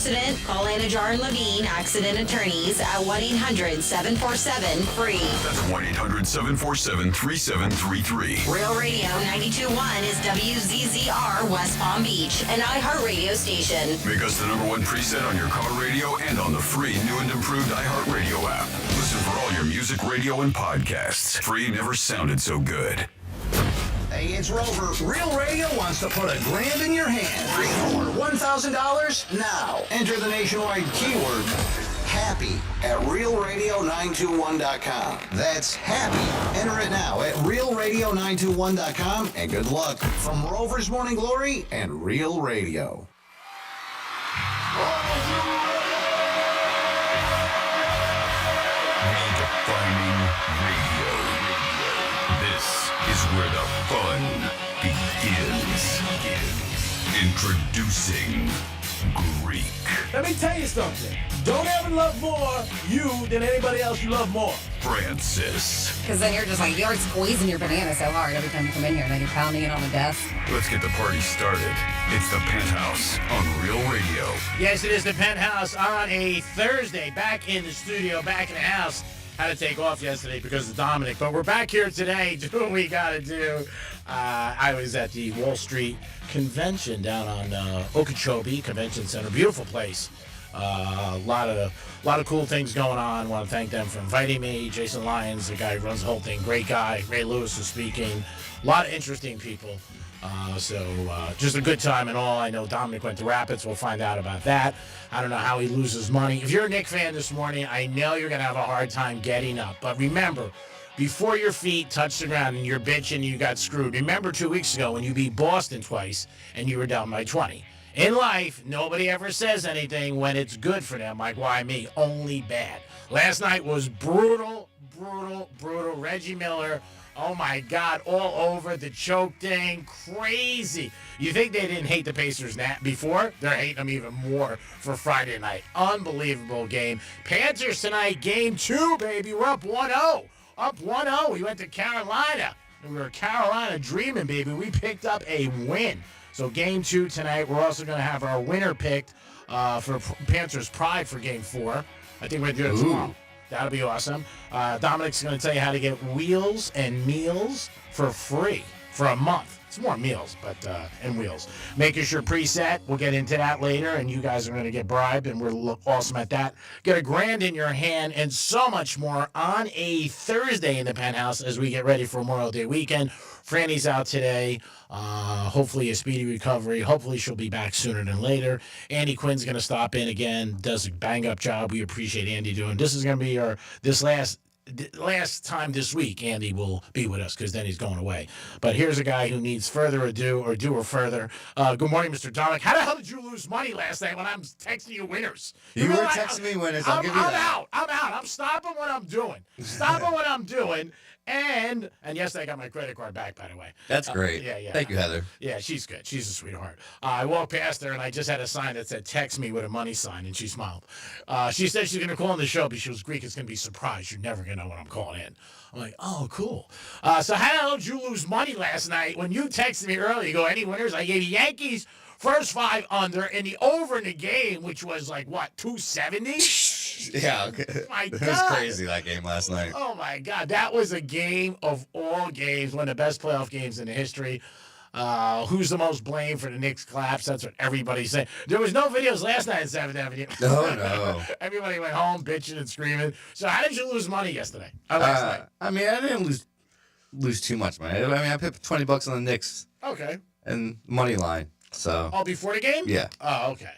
accident? Call Anajar and Levine Accident Attorneys at 1-800-747-FREE. That's 1-800-747-3733. Real Radio 92.1 is WZZR West Palm Beach, an iHeartRadio station. Make us the #1 preset on your car radio and on the free new and improved iHeartRadio app. Listen for all your music, radio, and podcasts. Free never sounded so good. Hey, it's Rover. Real Radio wants to put $1,000 in your hand. For $1,000 now. Enter the nationwide keyword HAPPY at realradio921.com. That's HAPPY. Enter it now at realradio921.com, and good luck from Rover's Morning Glory and Real Radio. Redefining radio. This is where the fun begins. Introducing Greek. Let me tell you something. Don't ever love more you than anybody else you love more. Francis. Because then you're squeezing your banana so hard every time you come in here, and then you're pounding it on the desk. Let's get the party started. It's the Penthouse on Real Radio. Yes, it is the Penthouse on a Thursday. Back in the studio, back in the house. Had to take off yesterday because of Dominic, but we're back here today doing what we got to do. I was at the Wall Street Convention down on Okeechobee Convention Center. Beautiful place. A lot of cool things going on. Want to thank them for inviting me. Jason Lyons, the guy who runs the whole thing, great guy. Ray Lewis is speaking. A lot of interesting people. So just a good time and all. I know Dominic went to Rapids. We'll find out about that. I don't know how he loses money. If you're a Knicks fan this morning, I know you're going to have a hard time getting up. But remember, before your feet touch the ground and you're bitching you got screwed, remember 2 weeks ago when you beat Boston twice and you were down by 20. In life, nobody ever says anything when it's good for them. Like, why me? Only bad. Last night was brutal. Reggie Miller, oh my God, all over the choke thing. Crazy. You think they didn't hate the Pacers before? They're hating them even more for Friday night. Unbelievable game. Panthers tonight, game 2, baby. We're up 1-0. Up 1-0. We went to Carolina. We were Carolina dreaming, baby. We picked up a win. So game 2 tonight. We're also going to have our winner picked for Panthers Pride for game 4. I think we're going to do it tomorrow. That'll be awesome. Dominic's going to tell you how to get wheels and meals for free for a month. It's more meals, but and wheels. Make us your preset. We'll get into that later, and you guys are going to get bribed, and we're awesome at that. Get $1,000 in your hand and so much more on a Thursday in the Penthouse as we get ready for Memorial Day weekend. Franny's out today. Hopefully a speedy recovery. Hopefully she'll be back sooner than later. Andy Quinn's going to stop in again. Does a bang-up job. We appreciate Andy doing. This is going to be this last time this week. Andy will be with us because then he's going away. But here's a guy who needs further ado or further. Good morning, Mr. Dominic. How the hell did you lose money last night when I'm texting you winners? You were texting me winners. I'll give you that. I'm out. I'm stopping what I'm doing. And yesterday I got my credit card back, by the way. That's great. Yeah. Thank you, Heather. Yeah, she's good. She's a sweetheart. I walked past her, and I just had a sign that said, text me with a money sign, and she smiled. She said she's going to call on the show, but she was Greek. It's going to be a surprise. You're never going to know when I'm calling in. I'm like, oh, cool. So how the hell did you lose money last night? When you texted me earlier, you go, any winners? I gave you Yankees first 5 under, and the over in the game, which was like, what, 270? Yeah, My God. It was crazy, that game last night. Oh, my God. That was a game of all games, one of the best playoff games in the history. Who's the most blamed for the Knicks collapse? That's what everybody's saying. There was no videos last night at 7th Avenue. No. Everybody went home bitching and screaming. So how did you lose money yesterday? Last night? I mean, I didn't lose too much money. I mean, I put $20 on the Knicks. Okay. And money line. So. Oh, before the game? Yeah. Oh, okay.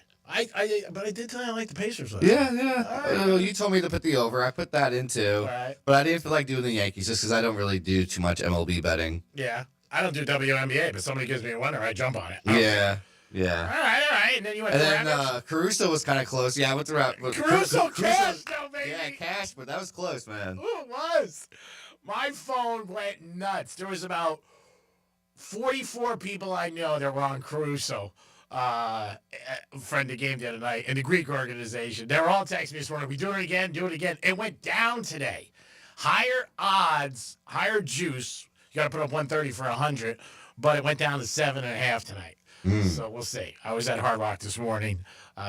But I did tell you I like the Pacers. Yeah. Right. You told me to put the over. I put that in too. Right. But I didn't feel like doing the Yankees just because I don't really do too much MLB betting. Yeah. I don't do WNBA, but somebody gives me a winner, I jump on it. Yeah. All right. And then you went to Rapids? Caruso was kind of close. Yeah, I went to Rapids. Caruso cashed, though, baby. Yeah, cash, but that was close, man. Ooh, it was. My phone went nuts. There was about 44 people I know that were on Caruso. Friend of the game the other night in the Greek organization. They were all texting me this morning. We do it again. It went down today. Higher odds, higher juice. You got to put up 130 for 100, but it went down to 7.5 tonight. So we'll see. I was at Hard Rock this morning.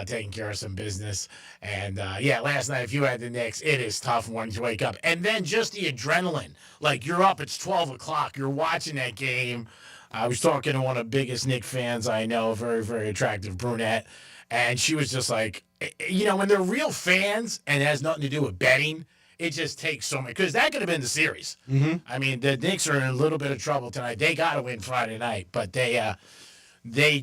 taking care of some business. And, last night, if you had the Knicks, it is tough morning to wake up. And then just the adrenaline. Like, you're up, it's 12 o'clock, you're watching that game. I was talking to one of the biggest Knicks fans I know, very, very attractive brunette, and she was just like, when they're real fans and it has nothing to do with betting, it just takes so much. Because that could have been the series. Mm-hmm. I mean, the Knicks are in a little bit of trouble tonight. They got to win Friday night, but they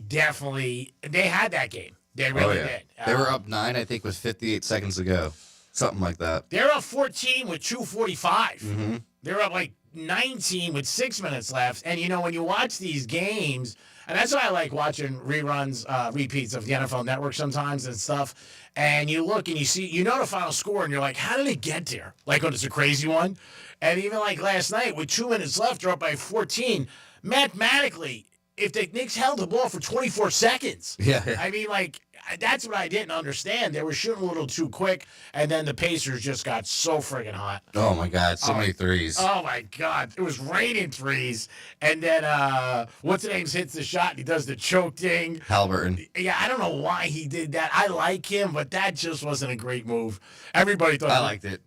definitely had that game. They really did. They were up 9, I think, with 58 seconds to go. Something like that. They're up 14 with 2:45. Mm-hmm. They're up like 19 with 6 minutes left. And, when you watch these games, and that's why I like watching reruns, repeats of the NFL Network sometimes and stuff, and you look and you see, the final score, and you're like, how did it get there? Like, when it's a crazy one. And even like last night, with 2 minutes left, they're up by 14. Mathematically, if the Knicks held the ball for 24 seconds, I mean, like, that's what I didn't understand. They were shooting a little too quick, and then the Pacers just got so friggin' hot. Oh, my God. So many threes. Oh, my God. It was raining threes. And then, what's-his-name hits the shot, and he does the choke thing. Halliburton. Yeah, I don't know why he did that. I like him, but that just wasn't a great move. Everybody thought... I liked it.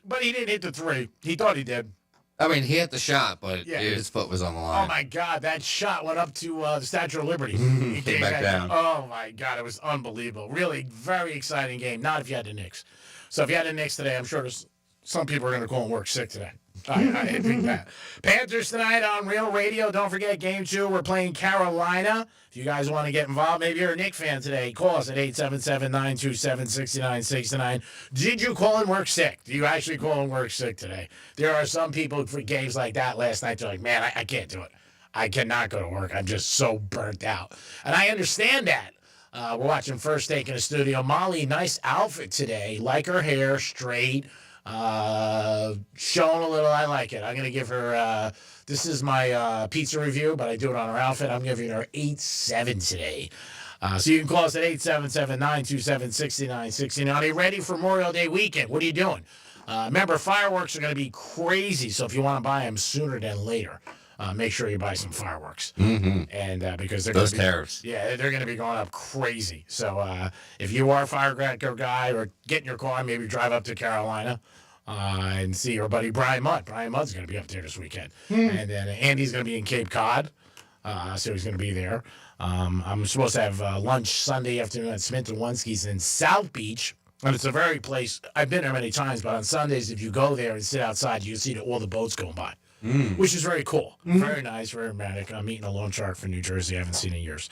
But he didn't hit the three. He thought he did. I mean, he hit the shot, but his foot was on the line. Oh, my God. That shot went up to the Statue of Liberty. He came back down. Oh, my God. It was unbelievable. Really very exciting game. Not if you had the Knicks. So if you had the Knicks today, I'm sure there's some people are going to call and work sick today. I think that. Panthers tonight on Real Radio. Don't forget, Game 2, we're playing Carolina. If you guys want to get involved, maybe you're a Knicks fan today, call us at 877-927-6969. Did you call and work sick? Do you actually call and work sick today? There are some people for games like that last night, they're like, man, I can't do it. I cannot go to work. I'm just so burnt out. And I understand that. We're watching First Take in the studio. Molly, nice outfit today. Like her hair, straight. Showing a little, I like it. I'm going to give her, this is my pizza review, but I do it on her outfit. I'm giving her 8-7 today. So you can call us at 877-927-6969. Are you ready for Memorial Day weekend? What are you doing? Remember, fireworks are going to be crazy, so if you want to buy them sooner than later, make sure you buy some fireworks. Mm-hmm. And because they're those tariffs. Yeah, they're going to be going up crazy. So if you are a firecracker guy, or get in your car, maybe drive up to Carolina and see your buddy Brian Mudd. Brian Mudd's going to be up there this weekend. And then Andy's going to be in Cape Cod, so he's going to be there. I'm supposed to have lunch Sunday afternoon at Smith & Wensky's in South Beach. And it's a very place, I've been there many times, but on Sundays, if you go there and sit outside, you can see all the boats going by. Which is very cool. Very nice, very romantic. I'm eating a loan shark from New Jersey I haven't seen in years.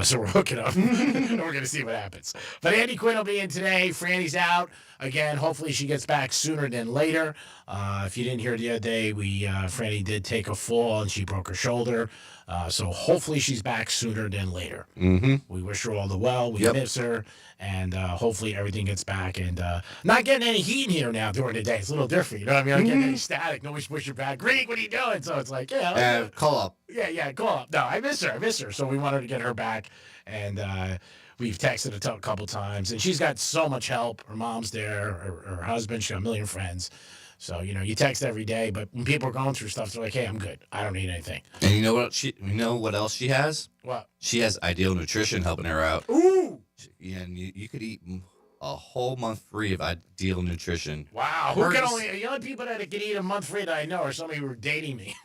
So we're hooking up, and we're going to see what happens. But Andy Quinn will be in today. Franny's out. Again, hopefully she gets back sooner than later. If you didn't hear the other day, Franny did take a fall, and she broke her shoulder. So hopefully she's back sooner than later. Mm-hmm. We wish her all the well. We miss her. And hopefully everything gets back. And not getting any heat in here now during the day. It's a little different. You know what I mean? Not getting any static. Nobody's pushing back. Greek, what are you doing? So it's like, call up. Yeah, call up. No, I miss her. So we wanted to get her back. And we've texted a couple times. And she's got so much help. Her mom's there. Her husband. She's got a million friends. So, you text every day. But when people are going through stuff, they're like, hey, I'm good. I don't need anything. And you know what else she has? What? She has Ideal Nutrition helping her out. Ooh! Yeah, and you could eat a whole month free of Ideal Nutrition. Wow. The only people that can eat a month free that I know are somebody who are dating me.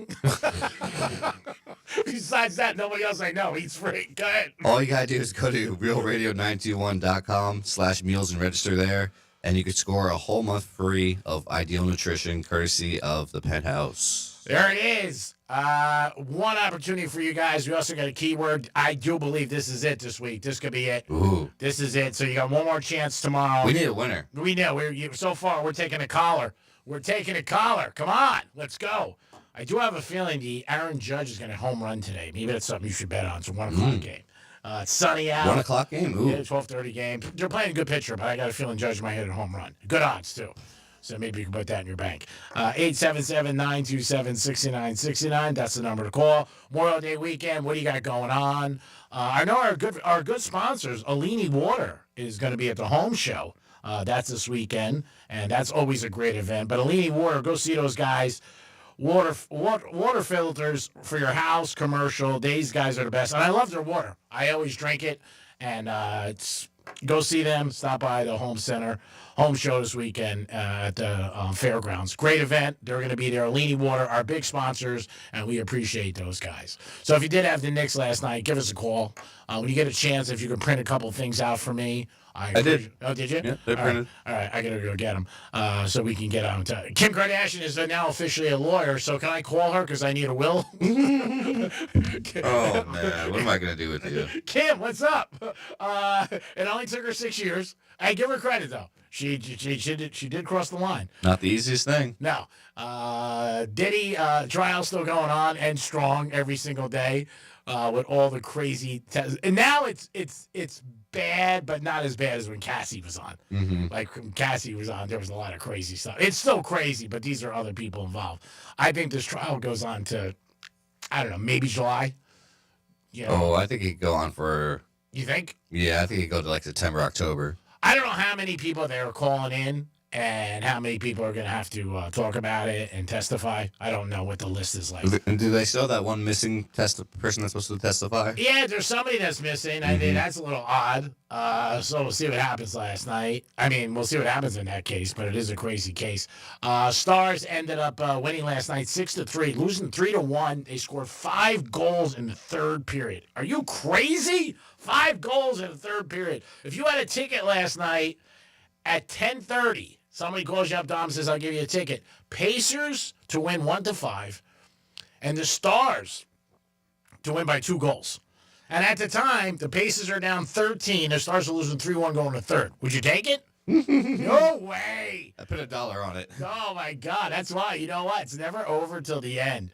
Besides that, nobody else I know eats free. Go ahead. All you got to do is go to realradio921.com/meals and register there, and you could score a whole month free of Ideal Nutrition courtesy of the Penthouse. There it is. One opportunity for you guys. We also got a keyword. I do believe this is it this week. This could be it. Ooh. This is it. So you got one more chance tomorrow. We need a winner. We know. So far, we're taking a caller. Come on. Let's go. I do have a feeling the Aaron Judge is going to home run today. Maybe that's something you should bet on. It's a 1 o'clock game. It's sunny out. 1 o'clock game? Ooh. Yeah, 12:30 game. They're playing a good pitcher, but I got a feeling Judge might hit a home run. Good odds, too. So maybe you can put that in your bank. 877-927-6969. That's the number to call. Memorial Day weekend. What do you got going on? I know our good sponsors, Alini Water, is going to be at the home show. That's this weekend, and that's always a great event. But Alini Water, go see those guys. Water filters for your house, commercial. These guys are the best. And I love their water. I always drink it. And go see them. Stop by the home show this weekend at the fairgrounds. Great event. They're going to be there. Leaning Water, our big sponsors, and we appreciate those guys. So if you did have the Knicks last night, give us a call. When you get a chance, if you can print a couple things out for me. I did. Oh, did you? Yeah, they're printed. All right, I got to go get them so we can get on. Kim Kardashian is now officially a lawyer, so can I call her because I need a will? Oh, man. What am I going to do with you? Kim, what's up? It only took her 6 years. I give her credit, though. She did cross the line. Not the easiest thing. No. Diddy trial still going on and strong every single day with all the crazy tests. And now it's bad, but not as bad as when Cassie was on. Mm-hmm. Like when Cassie was on, there was a lot of crazy stuff. It's still crazy, but these are other people involved. I think this trial goes on to, I don't know, maybe July. You know, Oh, I think it could go on for... you think? Yeah, I think it could go to like September, October. I don't know how many people they are calling in and how many people are going to have to talk about it and testify. I don't know what the list is like. And do they still that one missing person that's supposed to testify? Yeah, there's somebody that's missing. I mean, that's a little odd. So we'll see what happens last night. I mean, we'll see what happens in that case, but it is a crazy case. Stars ended up winning last night 6-3, losing 3-1. They scored 5 goals in the third period. Are you crazy? 5 goals in the third period. If you had a ticket last night at 10:30, somebody calls you up, Dom, says, I'll give you a ticket. Pacers to win 1-5, and the Stars to win by 2 goals. And at the time, the Pacers are down 13. The Stars are losing 3-1 going to third. Would you take it? No way. I put $1 on it. Oh, my God. That's why. You know what? It's never over till the end.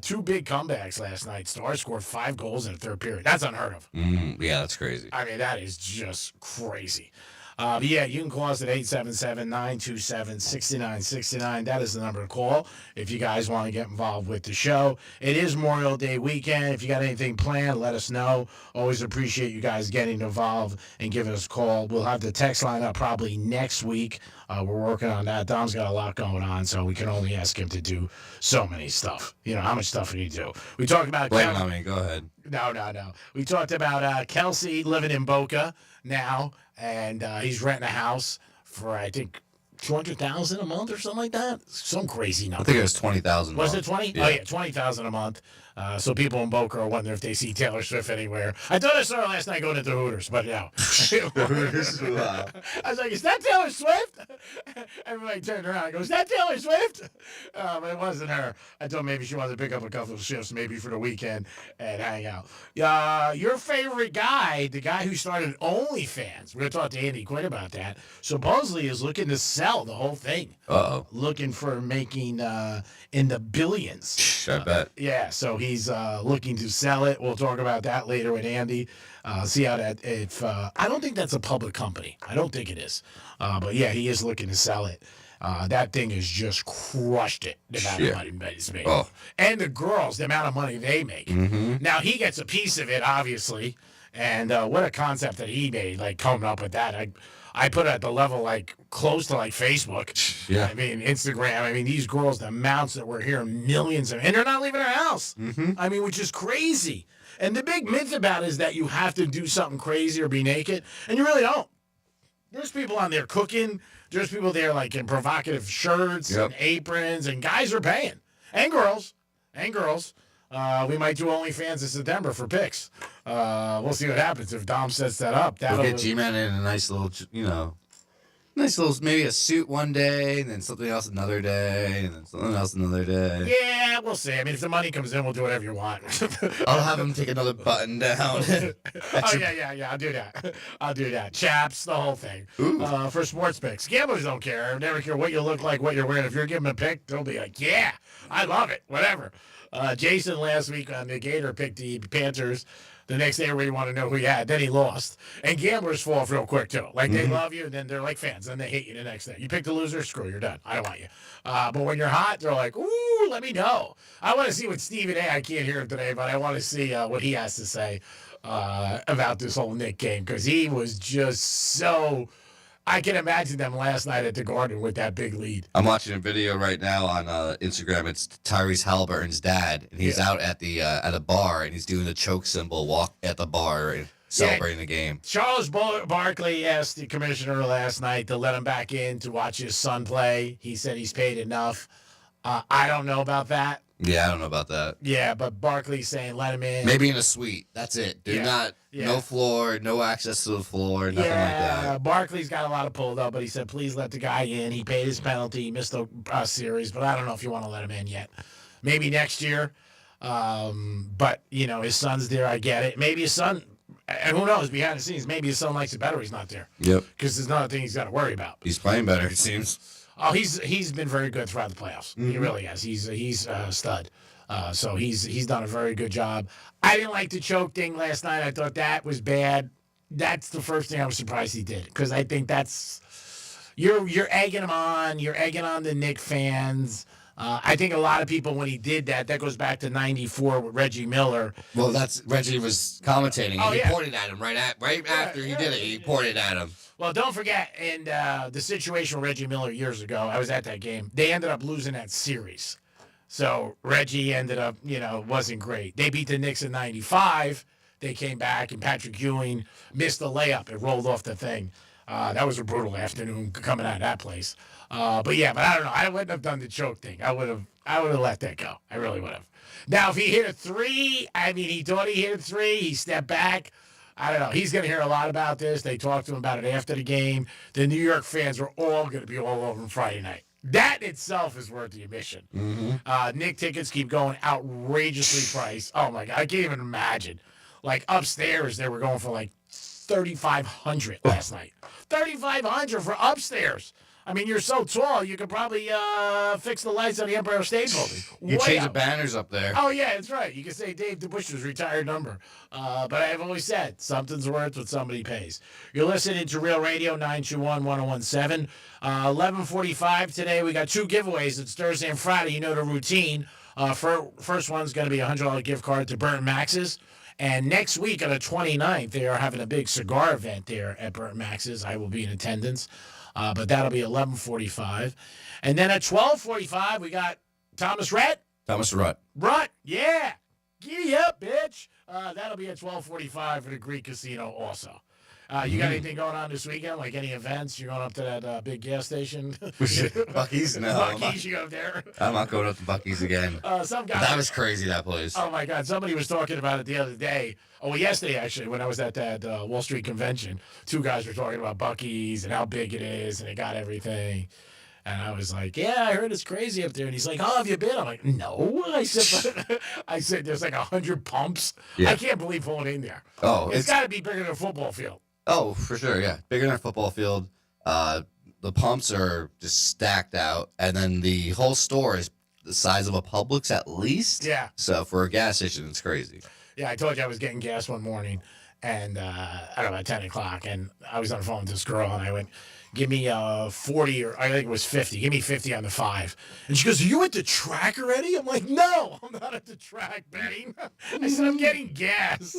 2 big comebacks last night. Stars scored 5 goals in the third period. That's unheard of. Yeah, that's crazy. I mean, that is just crazy. But yeah, you can call us at 877-927-6969. That is the number to call if you guys want to get involved with the show. It is Memorial Day weekend. If you got anything planned, let us know. Always appreciate you guys getting involved and giving us a call. We'll have the text line up probably next week. We're working on that. Dom's got a lot going on, so we can only ask him to do so many stuff. You know, how much stuff can he do? We talked about... Blame it on me. Go ahead. No. We talked about Kelsey living in Boca now, and he's renting a house for, I think, $200,000 a month or something like that. Some crazy number. I think it was 20,000. Was it 20? Yeah. Oh yeah, 20,000 a month. So people in Boca are wondering if they see Taylor Swift anywhere. I thought I saw her last night going to the Hooters, but no. Wow. I was like, is that Taylor Swift? Everybody turned around and goes, is that Taylor Swift? But it wasn't her. I thought maybe she wanted to pick up a couple of shifts maybe for the weekend and hang out. Your favorite guy, the guy who started OnlyFans, we're going to talk to Andy Quinn about that, supposedly is looking to sell the whole thing. Uh-oh. Looking for making in the billions. I bet. Yeah, so he's looking to sell it. We'll talk about that later with Andy. See how that, if, I don't think that's a public company. I don't think it is. But yeah, he is looking to sell it. That thing has just crushed it, the amount of money it's made. Oh. And the girls, the amount of money they make. Now, he gets a piece of it, obviously. And what a concept that he made, like coming up with that. I put it at the level like close to like Facebook. Yeah. I mean, Instagram. I mean, these girls, the amounts that we're hearing, millions of, and they're not leaving our house. I mean, which is crazy. And the big myth about it is that you have to do something crazy or be naked, and you really don't. There's people on there cooking. There's people there like in provocative shirts and aprons, and guys are paying, and girls. We might do OnlyFans in September for pics. We'll see what happens if Dom sets that up. We'll get G-Man in a nice little, maybe a suit one day, and then something else another day, and then something else another day. Yeah, we'll see. I mean, if the money comes in, we'll do whatever you want. I'll have him take another button down. Yeah. I'll do that. Chaps, the whole thing. For sports picks. Gamblers don't care. They never care what you look like, what you're wearing. If you're giving them a pick, they'll be like, yeah, I love it. Whatever. Jason last week on the Gator picked the Panthers. The next day, we want to know who you had. Then he lost. And gamblers fall off real quick, too. Like, they love you, and then they're like fans. Then they hate you the next day. You pick the loser, screw, you're done. I don't want you. But when you're hot, they're like, ooh, let me know. I want to see what Stephen A. I can't hear him today, but I want to see what he has to say about this whole Nick game. Because he was just so... I can imagine them last night at the Garden with that big lead. I'm watching a video right now on Instagram. It's Tyrese Halliburton's dad, and he's out at the at a bar, and he's doing the choke symbol walk at the bar. celebrating the game. Charles Barkley asked the commissioner last night to let him back in to watch his son play. He said he's paid enough. I don't know about that. Yeah, I don't know about that. Yeah, but Barkley's saying let him in. Maybe in a suite. That's it. No floor, no access to the floor, nothing like that. Barkley's got a lot of pull though, but he said please let the guy in. He paid his penalty. He missed the series, but I don't know if you want to let him in yet. Maybe next year. But his son's there. I get it. Maybe his son, and who knows behind the scenes, maybe his son likes it better. He's not there. Yep. Because there's another thing he's got to worry about. He's playing better, it seems. Oh, he's been very good throughout the playoffs. Mm-hmm. He really has. He's a stud. So he's done a very good job. I didn't like the choke thing last night. I thought that was bad. That's the first thing I was surprised he did, because I think that's you're egging him on. You're egging on the Knick fans. I think a lot of people, when he did that goes back to '94 with Reggie Miller. Well, that's Reggie was commentating, and he pointed at him right after he did it. He pointed at him. Well, don't forget, in the situation with Reggie Miller years ago, I was at that game. They ended up losing that series. So Reggie ended up, wasn't great. They beat the Knicks in '95. They came back, and Patrick Ewing missed the layup. It rolled off the thing. That was a brutal afternoon coming out of that place. But I don't know. I wouldn't have done the choke thing. I would have let that go. I really would have. Now, if he hit a three, he thought he hit a three. He stepped back. I don't know. He's going to hear a lot about this. They talked to him about it after the game. The New York fans are all going to be all over him Friday night. That itself is worth the admission. Mm-hmm. Knick tickets keep going outrageously priced. Oh, my God. I can't even imagine. Like, upstairs, they were going for, like, $3,500 last night. $3,500 for upstairs. You're so tall, you could probably fix the lights on the Empire State Building. You change the banners up there. Oh, yeah, that's right. You can say Dave DeBush's retired number. But I've always said, something's worth what somebody pays. You're listening to Real Radio 921-1017. 11:45 today. We got two giveaways. It's Thursday and Friday. You know the routine. First one's going to be a $100 gift card to Burnt Max's. And next week on the 29th, they are having a big cigar event there at Burnt Max's. I will be in attendance. But that'll be 11:45. And then at 12:45, we got Thomas Rhett. Thomas Rutt. Rutt, yeah. Giddy up, bitch. That'll be at 12:45 for the Greek Casino also. You got anything going on this weekend? Like any events? You're going up to that big gas station? Buc-ee's? No. Buc-ee's, you go up there? I'm not going up to Buc-ee's again. That was crazy, that place. Oh, my God. Somebody was talking about it the other day. Oh, well, yesterday, actually, when I was at that Wall Street convention. Two guys were talking about Buc-ee's and how big it is, and it got everything. And I was like, yeah, I heard it's crazy up there. And he's like, oh, have you been? I'm like, no. I said, there's like 100 pumps. Yeah. I can't believe pulling in there. Oh, it's got to be bigger than a football field. Oh, for sure, yeah. Bigger than a football field. The pumps are just stacked out, and then the whole store is the size of a Publix at least. Yeah. So for a gas station, it's crazy. Yeah, I told you I was getting gas one morning, and I don't know, at 10 o'clock, and I was on the phone with this girl, and I went, give me 40, or I think it was 50. Give me 50 on the 5. And she goes, are you at the track already? I'm like, no, I'm not at the track, Betty. I said, I'm getting gas.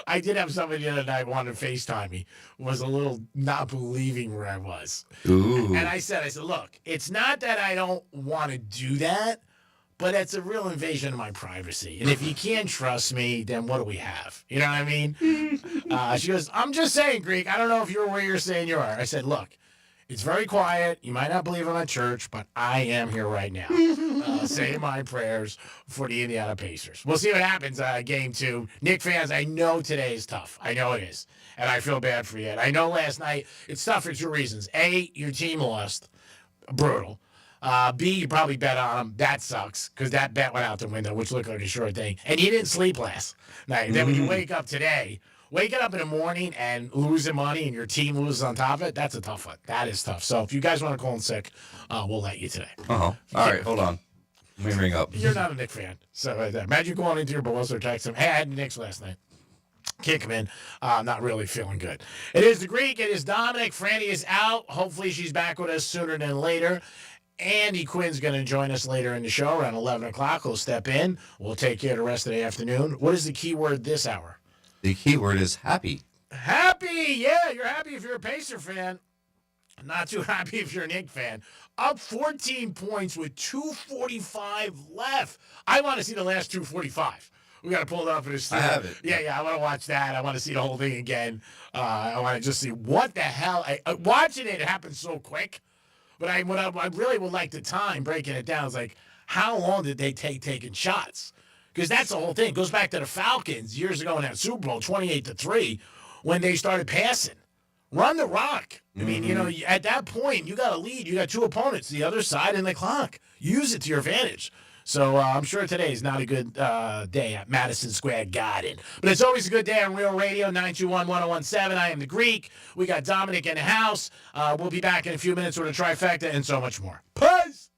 I did have somebody the other night wanted to FaceTime me, was a little not believing where I was. Ooh. And I said, look, it's not that I don't want to do that, but it's a real invasion of my privacy. And if you can't trust me, then what do we have? You know what I mean? She goes, I'm just saying, Greek, I don't know if you're where you're saying you are. I said, look, it's very quiet. You might not believe I'm at church, but I am here right now. Saying my prayers for the Indiana Pacers. We'll see what happens game 2. Knick fans, I know today is tough. I know it is. And I feel bad for you. And I know last night, it's tough for 2 reasons. A, your team lost. Brutal. B, you probably bet on them. That sucks, because that bet went out the window, which looked like a sure thing. And you didn't sleep last night. Then when you wake up today, waking up in the morning and losing money and your team loses on top of it, that's a tough one. That is tough. So if you guys want to call in sick, we'll let you today. All right, hold on. Let me ring up. You're not a Knick fan. So imagine going into your boss or text him, hey, I had the Knicks last night. Kick him in. Not really feeling good. It is the Greek. It is Dominic. Franny is out. Hopefully she's back with us sooner than later. Andy Quinn's going to join us later in the show around 11 o'clock. He'll step in. We'll take care of the rest of the afternoon. What is the key word this hour? The key word is happy. Happy! Yeah, you're happy if you're a Pacer fan. Not too happy if you're a Knick fan. Up 14 points with 2:45 left. I want to see the last 2:45. We got to pull it up in the studio. I have it. Yeah. I want to watch that. I want to see the whole thing again. I want to just see what the hell. Watching it happened so quick. But what I really would like the time breaking it down is like, how long did they take taking shots? Because that's the whole thing. It goes back to the Falcons years ago in that Super Bowl, 28-3, when they started passing. Run the rock. I mean, at that point, you got a lead. You got two opponents, the other side and the clock. Use it to your advantage. So I'm sure today is not a good day at Madison Square Garden. But it's always a good day on Real Radio, 921-1017. I am the Greek. We got Dominic in the house. We'll be back in a few minutes with a trifecta and so much more. Peace!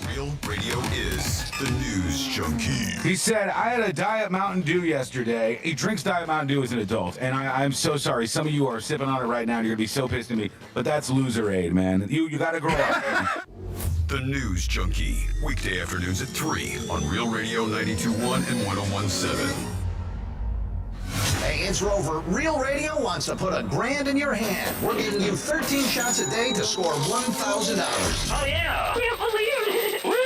Real Radio is the news junkie. He said, I had a Diet Mountain Dew yesterday. He drinks Diet Mountain Dew as an adult. And I'm so sorry. Some of you are sipping on it right now and you're going to be so pissed at me. But that's loser-aid, man. You got to grow up. The News Junkie. Weekday afternoons at 3 on Real Radio 92.1 and 101.7. Hey, it's Rover. Real Radio wants to put $1,000 in your hand. We're giving you 13 shots a day to score $1,000. Oh, yeah. Can't believe it. Woo!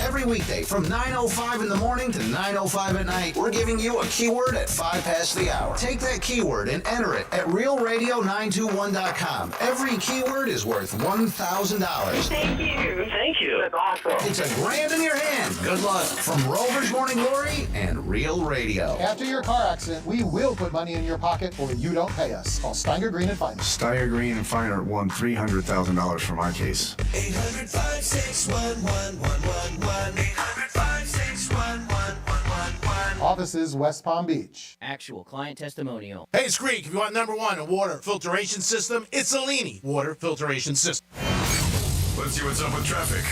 Every weekday from 9:05 in the morning to 9:05 at night, we're giving you a keyword at 5 past the hour. Take that keyword and enter it at realradio921.com. Every keyword is worth $1,000. Thank you. That's awesome. It's $1,000 in your hand. Good luck from Rover's Morning Glory and Real Radio. After your car accident, we will put money in your pocket or you don't pay us. Call Steiger Green and Finance. Steiger Green and Feinert won $300,000 for my case. 800-561-1111. 800-561-1111. Offices, West Palm Beach. Actual client testimonial. Hey, it's Greek. If you want number one, a water filtration system, it's Alini Water Filtration System. Let's see what's up with traffic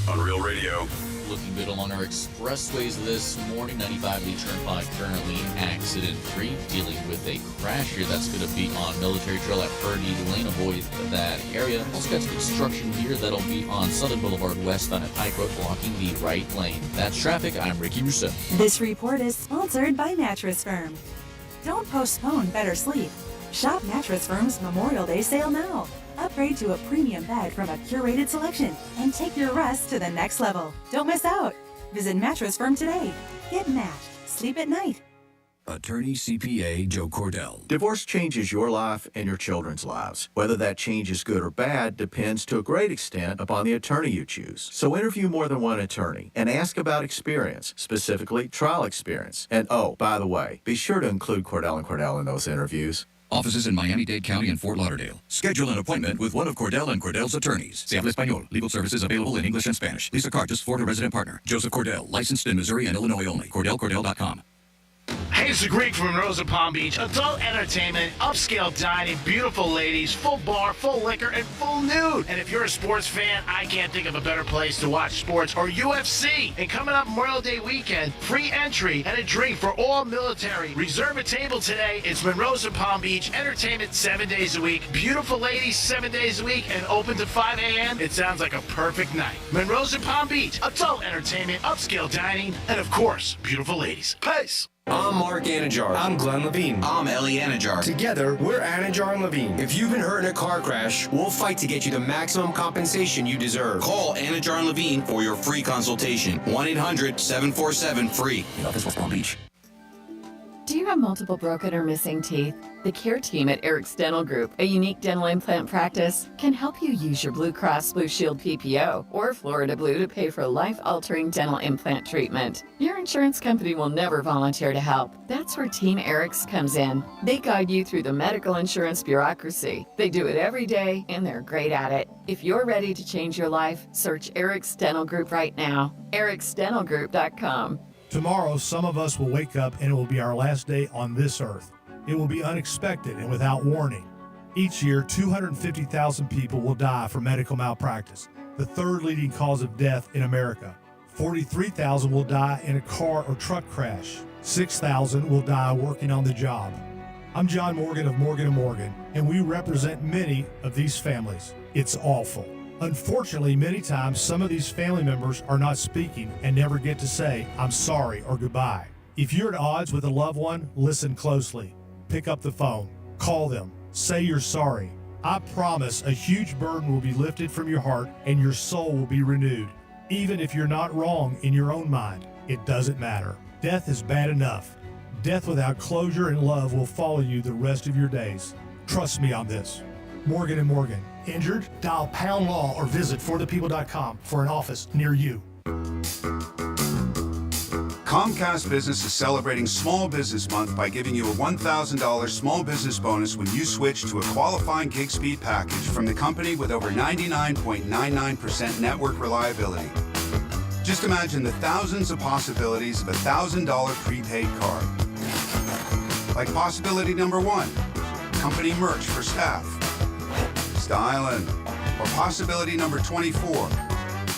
on Real Radio. Looking good along our expressways this morning. 95 Lee Turnpike currently accident-free. Dealing with a crash here that's going to be on Military Trail at Purdy Lane. Avoid that area. Also got some construction here that'll be on Southern Boulevard West on a Pike Road, blocking the right lane. That's traffic. I'm Ricky Rousseau. This report is sponsored by Mattress Firm. Don't postpone better sleep. Shop Mattress Firm's Memorial Day sale now. Upgrade to a premium bed from a curated selection and take your rest to the next level. Don't miss out. Visit Mattress Firm today. Get matched. Sleep at night. Attorney CPA Joe Cordell. Divorce changes your life and your children's lives. Whether that change is good or bad depends to a great extent upon the attorney you choose. So interview more than one attorney and ask about experience, specifically trial experience. And oh, by the way, be sure to include Cordell & Cordell in those interviews. Offices in Miami-Dade County and Fort Lauderdale. Schedule an appointment with one of Cordell & Cordell's attorneys. Se habla español. Legal services available in English and Spanish. Lisa Cartus, Florida resident partner. Joseph Cordell, licensed in Missouri and Illinois only. CordellCordell.com. Hey, it's the Greek from Rosa Palm Beach. Adult entertainment, upscale dining, beautiful ladies, full bar, full liquor, and full nude. And if you're a sports fan, I can't think of a better place to watch sports or UFC. And coming up Memorial Day weekend, free entry and a drink for all military. Reserve a table today. It's Monroe's Palm Beach. Entertainment 7 days a week. Beautiful ladies 7 days a week and open to 5 a.m. It sounds like a perfect night. Monroe's Palm Beach. Adult entertainment, upscale dining, and of course, beautiful ladies. Peace. I'm Mark Anajar. I'm Glenn Levine. I'm Ellie Anajar. Together, we're Anajar and Levine. If you've been hurt in a car crash, we'll fight to get you the maximum compensation you deserve. Call Anajar and Levine for your free consultation. 1-800-747-FREE. In office, West Palm Beach. Do you have multiple broken or missing teeth? The care team at Eric's Dental Group, a unique dental implant practice, can help you use your Blue Cross Blue Shield PPO or Florida Blue to pay for life-altering dental implant treatment. Your insurance company will never volunteer to help. That's where Team Eric's comes in. They guide you through the medical insurance bureaucracy. They do it every day, and they're great at it. If you're ready to change your life, search Eric's Dental Group right now. ericsdentalgroup.com. Tomorrow, some of us will wake up and it will be our last day on this earth. It will be unexpected and without warning. Each year, 250,000 people will die from medical malpractice, the third leading cause of death in America. 43,000 will die in a car or truck crash. 6,000 will die working on the job. I'm John Morgan of Morgan & Morgan, and we represent many of these families. It's awful. Unfortunately, many times, some of these family members are not speaking and never get to say, I'm sorry or goodbye. If you're at odds with a loved one, listen closely. Pick up the phone. Call them. Say you're sorry. I promise a huge burden will be lifted from your heart and your soul will be renewed, even if you're not wrong in your own mind. it doesn't matter. Death is bad enough. Death without closure and love will follow you the rest of your days. Trust me on this. Morgan & Morgan. Injured? Dial pound law or visit forthepeople.com for an office near you. Comcast Business is celebrating Small Business Month by giving you a $1,000 small business bonus when you switch to a qualifying gig speed package from the company with over 99.99% network reliability. Just imagine the thousands of possibilities of a $1,000 prepaid card. Like possibility number 1, company merch for staff. Styling. Or possibility number 24,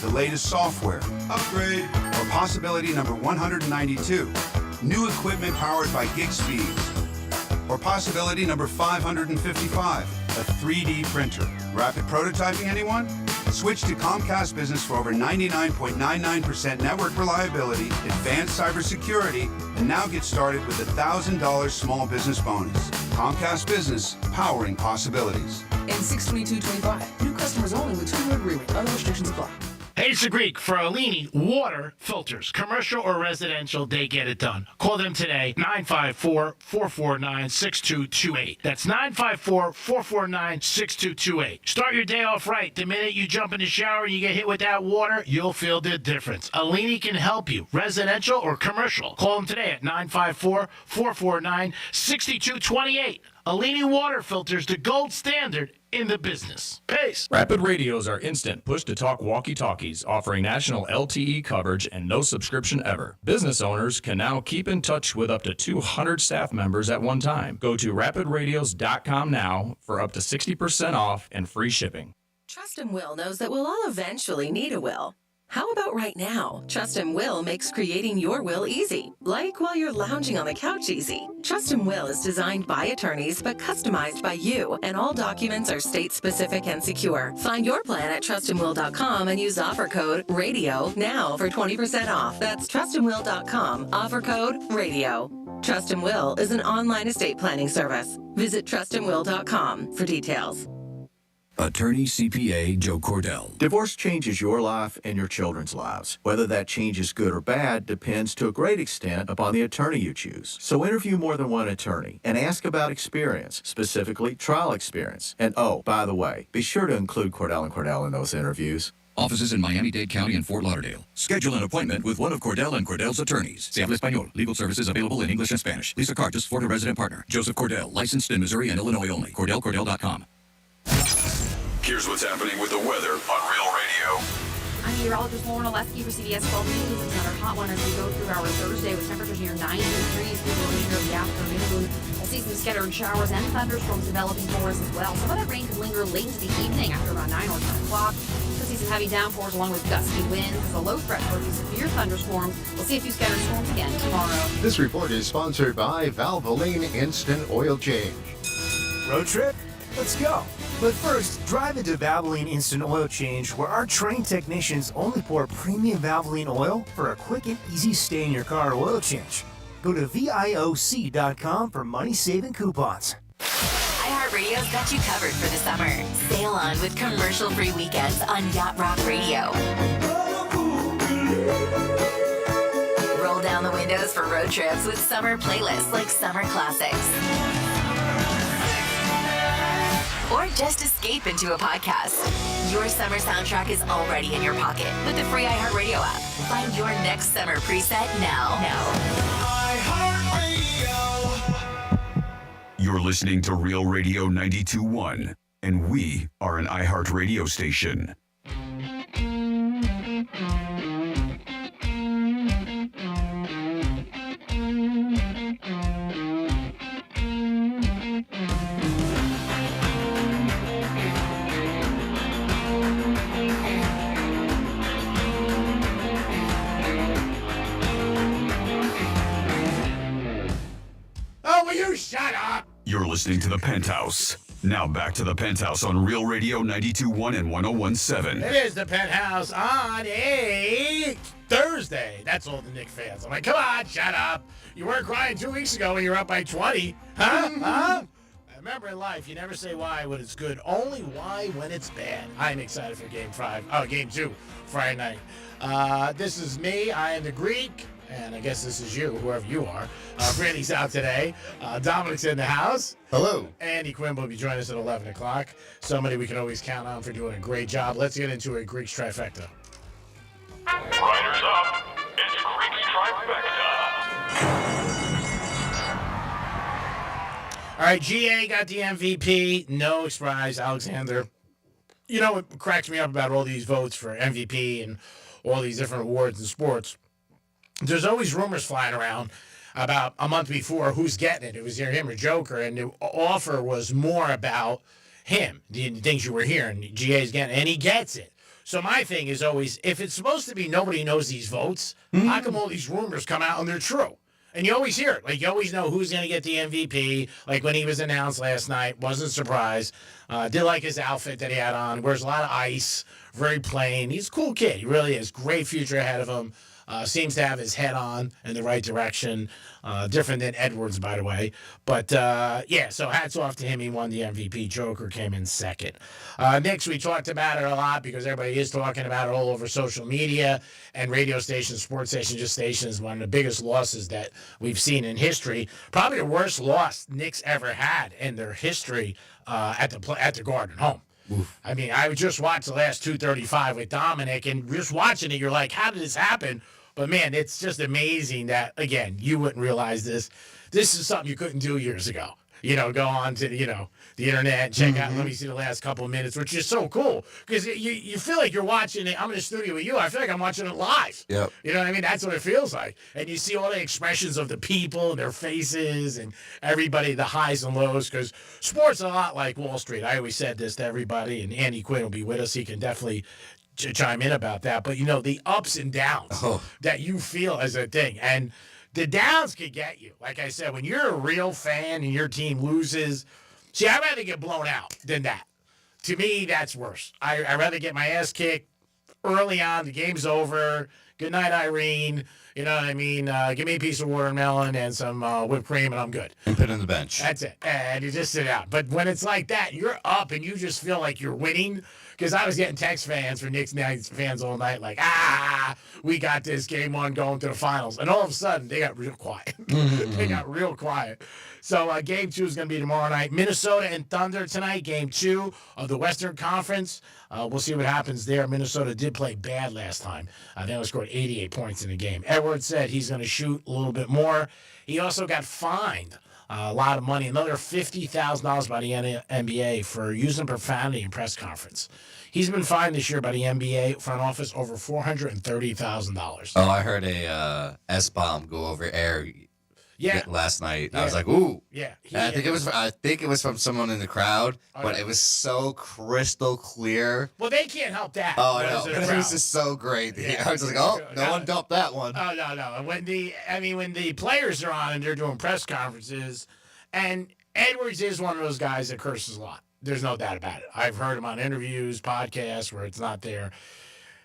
the latest software. Upgrade. Or possibility number 192, new equipment powered by gig speeds. Or possibility number 555, a 3D printer. Rapid prototyping, anyone? Switch to Comcast Business for over 99.99% network reliability, advanced cybersecurity, and now get started with a $1,000 small business bonus. Comcast Business, powering possibilities. And 62225. New customers only with 2-year agreement. Other restrictions apply. Hey, it's the Greek for Alini Water Filters. Commercial or residential, they get it done. Call them today, 954-449-6228. That's 954-449-6228. Start your day off right. The minute you jump in the shower and you get hit with that water, you'll feel the difference. Alini can help you, residential or commercial. Call them today at 954-449-6228. Alini Water Filters, the gold standard in the business. Peace. Rapid radios are instant push-to-talk walkie-talkies offering national LTE coverage and no subscription ever. Business owners can now keep in touch with up to 200 staff members at one time. Go to rapidradios.com now for up to 60% off and free shipping. Trust and Will knows that we'll all eventually need a will. How about right now? Trust and Will makes creating your will easy, like while you're lounging on the couch easy. Trust and Will is designed by attorneys but customized by you, and all documents are state-specific and secure. Find your plan at trustandwill.com and use offer code RADIO now for 20% off. That's trustandwill.com, offer code RADIO. Trust and Will is an online estate planning service. Visit trustandwill.com for details. Attorney CPA Joe Cordell. Divorce changes your life and your children's lives. Whether that change is good or bad depends to a great extent upon the attorney you choose. So interview more than one attorney and ask about experience, specifically trial experience. And oh, by the way, be sure to include Cordell & Cordell in those interviews. Offices in Miami-Dade County and Fort Lauderdale. Schedule an appointment with one of Cordell & Cordell's attorneys. Se habla español. Legal services available in English and Spanish. Lisa Cartus, Florida resident partner. Joseph Cordell, licensed in Missouri and Illinois only. CordellCordell.com. Here's what's happening with the weather on Real Radio. I'm meteorologist Lauren Oleski for CBS 12 News. It's another hot one as we go through our Thursday with temperatures near 90 degrees through the remainder of the afternoon. We'll see some scattered showers and thunderstorms developing for us as well. Some of that rain could linger late into the evening after about 9 or 10 o'clock. We'll see some heavy downpours along with gusty winds. It's a low threat for a few severe thunderstorms. We'll see a few scattered storms again tomorrow. This report is sponsored by Valvoline Instant Oil Change. Road trip? Let's go. But first, drive into Valvoline Instant Oil Change, where our trained technicians only pour premium Valvoline oil for a quick and easy stay in your car oil change. Go to VIOC.com for money-saving coupons. iHeartRadio's got you covered for the summer. Sail on with commercial-free weekends on Yacht Rock Radio. Roll down the windows for road trips with summer playlists like Summer Classics. Or just escape into a podcast. Your summer soundtrack is already in your pocket with the free iHeartRadio app. Find your next summer preset now. You're listening to Real Radio 92.1, and we are an iHeartRadio station. You shut up! You're listening to the Penthouse. Now back to the Penthouse on Real Radio 92.1 and 101.7. It is the Penthouse on a Thursday. That's all the Knick fans. I'm like, come on, shut up. You weren't crying 2 weeks ago when you were up by 20. Huh? Remember in life, you never say why when it's good, only why when it's bad. I'm excited for Game 2, Friday night. This is me. I am the Greek. And I guess this is you, whoever you are. Brandy's out today. Dominic's in the house. Hello. Andy Quinn will be joining us at 11 o'clock. Somebody we can always count on for doing a great job. Let's get into a Greek's Trifecta. Riders up. It's Greek's Trifecta. All right, GA got the MVP. No surprise, Alexander. You know what cracks me up about all these votes for MVP and all these different awards in sports? There's always rumors flying around about a month before who's getting it. It was either him or Joker, and the offer was more about him, the things you were hearing. GA's getting it, and he gets it. So my thing is always, if it's supposed to be nobody knows these votes, how come all these rumors come out and they're true? And you always hear it. Like, you always know who's going to get the MVP. Like, when he was announced last night, wasn't surprised. Did like his outfit that he had on. Wears a lot of ice. Very plain. He's a cool kid. He really is. Great future ahead of him. Seems to have his head on in the right direction. Different than Edwards, by the way. But, yeah, so hats off to him. He won the MVP. Joker came in second. Knicks, we talked about it a lot because everybody is talking about it all over social media and radio stations, sports stations. One of the biggest losses that we've seen in history. Probably the worst loss Knicks ever had in their history at the Garden home. Oof. I mean, I just watched the last 235 with Dominic, and just watching it, you're like, how did this happen? But, man, it's just amazing that, again, you wouldn't realize this. This is something you couldn't do years ago. You know, go on to, the internet and check out, let me see the last couple of minutes, which is so cool. Because you feel like you're watching it. I'm in the studio with you. I feel like I'm watching it live. Yep. You know what I mean? That's what it feels like. And you see all the expressions of the people, their faces, and everybody, the highs and lows. Because sports is a lot like Wall Street. I always said this to everybody, and Andy Quinn will be with us. He can definitely chime in about that. But, the ups and downs that you feel as a thing. And the downs could get you. Like I said, when you're a real fan and your team loses, see, I'd rather get blown out than that. To me, that's worse. I'd rather get my ass kicked early on. The game's over. Good night, Irene. You know what I mean? Give me a piece of watermelon and some whipped cream, and I'm good. And put it on the bench. That's it. And you just sit out. But when it's like that, you're up and you just feel like you're winning. Because I was getting text fans for Knicks fans all night like, we got this game on going to the finals. And all of a sudden, they got real quiet. They got real quiet. So Game 2 is going to be tomorrow night. Minnesota and Thunder tonight, Game 2 of the Western Conference. We'll see what happens there. Minnesota did play bad last time. They only scored 88 points in the game. Edwards said he's going to shoot a little bit more. He also got fined a lot of money, another $50,000 by the NBA for using profanity in press conference. He's been fined this year by the NBA front office over $430,000. Oh, I heard a S-bomb go over air. Yeah. Last night. Yeah. I was like, ooh. Yeah. I think it was from someone in the crowd, but it was so crystal clear. Well, they can't help that. Oh, I know. It was just so great. Yeah. I was just like, oh, no one dumped that one. Oh, no. When the players are on and they're doing press conferences, and Edwards is one of those guys that curses a lot. There's no doubt about it. I've heard him on interviews, podcasts where it's not there.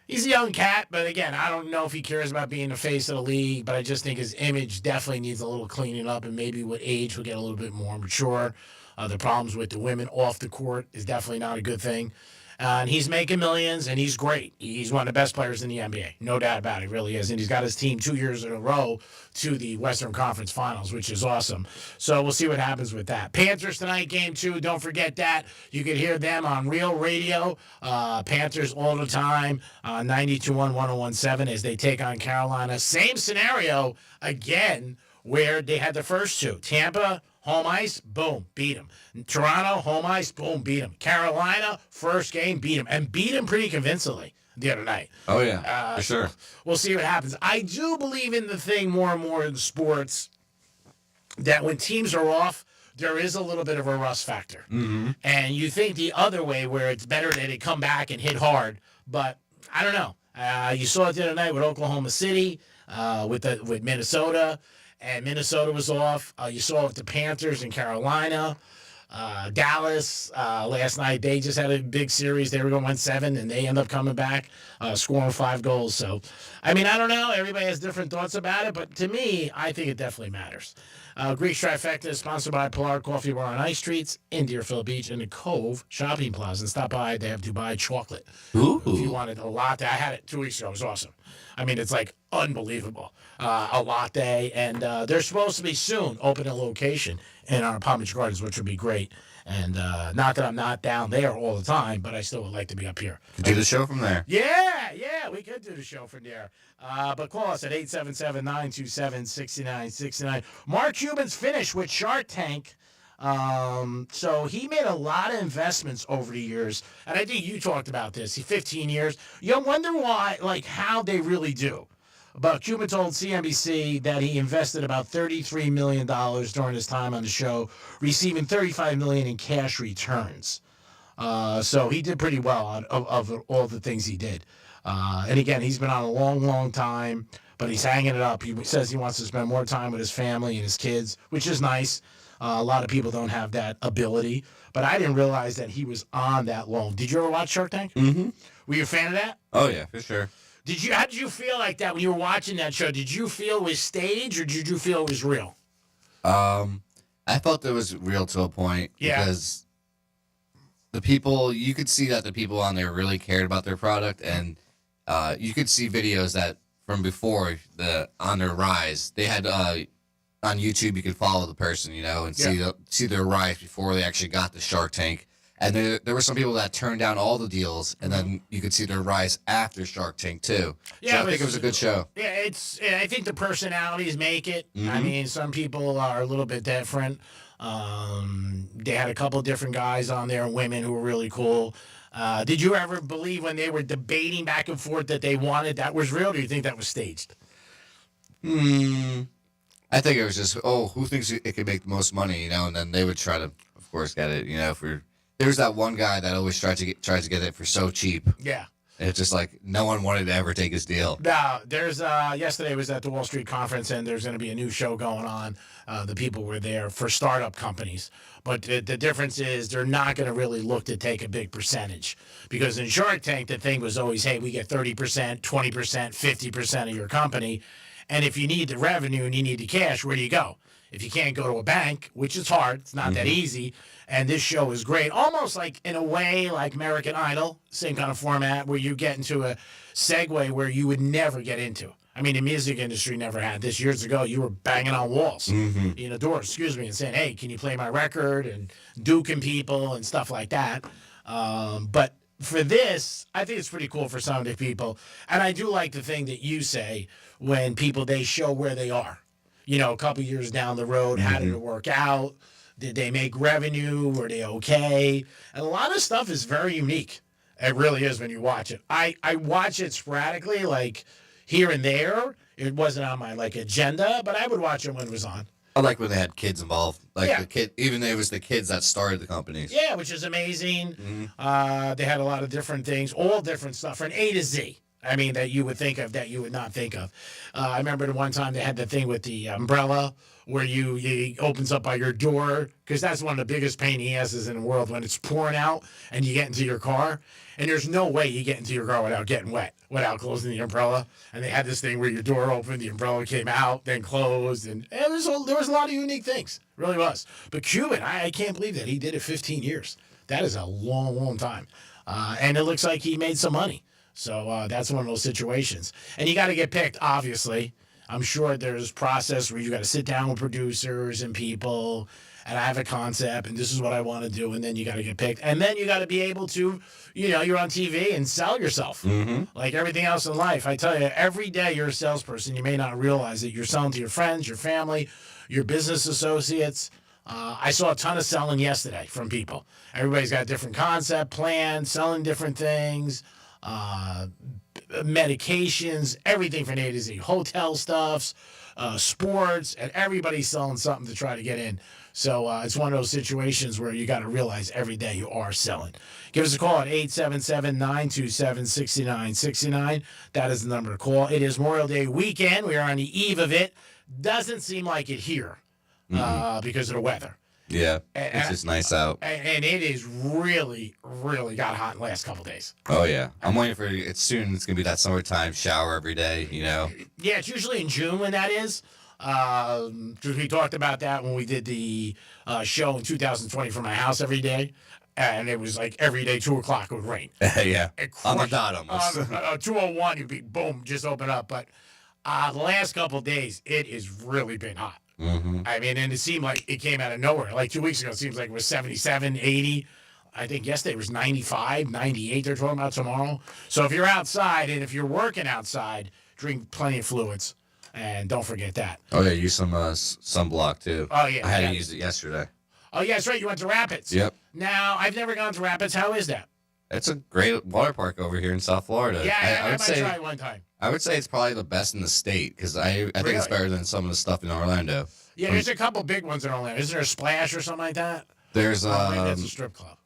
He's a young cat, but again, I don't know if he cares about being the face of the league, but I just think his image definitely needs a little cleaning up, and maybe with age he'll get a little bit more mature. The problems with the women off the court is definitely not a good thing. And he's making millions, and he's great. He's one of the best players in the NBA. No doubt about it, he really is. And he's got his team 2 years in a row to the Western Conference Finals, which is awesome. So we'll see what happens with that. Panthers tonight, Game 2. Don't forget that. You can hear them on Real Radio. Panthers all the time, 92.1, 101.7 as they take on Carolina. Same scenario again where they had the first two. Tampa, home ice, boom, beat them. Toronto, home ice, boom, beat them. Carolina, first game, beat them. And beat them pretty convincingly the other night. Oh, yeah, for sure. We'll see what happens. I do believe in the thing more and more in sports that when teams are off, there is a little bit of a rust factor. Mm-hmm. And you think the other way where it's better that they come back and hit hard. But I don't know. You saw it the other night with Oklahoma City, with Minnesota. And Minnesota was off. You saw it with the Panthers in Carolina. Dallas, last night, they just had a big series. They were going 1-7, and they end up coming back, scoring 5 goals. So, I mean, I don't know. Everybody has different thoughts about it, but to me, I think it definitely matters. Greek Trifecta is sponsored by Pilar Coffee Bar on Ice Streets in Deerfield Beach and the Cove Shopping Plaza. And stop by. They have Dubai chocolate. Ooh. If you wanted a latte. I had it 2 weeks ago. It was awesome. I mean, it's like unbelievable. A latte, and they're supposed to be soon open a location in our Palm Beach Gardens, which would be great. And not that I'm not down there all the time, but I still would like to be up here. Do the show from there. Yeah, we could do the show from there. But call us at 877-927-6969. Mark Cuban's finished with Shark Tank. So he made a lot of investments over the years. And I think you talked about this. 15 years. You wonder why, like how they really do. But Cuban told CNBC that he invested about $33 million during his time on the show, receiving $35 million in cash returns. So he did pretty well of all the things he did. And again, he's been on a long, long time, but he's hanging it up. He says he wants to spend more time with his family and his kids, which is nice. A lot of people don't have that ability, but I didn't realize that he was on that long. Did you ever watch Shark Tank? Mm-hmm. Were you a fan of that? Oh, yeah, for sure. How did you feel like that when you were watching that show? Did you feel it was staged or did you feel it was real? I felt it was real to a point because the people, you could see that the people on there really cared about their product, and you could see videos that from before on their rise, they had on YouTube you could follow the person, and see their rise before they actually got the Shark Tank. And there were some people that turned down all the deals, and then you could see their rise after Shark Tank too. Yeah, so I think it was a good show. Yeah, I think the personalities make it. Mm-hmm. I mean, some people are a little bit different. They had a couple different guys on there, women who were really cool. Did you ever believe when they were debating back and forth that they wanted that was real, or do you think that was staged? I think it was just, who thinks it could make the most money, and then they would try to, of course, get it, There's that one guy that always tries to get it for so cheap. Yeah. And it's just like no one wanted to ever take his deal. Now, there's yesterday was at the Wall Street Conference, and there's going to be a new show going on. The people were there for startup companies. But the difference is they're not going to really look to take a big percentage. Because in Shark Tank, the thing was always, hey, we get 30%, 20%, 50% of your company. And if you need the revenue and you need the cash, where do you go? If you can't go to a bank, which is hard, it's not that easy. And this show is great. Almost like, in a way, like American Idol, same kind of format, where you get into a segue where you would never get into. I mean, the music industry never had this. Years ago, you were banging on walls, doors, and saying, hey, can you play my record? And duking people and stuff like that. But for this, I think it's pretty cool for some of the people. And I do like the thing that you say when people, they show where they are. A couple years down the road, how did it work out? Did they make revenue? Were they okay? And a lot of stuff is very unique. It really is when you watch it. I watch it sporadically, like here and there. It wasn't on my agenda, but I would watch it when it was on. I like when they had kids involved. The kid, even though it was the kids that started the companies. Yeah, which is amazing. They had a lot of different things, all different stuff from A to Z. I mean, that you would think of, that you would not think of. I remember the one time they had the thing with the umbrella where he opens up by your door, because that's one of the biggest pain he has in the world, when it's pouring out and you get into your car, and there's no way you get into your car without getting wet, without closing the umbrella. And they had this thing where your door opened, the umbrella came out, then closed, and there was a lot of unique things. It really was. But Cuban, I can't believe that he did it 15 years. That is a long, long time. And it looks like he made some money. So that's one of those situations. And you got to get picked, obviously. I'm sure there's a process where you got to sit down with producers and people, and I have a concept, and this is what I want to do, and then you got to get picked. And then you got to be able to, you're on TV and sell yourself. Like everything else in life. I tell you, every day you're a salesperson. You may not realize it. You're selling to your friends, your family, your business associates. I saw a ton of selling yesterday from people. Everybody's got a different concept, plan, selling different things. Medications, everything from A to Z, hotel stuffs, sports, and everybody's selling something to try to get in. So it's one of those situations where you got to realize every day you are selling. Give us a call at 877-927-6969. That is the number to call. It is Memorial Day weekend. We are on the eve of it. Doesn't seem like it here because of the weather. Yeah, it's just nice out. And it is really, really got hot in the last couple of days. Oh, yeah. I'm waiting for it soon. It's going to be that summertime shower every day, Yeah, it's usually in June when that is. Because we talked about that when we did the show in 2020 from my house every day. And it was like every day, 2 o'clock, it would rain. Yeah, on the dot almost. 2:01, you'd be, boom, just open up. But The last couple of days, it has really been hot. Mm-hmm. I mean, and it seemed like it came out of nowhere. Like 2 weeks ago, it seems like it was 77, 80. I think yesterday was 95, 98 they're talking about tomorrow. So if you're outside and if you're working outside, drink plenty of fluids. And don't forget that. Oh, yeah, use some sunblock, too. Oh, yeah. I had to use it yesterday. Oh, yeah, that's right. You went to Rapids. Yep. Now, I've never gone to Rapids. How is that? It's a great water park over here in South Florida. Yeah, I would might try it one time. I would say it's probably the best in the state because I think it's Really? better than some of the stuff in Orlando. Yeah, there's a couple big ones in Orlando. Is there a Splash or something like that? There's maybe that's a strip club.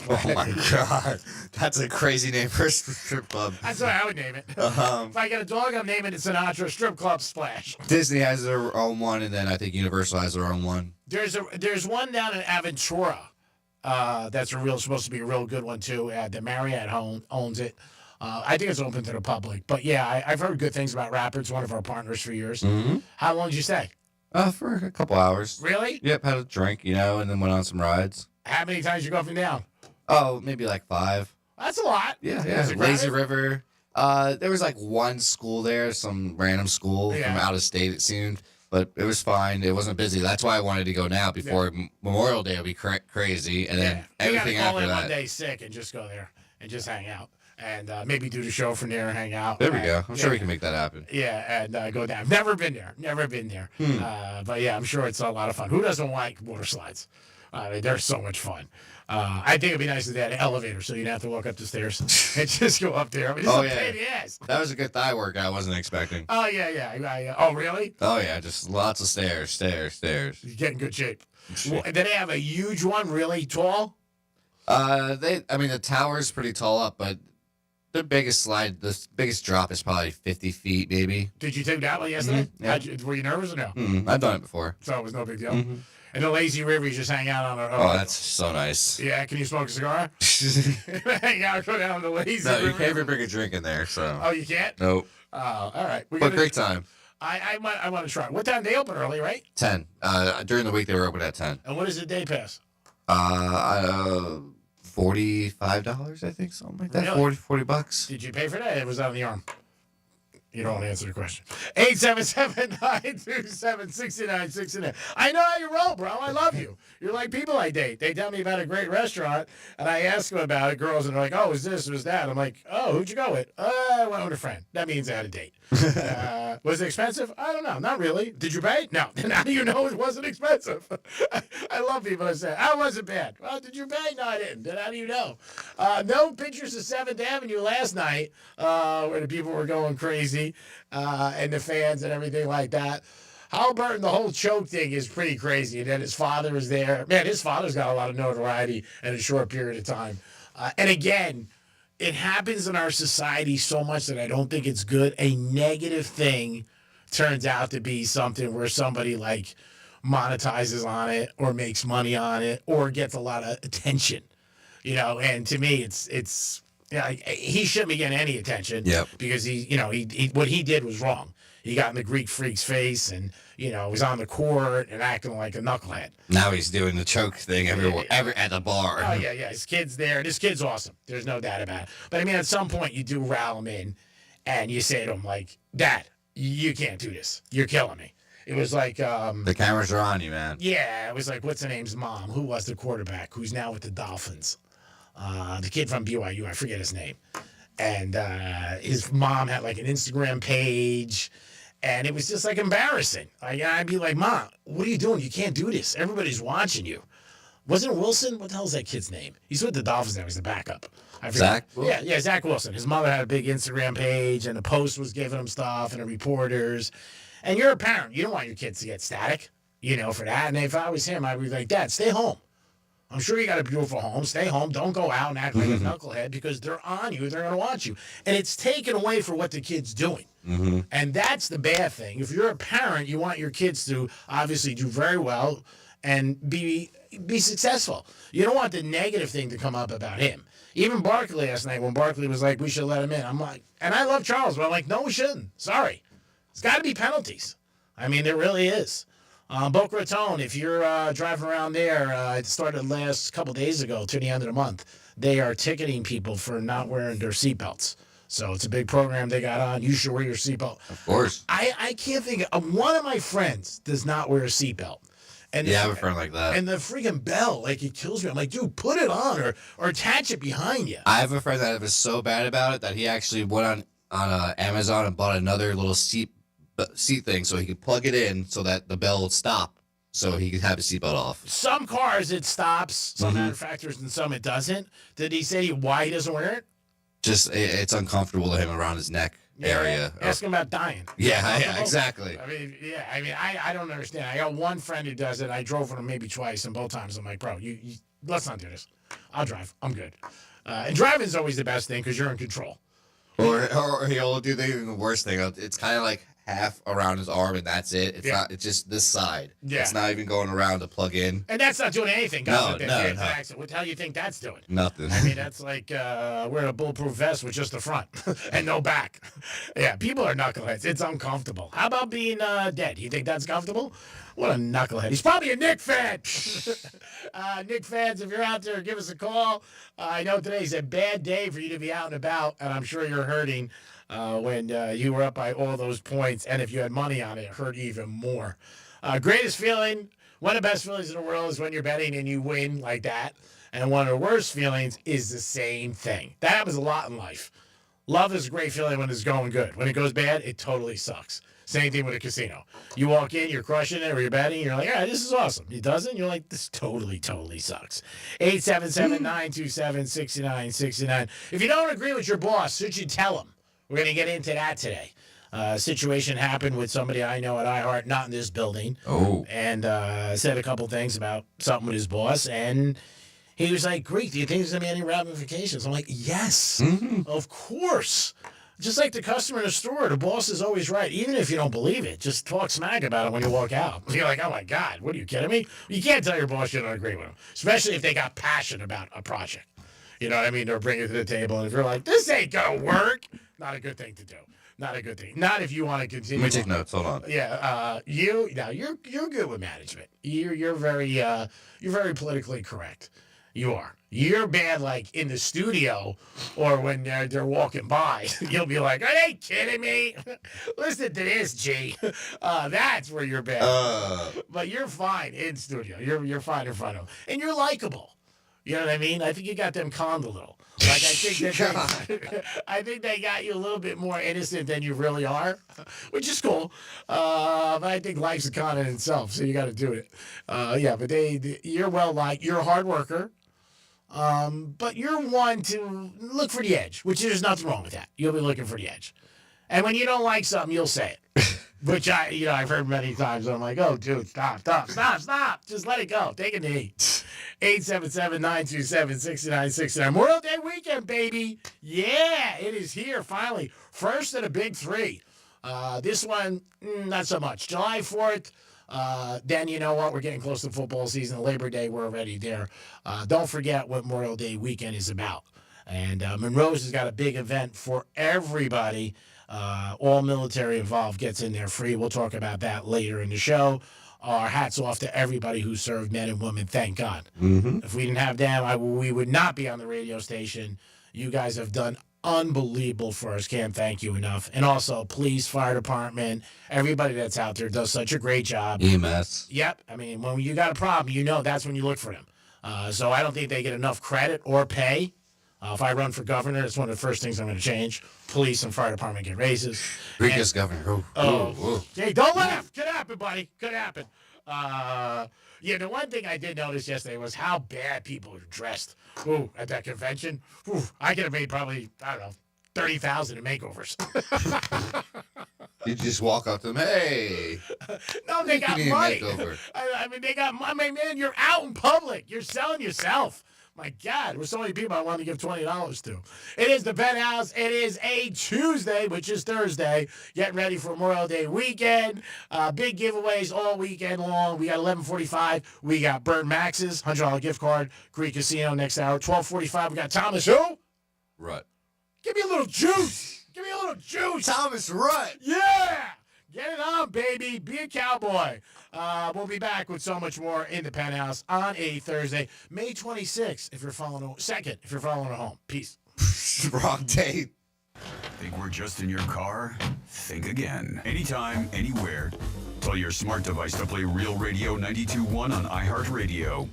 Oh my God, that's a crazy name for a strip club. That's what I would name it. If I get a dog, I'm naming it Sinatra Strip Club Splash. Disney has their own one, and then I think Universal has their own one. There's one down in Aventura. That's supposed to be a real good one too. The Marriott owns it. I think it's open to the public. But yeah, I've heard good things about Rapids. One of our partners for years. Mm-hmm. How long did you stay? For a couple hours. Really? Yep, had a drink, and then went on some rides. How many times you go up and down? Oh, maybe like 5. That's a lot. Yeah. Is it Lazy crowded? River. There was like one school there, some random school from out of state, it seemed. But it was fine. It wasn't busy. That's why I wanted to go now before Memorial Day would be crazy. And then everything you gotta call after in that. one day sick and just go there and just hang out. And maybe do the show from there and hang out. There we go. I'm sure we can make that happen. Yeah, and go down. Never been there. But yeah, I'm sure it's a lot of fun. Who doesn't like water slides? They're so much fun. I think it'd be nice if they had an elevator so you'd have to walk up the stairs and just go up there. I mean, it's a pain in the ass. That was a good thigh workout I wasn't expecting. Oh, yeah. Oh, really? Oh, yeah. Just lots of stairs. You get in good shape. Well, did they have a huge one, really tall? The tower's pretty tall up, but the biggest drop is probably 50 feet, maybe. Did you take that one yesterday? Mm-hmm. Yeah. Were you nervous or no? Mm-hmm. I've done it before. So it was no big deal? Mm-hmm. And the lazy river, you just hang out on it. Oh, that's so nice. Yeah, can you smoke a cigar? Hang out, go down the lazy river. No, you can't even bring a drink in there, so. Oh, you can't? Nope. Oh, all right. But great time. I want to try. What time they open early, right? 10. During the week, they were open at 10. And what is the day pass? $45, I think, something like that. Really? $40. Did you pay for that? It was on the arm. You don't want to answer the question. 877-927-6969. I know how you roll, bro. I love you. You're like people I date. They tell me about a great restaurant, and I ask them about it, girls, and they're like, oh, is this, was that? I'm like, oh, who'd you go with? I went with a friend. That means I had a date. Was it expensive? I don't know. Not really. Did you pay? No. Then how do you know it wasn't expensive? I love people that say, I wasn't bad. Well, did you pay? No, I didn't. Then how do you know? No pictures of 7th Avenue last night where the people were going crazy and the fans and everything like that. Halliburton, the whole choke thing is pretty crazy. And then his father is there. Man, his father's got a lot of notoriety in a short period of time. And again, it happens in our society so much that I don't think it's good. A negative thing turns out to be something where somebody like monetizes on it or makes money on it or gets a lot of attention. And to me, it's he shouldn't be getting any attention. Yep. Because he what he did was wrong. He got in the Greek freak's face and, was on the court and acting like a knucklehead. Now he's doing the choke thing everywhere, at the bar. Oh, yeah. His kid's there. This kid's awesome. There's no doubt about it. But, I mean, at some point, you do rile him in and you say to him, like, Dad, you can't do this. You're killing me. It was like... the cameras are on you, man. Yeah, it was like, what's the name's mom? Who was the quarterback? Who's now with the Dolphins? The kid from BYU. I forget his name. And his mom had, like, an Instagram page... And it was just like embarrassing. I'd be like, Mom, what are you doing? You can't do this. Everybody's watching you. Wasn't it Wilson? What the hell is that kid's name? He's with the Dolphins now. He's the backup. Zach? Yeah, Zach Wilson. His mother had a big Instagram page, and the Post was giving him stuff, and the reporters. And you're a parent. You don't want your kids to get static, for that. And if I was him, I'd be like, Dad, stay home. I'm sure you got a beautiful home. Stay home. Don't go out and act like a knucklehead because they're on you. They're going to watch you. And it's taken away for what the kid's doing. Mm-hmm. And that's the bad thing. If you're a parent, you want your kids to obviously do very well and be successful. You don't want the negative thing to come up about him. Even Barkley last night, when Barkley was like, we should let him in. I'm like, and I love Charles, but I'm like, no, we shouldn't. Sorry. There's got to be penalties. I mean, there really is. Boca Raton, if you're driving around there, it started last couple days ago to the end of the month. They are ticketing people for not wearing their seatbelts. So it's a big program they got on. You should wear your seatbelt. Of course. I can't think of one of my friends does not wear a seatbelt. And I have a friend like that. And the freaking bell, like, it kills me. I'm like, dude, put it on or attach it behind you. I have a friend that was so bad about it that he actually went on Amazon and bought another little seat thing so he could plug it in so that the bell would stop so he could have his seatbelt off. Some cars it stops, some manufacturers, and some it doesn't. Did he say why he doesn't wear it? Just it's uncomfortable to him around his neck area. Ask him about dying. Yeah, exactly. I don't understand. I got one friend who does it. I drove with him maybe twice, and both times I'm like, bro, you let's not do this. I'll drive. I'm good. And driving is always the best thing because you're in control. Or he'll do the worst thing. It's kind of like half around his arm and that's it. It's not. It's just this side. Yeah. It's not even going around to plug in. And that's not doing anything. No. What the hell do you think that's doing? Nothing. I mean, that's like wearing a bulletproof vest with just the front and no back. Yeah, people are knuckleheads. It's uncomfortable. How about being dead? You think that's comfortable? What a knucklehead. He's probably a Knick fan. Knick fans, if you're out there, give us a call. I know today's a bad day for you to be out and about, and I'm sure you're hurting when you were up by all those points. And if you had money on it, it hurt even more. Greatest feeling, one of the best feelings in the world is when you're betting and you win like that. And one of the worst feelings is the same thing. That happens a lot in life. Love is a great feeling when it's going good. When it goes bad, it totally sucks. Same thing with a casino. You walk in, you're crushing it, or you're betting, you're like, yeah, this is awesome. It doesn't? You're like, this totally sucks. 877-927-6969. If you don't agree with your boss, should you tell him? We're going to get into that today. Situation happened with somebody I know at iHeart, not in this building. Oh. And said a couple things about something with his boss, and he was like, Greek, do you think there's going to be any ramifications? I'm like, yes, of course. Just like the customer in the store, the boss is always right. Even if you don't believe it, just talk smack about it when you walk out. You're like, oh my God, what are you kidding me? You can't tell your boss you don't agree with him, especially if they got passion about a project. You know what I mean? They'll bring it to the table, and if you're like, this ain't going to work, not a good thing to do. Not a good thing. Not if you want to continue. Let me take notes. Hold on. Yeah, you're good with management. You're very politically correct. You are. You're bad, like in the studio, or when they're walking by. You'll be like, "Are they kidding me? Listen to this, G." That's where you're bad. But you're fine in studio. You're fine in front of them, and you're likable. You know what I mean? I think you got them conned a little. Like I think they got you a little bit more innocent than you really are, which is cool. But I think life's a con in itself, so you got to do it. But you're well liked. You're a hard worker. But you're one to look for the edge, which there's nothing wrong with that. You'll be looking for the edge. And when you don't like something, you'll say it. Which I've heard many times. I'm like, oh, dude, stop. Just let it go. Take a knee. 877-927-6969. Memorial Day weekend, baby. Yeah, it is here, finally. First of the big three. This one, not so much. July 4th. Then you know what? We're getting close to football season. Labor Day, we're already there. Don't forget what Memorial Day weekend is about. And Monroe's has got a big event for everybody. All military involved gets in there free. We'll talk about that later in the show. Our hats off to everybody who served, men and women. Thank God. Mm-hmm. If we didn't have them, we would not be on the radio station. You guys have done unbelievable for us. Can't thank you enough. And also, police, fire department, everybody that's out there does such a great job. EMS. Yep. I mean, when you got a problem, that's when you look for them. So I don't think they get enough credit or pay. If I run for governor, it's one of the first things I'm going to change. Police and fire department get raises. Rica's governor. Hey, don't laugh. Could happen, buddy. Could happen. The one thing I did notice yesterday was how bad people are dressed. At that convention. I could have made probably, I don't know, 30,000 in makeovers. You just walk up to them, hey. No, they got money. Man, you're out in public. You're selling yourself. My God, there were so many people I wanted to give $20 to. It is the Penthouse. It is a Tuesday, which is Thursday. Getting ready for Memorial Day weekend. Big giveaways all weekend long. We got 11:45. We got Burn Max's $100 gift card. Greek Casino next hour. 12:45. We got Thomas who? Rutt. Give me a little juice. Thomas Rutt. Yeah. Get it on, baby. Be a cowboy. We'll be back with so much more in the Penthouse on a Thursday, May 26th, if you're following 2nd, if you're following at home. Peace. Wrong date. Think we're just in your car? Think again. Anytime, anywhere. Tell your smart device to play Real Radio 92.1 on iHeartRadio.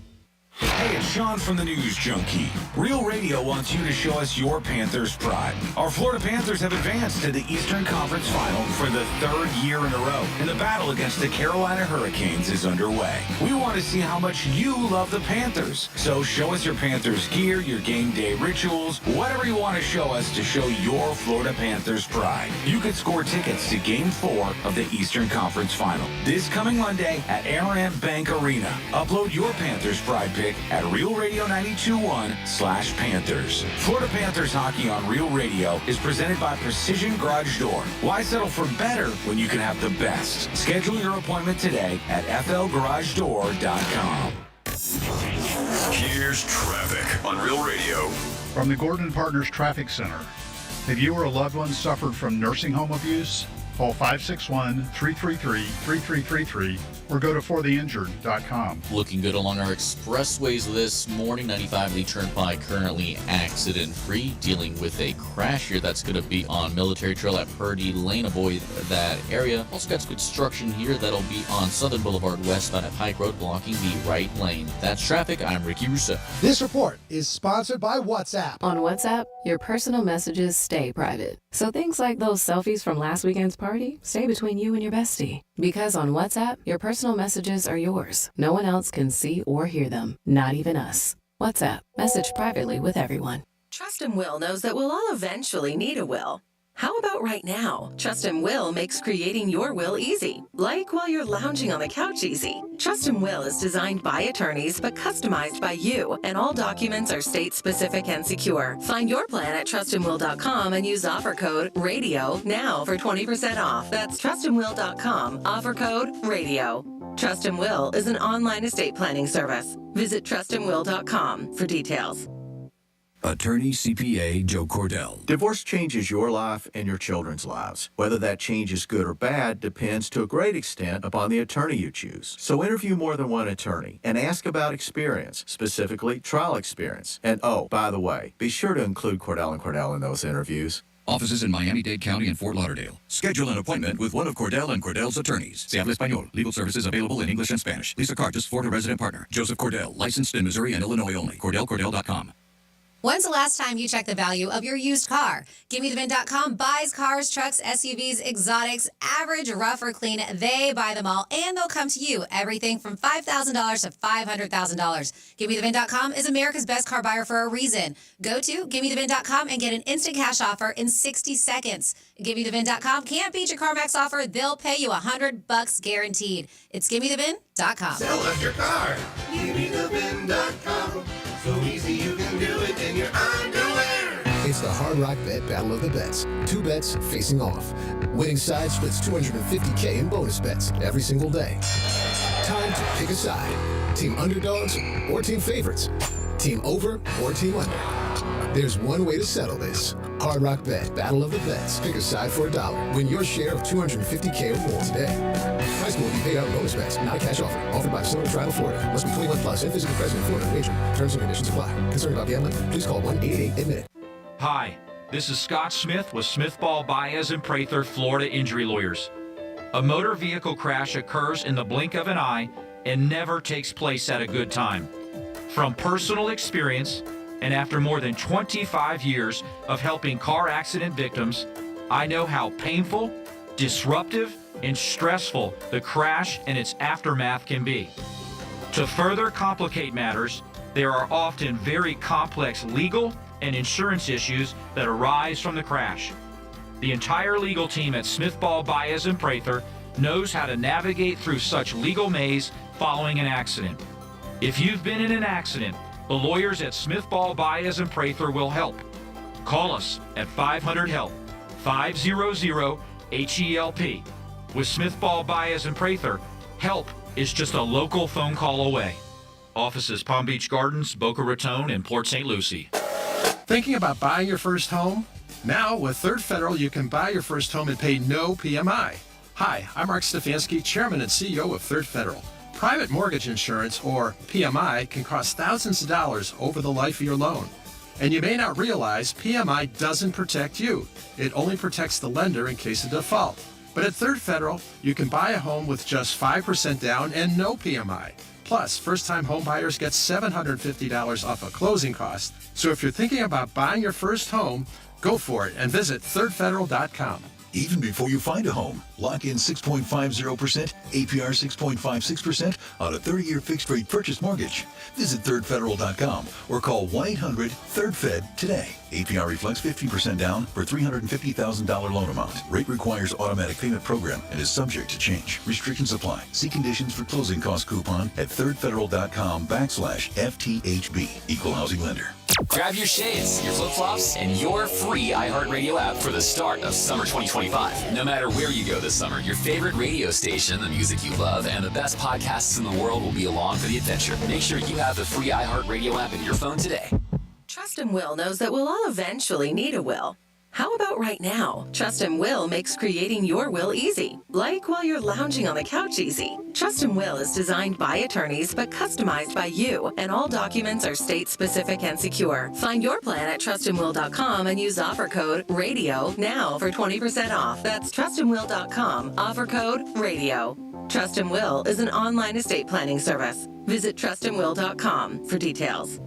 Hey, it's Sean from the News Junkie. Real Radio wants you to show us your Panthers pride. Our Florida Panthers have advanced to the Eastern Conference Final for the third year in a row, and the battle against the Carolina Hurricanes is underway. We want to see how much you love the Panthers. So show us your Panthers gear, your game day rituals, whatever you want to show us to show your Florida Panthers pride. You could score tickets to Game 4 of the Eastern Conference Final this coming Monday at Aram Bank Arena. Upload your Panthers pride pic at Real Radio 92.1/Panthers. Florida Panthers hockey on Real Radio is presented by Precision Garage Door. Why settle for better when you can have the best? Schedule your appointment today at flgaragedoor.com. Here's traffic on Real Radio. From the Gordon Partners Traffic Center. If you or a loved one suffered from nursing home abuse, call 561-333-3333 or go to fortheinjured.com. Looking good along our expressways this morning. 95 Lee Turnpike currently accident-free. Dealing with a crash here that's going to be on Military Trail at Purdy Lane. Avoid that area. Also got some construction here that'll be on Southern Boulevard westbound at Pike Road, blocking the right lane. That's traffic. I'm Ricky Russo. This report is sponsored by WhatsApp. On WhatsApp, your personal messages stay private. So things like those selfies from last weekend's party stay between you and your bestie. Because on WhatsApp, your personal messages are yours. No one else can see or hear them, not even us. WhatsApp, message privately with everyone. Trust and Will knows that we'll all eventually need a will. How about right now? Trust and Will makes creating your will easy, like while you're lounging on the couch easy. Trust and Will is designed by attorneys but customized by you, and all documents are state-specific and secure. Find your plan at trustandwill.com and use offer code RADIO now for 20% off. That's trustandwill.com, offer code RADIO. Trust and Will is an online estate planning service. Visit trustandwill.com for details. Attorney CPA Joe Cordell. Divorce changes your life and your children's lives. Whether that change is good or bad depends to a great extent upon the attorney you choose. So interview more than one attorney and ask about experience, specifically trial experience. And oh, by the way, be sure to include Cordell & Cordell in those interviews. Offices in Miami-Dade County and Fort Lauderdale. Schedule an appointment with one of Cordell & Cordell's attorneys. Se habla español. Legal services available in English and Spanish. Lisa Cartas, Florida resident partner. Joseph Cordell, licensed in Missouri and Illinois only. CordellCordell.com. When's the last time you checked the value of your used car? GimmeTheVin.com buys cars, trucks, SUVs, exotics, average, rough, or clean. They buy them all, and they'll come to you. Everything from $5,000 to $500,000. GimmeTheVin.com is America's best car buyer for a reason. Go to GimmeTheVin.com and get an instant cash offer in 60 seconds. GimmeTheVin.com can't beat your CarMax offer. They'll pay you $100 guaranteed. It's GimmeTheVin.com. Sell us your car. GimmeTheVin.com. So easy you can do it in your underwear. It's the Hard Rock Bet Battle of the Bets. 2 bets facing off. Winning side splits $250K in bonus bets every single day. Time to pick a side. Team underdogs or team favorites. Team over or team under. There's one way to settle this. Hard Rock Bet Battle of the Bets. Pick a side for $1. Win your share of $250K or more today. Prize will be paid out in bonus bets, not a cash offer. Offered by Sonoma Tribal, Florida. Must be 21 plus and visit the President Florida Wager. Terms and conditions apply. Concerned about gambling? Please call 1-888-ADMIT-IT. Hi, this is Scott Smith with Smith Ball Baez and Prather Florida Injury Lawyers. A motor vehicle crash occurs in the blink of an eye and never takes place at a good time. From personal experience, and after more than 25 years of helping car accident victims, I know how painful, disruptive, and stressful the crash and its aftermath can be. To further complicate matters, there are often very complex legal and insurance issues that arise from the crash. The entire legal team at Smith Ball Baez and Prather knows how to navigate through such legal maze following an accident. If you've been in an accident, the lawyers at Smith Ball Baez and Prather will help. Call us at 500-HELP, 500-HELP. With Smith Ball Baez and Prather, help is just a local phone call away. Offices Palm Beach Gardens, Boca Raton, and Port St. Lucie. Thinking about buying your first home? Now, with Third Federal, you can buy your first home and pay no PMI. Hi, I'm Mark Stefanski, Chairman and CEO of Third Federal. Private mortgage insurance, or PMI, can cost thousands of dollars over the life of your loan. And you may not realize PMI doesn't protect you. It only protects the lender in case of default. But at Third Federal, you can buy a home with just 5% down and no PMI. Plus, first-time home buyers get $750 off a closing cost. So if you're thinking about buying your first home, go for it and visit thirdfederal.com. Even before you find a home, lock in 6.50%, APR 6.56% on a 30-year fixed-rate purchase mortgage. Visit thirdfederal.com or call 1-800-3RD-FED today. APR reflects 15% down for $350,000 loan amount. Rate requires automatic payment program and is subject to change. Restrictions apply. See conditions for closing cost coupon at thirdfederal.com/FTHB. Equal housing lender. Grab your shades, your flip-flops, and your free iHeartRadio app for the start of summer 2025. No matter where you go this summer, your favorite radio station, the music you love, and the best podcasts in the world will be along for the adventure. Make sure you have the free iHeartRadio app in your phone today. Trust and Will knows that we'll all eventually need a will. How about right now? Trust and Will makes creating your will easy, like while you're lounging on the couch easy. Trust and Will is designed by attorneys but customized by you, and all documents are state-specific and secure. Find your plan at trustandwill.com and use offer code RADIO now for 20% off. That's trustandwill.com, offer code RADIO. Trust and Will is an online estate planning service. Visit trustandwill.com for details.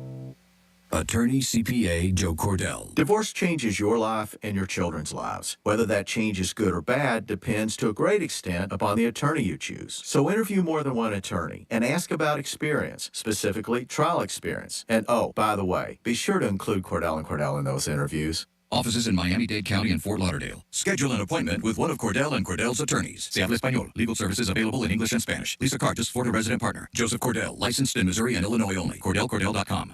Attorney CPA Joe Cordell. Divorce changes your life and your children's lives. Whether that change is good or bad depends to a great extent upon the attorney you choose. So interview more than one attorney and ask about experience, specifically trial experience. And oh, by the way, be sure to include Cordell and Cordell in those interviews. Offices in Miami-Dade County and Fort Lauderdale. Schedule an appointment with one of Cordell and Cordell's attorneys. Se habla español. Legal services available in English and Spanish. Lisa Cartas, Florida resident partner. Joseph Cordell, licensed in Missouri and Illinois only. CordellCordell.com.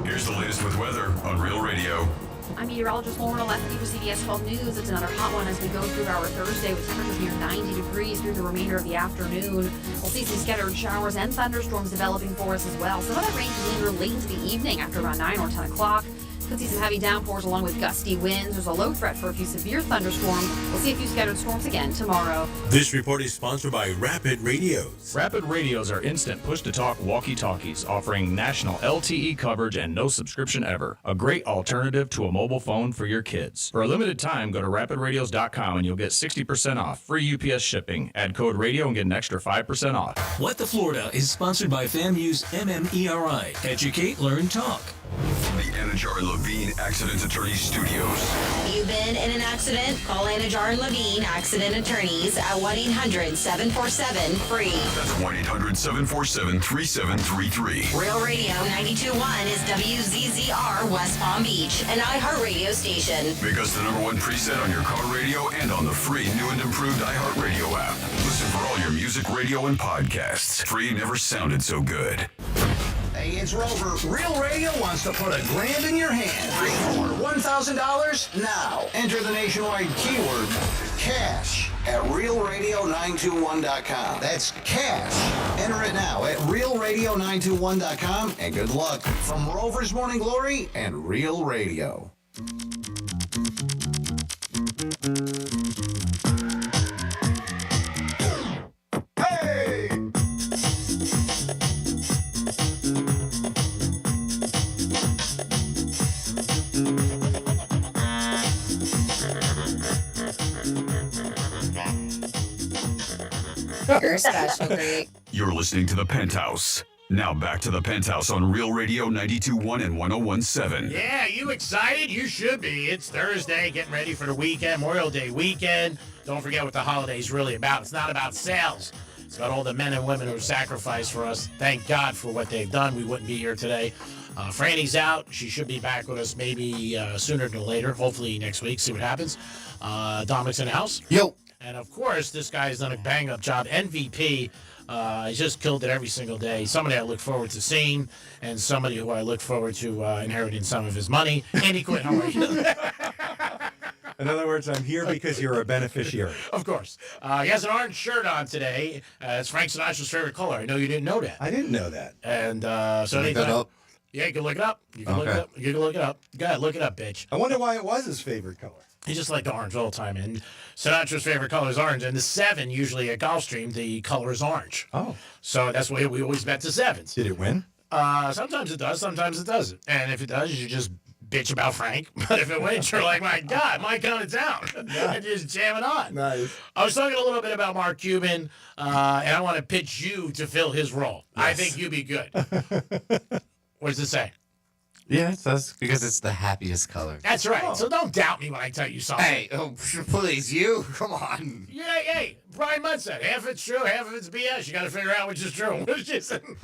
Here's the latest with weather on Real Radio. I'm meteorologist Lauren Oleski for CBS 12 News. It's another hot one as we go through our Thursday with temperatures near 90 degrees through the remainder of the afternoon. We'll see some scattered showers and thunderstorms developing for us as well. Some of that rain can linger late into the evening after around 9 or 10 o'clock. Could see some heavy downpours along with gusty winds. There's a low threat for a few severe thunderstorms. We'll see a few scattered storms again tomorrow. This report is sponsored by Rapid Radios. Rapid Radios are instant push-to-talk walkie-talkies offering national LTE coverage and no subscription ever. A great alternative to a mobile phone for your kids. For a limited time, go to rapidradios.com and you'll get 60% off. Free UPS shipping. Add code radio and get an extra 5% off. What the Florida is sponsored by FAMU's MMERI. Educate, Learn, Talk. From the Anajar and Levine Accident Attorney Studios. You've been in an accident? Call Anajar and Levine Accident Attorneys at 1-800-747-FREE. That's 1-800-747-3733. Real Radio 92.1 is WZZR West Palm Beach, an iHeart radio station. Make us the #1 preset on your car radio and on the free new and improved iHeart Radio app. Listen for all your music, radio, and podcasts. Free never sounded so good. Hey, it's Rover. Real Radio wants to put $1,000 in your hand. For $1,000 now. Enter the nationwide keyword cash at realradio921.com. That's cash. Enter it now at realradio921.com, and good luck from Rover's Morning Glory and Real Radio. Hey! You're special, Greg. You're listening to The Penthouse. Now back to The Penthouse on Real Radio 92.1 and 101.7. Yeah, you excited? You should be. It's Thursday, getting ready for the weekend, Memorial Day weekend. Don't forget what the holiday's really about. It's not about sales. It's about all the men and women who sacrificed for us. Thank God for what they've done. We wouldn't be here today. Franny's out. She should be back with us maybe sooner than later. Hopefully next week. See what happens. Dominic's in the house. Yo. And, of course, this guy's done a bang-up job. MVP. He's just killed it every single day. Somebody I look forward to seeing, and somebody who I look forward to inheriting some of his money. Andy Quinn, how are you? In other words, I'm here because you're a beneficiary. Of course. He has an orange shirt on today. It's Frank Sinatra's favorite color. I know you didn't know that. I didn't know that. And so Look that up. Yeah, you can look it up. You can look it up. You can look it up. Go ahead, look it up, bitch. I wonder why it was his favorite color. He just liked the orange all the time. And Sinatra's favorite color is orange. And the 7, usually at Gulfstream, the color is orange. Oh. So that's why we always bet the 7s. Did it win? Sometimes it does, sometimes it doesn't. And if it does, you just bitch about Frank. But if it wins, you're like, my God, Mike count it down. And just jam it on. Nice. I was talking a little bit about Mark Cuban, and I want to pitch you to fill his role. Yes. I think you'd be good. What does it say? Yeah, that's because it's the happiest color. That's right. Oh. So don't doubt me when I tell you something. Hey, please, you. Come on. Yeah, hey, Brian Mudd said, half it's true, half of it's BS. You got to figure out which is true.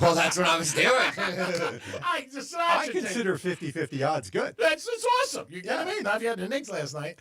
Well, that's what I was doing. I consider 50-50 odds good. It's awesome. You know what I mean? I've had the Knicks last night.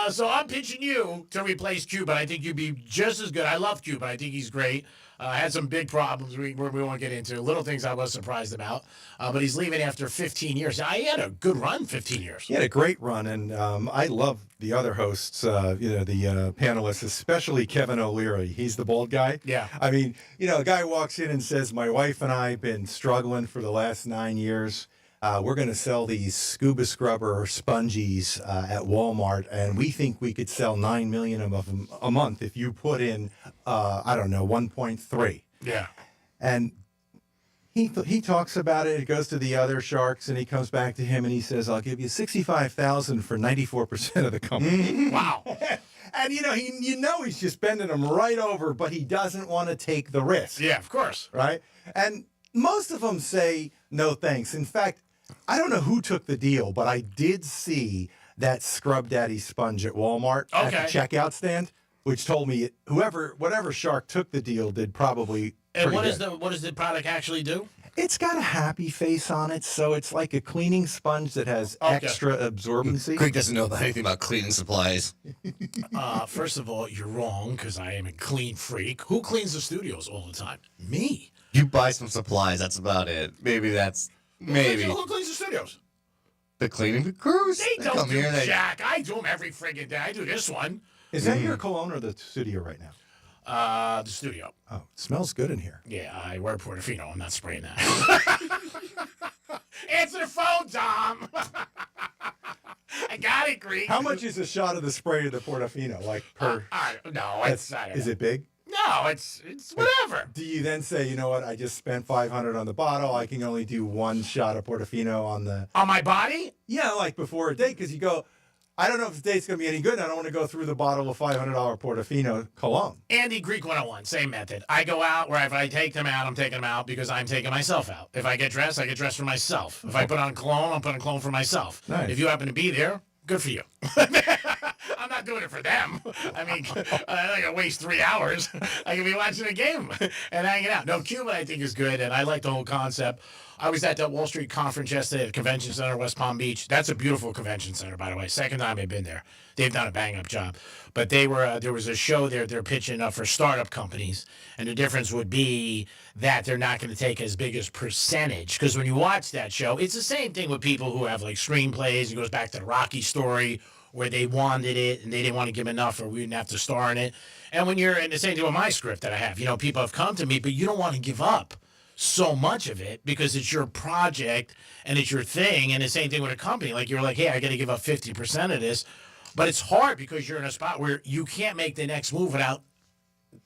So I'm pitching you to replace Cuban. I think you'd be just as good. I love Cuban. I think he's great. Had some big problems we won't get into. Little things I was surprised about. But he's leaving after 15 years. He had a good run, 15 years. He had a great run, and I love the other hosts, the panelists, especially Kevin O'Leary. He's the bald guy. Yeah. I mean, a guy walks in and says, my wife and I have been struggling for the last 9 years. We're going to sell these scuba scrubber spongies at Walmart, and we think we could sell 9 million of them a month if you put in, 1.3. Yeah. And he talks about it. It goes to the other sharks, and he comes back to him, and he says, "I'll give you $65,000 for 94% of the company." Wow. And he's just bending them right over, but he doesn't want to take the risk. Yeah, of course. Right? And most of them say no thanks. In fact, I don't know who took the deal, but I did see that Scrub Daddy sponge at Walmart at the checkout stand, which told me whatever shark took the deal did probably. And what does the product actually do? It's got a happy face on it, so it's like a cleaning sponge that has extra absorbency. Greg doesn't know about anything about cleaning supplies. First of all, you're wrong, because I am a clean freak. Who cleans the studios all the time? Me. You buy some supplies, that's about it. Maybe. Who cleans the studios? The cleaning crews? They don't do jack. I do them every friggin' day. I do this one. Is that your cologne or the studio right now? The studio. Oh, it smells good in here. Yeah, I wear Portofino. I'm not spraying that. Answer the phone, Tom. I got it, Greek. How much is a shot of the spray of the Portofino? Like per? Is it big? No, it's whatever. Do you then say, you know what? I just spent $500 on the bottle. I can only do one shot of Portofino on my body? Yeah, like before a date, because you go, I don't know if the date's going to be any good. I don't want to go through the bottle of $500 Portofino cologne. Andy Greek 101, same method. I go out where if I take them out, I'm taking them out because I'm taking myself out. If I get dressed, I get dressed for myself. If I put on cologne, I'm putting cologne for myself. Nice. If you happen to be there, good for you. I'm not doing it for them. I mean, I gotta waste 3 hours. I could be watching a game and hanging out. No, Cuban I think is good, and I like the whole concept. I was at that Wall Street conference yesterday at the Convention Center, West Palm Beach. That's a beautiful convention center, by the way. Second time I've been there. They've done a bang-up job. But there was a show there they're pitching for startup companies, and the difference would be that they're not going to take as big as percentage. Because when you watch that show, it's the same thing with people who have like screenplays. It goes back to the Rocky story where they wanted it and they didn't want to give enough or we didn't have to star in it. And when you're in the same thing with my script that I have, people have come to me, but you don't want to give up so much of it because it's your project and it's your thing. And the same thing with a company. Like you're like, hey, I got to give up 50% of this. But it's hard because you're in a spot where you can't make the next move without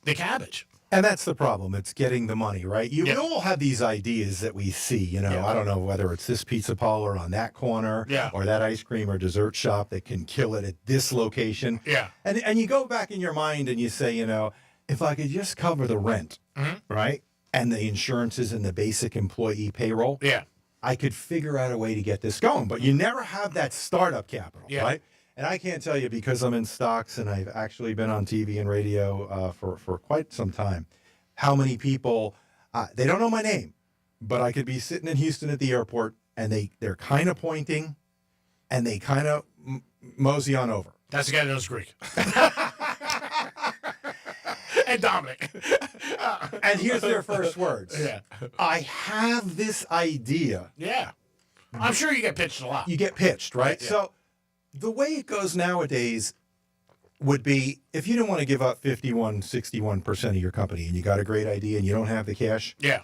the cabbage. And that's the problem. It's getting the money, right? We all have these ideas that we see, I don't know whether it's this pizza parlor on that corner or that ice cream or dessert shop that can kill it at this location. Yeah. And you go back in your mind and you say, if I could just cover the rent, right? And the insurances and the basic employee payroll. Yeah. I could figure out a way to get this going. But you never have that startup capital, right? And I can't tell you because I'm in stocks and I've actually been on TV and radio for quite some time, how many people, they don't know my name, but I could be sitting in Houston at the airport and they're kind of pointing and they kind of mosey on over. That's the guy that knows Greek. And Dominic. And here's their first words. Yeah. I have this idea. Yeah. I'm sure you get pitched a lot. You get pitched, right? Yeah. So the way it goes nowadays would be if you didn't want to give up 61% of your company and you got a great idea and you don't have the cash. Yeah.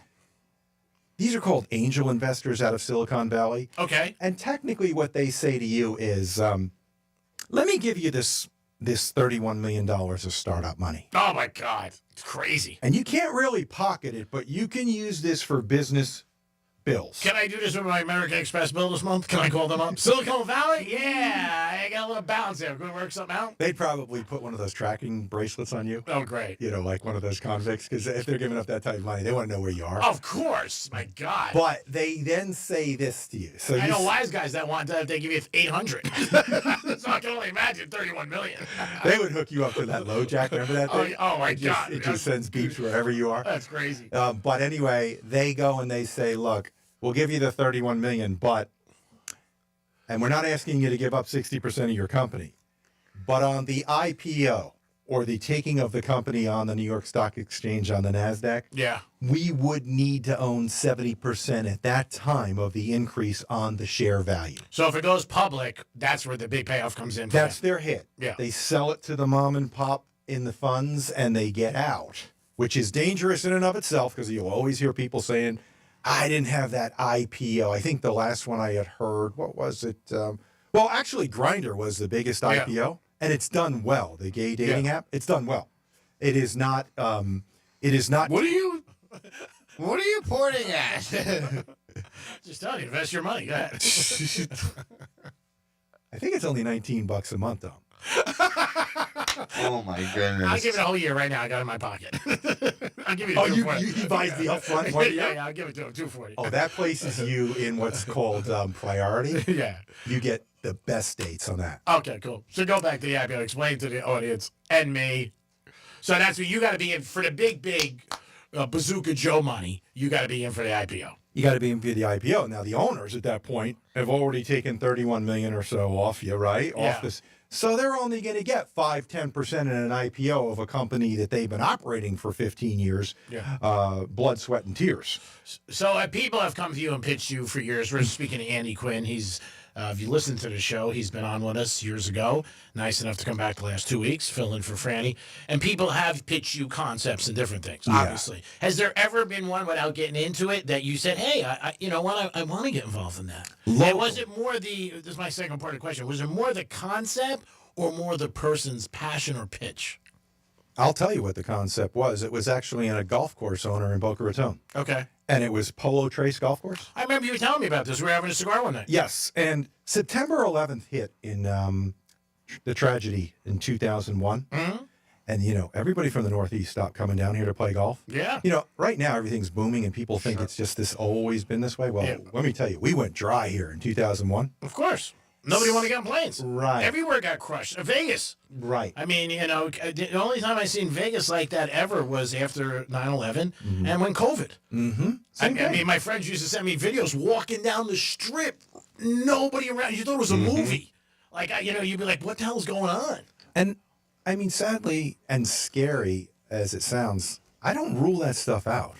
These are called angel investors out of Silicon Valley. Okay. And technically what they say to you is, let me give you this $31 million of startup money. Oh, my God. It's crazy. And you can't really pocket it, but you can use this for business bills. Can I do this with my American Express bill this month? Can I call them up? Silicon Valley? Yeah, I got a little balance there. Can we work something out? They'd probably put one of those tracking bracelets on you. Oh, great. You know, like one of those convicts, because if they're giving up that type of money, they want to know where you are. Of course. My God. But they then say this to you. So I you know wise guys that want that if they give you 800. So I can only imagine 31 million. They would hook you up to that low jack. Remember that thing? Oh my It God. just sends beeps wherever you are. That's crazy. But anyway, they go and they say, look, we'll give you the 31 million, and we're not asking you to give up 60% of your company, but on the IPO or the taking of the company on the New York Stock Exchange on the NASDAQ, Yeah. we would need to own 70% at that time of the increase on the share value. So if it goes public, that's where the big payoff comes in. That's their hit. Yeah. They sell it to the mom and pop in the funds and they get out, which is dangerous in and of itself because you'll always hear people saying, I didn't have that IPO. I think the last one I had heard, what was it? Well, actually, Grindr was the biggest IPO, and it's done well. The gay dating app, it's done well. It is not. It is not. What are you pointing at? Just tell you, invest your money. Go ahead. I think it's only $19 a month, though. Oh my goodness! I'll give it a whole year right now. I got it in my pocket. I'll give you the Oh, $240. he buys the upfront one? Yeah, I'll give it to him. $240. Oh, that places you in what's called priority. Yeah. You get the best dates on that. Okay, cool. So go back to the IPO. Explain to the audience and me. So that's what you got to be in for the big Bazooka Joe money. You got to be in for the IPO. You got to be in for the IPO. Now, the owners at that point have already taken 31 million or so off you, right? Yeah. Off this. So they're only going to get 5-10% in an IPO of a company that they've been operating for 15 years. Yeah. Blood, sweat, and tears. So people have come to you and pitched you for years. We're speaking to Andy Quinn. He's, if you listen to the show, he's been on with us years ago. Nice enough to come back the last 2 weeks, fill in for Franny. And people have pitched you concepts and different things, obviously. Has there ever been one, without getting into it, that you said, hey, I you know what, I want to get involved in that? And was it more this is my second part of the question, was it more the concept or more the person's passion or pitch? I'll tell you what the concept was. It was actually in a golf course owner in Boca Raton. Okay. And it was Polo Trace Golf Course. I remember you telling me about this. We were having a cigar one night. Yes. And September 11th hit in the tragedy in 2001. Mm-hmm. And, you know, everybody from the Northeast stopped coming down here to play golf. Yeah. You know, right now everything's booming and people think it's just always been this way. Well, let me tell you, we went dry here in 2001. Of course. Nobody wanted to get on planes. Right. Everywhere got crushed. Vegas. Right. I mean, you know, the only time I seen Vegas like that ever was after 9/11 and when COVID. Mm-hmm. I mean, my friends used to send me videos walking down the strip. Nobody around. You thought it was a movie. Like, you'd be like, what the hell's going on? And, I mean, sadly and scary as it sounds, I don't rule that stuff out.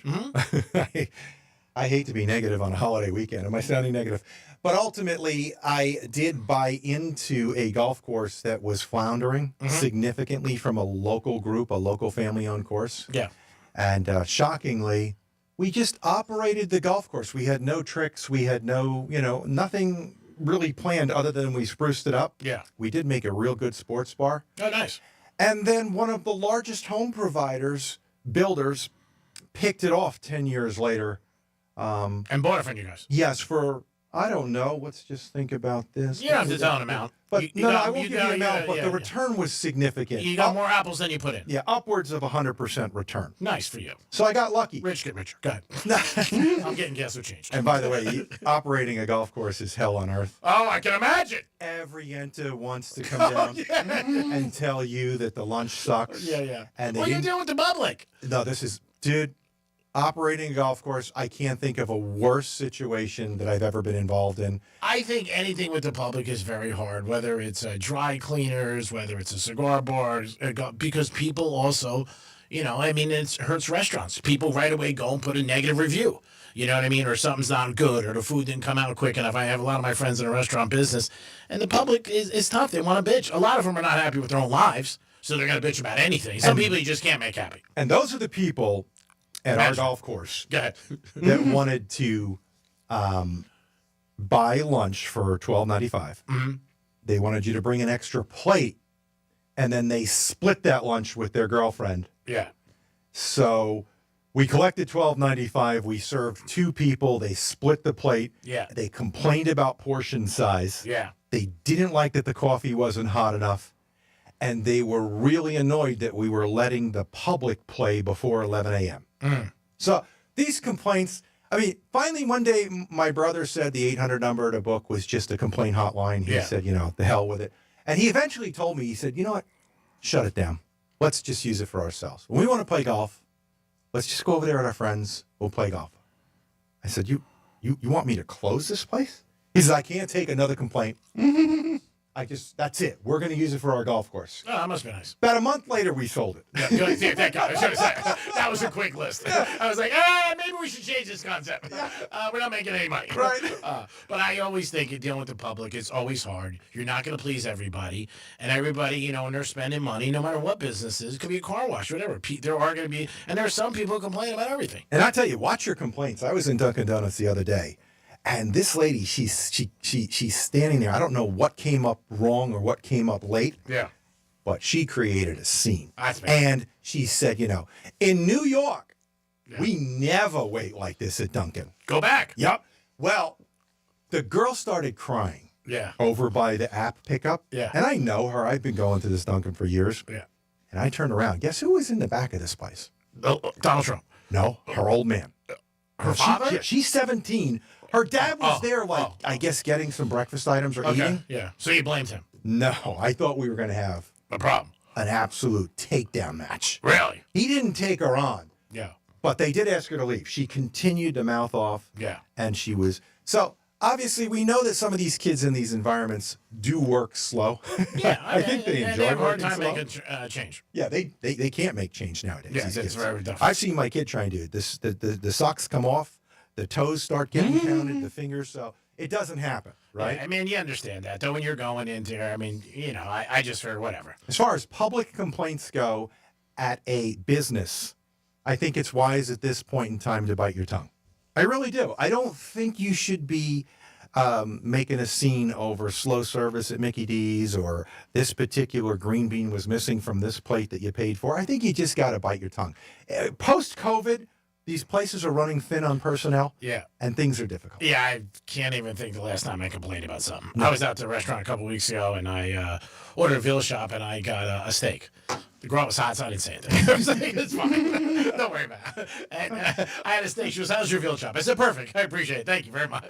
I hate to be negative on a holiday weekend. Am I sounding negative? But ultimately, I did buy into a golf course that was floundering significantly from a local group, a local family-owned course. Yeah. And shockingly, we just operated the golf course. We had no tricks. We had no, nothing really planned other than we spruced it up. Yeah. We did make a real good sports bar. Oh, nice. And then one of the largest home builders, picked it off 10 years later. And bought it from you guys. Yes, for, I don't know. Let's just think about this. You don't have to tell an amount. But I won't give you an amount, got- but yeah, the yeah. return was significant. You got more apples than you put in. Yeah, upwards of 100% return. Nice for you. So I got lucky. Rich get richer. Go ahead. I'm getting gas or change. And by the way, operating a golf course is hell on earth. Oh, I can imagine. Every Yenta wants to come down and tell you that the lunch sucks. Yeah. And What are you doing with the public? No, dude, operating a golf course, I can't think of a worse situation that I've ever been involved in. I think anything with the public is very hard, whether it's dry cleaners, whether it's a cigar bar, because people also, it hurts restaurants. People right away go and put a negative review. You know what I mean? Or something's not good, or the food didn't come out quick enough. I have a lot of my friends in the restaurant business, and the public is tough. They want to bitch. A lot of them are not happy with their own lives, so they're going to bitch about anything. Some people you just can't make happy. And those are the people at our golf course that wanted to buy lunch for $12.95. Mm-hmm. They wanted you to bring an extra plate, and then they split that lunch with their girlfriend. Yeah. So We collected $12.95. We served 2 people. They split the plate. Yeah. They complained about portion size. Yeah. They didn't like that the coffee wasn't hot enough. And they were really annoyed that we were letting the public play before 11 a.m. So these complaints, I mean, finally one day my brother said the 800 number to book was just a complaint hotline. He said, the hell with it. And he eventually told me, he said, you know what? Shut it down. Let's just use it for ourselves. When we want to play golf, let's just go over there with our friends. We'll play golf. I said, you want me to close this place? He said, I can't take another complaint. That's it. We're going to use it for our golf course. Oh, that must be nice. About a month later, we sold it. Yeah, thank God. I was gonna say, that was a quick list. I was like, maybe we should change this concept. We're not making any money. Right. But I always think dealing with the public, it's always hard. You're not going to please everybody. And everybody, when they're spending money, no matter what business it is, it could be a car wash, whatever. There are going to be, and there are some people who complain about everything. And I tell you, watch your complaints. I was in Dunkin' Donuts the other day. And this lady, she's standing there. I don't know what came up wrong or what came up late. Yeah. But she created a scene. That's bad. And she said, in New York, we never wait like this at Dunkin'. Go back. Yep. Well, the girl started crying. Yeah. Over by the app pickup. Yeah. And I know her. I've been going to this Dunkin' for years. Yeah. And I turned around. Guess who was in the back of this place? Donald Trump. No, her old man. Her father? Yeah, she's 17. Her dad was there, I guess, getting some breakfast items or eating. Yeah. So you blamed him? No, I thought we were going to have a problem. An absolute takedown match. Really? He didn't take her on. Yeah. But they did ask her to leave. She continued to mouth off. Yeah. And she was... So, obviously, we know that some of these kids in these environments do work slow. Yeah. I think they enjoy they have a hard working time slow. making change. Yeah, they can't make change nowadays. Yeah, these it's kids. very tough. I've seen my kid try and do it. The socks come off. The toes start getting counted, the fingers, so it doesn't happen, right? Yeah, I mean, you understand that, though, when you're going into there. I mean, I just heard whatever. As far as public complaints go at a business, I think it's wise at this point in time to bite your tongue. I really do. I don't think you should be making a scene over slow service at Mickey D's or this particular green bean was missing from this plate that you paid for. I think you just got to bite your tongue. Post-COVID, these places are running thin on personnel. Yeah. And things are difficult. Yeah, I can't even think the last time I complained about something. No. I was out to a restaurant a couple weeks ago, and I ordered a veal shop, and I got a steak. The girl was hot, so I didn't say anything. I was like, it's fine. Don't worry about it. And I had a steak. She was, how's your veal shop? I said, perfect. I appreciate it. Thank you very much.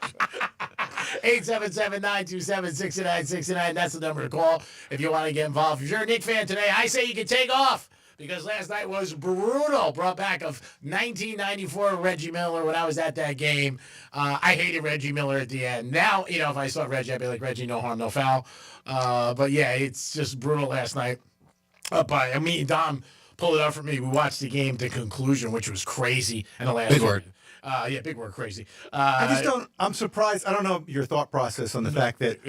877-927-6969. That's the number to call if you want to get involved. If you're a Knicks fan today, I say you can take off. Because last night was brutal. Brought back of 1994 Reggie Miller when I was at that game. I hated Reggie Miller at the end. Now, if I saw Reggie, I'd be like, Reggie, no harm, no foul. But yeah, it's just brutal last night. Dom pulled it up for me. We watched the game to conclusion, which was crazy. And the last big word. Big word, crazy. I'm surprised. I don't know your thought process on the fact that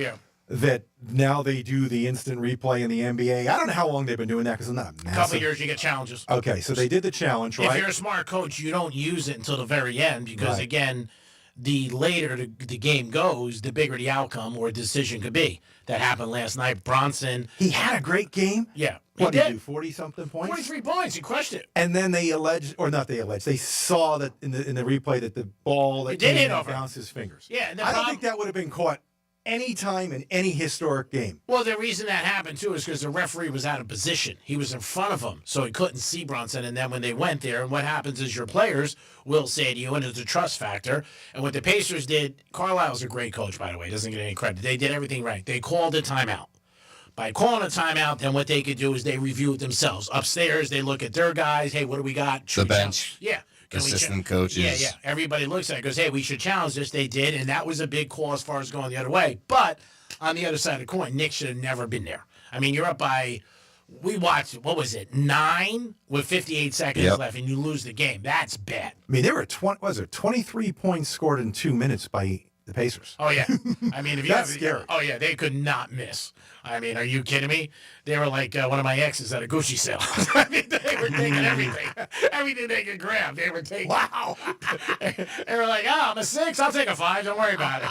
that now they do the instant replay in the NBA. I don't know how long they've been doing that because it's not a massive... couple of years, you get challenges. Okay, so they did the challenge, right? If you're a smart coach, you don't use it until the very end because, again, the later the game goes, the bigger the outcome or decision could be. That happened last night. Bronson... He had a great game. Yeah. What did he do, 40-something points? 43 points. He crushed it. And then they they saw that in the replay that the ball that did hit came over bounced his fingers. Yeah. And I don't think that would have been caught any time in any historic game. Well, the reason that happened, too, is because the referee was out of position. He was in front of him, so he couldn't see Bronson. And then when they went there, and what happens is your players will say to you, and it's a trust factor. And what the Pacers did, Carlisle's a great coach, by the way, doesn't get any credit. They did everything right. They called a timeout. By calling a timeout, then what they could do is they review it themselves. Upstairs, they look at their guys. Hey, what do we got? The bench. Yeah. Assistant coaches. Yeah. Everybody looks at it and goes, hey, we should challenge this. They did, and that was a big call as far as going the other way. But on the other side of the coin, Knicks should have never been there. I mean, you're up by, we watched, 9 with 58 seconds left, and you lose the game. That's bad. I mean, there were 23 points scored in 2 minutes by the Pacers. Oh, yeah. I mean, if you That's scary. Oh, yeah, they could not miss. I mean, are you kidding me? They were like one of my exes at a Gucci sale. I mean, they were taking everything. Everything they could grab, they were taking. Wow. They were like, I'm a 6. I'll take a 5. Don't worry about it.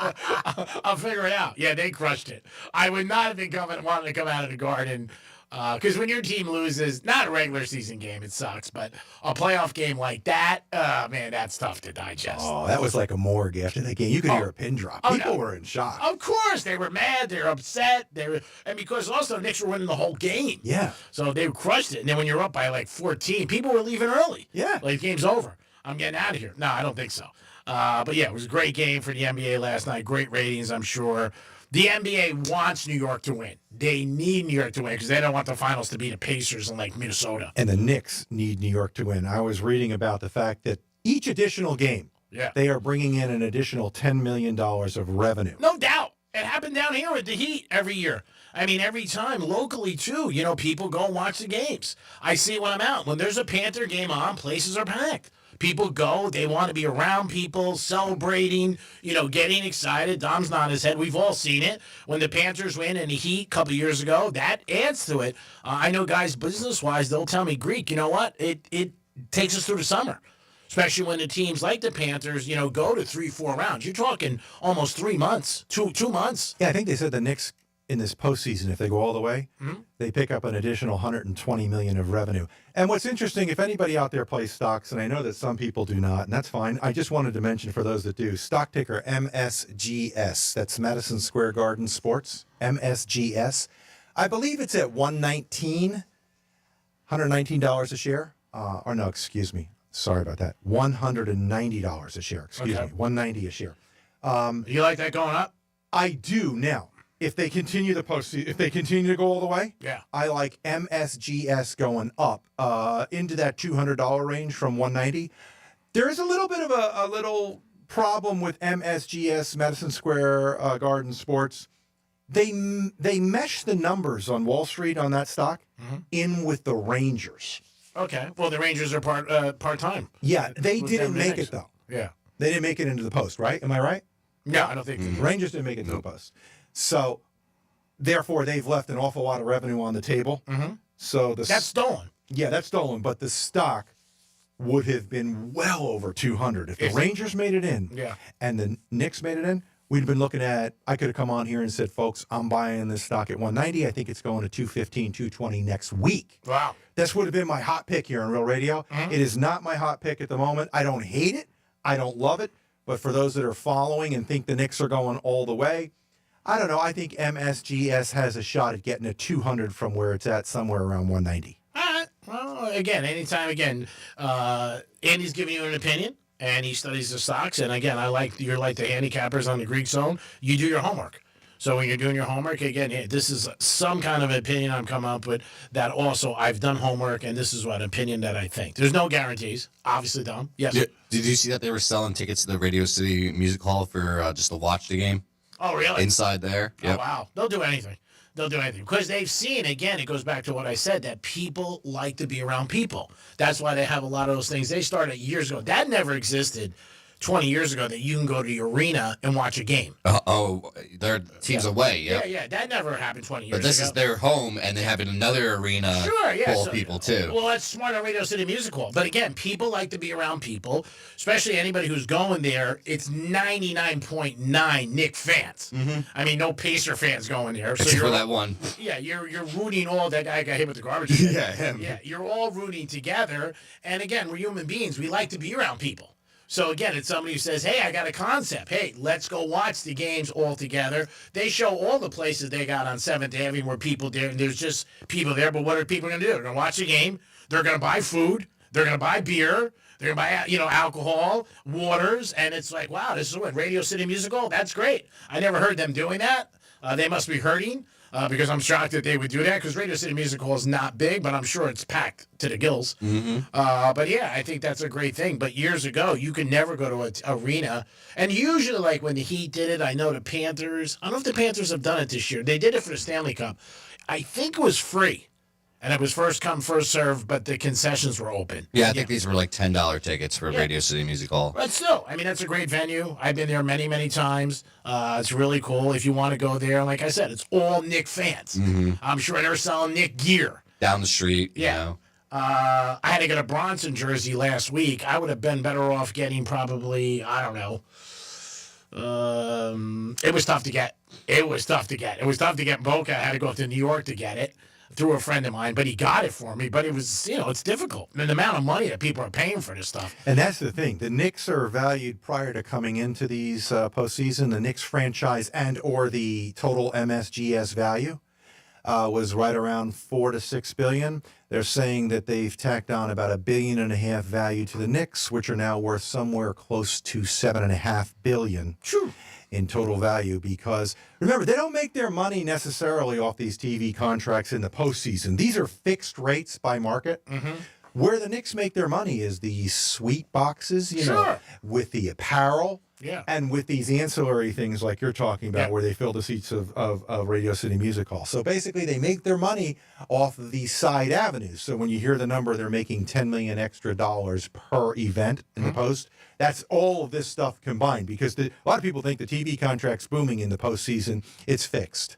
I'll figure it out. Yeah, they crushed it. I would not have been wanting to come out of the Garden Because when your team loses, not a regular season game, it sucks, but a playoff game like that, man, that's tough to digest. Oh, that was like a morgue after that game. You could hear a pin drop. People were in shock. Of course, they were mad, they were upset, and because also the Knicks were winning the whole game. Yeah. So they crushed it, and then when you're up by like 14, people were leaving early. Yeah. Like, the game's over. I'm getting out of here. No, I don't think so. But yeah, it was a great game for the NBA last night. Great ratings, I'm sure. The NBA wants New York to win. They need New York to win because they don't want the finals to be the Pacers in like Minnesota. And the Knicks need New York to win. I was reading about the fact that each additional game, they are bringing in an additional $10 million of revenue. No doubt. It happened down here with the Heat every year. I mean, every time, locally too. You know, people go and watch the games. I see it when I'm out. When there's a Panther game on, places are packed. People go, they want to be around people, celebrating, you know, getting excited. Dom's nodding his head. We've all seen it. When the Panthers win in the Heat a couple years ago, that adds to it. I know guys, business-wise, they'll tell me, Greek, you know what? It takes us through the summer, especially when the teams like the Panthers, you know, go to 3-4 rounds. You're talking almost 3 months, two months. Yeah, I think they said the Knicks in this postseason, if they go all the way, Mm-hmm. they pick up an additional $120 million of revenue. And what's interesting, if anybody out there plays stocks, and I know that some people do not, and that's fine, I just wanted to mention for those that do, stock ticker MSGS. That's Madison Square Garden Sports, MSGS. I believe it's at $119 a share. Or no, excuse me. Sorry about that. $190 a share. Excuse me. $190 a share. You like that going up? I do. Now, if they continue if they continue to go all the way, I like MSGS going up into that $200 range from $190. There is a little bit of a little problem with MSGS, Madison Square Garden Sports. They mesh the numbers on Wall Street on that stock in with the Rangers. Okay. Well, the Rangers are part-time. Yeah, they With didn't them make next. it, though. Yeah. They didn't make it into the post, right? Am I right? No, I don't think The Rangers didn't make it to the post. So, therefore, they've left an awful lot of revenue on the table. Mm-hmm. So That's stolen. Yeah, that's stolen. But the stock would have been well over 200 if the Rangers made it in. Yeah. And the Knicks made it in. We'd have been looking at. I could have come on here and said, "Folks, I'm buying this stock at 190. I think it's going to 215, 220 next week." Wow. This would have been my hot pick here on Real Radio. Mm-hmm. It is not my hot pick at the moment. I don't hate it. I don't love it. But for those that are following and think the Knicks are going all the way, I don't know. I think MSGS has a shot at getting a 200 from where it's at, somewhere around 190. All right. Well, again, Andy's giving you an opinion, and he studies the stocks. And again, you're like the handicappers on the Greek zone. You do your homework. So when you're doing your homework, again, hey, this is some kind of opinion I'm coming up with that also I've done homework, and this is what opinion that I think. There's no guarantees, obviously, Dom. Yes. Did you see that they were selling tickets to the Radio City Music Hall for just to watch the game? Oh, really? Inside there. Oh, wow. They'll do anything. They'll do anything. Because they've seen, again, it goes back to what I said, that people like to be around people. That's why they have a lot of those things. They started years ago. That never existed 20 years ago, that you can go to the arena and watch a game. Their team's away. Yep. Yeah, that never happened 20 years ago. But this is their home, and they have another arena full of people, too. Well, that's smart on Radio City Music Hall. But again, people like to be around people, especially anybody who's going there. It's 99.9 Knick fans. Mm-hmm. I mean, no Pacer fans going there. Except for that one. Yeah, you're rooting all that guy got hit with the garbage can. Yeah, him. Yeah, you're all rooting together. And again, we're human beings. We like to be around people. So again, it's somebody who says, hey, I got a concept. Hey, let's go watch the games all together. They show all the places they got on 7th Avenue where people there, and there's just people there. But what are people going to do? They're going to watch the game. They're going to buy food. They're going to buy beer. They're going to buy, alcohol, waters. And it's like, wow, this is what, Radio City Music Hall? That's great. I never heard them doing that. They must be hurting. Because I'm shocked that they would do that, because Radio City Music Hall is not big, but I'm sure it's packed to the gills. Mm-hmm. But yeah, I think that's a great thing. But years ago, you could never go to an arena. And usually, like when the Heat did it, I know the Panthers, I don't know if the Panthers have done it this year. They did it for the Stanley Cup. I think it was free. And it was first come, first served, but the concessions were open. Yeah, I think these were like $10 tickets for Radio City Music Hall. But still, I mean, that's a great venue. I've been there many, many times. It's really cool. If you want to go there, like I said, it's all Knick fans. Mm-hmm. I'm sure they're selling Knick gear. Down the street, Yeah. you know. I had to get a Bronson jersey last week. I would have been better off getting probably, I don't know. It was tough to get. It was tough to get Boca. I had to go up to New York to get it. through a friend of mine, but he got it for me. But it was, it's difficult. And the amount of money that people are paying for this stuff. And that's the thing. The Knicks are valued prior to coming into these postseason. The Knicks franchise and or the total MSGS value was right around $4 to $6 billion. They're saying that they've tacked on about $1.5 billion value to the Knicks, which are now worth somewhere close to $7.5 billion. True. In total value, because remember, they don't make their money necessarily off these TV contracts in the postseason. These are fixed rates by market. Mm-hmm. Where the Knicks make their money is these suite boxes, Sure. with the apparel. Yeah. And with these ancillary things like you're talking about, where they fill the seats of Radio City Music Hall. So basically, they make their money off of these side avenues. So when you hear the number, they're making $10 million extra per event in the post. That's all of this stuff combined, because a lot of people think the TV contract's booming in the postseason. It's fixed.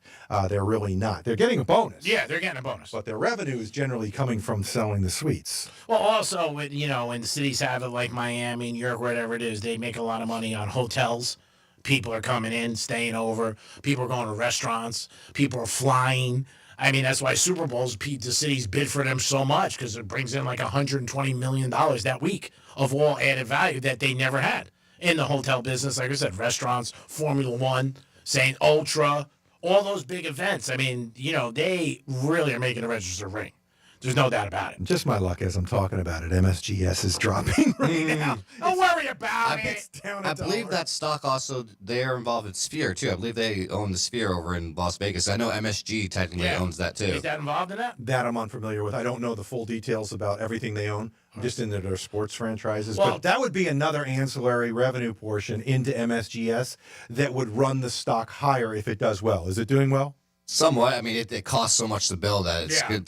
They're really not. They're getting a bonus. Yeah, they're getting a bonus. But their revenue is generally coming from selling the suites. Well, also, when cities have it like Miami, New York, whatever it is, they make a lot of money on hotels. People are coming in, staying over. People are going to restaurants. People are flying. I mean, that's why Super Bowls, the cities bid for them so much, because it brings in like $120 million that week of all added value that they never had in the hotel business. Like I said, restaurants, Formula One, St. Ultra, all those big events. I mean, they really are making the register ring. There's no doubt about it. Just my luck as I'm talking about it. MSGS is dropping right now. Don't worry about it. I believe that stock also, they're involved in Sphere, too. I believe they own the Sphere over in Las Vegas. I know MSG technically owns that, too. Is that involved in that? That I'm unfamiliar with. I don't know the full details about everything they own. I'm just into their sports franchises. Well, but that would be another ancillary revenue portion into MSGS that would run the stock higher if it does well. Is it doing well? Somewhat. I mean, it costs so much to build that it's going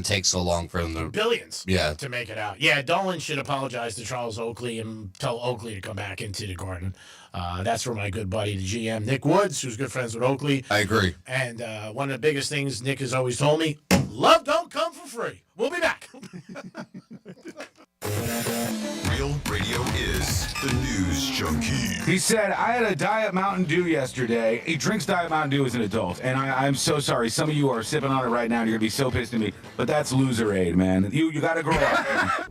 to take so long for them to billions. Yeah. To make it out. Yeah, Dolan should apologize to Charles Oakley and tell Oakley to come back into the Garden. That's for my good buddy, the GM, Nick Woods, who's good friends with Oakley. I agree. And one of the biggest things Nick has always told me, love don't come for free. We'll be back. Real Radio is the news junkie. He said, I had a Diet Mountain Dew yesterday. He drinks Diet Mountain Dew as an adult. And I'm so sorry. Some of you are sipping on it right now and you're going to be so pissed at me. But that's loser-aid, man. You got to grow up.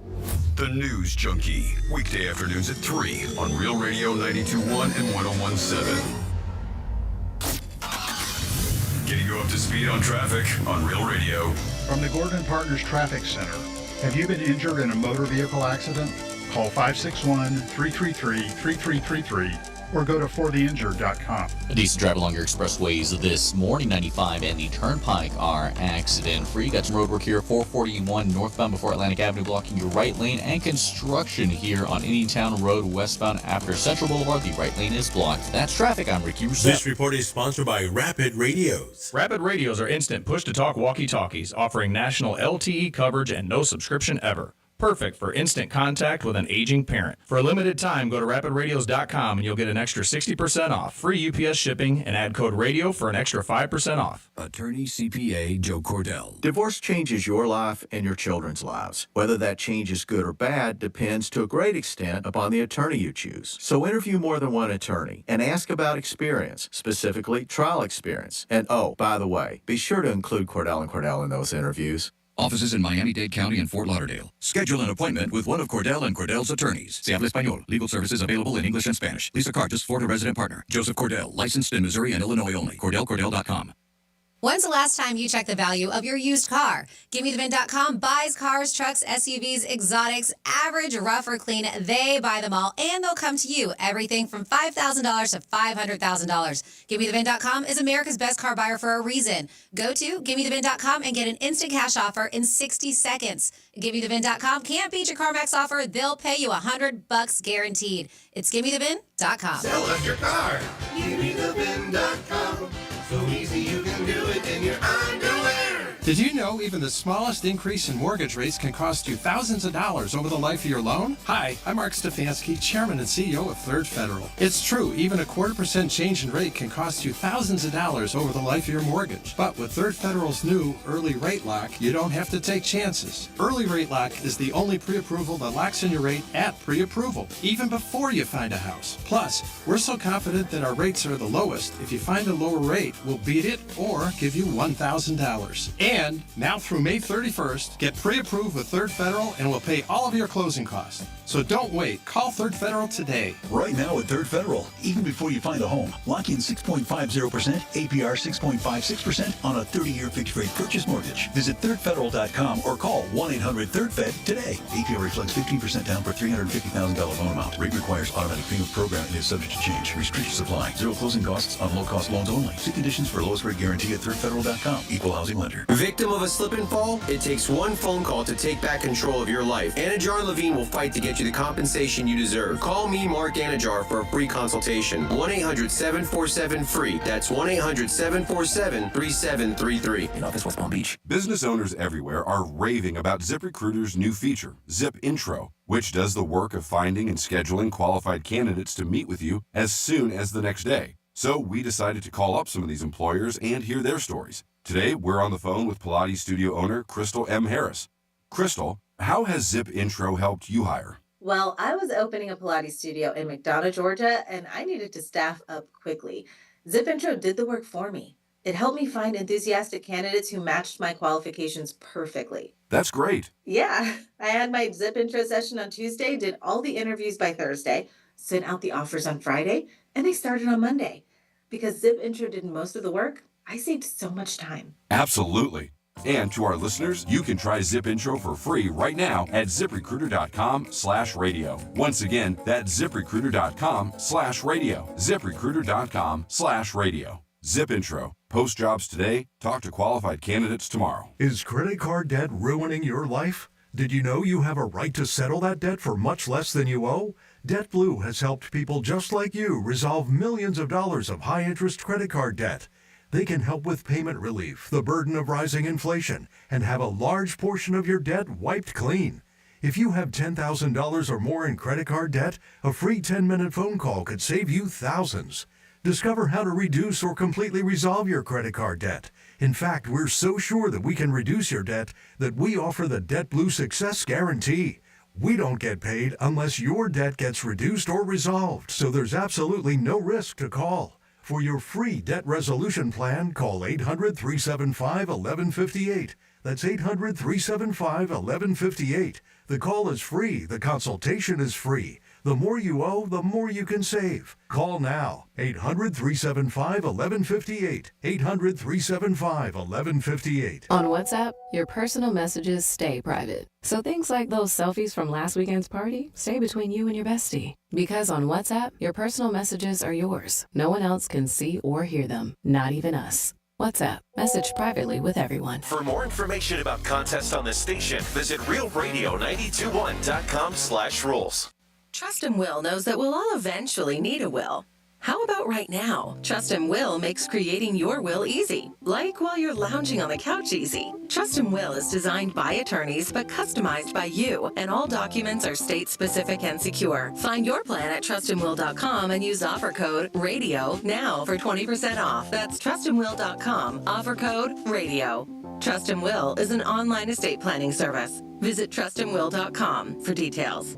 The News Junkie. Weekday afternoons at 3 on Real Radio 92.1 and 101.7. Getting you up to speed on traffic on Real Radio. From the Gordon Partners Traffic Center. Have you been injured in a motor vehicle accident? Call 561-333-3333 or go to fortheinjured.com. A decent drive along your expressways this morning. 95 and the Turnpike are accident-free. Got some road work here, 441 northbound before Atlantic Avenue, blocking your right lane, and construction here on Indiantown Road westbound after Central Boulevard. The right lane is blocked. That's traffic. I'm Ricky Rousseau. This report is sponsored by Rapid Radios. Rapid Radios are instant push-to-talk walkie-talkies, offering national LTE coverage and no subscription ever. Perfect for instant contact with an aging parent. For a limited time, go to rapidradios.com and you'll get an extra 60% off, free UPS shipping, and add code RADIO for an extra 5% off. Attorney CPA Joe Cordell. Divorce changes your life and your children's lives. Whether that change is good or bad depends to a great extent upon the attorney you choose. So interview more than one attorney and ask about experience, specifically trial experience. And oh, by the way, be sure to include Cordell & Cordell in those interviews. Offices in Miami-Dade County and Fort Lauderdale. Schedule an appointment with one of Cordell & Cordell's attorneys. Se habla español. Legal services available in English and Spanish. Lisa Cartus, Florida resident partner. Joseph Cordell, licensed in Missouri and Illinois only. CordellCordell.com. When's the last time you checked the value of your used car? GiveMeTheVin.com buys cars, trucks, SUVs, exotics, average, rough, or clean. They buy them all, and they'll come to you. Everything from $5,000 to $500,000. GiveMeTheVin.com is America's best car buyer for a reason. Go to GiveMeTheVin.com and get an instant cash offer in 60 seconds. GiveMeTheVin.com can't beat your CarMax offer. They'll pay you $100 guaranteed. It's GiveMeTheVin.com. Sell us your car. GiveMeTheVin.com. So easy you can do it in your underwear. Did you know even the smallest increase in mortgage rates can cost you thousands of dollars over the life of your loan? Hi, I'm Mark Stefanski, Chairman and CEO of Third Federal. It's true, even a 0.25% change in rate can cost you thousands of dollars over the life of your mortgage. But with Third Federal's new Early Rate Lock, you don't have to take chances. Early Rate Lock is the only pre-approval that locks in your rate at pre-approval, even before you find a house. Plus, we're so confident that our rates are the lowest, if you find a lower rate, we'll beat it or give you $1,000. And now through May 31st, get pre-approved with Third Federal and we'll pay all of your closing costs. So don't wait. Call Third Federal today. Right now at Third Federal, even before you find a home, lock in 6.50%, APR 6.56% on a 30-year fixed-rate purchase mortgage. Visit thirdfederal.com or call 1-800-3RD-FED today. APR reflects 15% down for $350,000 loan amount. Rate requires automatic payment program and is subject to change. Restrictions apply. Zero closing costs on low-cost loans only. See conditions for lowest rate guarantee at thirdfederal.com. Equal housing lender. Victim of a slip and fall? It takes one phone call to take back control of your life. Anajar and Levine will fight to get you the compensation you deserve. Call me, Mark Anajar, for a free consultation. 1-800-747-FREE. That's 1-800-747-3733. In office, West Palm Beach. Business owners everywhere are raving about ZipRecruiter's new feature, Zip Intro, which does the work of finding and scheduling qualified candidates to meet with you as soon as the next day. So we decided to call up some of these employers and hear their stories. Today, we're on the phone with Pilates studio owner Crystal M. Harris. Crystal, how has Zip Intro helped you hire? Well, I was opening a Pilates studio in McDonough, Georgia, and I needed to staff up quickly. Zip Intro did the work for me. It helped me find enthusiastic candidates who matched my qualifications perfectly. That's great. Yeah, I had my Zip Intro session on Tuesday, did all the interviews by Thursday, sent out the offers on Friday, and they started on Monday. Because Zip Intro did most of the work, I saved so much time. Absolutely. And to our listeners, you can try Zip Intro for free right now at ZipRecruiter.com/radio. Once again, that's ZipRecruiter.com/radio. ZipRecruiter.com/radio. Zip Intro. Post jobs today. Talk to qualified candidates tomorrow. Is credit card debt ruining your life? Did you know you have a right to settle that debt for much less than you owe? DebtBlue has helped people just like you resolve millions of dollars of high-interest credit card debt. They can help with payment relief, the burden of rising inflation, and have a large portion of your debt wiped clean. If you have $10,000 or more in credit card debt, a free 10-minute phone call could save you thousands. Discover how to reduce or completely resolve your credit card debt. In fact, we're so sure that we can reduce your debt that we offer the DebtBlue Success Guarantee. We don't get paid unless your debt gets reduced or resolved, so there's absolutely no risk to call. For your free debt resolution plan, call 800-375-1158. That's 800-375-1158. The call is free. The consultation is free. The more you owe, the more you can save. Call now. 800-375-1158. 800-375-1158. On WhatsApp, your personal messages stay private. So things like those selfies from last weekend's party stay between you and your bestie. Because on WhatsApp, your personal messages are yours. No one else can see or hear them, not even us. WhatsApp. Message privately with everyone. For more information about contests on this station, visit realradio921.com/rules. Trust and Will knows that we'll all eventually need a will. How about right now? Trust and Will makes creating your will easy, like while you're lounging on the couch easy. Trust and Will is designed by attorneys but customized by you, and all documents are state-specific and secure. Find your plan at trustandwill.com and use offer code RADIO now for 20% off. That's trustandwill.com, offer code RADIO. Trust and Will is an online estate planning service. Visit trustandwill.com for details.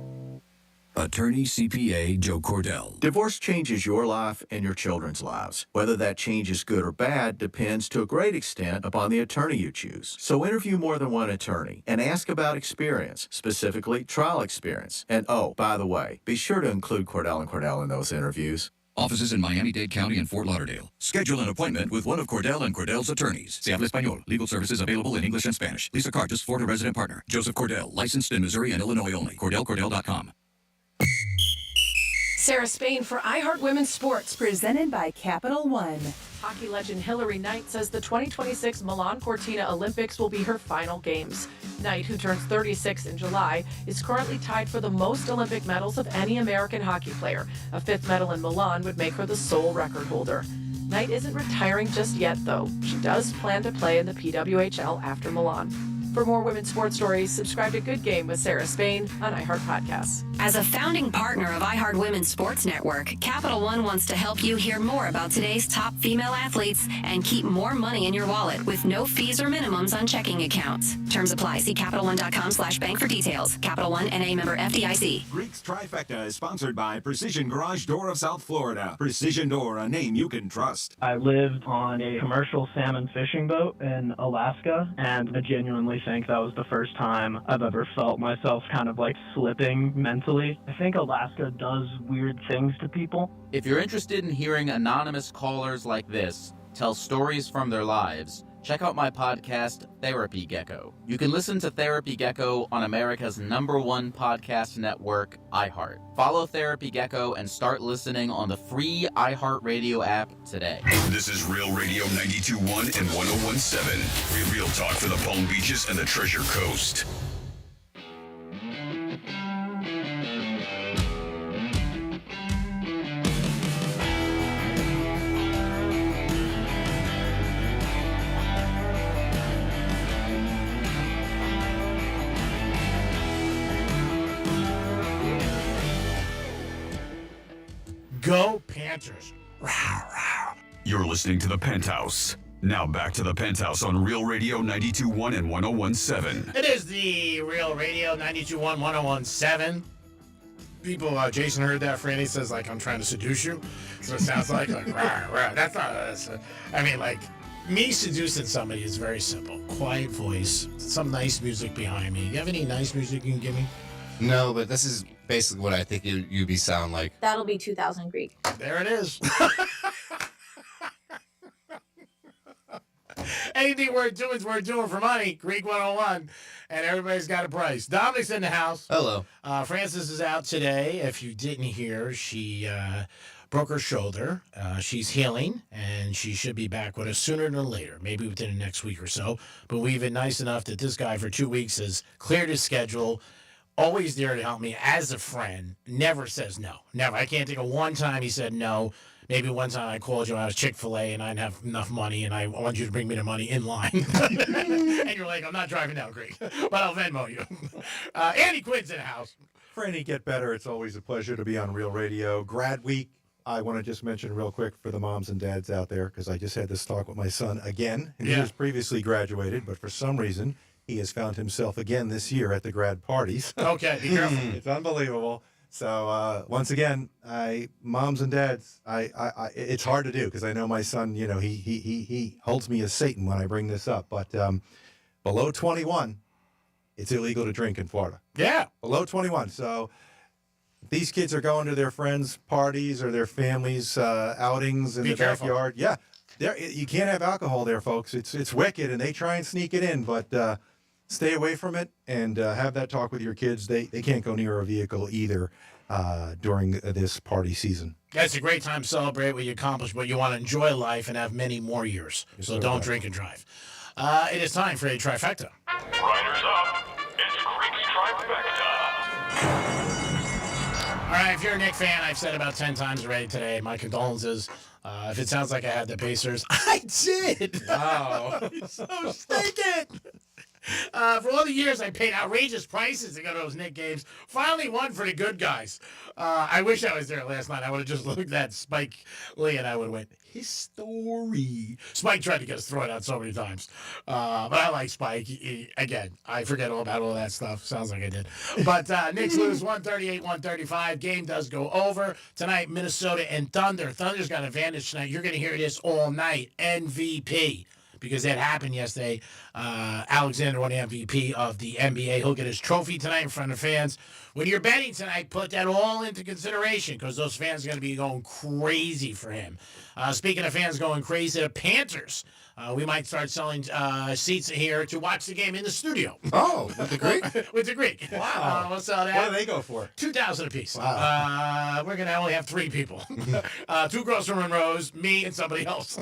Attorney CPA Joe Cordell. Divorce changes your life and your children's lives. Whether that change is good or bad depends to a great extent upon the attorney you choose. So interview more than one attorney and ask about experience, specifically trial experience. And oh, by the way, be sure to include Cordell and Cordell in those interviews. Offices in Miami-Dade County and Fort Lauderdale. Schedule an appointment with one of Cordell and Cordell's attorneys. Se habla español. Legal services available in English and Spanish. Lisa Cartus, Florida resident partner. Joseph Cordell, licensed in Missouri and Illinois only. CordellCordell.com. Sarah Spain for iHeart Women's Sports, presented by Capital One. Hockey legend Hillary Knight says the 2026 Milan Cortina Olympics will be her final games. Knight, who turns 36 in July, is currently tied for the most Olympic medals of any American hockey player. A fifth medal in Milan would make her the sole record holder. Knight isn't retiring just yet, though. She does plan to play in the PWHL after Milan. For more women's sports stories, subscribe to Good Game with Sarah Spain on iHeart Podcasts. As a founding partner of iHeart Women's Sports Network, Capital One wants to help you hear more about today's top female athletes and keep more money in your wallet with no fees or minimums on checking accounts. Terms apply. See CapitalOne.com/bank for details. Capital One, N.A. member FDIC. Greek's Trifecta is sponsored by Precision Garage Door of South Florida. Precision Door, a name you can trust. I lived on a commercial salmon fishing boat in Alaska, and I genuinely think that was the first time I've ever felt myself kind of like slipping mentally. I think Alaska does weird things to people. If you're interested in hearing anonymous callers like this tell stories from their lives, check out my podcast, Therapy Gecko. You can listen to Therapy Gecko on America's #1 podcast network, iHeart. Follow Therapy Gecko and start listening on the free iHeartRadio app today. This is Real Radio 92.1 and 101.7. Real talk for the Palm Beaches and the Treasure Coast. Go Panthers. You're listening to The Penthouse. Now back to The Penthouse on Real Radio 92.1 and 101.7. It is the Real Radio 92.1, 101.7. People, Jason heard that. Franny says, like, I'm trying to seduce you. So it sounds like rah, rah. That's not us. I mean, like, me seducing somebody is very simple. Quiet voice, some nice music behind me. You have any nice music you can give me? No, but this is basically what I think you'd be sound like. That'll be 2000 Greek. There it is. Anything we're doing for money. Greek 101. And everybody's got a price. Dominic's in the house. Hello. Frances is out today. If you didn't hear, she broke her shoulder. She's healing, and she should be back with us sooner than later, maybe within the next week or so. But we've been nice enough that this guy for 2 weeks has cleared his schedule. Always there to help me as a friend. Never says no. Never. I can't think of one time he said no. Maybe one time I called you when I was Chick-fil-A and I didn't have enough money and I want you to bring me the money in line. And you're like, I'm not driving down Greek, but I'll Venmo you. Andy Quinn's in the house. Franny, get better. It's always a pleasure to be on Real Radio. Grad Week, I want to just mention real quick for the moms and dads out there, because I just had this talk with my son again. And He was previously graduated, but for some reason, he has found himself again this year at the grad parties. Okay, be careful. It's unbelievable. So once again, moms and dads, it's hard to do because I know my son. You know, he holds me as Satan when I bring this up. But below 21, it's illegal to drink in Florida. Yeah, below 21. So these kids are going to their friends' parties or their families' outings in the backyard. Yeah, you can't have alcohol there, folks. It's wicked, and they try and sneak it in, but. Stay away from it and have that talk with your kids. They can't go near a vehicle either during this party season. That's a great time to celebrate what you accomplished, but you want to enjoy life and have many more years. So don't drink and drive. It is time for a trifecta. Riders up. It's Greek's Trifecta. All right, if you're a Knicks fan, I've said about 10 times already today, my condolences. If it sounds like I had the Pacers, I did. Oh. So stinking. For all the years I paid outrageous prices to go to those Knicks games, finally one for the good guys. I wish I was there last night. I would have just looked at Spike Lee and I would have went, his story. Spike tried to get us thrown out so many times. But I like Spike. Again, I forget all about all that stuff. Sounds like I did. But Knicks lose 138-135. Game does go over. Tonight, Minnesota and Thunder. Thunder's got an advantage tonight. You're going to hear this all night. MVP. Because that happened yesterday. Alexander won the MVP of the NBA. He'll get his trophy tonight in front of fans. When you're betting tonight, put that all into consideration because those fans are going to be going crazy for him. Speaking of fans going crazy, the Panthers. We might start selling seats here to watch the game in the studio. Oh, with the Greek? With the Greek. Wow. We'll sell that. What do they go for? $2,000 apiece. Wow. We're going to only have 3 people. 2 girls from Monroe's, me, and somebody else.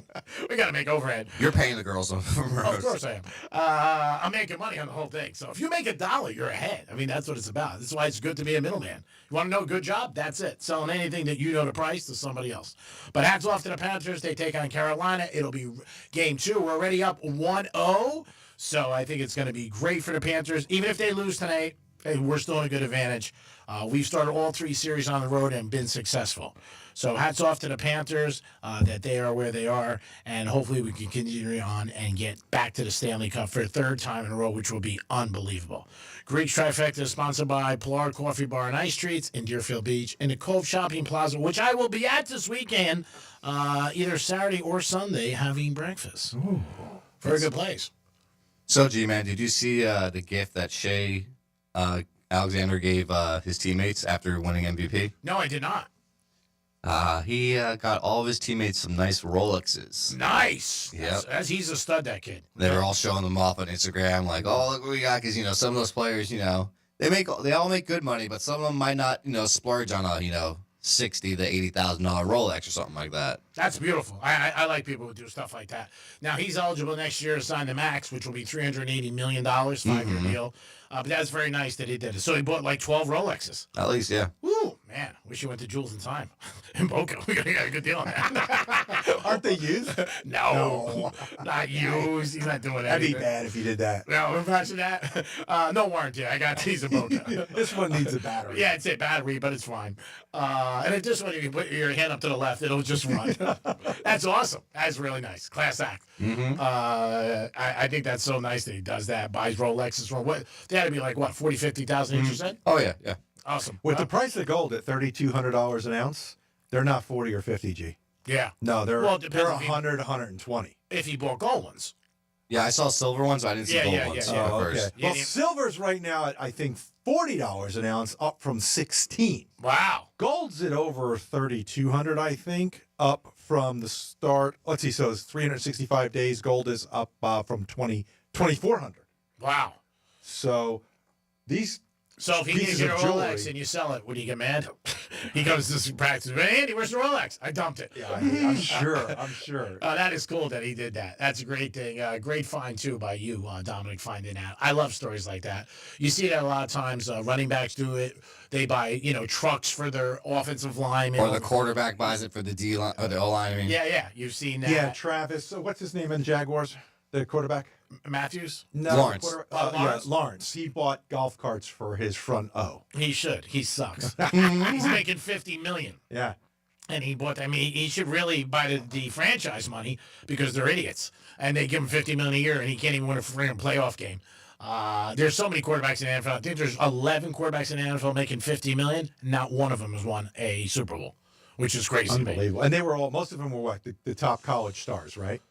We got to make overhead. You're paying the girls from Rose. Oh, of course I am. I'm making money on the whole thing. So if you make $1, you're ahead. I mean, that's what it's about. That's why it's good to be a middleman. You want to know a good job? That's it. Selling anything that you know the price to somebody else. But hats off to the Panthers. They take on Carolina. It'll be game 2. We're already up 1-0. So I think it's going to be great for the Panthers. Even if they lose tonight, hey, we're still in a good advantage. We've started all 3 series on the road and been successful. So hats off to the Panthers that they are where they are, and hopefully we can continue on and get back to the Stanley Cup for a 3rd time in a row, which will be unbelievable. Greeks Trifecta is sponsored by Pilar Coffee Bar and Ice Treats in Deerfield Beach and the Cove Shopping Plaza, which I will be at this weekend, either Saturday or Sunday, having breakfast. Ooh, very good place. So, G-Man, did you see the gift that Shea Alexander gave his teammates after winning MVP? No, I did not. He got all of his teammates some nice Rolexes. Nice. Yep. He's a stud, that kid. They were all showing them off on Instagram, like, "Oh, look what we got!" Because some of those players, they all make good money, but some of them might not, splurge on a $60,000 to $80,000 Rolex or something like that. That's beautiful. I like people who do stuff like that. Now he's eligible next year to sign the max, which will be $380 million, 5-year deal. But that's very nice that he did it. So he bought like 12 Rolexes. At least, yeah. Woo, man! Wish you went to Jules in time. In Boca, we got a good deal on that. Aren't they used? No, not used. He's not doing that. That'd be bad if you did that. No, imagine that. No warranty. I got these in Boca. This one needs a battery. Yeah, it's a battery, but it's fine. And it just when you put your hand up to the left, it'll just run. That's awesome. That's really nice. Class act. I think that's so nice that he does that. Buys Rolexes from what? They had to be like what, 40, 50,000 each, you said? Oh yeah. Awesome. With the price of gold at $3,200 an ounce, they're not 40 or 50 G. Yeah. No, they're Well, it depends they're if he- 100, 120. If he bought gold ones. Yeah, I saw silver ones, but I didn't see gold ones. Oh, okay. First. Well, silver's right now at I think $40 an ounce, up from 16. Wow. Gold's at over 3,200, I think, up from the start. Let's see, so it's 365 days. Gold is up from 2,400. Wow. So these. So if he gives pieces you a of jewelry- Rolex and you sell it, would you get mad? He comes to this practice. Hey, Andy, where's the Rolex? I dumped it. Yeah, I'm sure. I'm sure. That is cool that he did that. That's a great thing. Great find, too, by you, Dominic, finding out. I love stories like that. You see that a lot of times. Running backs do it. They buy, trucks for their offensive line. Or the quarterback buys it for the D line or the O line. I mean, Yeah. You've seen that. Yeah, Travis. So what's his name in Jaguars? The quarterback? Matthews? No, Lawrence. Lawrence? Yeah, Lawrence. He bought golf carts for his front O. He should. He sucks. He's making $50 million. Yeah. And he bought. I mean, he should really buy the franchise money because they're idiots, and they give him $50 million a year, and he can't even win a freaking playoff game. There's so many quarterbacks in the NFL. I think there's 11 quarterbacks in the NFL making $50 million. Not one of them has won a Super Bowl, which is crazy. to me. Unbelievable. And they were most of them were what? The top college stars, right?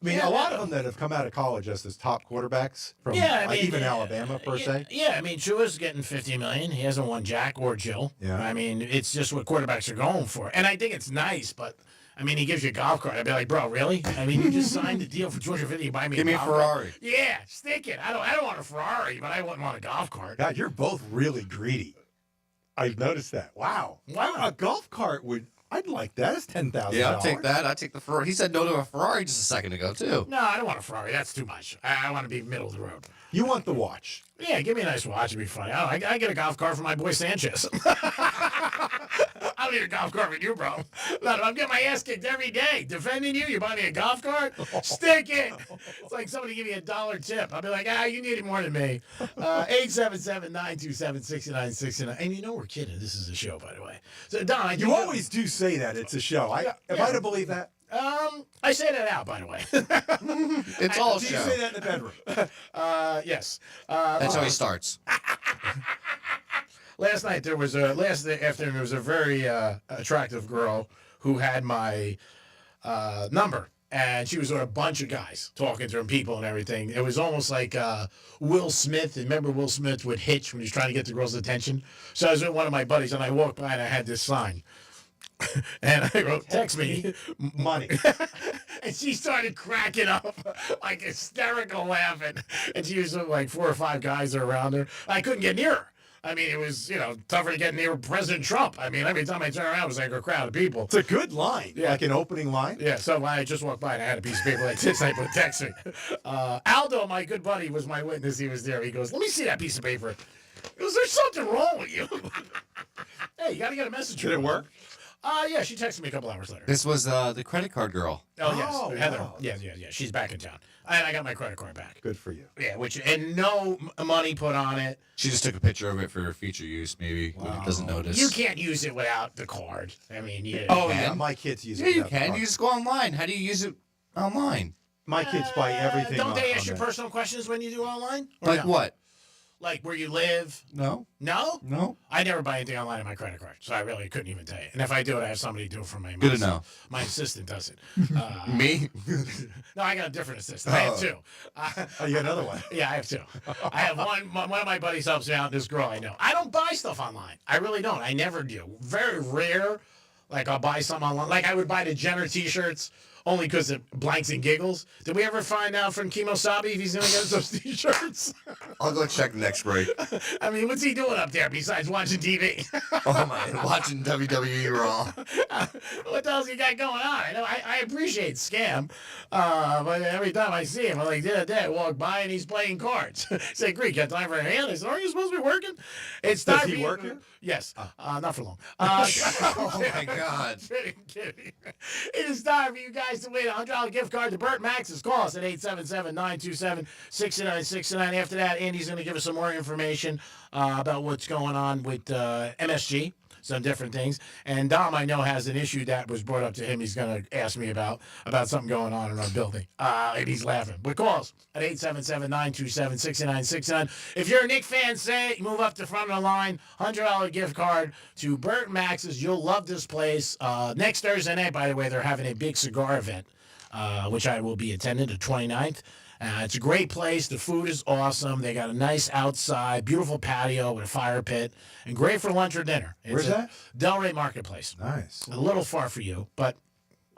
I mean, a lot of them that have come out of college as top quarterbacks from even Alabama, per se. Yeah, I mean, Chua's getting $50 million. He hasn't won Jack or Jill. Yeah. I mean, it's just what quarterbacks are going for. And I think it's nice, but, I mean, he gives you a golf cart. I'd be like, bro, really? I mean, you just signed the deal for $250. You buy me Give me a golf Ferrari. Cart? Yeah, stick it. I don't want a Ferrari, but I wouldn't want a golf cart. God, you're both really greedy. I've noticed that. Wow. A golf cart would. I'd like that. It's $10,000. Yeah, I'll take that. I'd take the Ferrari. He said no to a Ferrari just a second ago, too. No, I don't want a Ferrari. That's too much. I want to be middle of the road. You want the watch. Yeah, give me a nice watch. It'd be funny. I get a golf cart for my boy Sanchez. I don't need a golf cart for you, bro. No, I'm getting my ass kicked every day. Defending you, you buy me a golf cart? Stick it. It's like somebody give me a $1 tip. I'll be like, you need it more than me. 877-927-6969. And you know we're kidding. This is a show, by the way. So, Don, You always do say that it's a show. Am I to believe that? I say that out, by the way. It's all a Do show. you say that in the bedroom? Yes. That's how he starts. Last afternoon there was a very attractive girl who had my number, and she was with a bunch of guys talking to her, people and everything. It was almost like Will Smith. Remember Will Smith with Hitch when he was trying to get the girl's attention? So I was with one of my buddies, and I walked by and I had this sign. And I wrote, text me money. And she started cracking up, like hysterical laughing. And she was with like 4 or 5 guys around her. I couldn't get near her. I mean, it was, tougher to get near President Trump. I mean, every time I turned around, it was like a crowd of people. It's a good line. Yeah. Like an opening line. Yeah, so I just walked by and I had a piece of paper like this. I put text me. Aldo, my good buddy, was my witness. He was there. He goes, let me see that piece of paper. He goes, there's something wrong with you. Hey, you got to get a message. Did it work? Yeah, she texted me a couple hours later. This was the credit card girl. Oh, yes, Heather. wow. Yeah. She's back in town. And I got my credit card back. Good for you. Yeah, and no money put on it. She just took a picture of it for future use, maybe. Wow. Doesn't notice. You can't use it without the card. I mean, yeah, my kids use it. Yeah, you can. You just go online. How do you use it online? My kids buy everything. Don't they on ask you there. personal questions when you do online? Or Like no? what? Like where you live? No. No? No. I never buy anything online on my credit card, so I really couldn't even tell you. And if I do it, I have somebody do it for me. Good to know. My assistant does it. Me? No, I got a different assistant. I have two. Oh, you got another one? Yeah, I have two. I have one. One of my buddies helps me out. This girl I know. I don't buy stuff online. I really don't. I never do. Very rare. Like I'll buy something online. Like I would buy the Jenner T-shirts only because it blanks and giggles. Did we ever find out from Kimosabi if he's going to get us those T-shirts? I'll go check next break. I mean, what's he doing up there besides watching TV? Oh my! Watching WWE Raw. What the hell's he got going on? I know I appreciate Scam, but every time I see him, like the other day, I walk by and he's playing cards. I say, Greek, got time for a hand? I said, aren't you supposed to be working? It's Does time he for you- work here? Yes, not for long. Oh my God! Kidding. It is time for you guys to win a $100 gift card to Burt Max's. Call us at 877-927-6969. After that, Andy's going to give us some more information about what's going on with MSG, some different things. And Dom, I know, has an issue that was brought up to him. He's going to ask me about something going on in our building. And he's laughing. But call us at 877-927-6969. If you're a Knick fan, say it. Move up to front of the line. $100 gift card to Burt Max's. You'll love this place. Next Thursday night, by the way, they're having a big cigar event, which I will be attending, the 29th. It's a great place. The food is awesome. They got a nice outside, beautiful patio with a fire pit, and great for lunch or dinner. Where's that? Delray Marketplace. Nice. A little far for you, but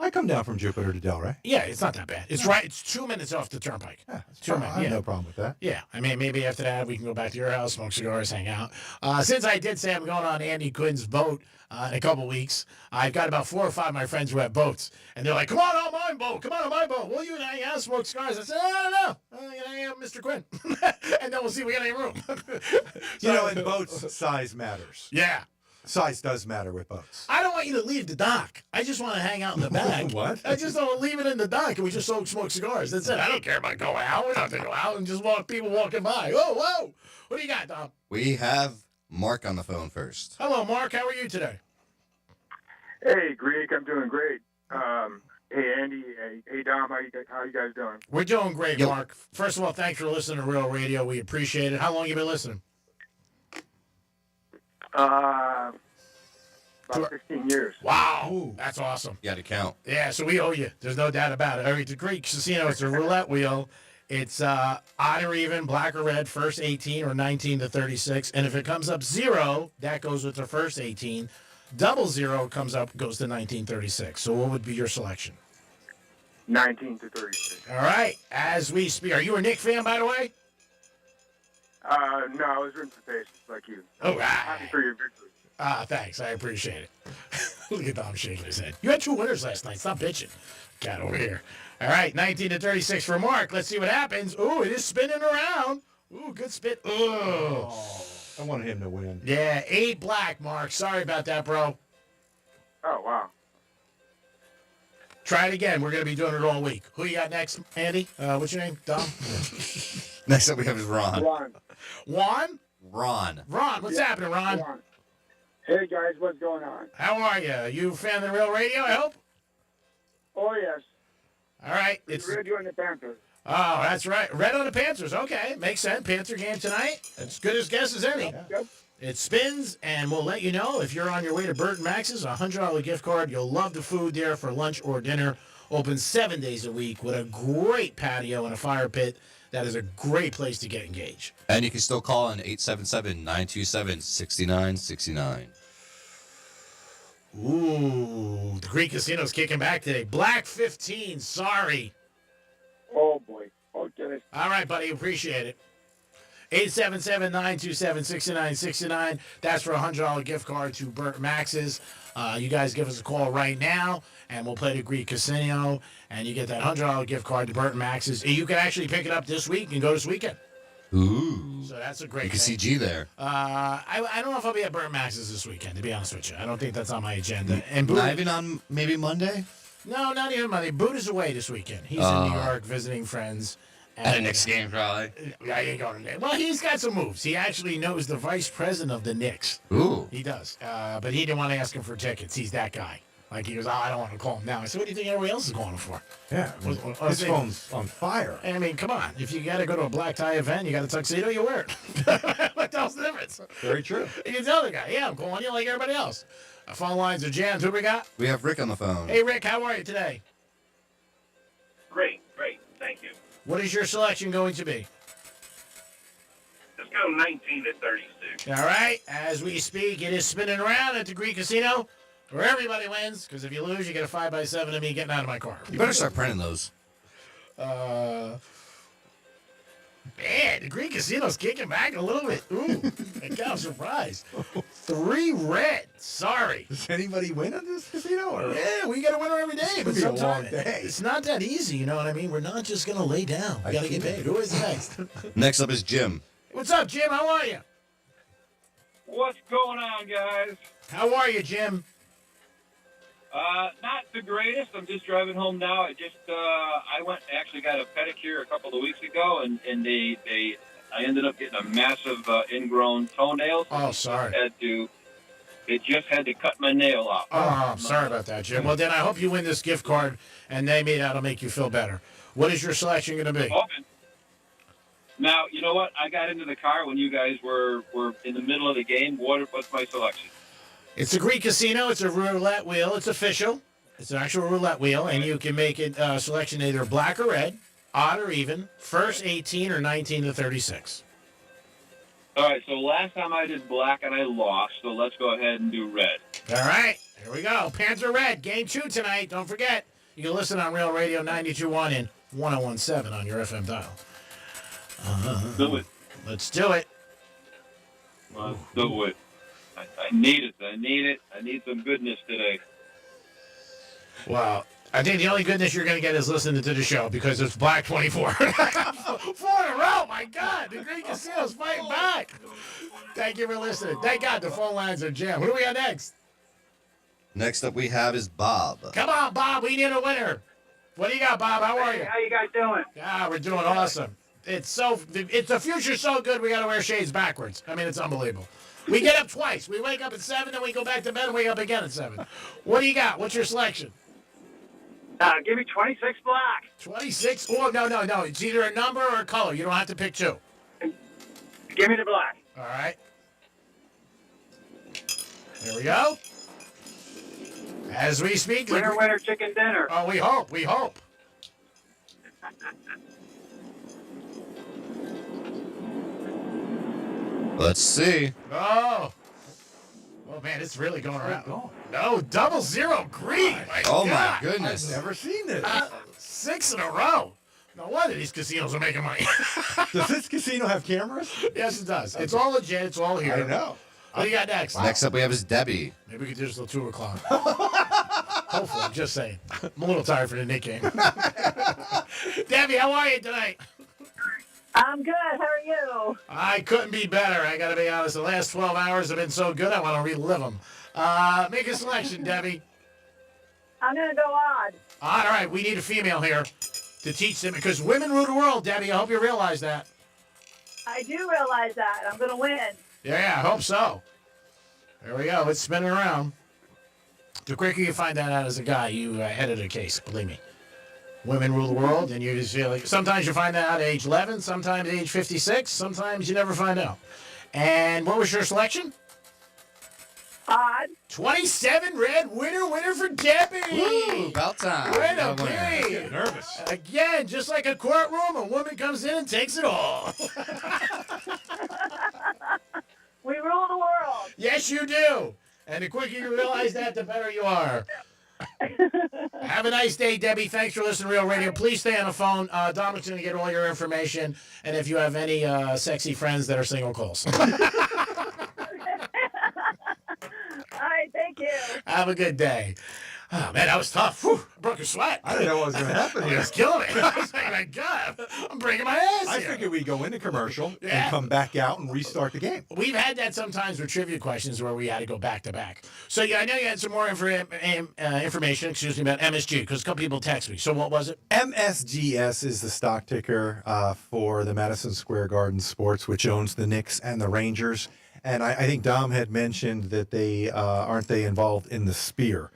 I come down from Jupiter to Delray. yeah, it's not that bad. It's right. It's 2 minutes off the turnpike. Yeah, I have no problem with that. Yeah, I mean, maybe after that we can go back to your house, smoke cigars, hang out. Since I did say I'm going on Andy Quinn's boat in a couple weeks, I've got about 4 or 5 of my friends who have boats, and they're like, "Come on my boat, come on my boat. Will you and I smoke cigars?" I said, "I don't know. I am Mr. Quinn," and then we'll see if we got any room. You know, in boats, size matters. Yeah. Size does matter with boats. I don't want you to leave the dock. I just want to hang out in the back. What? I just don't want to leave it in the dock and we just smoke cigars. That's it. I don't care about going out. We don't have to go out and just people walking by. Whoa. What do you got, Dom? We have Mark on the phone first. Hello, Mark. How are you today? Hey, Greek. I'm doing great. Hey, Andy. Hey, Dom. How you guys doing? We're doing great, Mark. First of all, thanks for listening to Real Radio. We appreciate it. How long you been listening? About 16 years. Wow. That's awesome. You got to count. Yeah, so we owe you. There's no doubt about it. All right, the Greek Casino, it's a roulette wheel. It's odd or even, black or red, first 18 or 19 to 36. And if it comes up 0, that goes with the first 18. Double 0 goes to 1936. So what would be your selection? 19 to 36. All right. As we speak, are you a Knick fan, by the way? No, I was rooting for Pacers like you. All right. Happy for your victory. Thanks. I appreciate it. Look at Dom shaking his head. You had 2 winners last night. Stop bitching. Got over here. All right, 19 to 36 for Mark. Let's see what happens. Ooh, it is spinning around. Ooh, good spin. Ooh. I wanted him to win. Yeah, 8 black, Mark. Sorry about that, bro. Oh, wow. Try it again. We're going to be doing it all week. Who you got next, Andy? What's your name? Dom? Next up we have is Ron. Juan? Ron. Ron, what's happening, Ron? Hey, guys, what's going on? How are you? You a fan of the Real Radio, I hope? Oh, yes. All right. It's Radio and the Panthers. Oh, that's right. Red on the Panthers. Okay, makes sense. Panther game tonight. As good as guess as any. Yep. It spins, and we'll let you know if you're on your way to Burt Max's, a $100 gift card. You'll love the food there for lunch or dinner. Open 7 days a week with a great patio and a fire pit. That is a great place to get engaged. And you can still call on 877-927-6969. Ooh, the Greek Casino's kicking back today. Black 15, sorry. Oh, boy. Okay. All right, buddy, appreciate it. 877-927-6969. That's for a $100 gift card to Burt Max's. You guys give us a call right now, and we'll play the Greek Casino, and you get that $100 gift card to Burt Max's. You can actually pick it up this week and go this weekend. Ooh. So that's a great You can see thing. G there. I don't know if I'll be at Burn Max's this weekend, to be honest with you. I don't think that's on my agenda. And Not even on maybe Monday? No, not even Monday. Buddha's away this weekend. He's in New York visiting friends. At a Knicks game, probably. I ain't going to. Well, he's got some moves. He actually knows the vice president of the Knicks. Ooh. He does. But he didn't want to ask him for tickets. He's that guy. Like, he goes, I don't want to call him now. I said, what do you think everybody else is calling him for? Yeah. His phone's on fire. I mean, come on. If you got to go to a black tie event, you got a tuxedo, you wear it. What the hell's the difference? Very true. You can tell the guy, yeah, I'm calling you like everybody else. Phone lines are jammed. Who we got? We have Rick on the phone. Hey, Rick, how are you today? Great. Thank you. What is your selection going to be? Let's go 19 to 36. All right. As we speak, it is spinning around at the Greek Casino, where everybody wins. Because if you lose, you get a 5x7 of me getting out of my car. You better start printing those. Man, the Greek Casino's kicking back a little bit. Ooh, I'm surprised. 3 red. Sorry. Does anybody win at this casino? Or? Yeah, we got a winner every day. It's But gonna be a long sometimes day. it's not that easy, you know what I mean? We're not just going to lay down. We got to get paid. Who is next? Next up is Jim. What's up, Jim? How are you? What's going on, guys? How are you, Jim? Not the greatest. I'm just driving home now. I went actually got a pedicure a couple of weeks ago, and I ended up getting a massive ingrown toenail. Oh, sorry. It just had to cut my nail off. Oh, I'm sorry about that, Jim. Well, then I hope you win this gift card, and that'll make you feel better. What is your selection going to be? Hoping. Now, you know what? I got into the car when you guys were in the middle of the game. What's my selection? It's a Greek Casino. It's a roulette wheel. It's official. It's an actual roulette wheel, and you can make it selection either black or red, odd or even, first 18 or 19 to 36. All right, so last time I did black and I lost, so let's go ahead and do red. All right, here we go. Panther Red, game 2 tonight. Don't forget, you can listen on Real Radio 92.1 and 101.7 on your FM dial. Do it. Let's do it. Let's do it. I need it. I need some goodness today. Wow. I think the only goodness you're going to get is listening to the show because it's Black 24. 4 in a row. My God. The Greek Casino's fighting back. Thank you for listening. Thank God the phone lines are jammed. Who do we got next? Next up we have is Bob. Come on, Bob. We need a winner. What do you got, Bob? How are you? How you guys doing? Yeah, we're doing awesome. It's the future's so good we got to wear shades backwards. I mean, it's unbelievable. We get up twice. We wake up at 7, then we go back to bed and wake up again at 7. What do you got? What's your selection? Give me 26 black. 26? Oh, no. It's either a number or a color. You don't have to pick 2. Give me the black. All right. Here we go. As we speak. Winner, chicken dinner. Oh, we hope. Let's see. Oh, man, it's really going around. No, 00 green. Oh, my God. goodness. I've never seen this. 6 in a row. No wonder these casinos are making money. Does this casino have cameras? Yes, it does. It's all legit. It's all here. I know. What do you got next? Next up we have is Debbie. Maybe we could do this until 2 o'clock. Hopefully, I'm just saying. I'm a little tired for the Knick game. Debbie, how are you tonight? I'm good. How are you? I couldn't be better. I got to be honest. The last 12 hours have been so good, I want to relive them. Make a selection, Debbie. I'm going to go odd. All right, we need a female here to teach them because women rule the world, Debbie. I hope you realize that. I do realize that. I'm going to win. Yeah, I hope so. There we go. It's spinning around. The quicker you find that out as a guy, you headed a case, believe me. Women rule the world, and you just feel like sometimes you find that out at age 11, sometimes age 56, sometimes you never find out. And what was your selection? Odd. 27 red, winner for Debbie. Woo, about time. Way to No winner. be. Getting nervous. Again, just like a courtroom, a woman comes in and takes it all. We rule the world. Yes, you do. And the quicker you realize that, the better you are. Have a nice day, Debbie. Thanks for listening to Real Radio. Please stay on the phone. Dominic's going to get all your information. And if you have any sexy friends that are single, calls. All right, thank you. Have a good day. Oh, man, that was tough. Whew, I broke a sweat. I didn't know what was going to happen It here. was killing me. I was like, my God, I'm breaking my ass I here. figured we'd go into commercial Yeah. and come back out and restart the game. We've had that sometimes with trivia questions where we had to go back to back. So, yeah, I know you had some more information, about MSG, because a couple people text me. So what was it? MSGS is the stock ticker for the Madison Square Garden Sports, which owns the Knicks and the Rangers. And I think Dom had mentioned that they aren't they involved in the Sphere.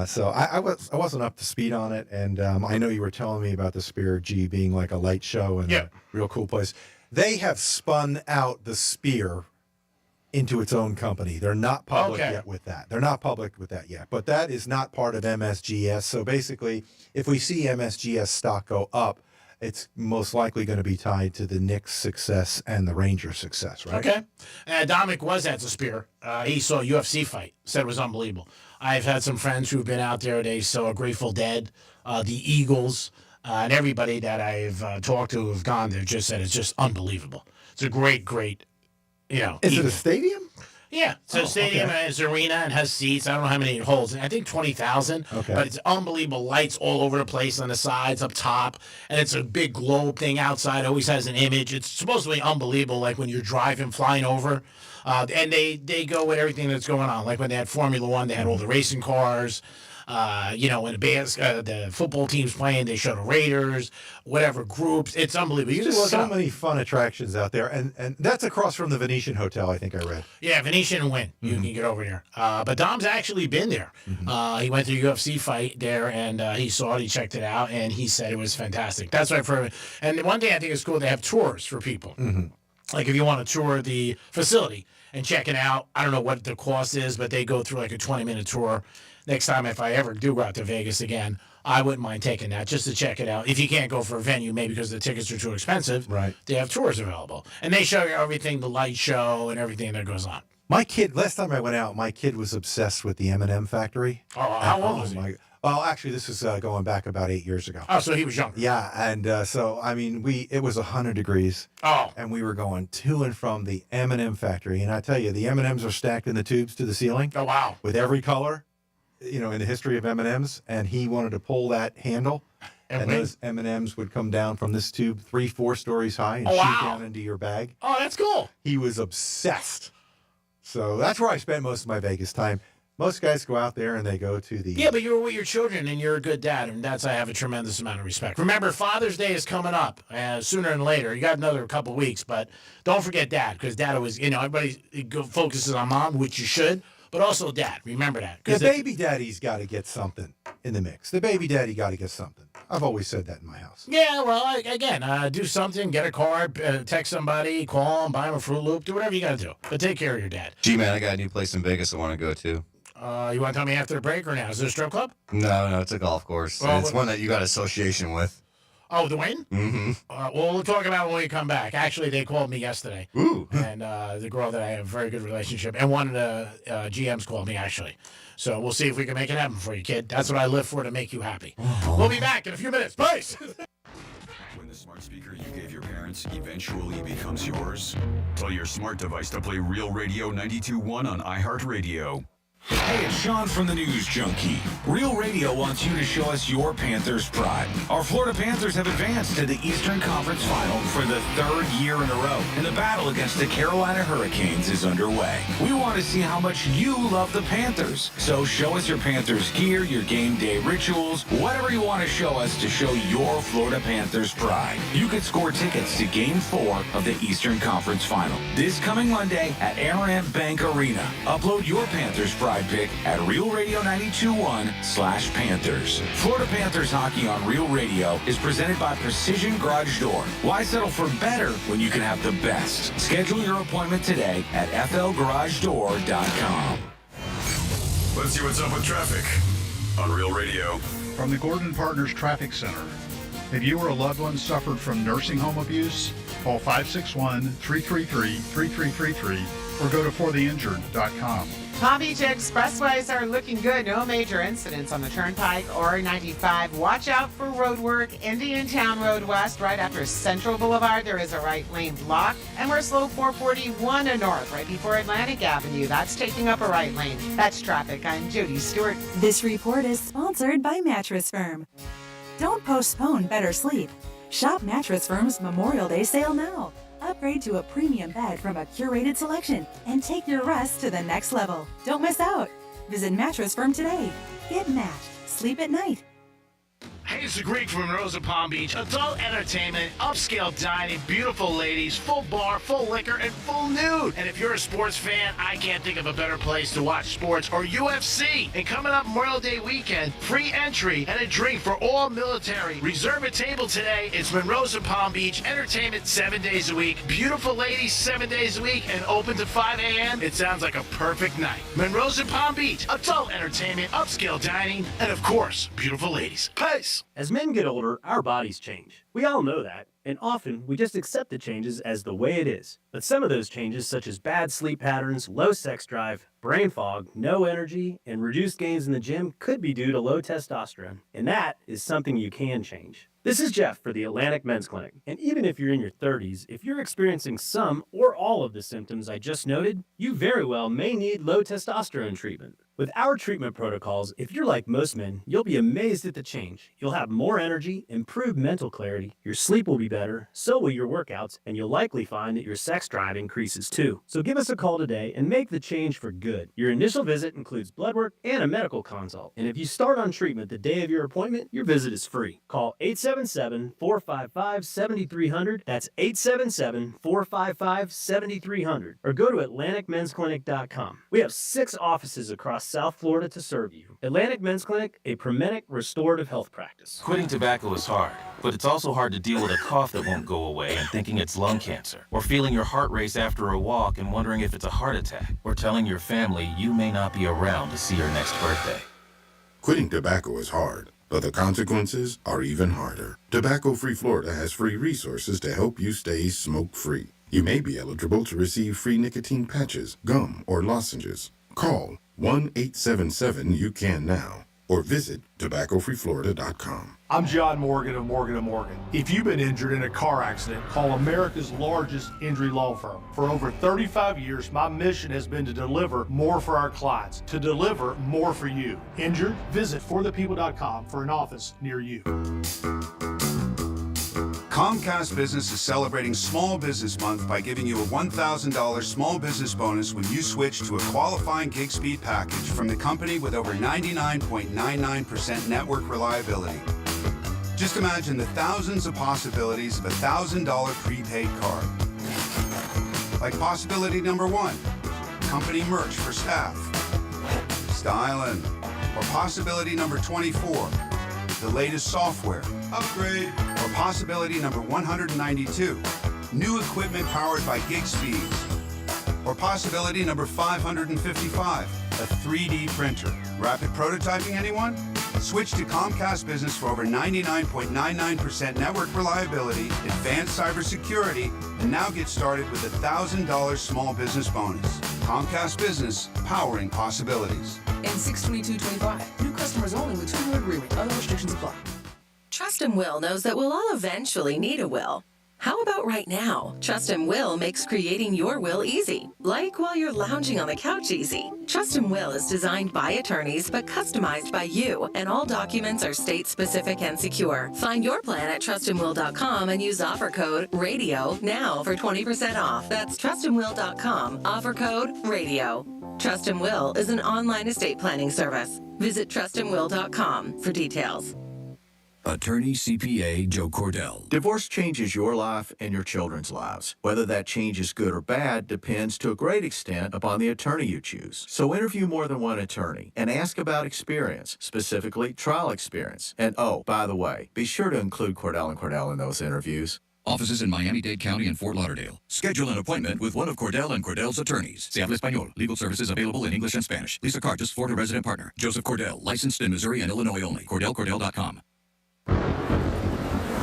So I wasn't up to speed on it, and I know you were telling me about the Sphere G being like a light show and a real cool place. They have spun out the Sphere into its own company. They're not public yet with that. They're not public with that yet, but that is not part of MSGS. So basically, if we see MSGS stock go up, it's most likely going to be tied to the Knicks' success and the Rangers' success, right? Okay. Dominic was at the Spear. He saw a UFC fight. Said it was unbelievable. I've had some friends who've been out there. They saw Grateful Dead, the Eagles, and everybody that I've talked to who've gone there just said it's just unbelievable. It's a great, Is evening. it a stadium? Yeah, it's a stadium, it's an arena, and has seats. I don't know how many it holds. I think 20,000. Okay. But it's unbelievable lights all over the place on the sides, up top, and it's a big globe thing outside. It always has an image. It's supposedly unbelievable, like when you're driving, flying over. And they go with everything that's going on. Like when they had Formula One, they had all the racing cars. When the football team's playing, they show the Raiders, whatever groups. It's unbelievable. You There's just look so up. many fun attractions out there, and that's across from the Venetian Hotel, I think I read. Yeah, Venetian and Wynn. You can get over there. But Dom's actually been there. He went to a UFC fight there, and he saw it. He checked it out, and he said it was fantastic. That's why and one thing I think is cool, they have tours for people. Like if you want to tour the facility and check it out, I don't know what the cost is, but they go through like a 20-minute tour. Next time, if I ever do go out to Vegas again, I wouldn't mind taking that just to check it out. If you can't go for a venue, maybe because the tickets are too expensive, right? They have tours available. And they show you everything, the light show and everything that goes on. My kid, last time I went out, my kid was obsessed with the M&M factory. Oh, how old was he? Well, actually, this is going back about 8 years ago. Oh, so he was younger. Yeah, and so, I mean, it was 100 degrees. Oh. And we were going to and from the M&M factory. And I tell you, the M&Ms are stacked in the tubes to the ceiling. Oh, wow. With every color, in the history of M&Ms. And he wanted to pull that handle. And those M&Ms would come down from this tube 3-4 stories high and shoot down into your bag. Oh, that's cool. He was obsessed. So that's where I spent most of my Vegas time. Most guys go out there and they go to the... Yeah, but you're with your children and you're a good dad, and I have a tremendous amount of respect. Remember, Father's Day is coming up sooner than later. You got another couple weeks, but don't forget Dad, because Dad always, everybody focuses on Mom, which you should, but also Dad. Remember that. The baby daddy's got to get something in the mix. The baby daddy got to get something. I've always said that in my house. Yeah, well, again, do something, get a card, text somebody, call them, buy them a Fruit Loop, do whatever you got to do. But take care of your dad. G-Man, I got a new place in Vegas I want to go to. You want to tell me after the break or now? Is it a strip club? No, it's a golf course. Well, it's one that you got association with. Oh, the Wayne? Mm-hmm. Well, we'll talk about it when we come back. Actually, they called me yesterday. Ooh. And the girl that I have a very good relationship, and one of the GMs called me, actually. So we'll see if we can make it happen for you, kid. That's what I live for, to make you happy. We'll be back in a few minutes. Peace! When the smart speaker you gave your parents eventually becomes yours, tell your smart device to play Real Radio 92.1 on iHeartRadio. Hey, it's Sean from the News Junkie. Real Radio wants you to show us your Panthers pride. Our Florida Panthers have advanced to the Eastern Conference Final for the third year in a row, and the battle against the Carolina Hurricanes is underway. We want to see how much you love the Panthers. So show us your Panthers gear, your game day rituals, whatever you want to show us to show your Florida Panthers pride. You could score tickets to Game 4 of the Eastern Conference Final this coming Monday at Amaranth Bank Arena. Upload your Panthers pride pick at RealRadio921/Panthers. Florida Panthers hockey on Real Radio is presented by Precision Garage Door. Why settle for better when you can have the best? Schedule your appointment today at flgaragedoor.com. Let's see what's up with traffic on Real Radio. From the Gordon Partners Traffic Center. If you or a loved one suffered from nursing home abuse, call 561-333-3333 or go to fortheinjured.com. Palm Beach expressways are looking good. No major incidents on the Turnpike or 95. Watch out for road work. Indiantown Road West, right after Central Boulevard, there is a right lane block. And we're slow 441 north, right before Atlantic Avenue. That's taking up a right lane. That's traffic. I'm Jody Stewart. This report is sponsored by Mattress Firm. Don't postpone better sleep. Shop Mattress Firm's Memorial Day sale now. Upgrade to a premium bed from a curated selection and take your rest to the next level. Don't miss out. Visit Mattress Firm today. Get matched. Sleep at night. Hey, it's the Greek from Rosa Palm Beach. Adult entertainment, upscale dining, beautiful ladies, full bar, full liquor, and full nude. And if you're a sports fan, I can't think of a better place to watch sports or UFC. And coming up Memorial Day weekend, free entry and a drink for all military. Reserve a table today. It's Monroe's in Palm Beach. Entertainment 7 days a week. Beautiful ladies 7 days a week and open to 5 a.m. It sounds like a perfect night. Monroe's in Palm Beach. Adult entertainment, upscale dining, and of course, beautiful ladies. Peace. As men get older, our bodies change. We all know that, and often we just accept the changes as the way it is. But some of those changes, such as bad sleep patterns, low sex drive, brain fog, no energy, and reduced gains in the gym, could be due to low testosterone. And that is something you can change. This is Jeff for the Atlantic Men's Clinic. And even if you're in your 30s, if you're experiencing some or all of the symptoms I just noted, you very well may need low testosterone treatment. With our treatment protocols, if you're like most men, you'll be amazed at the change. You'll have more energy, improved mental clarity, your sleep will be better, so will your workouts, and you'll likely find that your sex drive increases too. So give us a call today and make the change for good. Your initial visit includes blood work and a medical consult. And if you start on treatment the day of your appointment, your visit is free. Call 877-455-7300. That's 877-455-7300. Or go to AtlanticMen'sClinic.com. We have 6 offices across South Florida to serve you. Atlantic Men's Clinic, a Promenic restorative health practice. Quitting tobacco is hard, but it's also hard to deal with a cough that won't go away and thinking it's lung cancer, or feeling your heart race after a walk and wondering if it's a heart attack, or telling your family you may not be around to see your next birthday. Quitting tobacco is hard, but the consequences are even harder. Tobacco Free Florida has free resources to help you stay smoke-free. You may be eligible to receive free nicotine patches, gum, or lozenges. Call 1-877-YOU-CAN-NOW or visit tobaccofreeflorida.com. I'm John Morgan of Morgan & Morgan. If you've been injured in a car accident, call America's largest injury law firm. For over 35 years, my mission has been to deliver more for our clients, to deliver more for you. Injured? Visit forthepeople.com for an office near you. Comcast Business is celebrating Small Business Month by giving you a $1,000 small business bonus when you switch to a qualifying gig speed package from the company with over 99.99% network reliability. Just imagine the thousands of possibilities of a $1,000 prepaid card. Like possibility number 1, company merch for staff. Styling. Or possibility number 24, the latest software. Upgrade. Or possibility number 192, new equipment powered by gig speeds. Or possibility number 555, a 3D printer. Rapid prototyping, anyone? Switch to Comcast Business for over 99.99% network reliability, advanced cybersecurity, and now get started with a $1,000 small business bonus. Comcast Business, powering possibilities. And 62225. New customers only with 2-year agreement. Other restrictions apply. Trust and Will knows that we'll all eventually need a will. How about right now? Trust and Will makes creating your will easy, like while you're lounging on the couch easy. Trust and Will is designed by attorneys but customized by you, and all documents are state-specific and secure. Find your plan at trustandwill.com and use offer code RADIO now for 20% off. That's trustandwill.com, offer code RADIO. Trust and Will is an online estate planning service. Visit trustandwill.com for details. Attorney CPA Joe Cordell. Divorce changes your life and your children's lives. Whether that change is good or bad depends to a great extent upon the attorney you choose. So interview more than one attorney and ask about experience, specifically trial experience. And oh, by the way, be sure to include Cordell & Cordell in those interviews. Offices in Miami-Dade County and Fort Lauderdale. Schedule an appointment with one of Cordell & Cordell's attorneys. Se habla español. Legal services available in English and Spanish. Lisa Cartus, Florida resident partner. Joseph Cordell, licensed in Missouri and Illinois only. CordellCordell.com.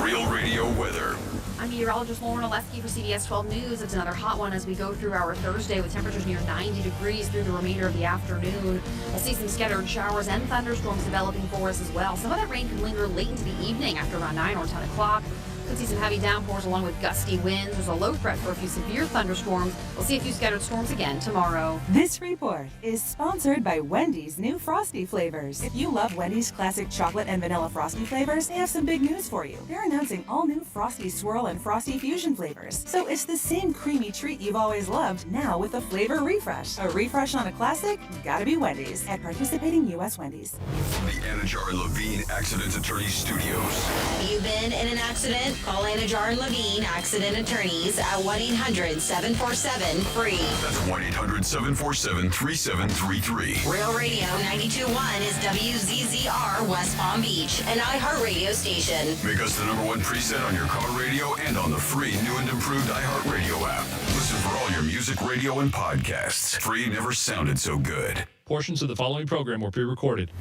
Real Radio weather. I'm meteorologist Lauren Oleski for CBS 12 News. It's another hot one as we go through our Thursday with temperatures near 90 degrees through the remainder of the afternoon. We'll see some scattered showers and thunderstorms developing for us as well. Some of that rain can linger late into the evening after around 9 or 10 o'clock. Could see some heavy downpours along with gusty winds. There's a low threat for a few severe thunderstorms. We'll see a few scattered storms again tomorrow. This report is sponsored by Wendy's new Frosty flavors. If you love Wendy's classic chocolate and vanilla Frosty flavors, they have some big news for you. They're announcing all new Frosty Swirl and Frosty Fusion flavors. So it's the same creamy treat you've always loved, now with a flavor refresh. A refresh on a classic? Gotta be Wendy's. At participating U.S. Wendy's. From the Anajar and Levine Accident Attorney Studios. You've been in an accident? Call Anajar and Levine Accident Attorneys at 1-800-747-FREE. That's 1-800-747-3733. Real Radio 92.1 is WZZR West Palm Beach, an iHeartRadio station. Make us the #1 preset on your car radio and on the free new and improved iHeartRadio app. Listen for all your music, radio, and podcasts. Free never sounded so good. Portions of the following program were pre-recorded.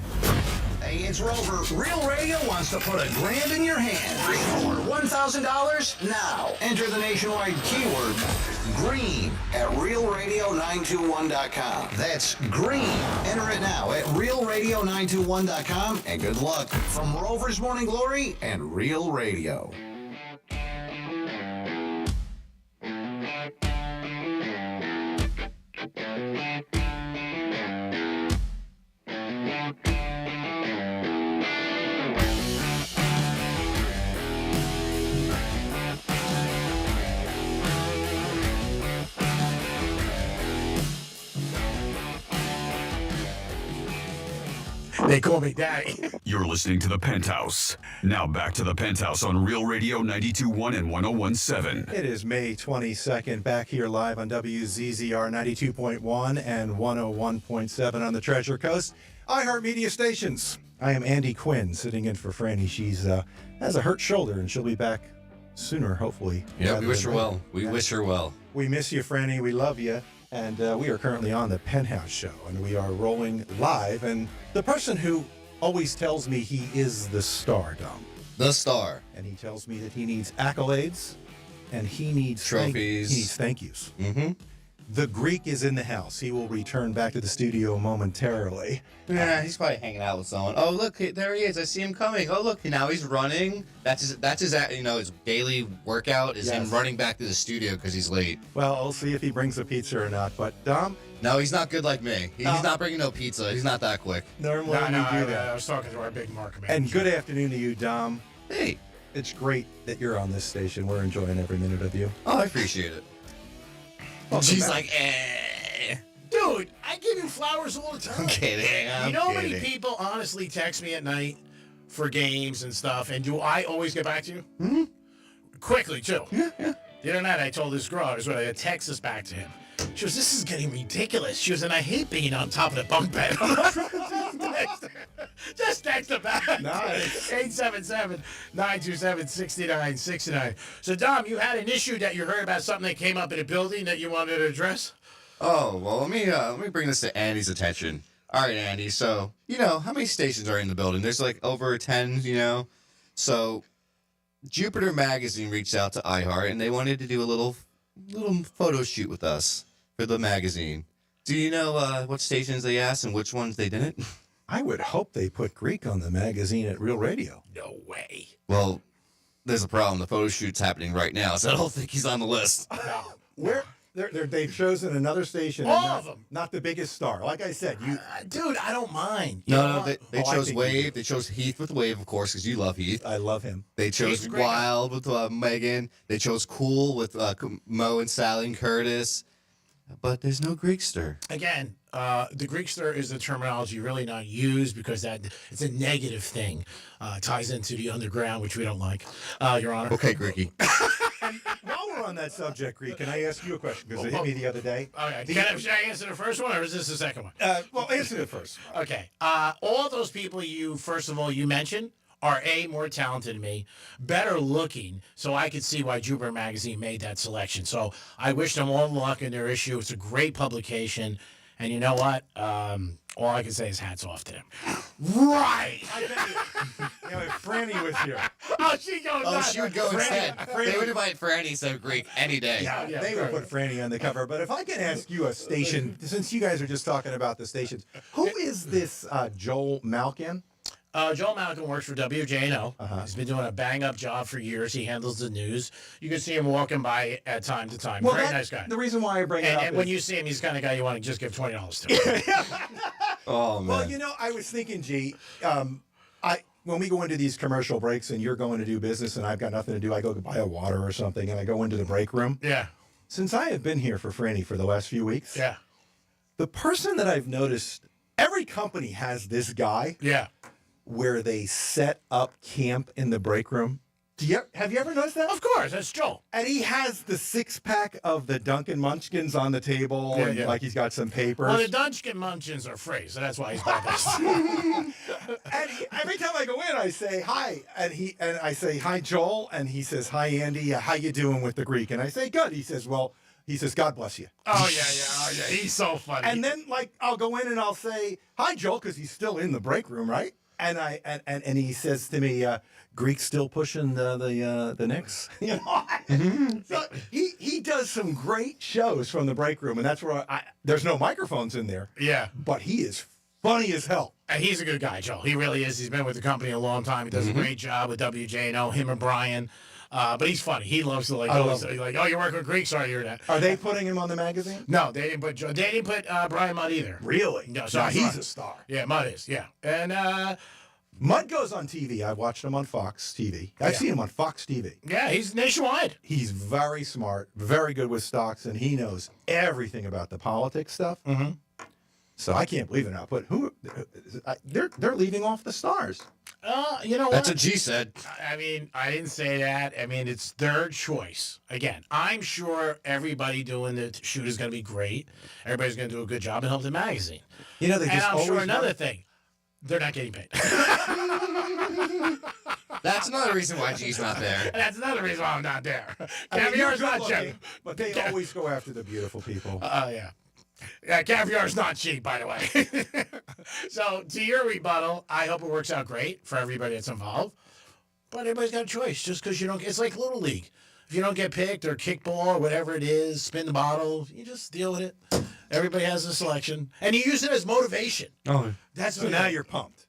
Hey, it's Rover. Real Radio wants to put $1,000 in your hand. For $1,000 now. Enter the nationwide keyword GREEN at realradio921.com. That's green. Enter it now at realradio921.com, and good luck from Rover's Morning Glory and Real Radio. They call me Daddy. You're listening to The Penthouse. Now back to The Penthouse on Real Radio 92.1 and 101.7. It is May 22nd, back here live on WZZR 92.1 and 101.7 on the Treasure Coast. iHeart Media Stations. I am Andy Quinn, sitting in for Franny. She's has a hurt shoulder, and she'll be back sooner, hopefully. Yeah, we wish her well. We wish her well. We miss you, Franny. We love you. And we are currently on the Penthouse show, and we are rolling live. And the person who always tells me he is the star, Dom. The star. And he tells me that he needs accolades, and he needs trophies. He needs thank yous. Mm-hmm. The Greek is in the house. He will return back to the studio momentarily. Yeah, he's probably hanging out with someone. Oh, look, there he is. I see him coming. Oh, look, now he's running. That's his his daily workout is him running back to the studio because he's late. Well, I'll see if he brings a pizza or not. But Dom? No, he's not good like me. He's not bringing no pizza. He's not that quick. Normally we do that. I was talking to our big market man. And good afternoon to you, Dom. Hey. It's great that you're on this station. We're enjoying every minute of you. Oh, I appreciate it. She's like, Dude, I give you flowers all the time. I'm kidding. You know how many people honestly text me at night for games and stuff, and do I always get back to you? Mm-hmm. Quickly, too. Yeah. The other night I told this girl, I was going to text this back to him. She goes, this is getting ridiculous. She goes, and I hate being on top of the bunk bed. Just text her back. Nice. 877-927-6969. So, Dom, you had an issue that you heard about something that came up in a building that you wanted to address? Oh, well, let me bring this to Andy's attention. All right, Andy, so, how many stations are in the building? There's like over 10, So, Jupiter Magazine reached out to iHeart, and they wanted to do a little photo shoot with us for the magazine. Do you know what stations they asked and which ones they didn't? I would hope they put Greek on the magazine at Real Radio. No way. Well, there's a problem. The photo shoot's happening right now, so I don't think he's on the list. Where? They've chosen another station. All and of them. Not the biggest star. Like I said, dude, I don't mind. No, they chose Wave. They chose Heath with Wave, of course, because you love Heath. I love him. They chose Wild with Megan. They chose Cool with Mo and Sally and Curtis. But there's no Greekster. Again, the Greekster is the terminology really not used because it's a negative thing. Ties into the underground, which we don't like, Your Honor. Okay, Greeky. While we're on that subject, Greek, can I ask you a question? Because it hit me the other day. Okay. Should I answer the first one, or is this the second one? Well, answer it first. Okay. All those people you mentioned are more talented than me, better looking, so I could see why Jupiter Magazine made that selection. So I wish them all luck in their issue. It's a great publication, And you know what? All I can say is hats off to him. Right. I bet you know, if Franny was here. Oh, she goes. Oh, she would go instead. Franny. They would invite Franny, so Greek, any day. Yeah, they would put Franny on the cover. But if I can ask you a station, since you guys are just talking about the stations, who is this Joel Malkin? Joel Malcolm works for WJNO. He's been doing a bang-up job for years. He handles the news. You can see him walking by at time to time. Well, Very nice guy. The reason why I bring it up and is... when you see him, he's the kind of guy you want to just give $20 to. Oh, man. Well, you know, I was thinking, G, when we go into these commercial breaks and you're going to do business and I've got nothing to do, I go buy a water or something and I go into the break room. Yeah. Since I have been here for Franny for the last few weeks, Yeah. the person that I've noticed, every company has this guy. Yeah. Where they set up camp in the break room. Have you ever noticed that? Of course, that's Joel. And he has the 6-pack of the Dunkin' Munchkins on the table, and like he's got some papers. Well, the Dunkin' Munchkins are free, so that's why he's bought this. And every time I go in, I say hi, and I say hi, Joel, and he says hi, Andy. How you doing with the Greek? And I say good. He says, well. He says, God bless you. Oh, yeah. He's so funny. And then, I'll go in and I'll say, hi, Joel, because he's still in the break room, right? And he says to me, Greek's still pushing the Knicks. You know? So he does some great shows from the break room, and that's where there's no microphones in there. Yeah. But he is funny as hell. And he's a good guy, Joel. He really is. He's been with the company a long time. He does a great job with WJNO, him and Brian. But he's funny. He loves to oh, you work with Greeks, are you? Are they putting him on the magazine? No, they didn't put Brian Mudd either. Really? No, he's a star. Yeah, Mudd is. Yeah, and Mudd goes on TV. I've watched him on Fox TV. I've seen him on Fox TV. Yeah, he's nationwide. He's very smart, very good with stocks, and he knows everything about the politics stuff. Mm-hmm. So I can't believe it now. But they're leaving off the stars. You know what? That's what G said. I mean, I didn't say that. I mean, it's their choice. Again, I'm sure everybody doing the shoot is going to be great. Everybody's going to do a good job and help the magazine. You know, they just I'm always sure another thing, they're not getting paid. That's another reason why G's not there. That's another reason why I'm not there. I mean, Caviar's you're not good cheap. looking, but they always go after the beautiful people. Yeah. Yeah, caviar's not cheap, by the way. So, to your rebuttal, I hope it works out great for everybody that's involved. But everybody's got a choice. Just because you don't get... It's like Little League. If you don't get picked or kickball or whatever it is, spin the bottle, you just deal with it. Everybody has a selection. And you use it as motivation. Oh, That's so what now you're pumped.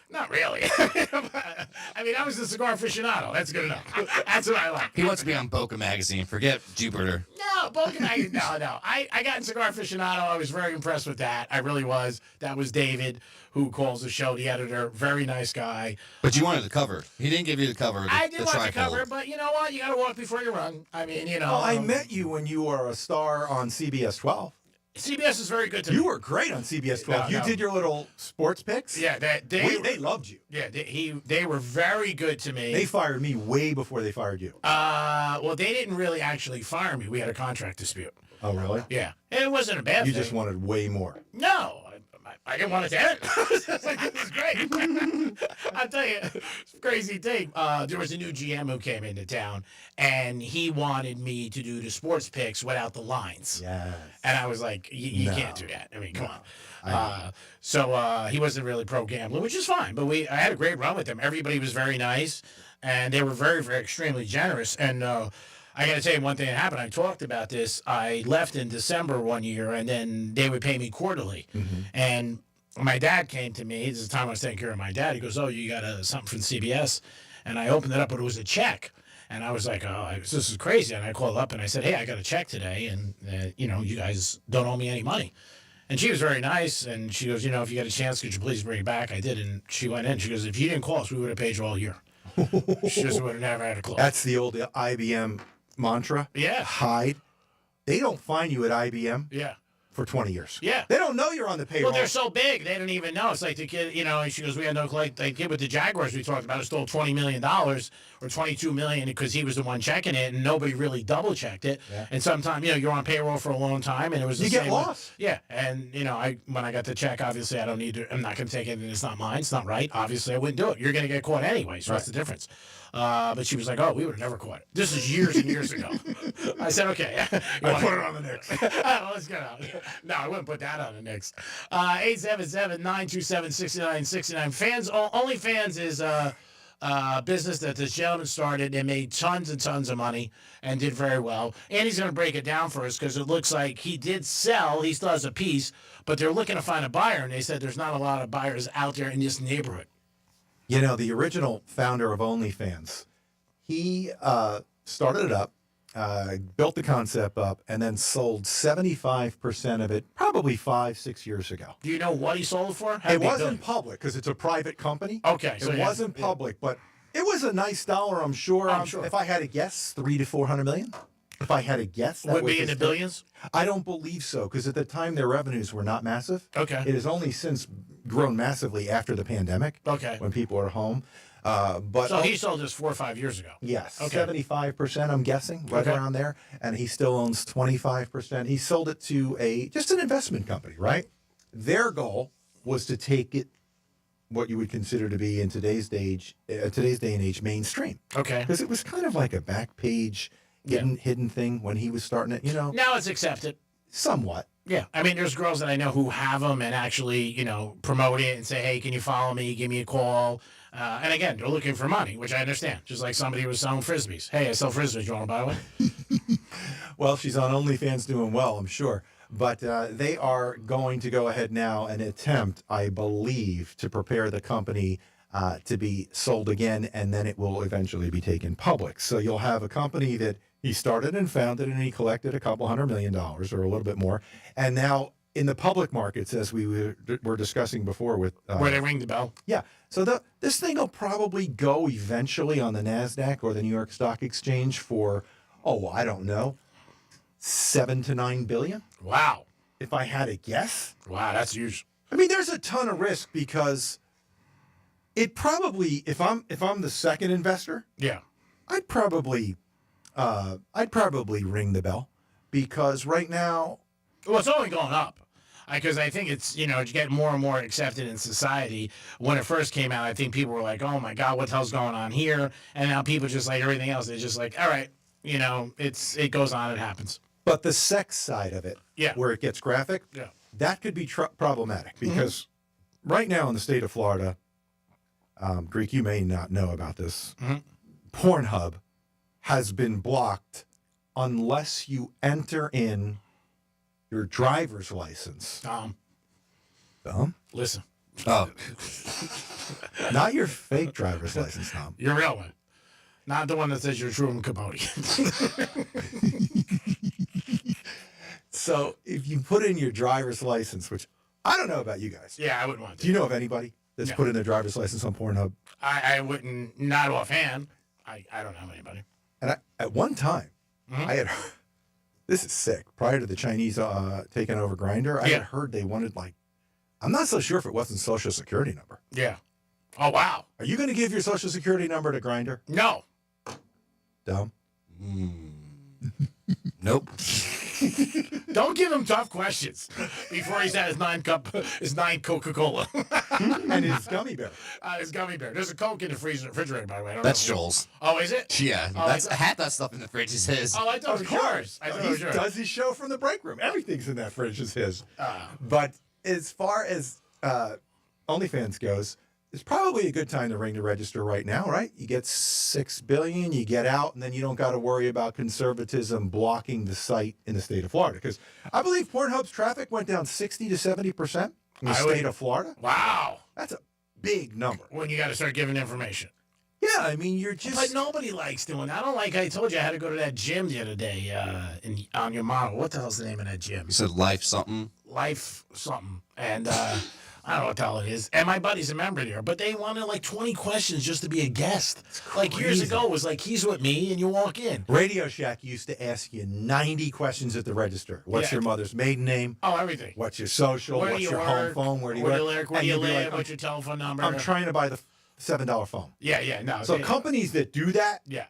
Not really. I mean, I was the cigar aficionado. That's good enough. That's what I like. He wants to be on Boca Magazine. Forget Jupiter. No, Boca Magazine. No. I got in Cigar Aficionado. I was very impressed with that. I really was. That was David, who calls the show, the editor. Very nice guy. But you wanted the cover. He didn't give you the cover. I did want the trifold. cover, but you know what? You got to walk before you run. I mean, you know. Well, I met you when you were a star on CBS 12. CBS is very good to me. You were great on CBS 12. No. You did your little sports picks. Yeah, they loved you. Yeah, they were very good to me. They fired me way before they fired you. Well, they didn't really actually fire me. We had a contract dispute. Oh, really? Yeah, it wasn't a bad You thing. just wanted way more. No, I didn't want it to end. It's like, this is great. I'll tell you, it's a crazy thing. There was a new GM who came into town, and he wanted me to do the sports picks without the lines. Yes. And I was like, you can't do that. I mean, come on. So he wasn't really pro gambling, which is fine. But I had a great run with them. Everybody was very nice, and they were very, very extremely generous. And I got to tell you one thing that happened. I talked about this. I left in December one year, and then they would pay me quarterly. Mm-hmm. And my dad came to me. This is the time I was taking care of my dad. He goes, oh, you got something from CBS? And I opened it up, but it was a check. And I was like, oh, this is crazy. And I called up, and I said, hey, I got a check today, and, you guys don't owe me any money. And she was very nice, and she goes, if you got a chance, could you please bring it back? I did, and she went in. She goes, if you didn't call us, we would have paid you all year. She just would have never had a close. That's the old IBM mantra. Yeah. Hide. They don't find you at IBM. Yeah. For 20 years. Yeah. They don't know you're on the payroll. Well, they're so big, they don't even know. It's like the kid, and she goes, we had no clue. The kid with the Jaguars we talked about who stole $20 million or $22 million because he was the one checking it, and nobody really double-checked it. Yeah. And sometimes, you're on payroll for a long time, and it was the same. You get lost. Yeah. And, when I got the check, obviously, I'm not going to take it, and it's not mine. It's not right. Obviously, I wouldn't do it. You're going to get caught anyway, so that's the difference. But she was like, "Oh, we would have never caught it. This is years and years ago." I said, "Okay." I put it on the Knicks. Let's go. No, I wouldn't put that on the Knicks. 877-927-6969. OnlyFans is business that this gentleman started and made tons and tons of money and did very well. And he's going to break it down for us because it looks like he did sell. He still has a piece, but they're looking to find a buyer, and they said there's not a lot of buyers out there in this neighborhood. You know, the original founder of OnlyFans, he started it up, built the concept up, and then sold 75% of it probably 5-6 years ago. Do you know what he sold it for? It wasn't public because it's a private company. Okay. So it wasn't public, but it was a nice dollar, I'm sure. If I had to guess, $300 to $400 million. If I had to guess, that would be in the billions? I don't believe so, because at the time their revenues were not massive. Okay. It has only since grown massively after the pandemic. Okay. When people are home. But so he sold this 4 or 5 years ago. Yes. Okay. 75%, I'm guessing, right around there. And he still owns 25%. He sold it to just an investment company, right? Their goal was to take it, what you would consider to be in today's day and age, mainstream. Okay. Because it was kind of like a back page hidden thing when he was starting it, Now it's accepted. Somewhat. Yeah. I mean, there's girls that I know who have them and actually, promote it and say, hey, can you follow me? Give me a call. And again, they're looking for money, which I understand. Just like somebody was selling Frisbees. Hey, I sell Frisbees. You want to buy one? Well, she's on OnlyFans doing well, I'm sure. But they are going to go ahead now and attempt, I believe, to prepare the company to be sold again, and then it will eventually be taken public. So you'll have a company that he started and founded, and he collected $200 million or a little bit more. And now in the public markets, as we were discussing before with... where they ring the bell? Yeah. So this thing will probably go eventually on the NASDAQ or the New York Stock Exchange for, I don't know, $7 to $9 billion. Wow. If I had to guess. Wow, that's huge. I mean, there's a ton of risk because it probably, if I'm the second investor, yeah, I'd probably ring the bell because right now, well, it's only going up. Because I think it's, it's getting more and more accepted in society. When it first came out, I think people were like, oh my God, what the hell's going on here? And now people just like everything else. They're just like, all right, it goes on, it happens. But the sex side of it, where it gets graphic, that could be problematic because right now in the state of Florida, Greek, you may not know about this, Pornhub has been blocked unless you enter in your driver's license. Tom? Listen. Oh. Not your fake driver's license, Tom. Your real one. Not the one that says you're Truman Capote. So if you put in your driver's license, which I don't know about you guys. Yeah, I wouldn't want to. Do you know of anybody that's put in their driver's license on Pornhub? I wouldn't, not offhand. I don't know anybody. And at one time, I had heard, this is sick, prior to the Chinese taking over Grindr, I had heard they wanted, I'm not so sure if it wasn't Social Security number. Yeah. Oh, wow. Are you going to give your Social Security number to Grindr? No. Dumb? Nope. Don't give him tough questions before he's had his 9 Coca-Cola. And his gummy bear. His gummy bear. There's a Coke in the refrigerator, by the way. I don't That's know. Joel's. Oh, is it? Yeah. Half that stuff in the fridge is his. Oh, I thought it was yours. I thought it was yours. He does his show from the break room. Everything's in that fridge is his. But as far as OnlyFans goes, it's probably a good time to ring the register right now, right? You get $6 billion, you get out, and then you don't got to worry about conservatism blocking the site in the state of Florida. Because I believe Pornhub's traffic went down 60 to 70% in the state of Florida. Wow. That's a big number. When you got to start giving information. Yeah, I mean, you're just... But nobody likes doing that. I told you I had to go to that gym the other day on your model. What the hell's the name of that gym? You said Life something? Life something. And I don't know what the hell it is. And my buddy's a member there. But they wanted 20 questions just to be a guest. Years ago, it was he's with me and you walk in. Radio Shack used to ask you 90 questions at the register. What's your mother's maiden name? Oh, everything. What's your social? Where What's do you your work? home phone? Where do you work? Where do you live? Like, what's your telephone number? I'm trying to buy the $7 phone. Yeah, no. So companies that do that, yeah.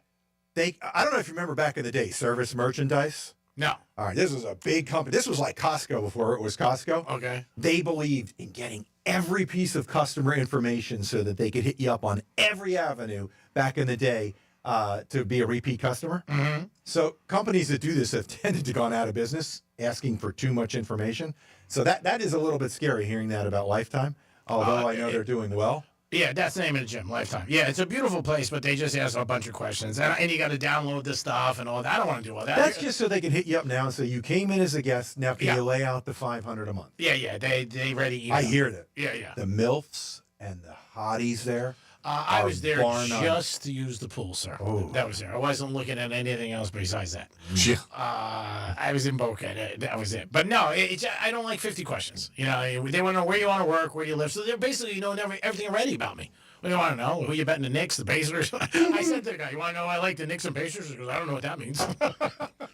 I don't know if you remember back in the day, Service Merchandise. No. All right, this was a big company. This was like Costco before it was Costco. Okay. They believed in getting every piece of customer information so that they could hit you up on every avenue back in the day to be a repeat customer. Mm-hmm. So companies that do this have tended to gone out of business, asking for too much information. So that is a little bit scary hearing that about Lifetime, although I know they're doing well. Yeah, that's the name of the gym, Lifetime. Yeah, it's a beautiful place, but they just ask a bunch of questions. And you got to download this stuff and all that. I don't want to do all that. That's just so they can hit you up now and say, you came in as a guest, now can you lay out the $500 a month? Yeah, they ready. I hear that. Yeah. The MILFs and the hotties there. I was there bar none. just to use the pool, sir. Oh. That was there. I wasn't looking at anything else besides that. Yeah. I was in Boca. That was it. But no, I don't like 50 questions. You know, they want to know where you want to work, where you live. So they're basically, everything already about me. What do you want to know? Who you betting, the Knicks, the Pacers? I said to the guy, you want to know I like the Knicks and Pacers? Because I don't know what that means.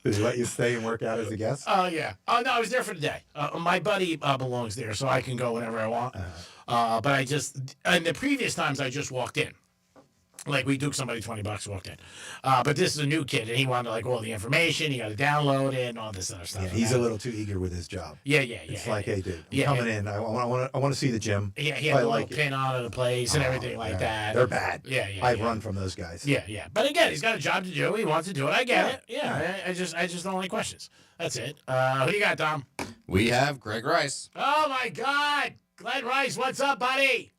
Did he let you stay and work out as a guest? Oh, yeah. Oh, no, I was there for the day. My buddy belongs there, so I can go whenever I want. But I just, in the previous times, I just walked in. Like we duked somebody $20, walked in. But this is a new kid, and he wanted all the information. You got to download it and all this other stuff. Yeah, he's a little too eager with his job. Yeah. It's like, hey, dude, I'm Yeah, coming in. I want to see the gym. Yeah, he had a little like pin on the place and everything like that. They're bad. Yeah. I run from those guys. Yeah. But again, he's got a job to do. He wants to do it. I get it. Yeah. I just don't like questions. That's it. Who do you got, Tom? We have Greg Rice. Oh my God, Glenn Rice, what's up, buddy?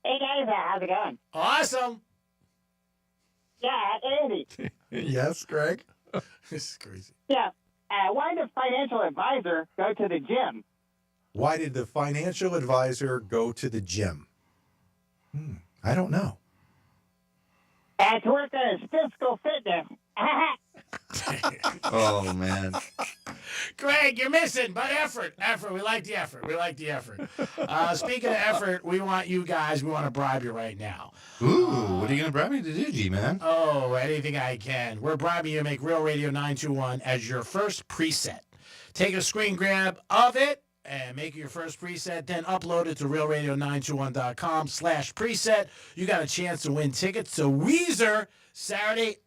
Hey guys, how's it going? Awesome. Yeah, Andy. Yes, Greg. This is crazy. Yeah. Why did the financial advisor go to the gym? Why did the financial advisor go to the gym? I don't know. To work on his physical fitness. Oh, man. Greg, you're missing, but effort. We like the effort. Speaking of effort, we want to bribe you right now. Ooh, what are you going to bribe me to do, G-Man? Oh, anything I can. We're bribing you to make Real Radio 921 as your first preset. Take a screen grab of it and make it your first preset, then upload it to realradio921.com/preset. You got a chance to win tickets to Weezer Saturday,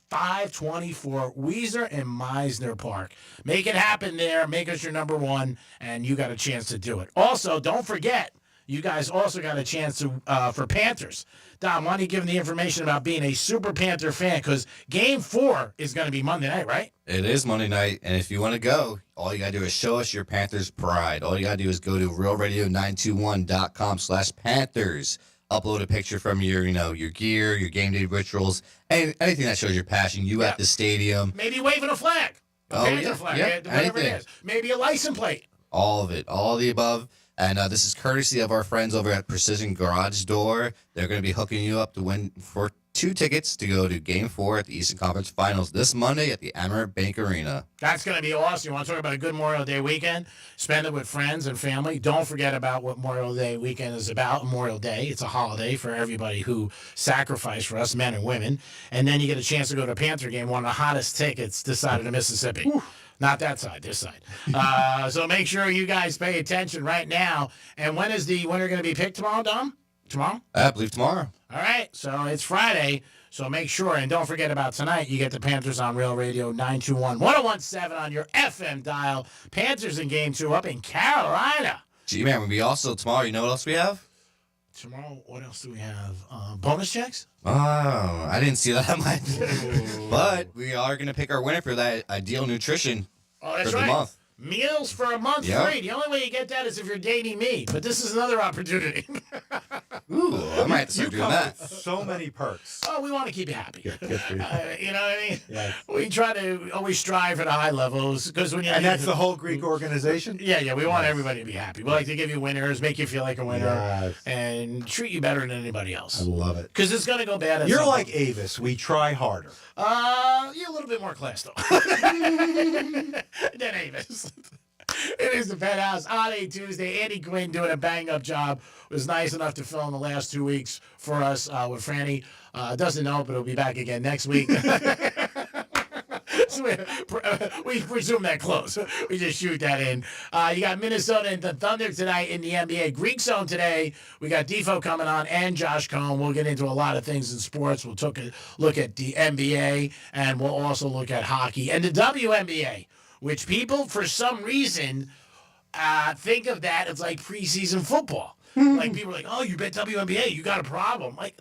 5/24, Weezer in Meisner Park. Make it happen there. Make us your number one, and you got a chance to do it. Also, don't forget, you guys also got a chance to for Panthers. Dom, why don't you give them the information about being a Super Panther fan? Because Game 4 is going to be Monday night, right? It is Monday night, and if you want to go, all you got to do is show us your Panthers pride. All you got to do is go to realradio921.com/Panthers. Upload a picture from your gear, your game day rituals, anything that shows your passion. You at the stadium. Maybe waving a flag. Panther flag. Whatever it is. Maybe a license plate. All of it. All of the above. And this is courtesy of our friends over at Precision Garage Door. They're going to be hooking you up to win for 2 tickets to go to Game 4 at the Eastern Conference Finals this Monday at the Amerant Bank Arena. That's going to be awesome. You want to talk about a good Memorial Day weekend? Spend it with friends and family. Don't forget about what Memorial Day weekend is about. Memorial Day, it's a holiday for everybody who sacrificed for us, men and women. And then you get a chance to go to a Panther game, one of the hottest tickets this side of the Mississippi. Ooh. Not that side, this side. So make sure you guys pay attention right now. And when is the winner going to be picked tomorrow, Dom? Tomorrow? I believe tomorrow. All right, so it's Friday, so make sure, and don't forget about tonight, you get the Panthers on Real Radio 921 1017 on your FM dial. Panthers in Game 2 up in Carolina. G-Man, we also, tomorrow, you know what else we have? Tomorrow, what else do we have? Bonus checks? Oh, I didn't see that much. But we are going to pick our winner for that Ideal Nutrition for the month. Meals for a month free. The only way you get that is if you're dating me. But this is another opportunity. Ooh, I might have to start doing that. So many perks. Oh, we want to keep you happy. Good for you. You know what I mean? Yes. We try to always strive for the high levels because when you that's the whole Greek organization. Yeah. We want everybody to be happy. We like to give you winners, make you feel like a winner, Yes. and treat you better than anybody else. I love it. Because it's gonna go bad. You're like Avis. We try harder. You're a little bit more class though than Avis. It is the Penthouse on a Tuesday. Andy Quinn doing a bang-up job. Was nice enough to fill in the last 2 weeks for us with Franny. Doesn't know, but he'll be back again next week. We presume that close. We just shoot that in. You got Minnesota and the Thunder tonight in the NBA. Greek Zone today. We got Defo coming on and Josh Cohn. We'll get into a lot of things in sports. We'll take a look at the NBA, and we'll also look at hockey and the WNBA, which people, for some reason, think of that as like preseason football. Like, people are like, oh, you bet WNBA, you got a problem. Like,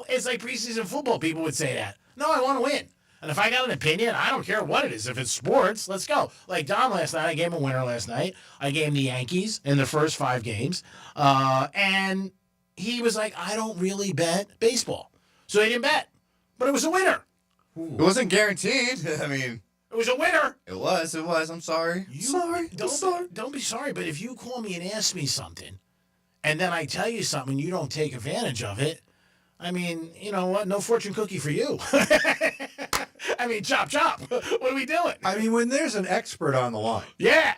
it's like preseason football. People would say that. No, I want to win. And if I got an opinion, I don't care what it is. If it's sports, let's go. Like Dom last night, I gave him a winner last night. I gave him the Yankees in the first 5 games. And he was like, I don't really bet baseball. So he didn't bet. But it was a winner. It wasn't guaranteed. I mean... It was a winner. It was. I'm sorry. Don't be sorry, but if you call me and ask me something, and then I tell you something, you don't take advantage of it, I mean, you know what? No fortune cookie for you. I mean, chop, chop. What are we doing? I mean, when there's an expert on the line. Yeah.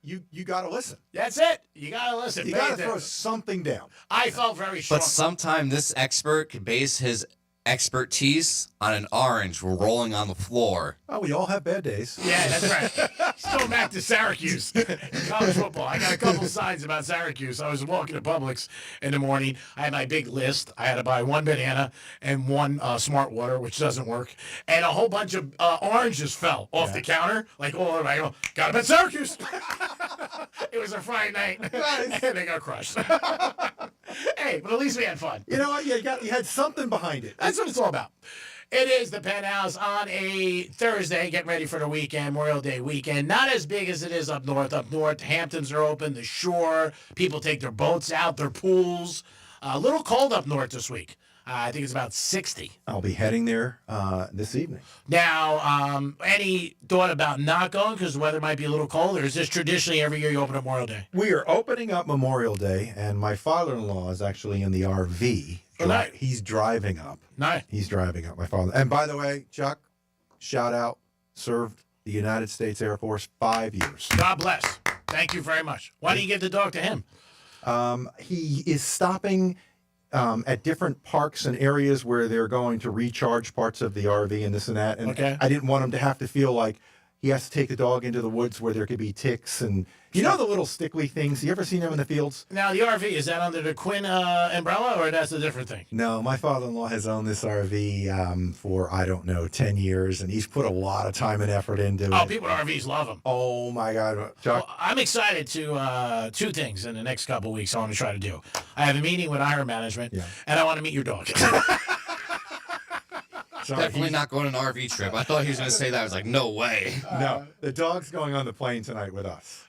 You got to listen. That's it. You got to listen. You got to throw something down. I felt very strong. But sometime this expert can base his expertise on an orange rolling on the floor. Oh, we all have bad days. Yeah, that's right. Just going back to Syracuse. College football. I got a couple signs about Syracuse. I was walking to Publix in the morning. I had my big list. I had to buy 1 banana and 1 Smart Water, which doesn't work. And a whole bunch of oranges fell off the counter. Like, oh, I go, got to bet Syracuse. It was a Friday night. Nice. And they got crushed. Hey, but at least we had fun. You know what? You had something behind it. That's what it's all about. It is the Penthouse on a Thursday, getting ready for the weekend, Memorial Day weekend. Not as big as it is up north. Up north, Hamptons are open, the shore. People take their boats out, their pools. A little cold up north this week. I think it's about 60. I'll be heading there this evening. Now, any thought about not going because the weather might be a little cold, or is this traditionally every year you open up Memorial Day? We are opening up Memorial Day, and my father-in-law is actually in the RV. Nice. He's driving up. Nice. He's driving up, my father. And by the way, Chuck, shout out, served the United States Air Force 5 years. God bless. Thank you very much. Why do you give the dog to him? He is stopping at different parks and areas where they're going to recharge parts of the RV and this and that. And I didn't want him to have to feel like he has to take the dog into the woods where there could be ticks and, you know, the little stickly things. You ever seen them in the fields? Now, the RV, is that under the Quinn umbrella, or that's a different thing? No, my father-in-law has owned this RV for, I don't know, 10 years, and he's put a lot of time and effort into it. Oh, people with RVs love them. Oh, my God. Chuck? Well, I'm excited to 2 things in the next couple of weeks I want to try to do. I have a meeting with Iron Management, and I want to meet your dog. Definitely not going on an RV trip. I thought he was going to say that. I was like, no way. No, the dog's going on the plane tonight with us.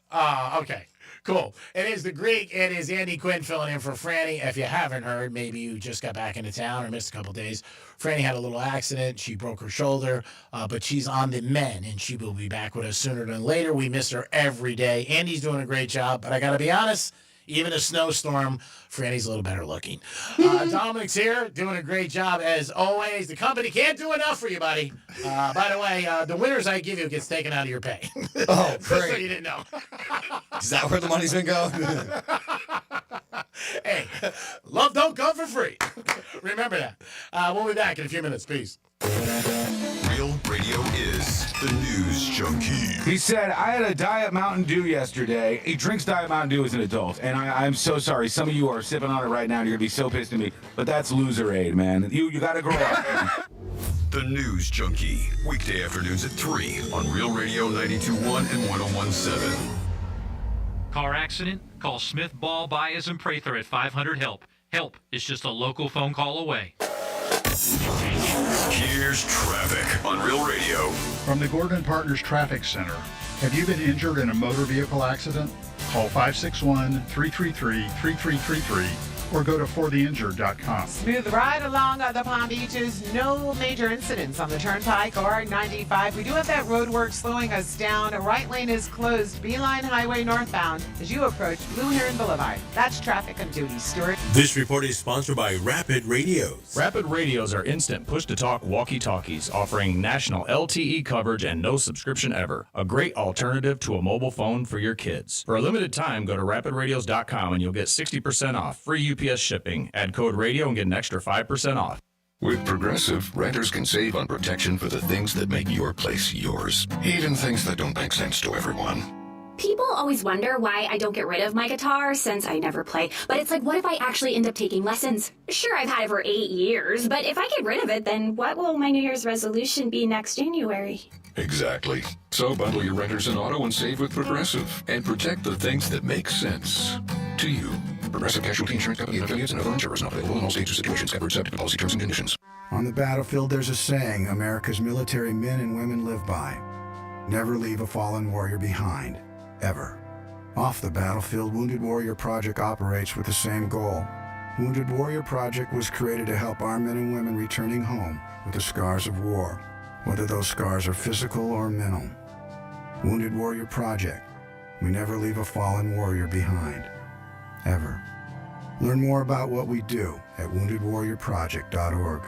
Okay. Cool. It is the Greek. It is Andy Quinn filling in for Franny. If you haven't heard, maybe you just got back into town or missed a couple days. Franny had a little accident. She broke her shoulder, but she's on the mend, and she will be back with us sooner than later. We miss her every day. Andy's doing a great job, but I got to be honest, even a snowstorm, Franny's a little better looking. Dominic's here, doing a great job as always. The company can't do enough for you, buddy. By the way, the winners I give you gets taken out of your pay. Oh, Just so great. you didn't know. Is that where the money's going to go? Hey, love don't come for free. Remember that. We'll be back in a few minutes. Peace. Real Radio is the news junkie. He said, I had a Diet Mountain Dew yesterday. He drinks Diet Mountain Dew as an adult, and I'm so sorry. Some of you are sipping on it right now, and you're going to be so pissed at me, but that's loser-aid, man. You got to grow up. The news junkie. Weekday afternoons at 3 on Real Radio 92.1 and 101.7. Car accident? Call Smith Ball Baez and Prather at 500-HELP. Help is just a local phone call away. Here's traffic on Real Radio. From the Gordon Partners Traffic Center. Have you been injured in a motor vehicle accident? Call 561-333-3333 or go to fortheinjured.com. Smooth ride along the Palm Beaches. No major incidents on the Turnpike or 95. We do have that road work slowing us down. A right lane is closed. Beeline Highway northbound as you approach Blue Heron Boulevard. That's traffic on duty, Stuart. This report is sponsored by Rapid Radios. Rapid Radios are instant push-to-talk walkie-talkies offering national LTE coverage and no subscription ever. A great alternative to a mobile phone for your kids. For a limited time, go to rapidradios.com and you'll get 60% off. Free UPS shipping. Add code radio and get an extra 5% off. With Progressive, renters can save on protection for the things that make your place yours, even things that don't make sense to everyone. People always wonder why I don't get rid of my guitar since I never play. But it's like, what if I actually end up taking lessons? Sure, I've had it for 8 years, but if I get rid of it, then what will my New Year's resolution be next January? Exactly. So bundle your renters and auto and save with Progressive and protect the things that make sense to you. Progressive Casualty Insurance Company and affiliates and other insurers not available in all states or situations. Covered subject to policy terms and conditions. On the battlefield, there's a saying America's military men and women live by. Never leave a fallen warrior behind. Ever. Off the battlefield, Wounded Warrior Project operates with the same goal. Wounded Warrior Project was created to help our men and women returning home with the scars of war, whether those scars are physical or mental. Wounded Warrior Project. We never leave a fallen warrior behind. Ever. Learn more about what we do at woundedwarriorproject.org.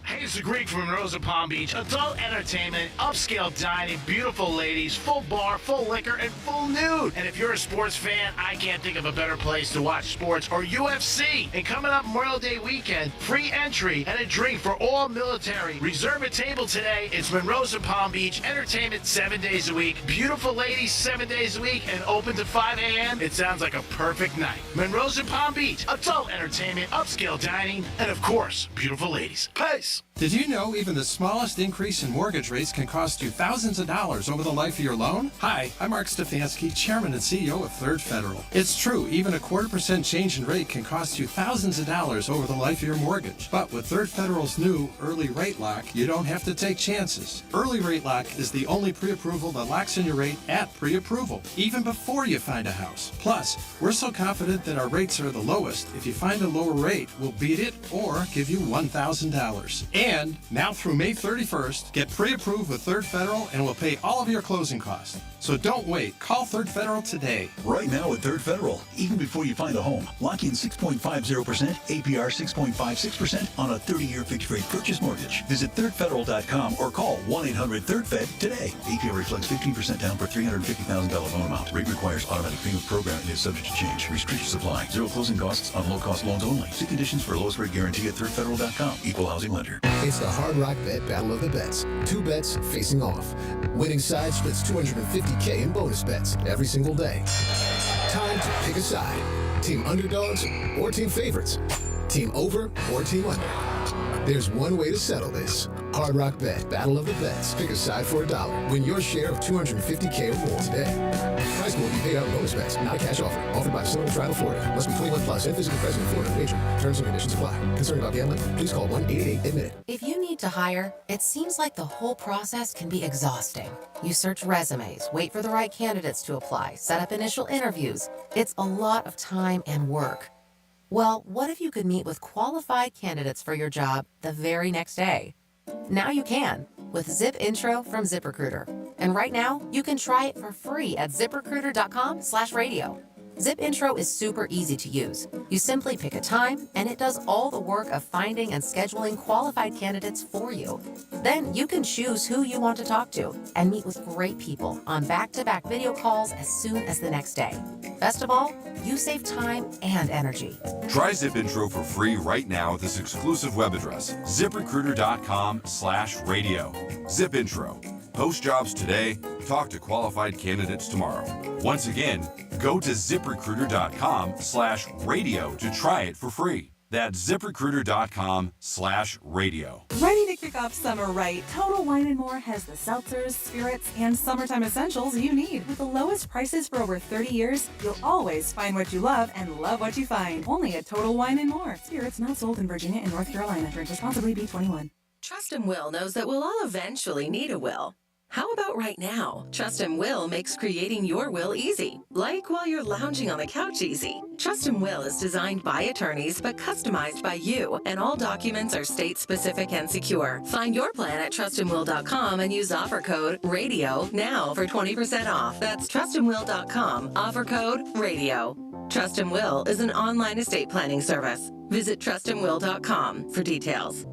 Hey, it's Greg from Monroe Palm Beach. Adult entertainment, upscale dining, beautiful ladies, full bar, full liquor, and full nude. And if you're a sports fan, I can't think of a better place to watch sports or UFC. And coming up Memorial Day weekend, free entry and a drink for all military. Reserve a table today. It's Monroe Palm Beach. Entertainment 7 days a week. Beautiful ladies 7 days a week and open to 5 a.m. It sounds like a perfect night. Monroe Palm Beach. Adult entertainment, upscale dining, and of course, beautiful ladies. Peace. Did you know even the smallest increase in mortgage rates can cost you thousands of dollars over the life of your loan? Hi, I'm Mark Stefanski, Chairman and CEO of Third Federal. It's true, even a 0.25% change in rate can cost you thousands of dollars over the life of your mortgage. But with Third Federal's new Early Rate Lock, you don't have to take chances. Early Rate Lock is the only pre-approval that locks in your rate at pre-approval, even before you find a house. Plus, we're so confident that our rates are the lowest, if you find a lower rate, we'll beat it or give you $1,000. And now through May 31st, get pre-approved with Third Federal and we'll pay all of your closing costs. So don't wait. Call Third Federal today. Right now at Third Federal, even before you find a home, lock in 6.50%, APR 6.56% on a 30-year fixed-rate purchase mortgage. Visit thirdfederal.com or call 1-800-3RD-FED today. APR reflects 15% down for $350,000 loan amount. Rate requires automatic payment program and is subject to change. Restrictions apply. Zero closing costs on low-cost loans only. See conditions for lowest rate guarantee at thirdfederal.com. Equal housing lender. It's the Hard Rock Bet Battle of the Bets. 2 bets facing off. Winning side splits $250K in bonus bets every single day. Time to pick a side. Team underdogs or team favorites. Team over or team under. There's one way to settle this. Hard Rock Bet Battle of the Bets. Pick a side for $1. Win your share of $250K or more today. Prize will be paid out in bonus bets, not a cash offer. Offered by Facility Trial, Florida. Must be 21 plus and physically present in Florida. Major. Terms and conditions apply. Concerned about gambling? Please call 1-888-ADMIT-IT. If you need to hire, it seems like the whole process can be exhausting. You search resumes, wait for the right candidates to apply, set up initial interviews. It's a lot of time and work. Well, what if you could meet with qualified candidates for your job the very next day? Now you can with Zip Intro from ZipRecruiter. And right now, you can try it for free at ziprecruiter.com/radio. Zip Intro is super easy to use. You simply pick a time, and it does all the work of finding and scheduling qualified candidates for you. Then you can choose who you want to talk to and meet with great people on back-to-back video calls as soon as the next day. Best of all, you save time and energy. Try Zip Intro for free right now at this exclusive web address, ziprecruiter.com/radio. Zip Intro. Post jobs today, talk to qualified candidates tomorrow. Once again, go to ziprecruiter.com/radio to try it for free. That's ziprecruiter.com/radio. Ready to kick off summer right? Total Wine & More has the seltzers, spirits, and summertime essentials you need. With the lowest prices for over 30 years, you'll always find what you love and love what you find. Only at Total Wine & More. Spirits not sold in Virginia and North Carolina. Drink responsibly. B21. Trust Will knows that we'll all eventually need a will. How about right now? Trust Will makes creating your will easy, like while you're lounging on the couch easy. Trust Will is designed by attorneys but customized by you, and all documents are state-specific and secure. Find your plan at trustandwill.com and use offer code RADIO now for 20% off. That's trustandwill.com, offer code RADIO. Trust Will is an online estate planning service. Visit trustandwill.com for details.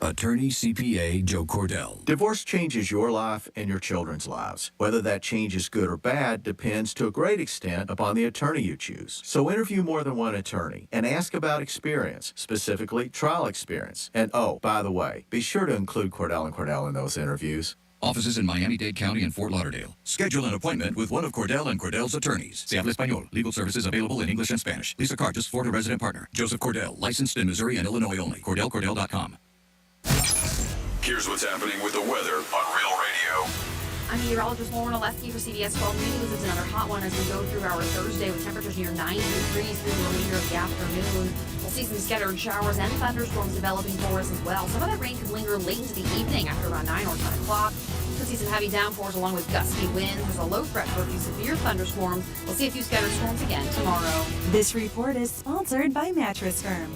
Attorney CPA Joe Cordell. Divorce changes your life and your children's lives. Whether that change is good or bad depends to a great extent upon the attorney you choose. So interview more than one attorney and ask about experience, specifically trial experience. And oh, by the way, be sure to include Cordell & Cordell in those interviews. Offices in Miami-Dade County and Fort Lauderdale. Schedule an appointment with one of Cordell & Cordell's attorneys. Se habla español. Legal services available in English and Spanish. Lisa Cartus, Florida resident partner. Joseph Cordell, licensed in Missouri and Illinois only. CordellCordell.com. Here's what's happening with the weather on Real Radio. I'm meteorologist Lauren Oleski for CBS 12 News. It's another hot one as we go through our Thursday with temperatures near 90 degrees through the remainder of the afternoon. We'll see some scattered showers and thunderstorms developing for us as well. Some of that rain could linger late into the evening after around 9 or 10 o'clock. Could see some heavy downpours along with gusty winds. There's a low threat for a few severe thunderstorms. We'll see a few scattered storms again tomorrow. This report is sponsored by Mattress Firm.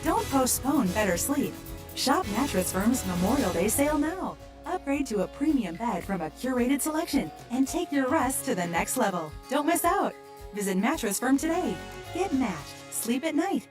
Don't postpone better sleep. Shop Mattress Firm's Memorial Day sale now. Upgrade to a premium bed from a curated selection and take your rest to the next level. Don't miss out. Visit Mattress Firm today. Get matched. Sleep at night.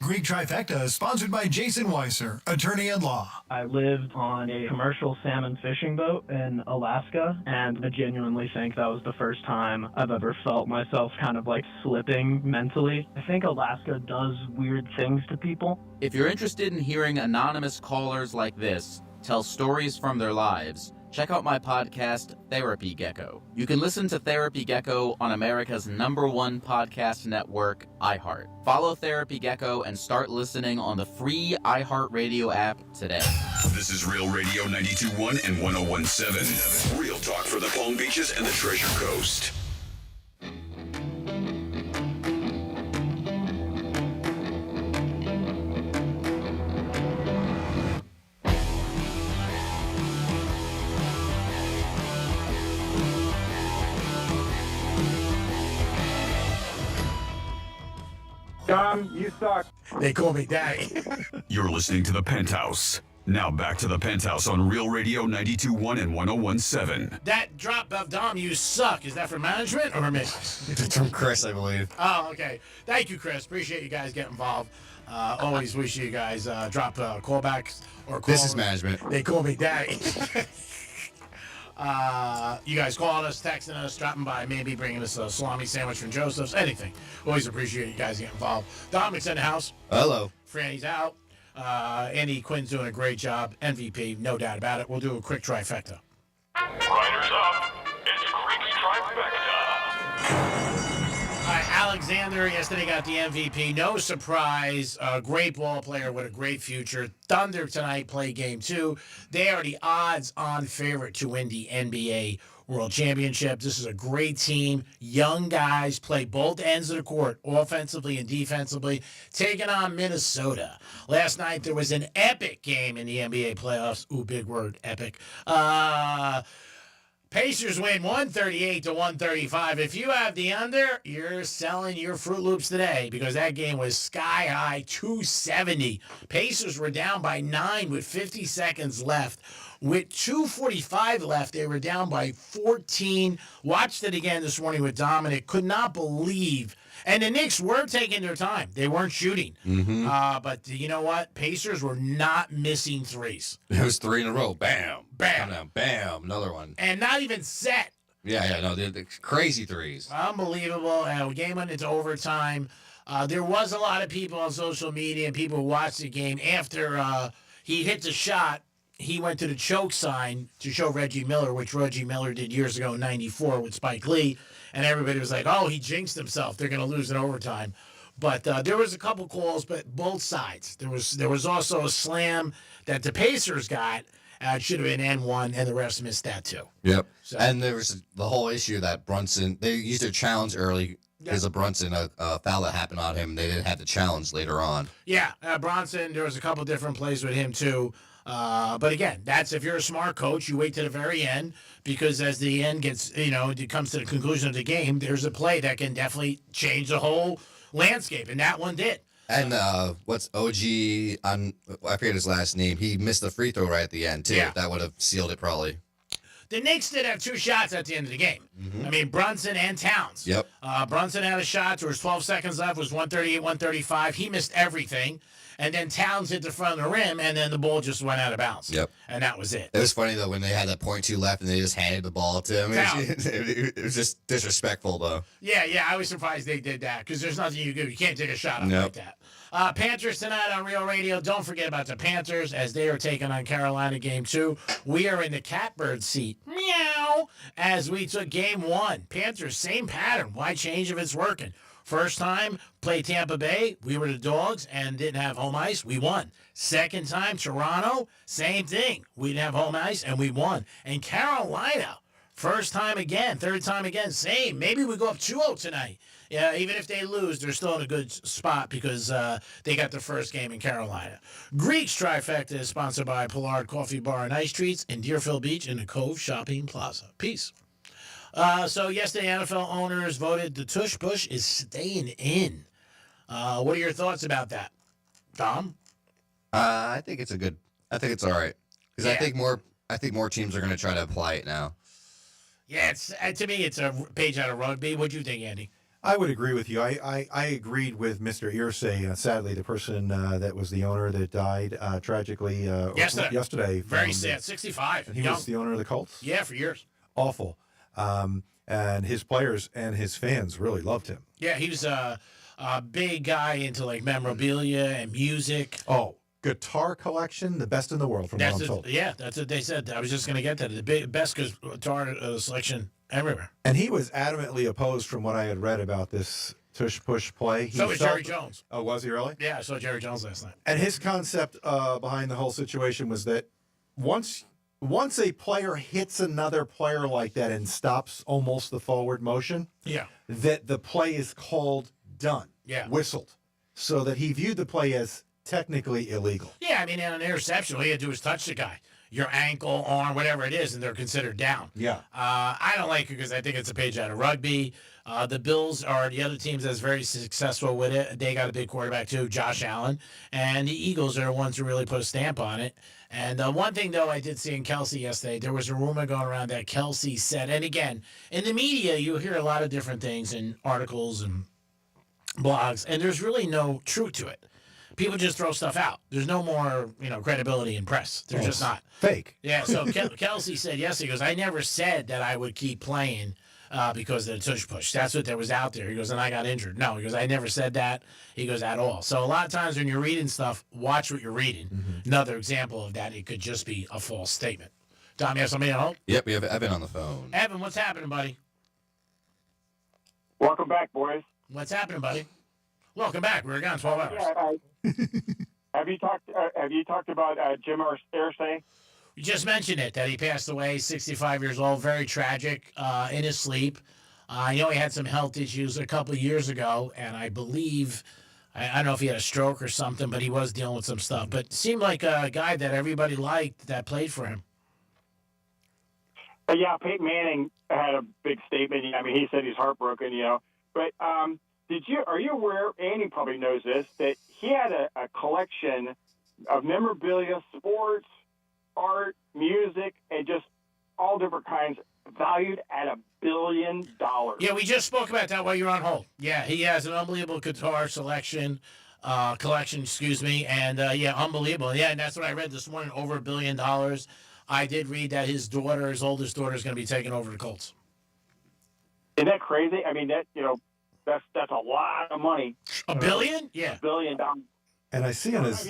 Greek Trifecta is sponsored by Jason Weiser, attorney at law. I lived on a commercial salmon fishing boat in Alaska, and I genuinely think that was the first time I've ever felt myself kind of like slipping mentally. I think Alaska does weird things to people. If you're interested in hearing anonymous callers like this tell stories from their lives, check out my podcast, Therapy Gecko. You can listen to Therapy Gecko on America's #1 podcast network, iHeart. Follow Therapy Gecko and start listening on the free iHeartRadio app today. This is Real Radio 92.1 and 101.7. Real talk for the Palm Beaches and the Treasure Coast. Dom, you suck. They call me Daddy. You're listening to the Penthouse. Now back to the Penthouse on Real Radio 92.1 and 101.7. That drop of Dom, you suck. Is that from management or from me? It's from Chris, I believe. Oh, okay. Thank you, Chris. Appreciate you guys getting involved. Always wish you guys drop callbacks or calls. This is management. They call me Daddy. You guys calling us, texting us, dropping by, maybe bringing us a salami sandwich from Joseph's, anything. Always appreciate you guys getting involved. Dominic's in the house. Hello. Franny's out. Andy Quinn's doing a great job. MVP, no doubt about it. We'll do a quick trifecta. Riders up. It's Creek's Trifecta. All right, Alexander yesterday got the MVP. No surprise. Great ball player with a great future. Thunder tonight play game 2. They are the odds-on favorite to win the NBA World Championship. This is a great team. Young guys play both ends of the court, offensively and defensively, taking on Minnesota. Last night there was an epic game in the NBA playoffs. Ooh, big word, epic. Pacers win 138-135. If you have the under, you're selling your Fruit Loops today because that game was sky high, 270. Pacers were down by 9 with 50 seconds left. With 2:45 left, they were down by 14. Watched it again this morning with Dominic. Could not believe. And the Knicks were taking their time. They weren't shooting. Mm-hmm. But you know what? Pacers were not missing threes. It was 3 in a row. Bam. Bam. Bam. Bam. Another one. And not even set. Yeah, no, they're crazy threes. Unbelievable. And the game went into overtime. There was a lot of people on social media and people who watched the game. After he hit the shot, he went to the choke sign to show Reggie Miller, which Reggie Miller did years ago in '94 with Spike Lee. And everybody was like, oh, he jinxed himself. They're going to lose in overtime. But there was a couple calls, but both sides. There was also a slam that the Pacers got. It should have been N1, and the refs missed that too. Yep. So, and there was the whole issue that Brunson, they used their challenge early because of Brunson, a foul that happened on him. They didn't have the challenge later on. Yeah, Bronson, there was a couple different plays with him too. But again, that's if you're a smart coach, you wait to the very end because as the end gets, it comes to the conclusion of the game, there's a play that can definitely change the whole landscape, and that one did. And what's OG, I forget his last name, he missed the free throw right at the end, too. Yeah. That would have sealed it probably. The Knicks did have 2 shots at the end of the game. Mm-hmm. I mean, Brunson and Towns. Yep. Brunson had a shot. There was 12 seconds left. It was 138, 135. He missed everything. And then Towns hit the front of the rim, and then the ball just went out of bounds. Yep. And that was it. It was funny, though, when they had that .2 left and they just handed the ball to him. It was just disrespectful, though. Yeah, I was surprised they did that because there's nothing you can do. You can't take a shot up Nope. like that. Panthers tonight on Real Radio. Don't forget about the Panthers as they are taking on Carolina game 2. We are in the catbird seat. Meow. As we took game 1. Panthers, same pattern. Why change if it's working? First time, played Tampa Bay. We were the dogs and didn't have home ice. We won. Second time, Toronto, same thing. We didn't have home ice and we won. And Carolina, first time again, third time again, same. Maybe we go up 2-0 tonight. Yeah, even if they lose, they're still in a good spot because they got the first game in Carolina. Greeks Trifecta is sponsored by Pollard Coffee Bar and Ice Treats in Deerfield Beach in the Cove Shopping Plaza. Peace. So yesterday, NFL owners voted the tush push is staying in. What are your thoughts about that, Tom? I think it's all right because I think more teams are going to try to apply it now. Yeah, it's to me, it's a page out of rugby. What do you think, Andy? I would agree with you. I agreed with Mr. Irsay. Sadly, the person that was the owner that died tragically yesterday. Very sad. 65. And he was the owner of the Colts? Yeah, for years. Awful. And his players and his fans really loved him. Yeah, he was a big guy into like memorabilia and music. Oh, guitar collection, the best in the world, from what I'm told. Yeah, that's what they said. I was just going to get that. The best guitar selection everywhere. And he was adamantly opposed from what I had read about this tush-push play. So was Jerry Jones. Oh, was he really? Yeah, I saw Jerry Jones last night. And his concept behind the whole situation was that once a player hits another player like that and stops almost the forward motion, that the play is called done, whistled, so that he viewed the play as technically illegal. Yeah, I mean, in an interception, all you had to do is touch the guy. Your ankle, arm, whatever it is, and they're considered down. Yeah. I don't like it because I think it's a page out of rugby. The Bills are the other teams that's very successful with it. They got a big quarterback too, Josh Allen. And the Eagles are the ones who really put a stamp on it. And one thing, though, I did see in Kelsey yesterday, there was a rumor going around that Kelsey said, and again, in the media, you hear a lot of different things in articles and blogs, and there's really no truth to it. People just throw stuff out. There's no more, credibility in press. There's just not. Fake. Yeah, so Kelsey said yesterday, he goes, I never said that I would keep playing because of the tush push. That's what there was out there. He goes, and I got injured. No, he goes, I never said that. He goes, at all. So a lot of times when you're reading stuff, watch what you're reading. Mm-hmm. Another example of that, it could just be a false statement. Tom, you have somebody at home? Yep, we have Evan on the phone. Evan, what's happening, buddy? Welcome back, boys. What's happening, buddy? Welcome back. We were gone 12 hours. Have you talked about Jim Irsay? You just mentioned it, that he passed away, 65 years old, very tragic, in his sleep. I know he had some health issues a couple of years ago, and I believe, I don't know if he had a stroke or something, but he was dealing with some stuff. But seemed like a guy that everybody liked that played for him. Yeah, Peyton Manning had a big statement. I mean, he said he's heartbroken, But are you aware, Andy probably knows this, that he had a collection of memorabilia, sports, art, music, and just all different kinds, valued at $1 billion. Yeah, we just spoke about that while you were on hold. Yeah, he has an unbelievable guitar collection, and unbelievable. Yeah, and that's what I read this morning, over $1 billion. I did read that his oldest daughter, is going to be taking over the Colts. Isn't that crazy? I mean, that's a lot of money. $1 billion? Yeah. $1 billion. And I see on his...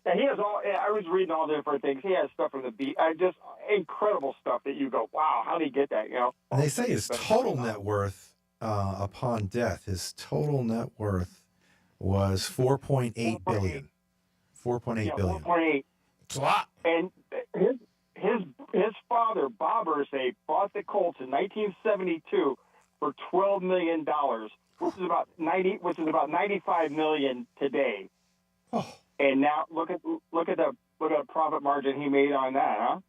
And he has all. I was reading all the different things. He has stuff from the beat. Just incredible stuff that you go, wow, how did he get that? And they say his total net worth upon death, his total net worth was $4.8 billion. $4.8 billion. 4.8. It's a lot. And his father, Bob Irsay, bought the Colts in 1972 for $12 million, which is about $95 million today. Oh. And now look at the profit margin he made on that, huh?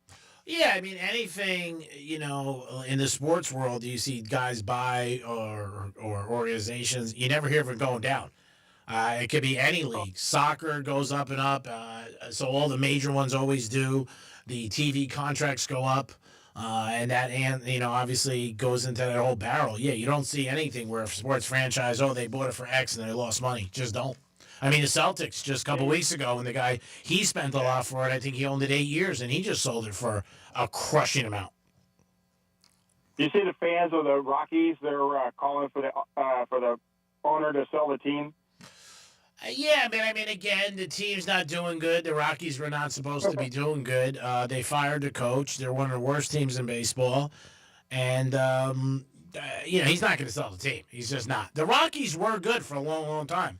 Yeah, I mean, anything, in the sports world, you see guys buy or organizations, you never hear of it going down. It could be any league. Soccer goes up and up, so all the major ones always do. The TV contracts go up. And that, obviously goes into that whole barrel. Yeah, you don't see anything where a sports franchise, they bought it for X and they lost money. Just don't. I mean, the Celtics just a couple weeks ago, when the guy, he spent a lot for it. I think he owned it 8 years, and he just sold it for a crushing amount. You see the fans of the Rockies, they're calling for the owner to sell the team. Yeah, but I mean, again, the team's not doing good. The Rockies were not supposed to be doing good. They fired the coach. They're one of the worst teams in baseball. And, he's not going to sell the team. He's just not. The Rockies were good for a long, long time.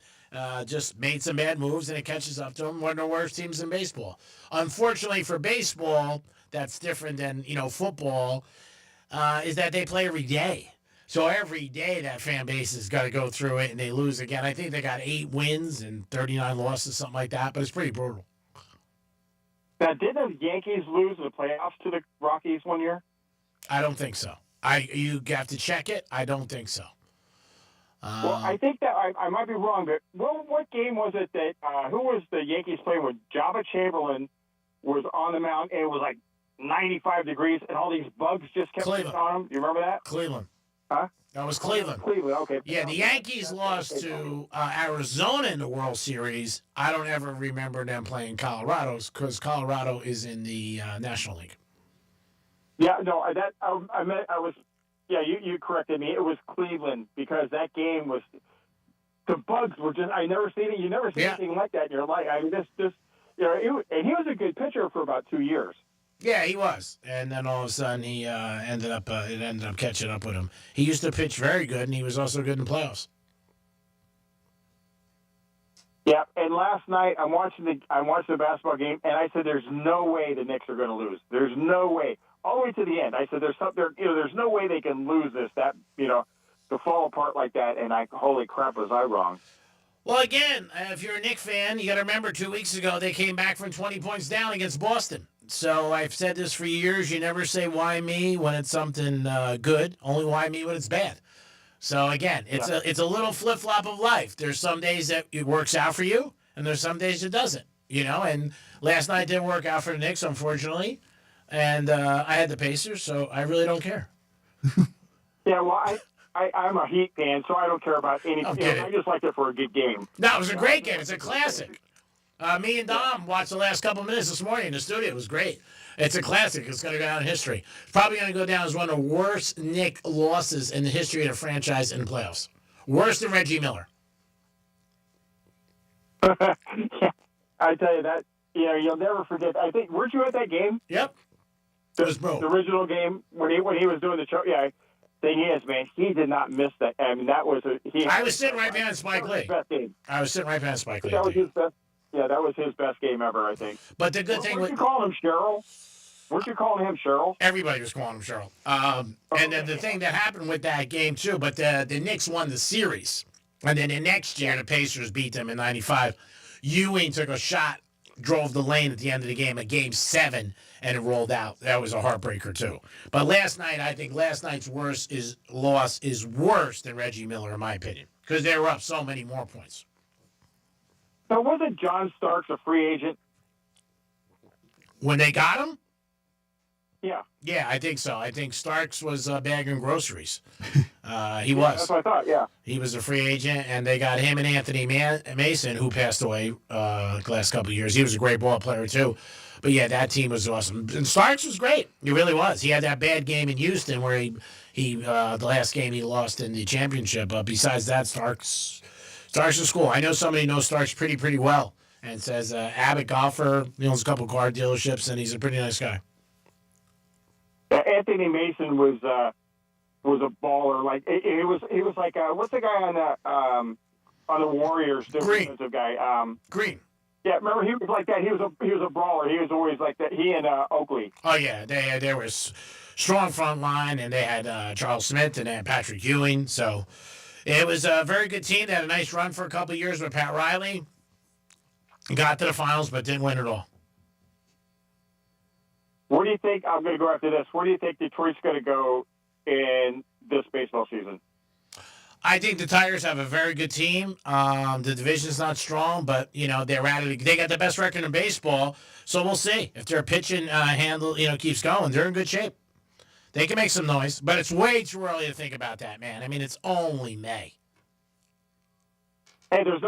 Just made some bad moves, and it catches up to them. One of the worst teams in baseball. Unfortunately for baseball, that's different than, football, is that they play every day. So every day that fan base has got to go through it, and they lose again. I think they got 8 wins and 39 losses, something like that, but it's pretty brutal. Now, did the Yankees lose the playoffs to the Rockies one year? I don't think so. You have to check it. I don't think so. Well, I think that I might be wrong, but what game was it that who was the Yankees playing with? Jabba Chamberlain was on the mound, and it was like 95 degrees, and all these bugs just kept on him. You remember that? Cleveland. Huh? That was Cleveland. Cleveland, okay. Yeah, the Yankees lost to Arizona in the World Series. I don't ever remember them playing Colorado because Colorado is in the National League. Yeah, no, you corrected me. It was Cleveland because that game was the bugs were just. I never seen it. You never see anything like that in your life. I mean, and he was a good pitcher for about 2 years. Yeah, he was, and then all of a sudden he ended up catching up with him. He used to pitch very good, and he was also good in playoffs. Yeah, and last night I watched the basketball game, and I said, "There's no way the Knicks are going to lose. There's no way." All the way to the end, I said, "There's no way they can lose this. To fall apart like that." And holy crap, was I wrong? Well, again, if you're a Knicks fan, you got to remember 2 weeks ago they came back from 20 points down against Boston. So I've said this for years. You never say why me when it's something good. Only why me when it's bad. So again, it's a little flip flop of life. There's some days that it works out for you, and there's some days it doesn't. And last night didn't work out for the Knicks, unfortunately. And I had the Pacers, so I really don't care. Yeah, well, I'm a Heat fan, so I don't care about anything. I just like it for a good game. No, it was a great game. It's a classic. Me and Dom watched the last couple minutes this morning in the studio. It was great. It's a classic. It's going to go down in history. It's probably going to go down as one of the worst Knick losses in the history of the franchise in the playoffs. Worse than Reggie Miller. I tell you that, you'll never forget. I think, weren't you at that game? Yep. The original game when he was doing the show. Yeah. Thing is, man, he did not miss that. I mean, that was I was sitting right behind Spike Lee. Best game. I was sitting right behind Spike Lee. That was his best. Yeah, that was his best game ever, I think. But the good thing weren't you calling him Cheryl? Weren't you calling him Cheryl? Everybody was calling him Cheryl. And then the thing that happened with that game too, but the Knicks won the series, and then the next year the Pacers beat them in '95. Ewing took a shot, drove the lane at the end of the game, a Game 7, and it rolled out. That was a heartbreaker too. But last night, I think last night's loss is worse than Reggie Miller, in my opinion, because they were up so many more points. So wasn't John Starks a free agent? When they got him? Yeah. Yeah, I think so. I think Starks was bagging groceries. He was. That's what I thought, yeah. He was a free agent, and they got him and Anthony Mason, who passed away the last couple of years. He was a great ball player, too. But, yeah, that team was awesome. And Starks was great. He really was. He had that bad game in Houston where he the last game he lost in the championship. But besides that, Starks is cool. I know somebody knows Starks pretty well and says Abbott golfer, owns a couple car dealerships, and he's a pretty nice guy. Anthony Mason was a baller. Like he was like what's the guy on the Warriors? The defensive guy. Green. Yeah, remember he was like that. He was a brawler. He was always like that. He and Oakley. Oh yeah, there was strong front line, and they had Charles Smith and they had Patrick Ewing. So it was a very good team. They had a nice run for a couple of years with Pat Riley. Got to the finals, but didn't win it all. Where do you think, I'm going to go after this, where do you think Detroit's going to go in this baseball season? I think the Tigers have a very good team. The division's not strong, but, they're at it. They got the best record in baseball, so we'll see. If their pitching handle, keeps going, they're in good shape. They can make some noise, but it's way too early to think about that, man. I mean, it's only May. Hey, there's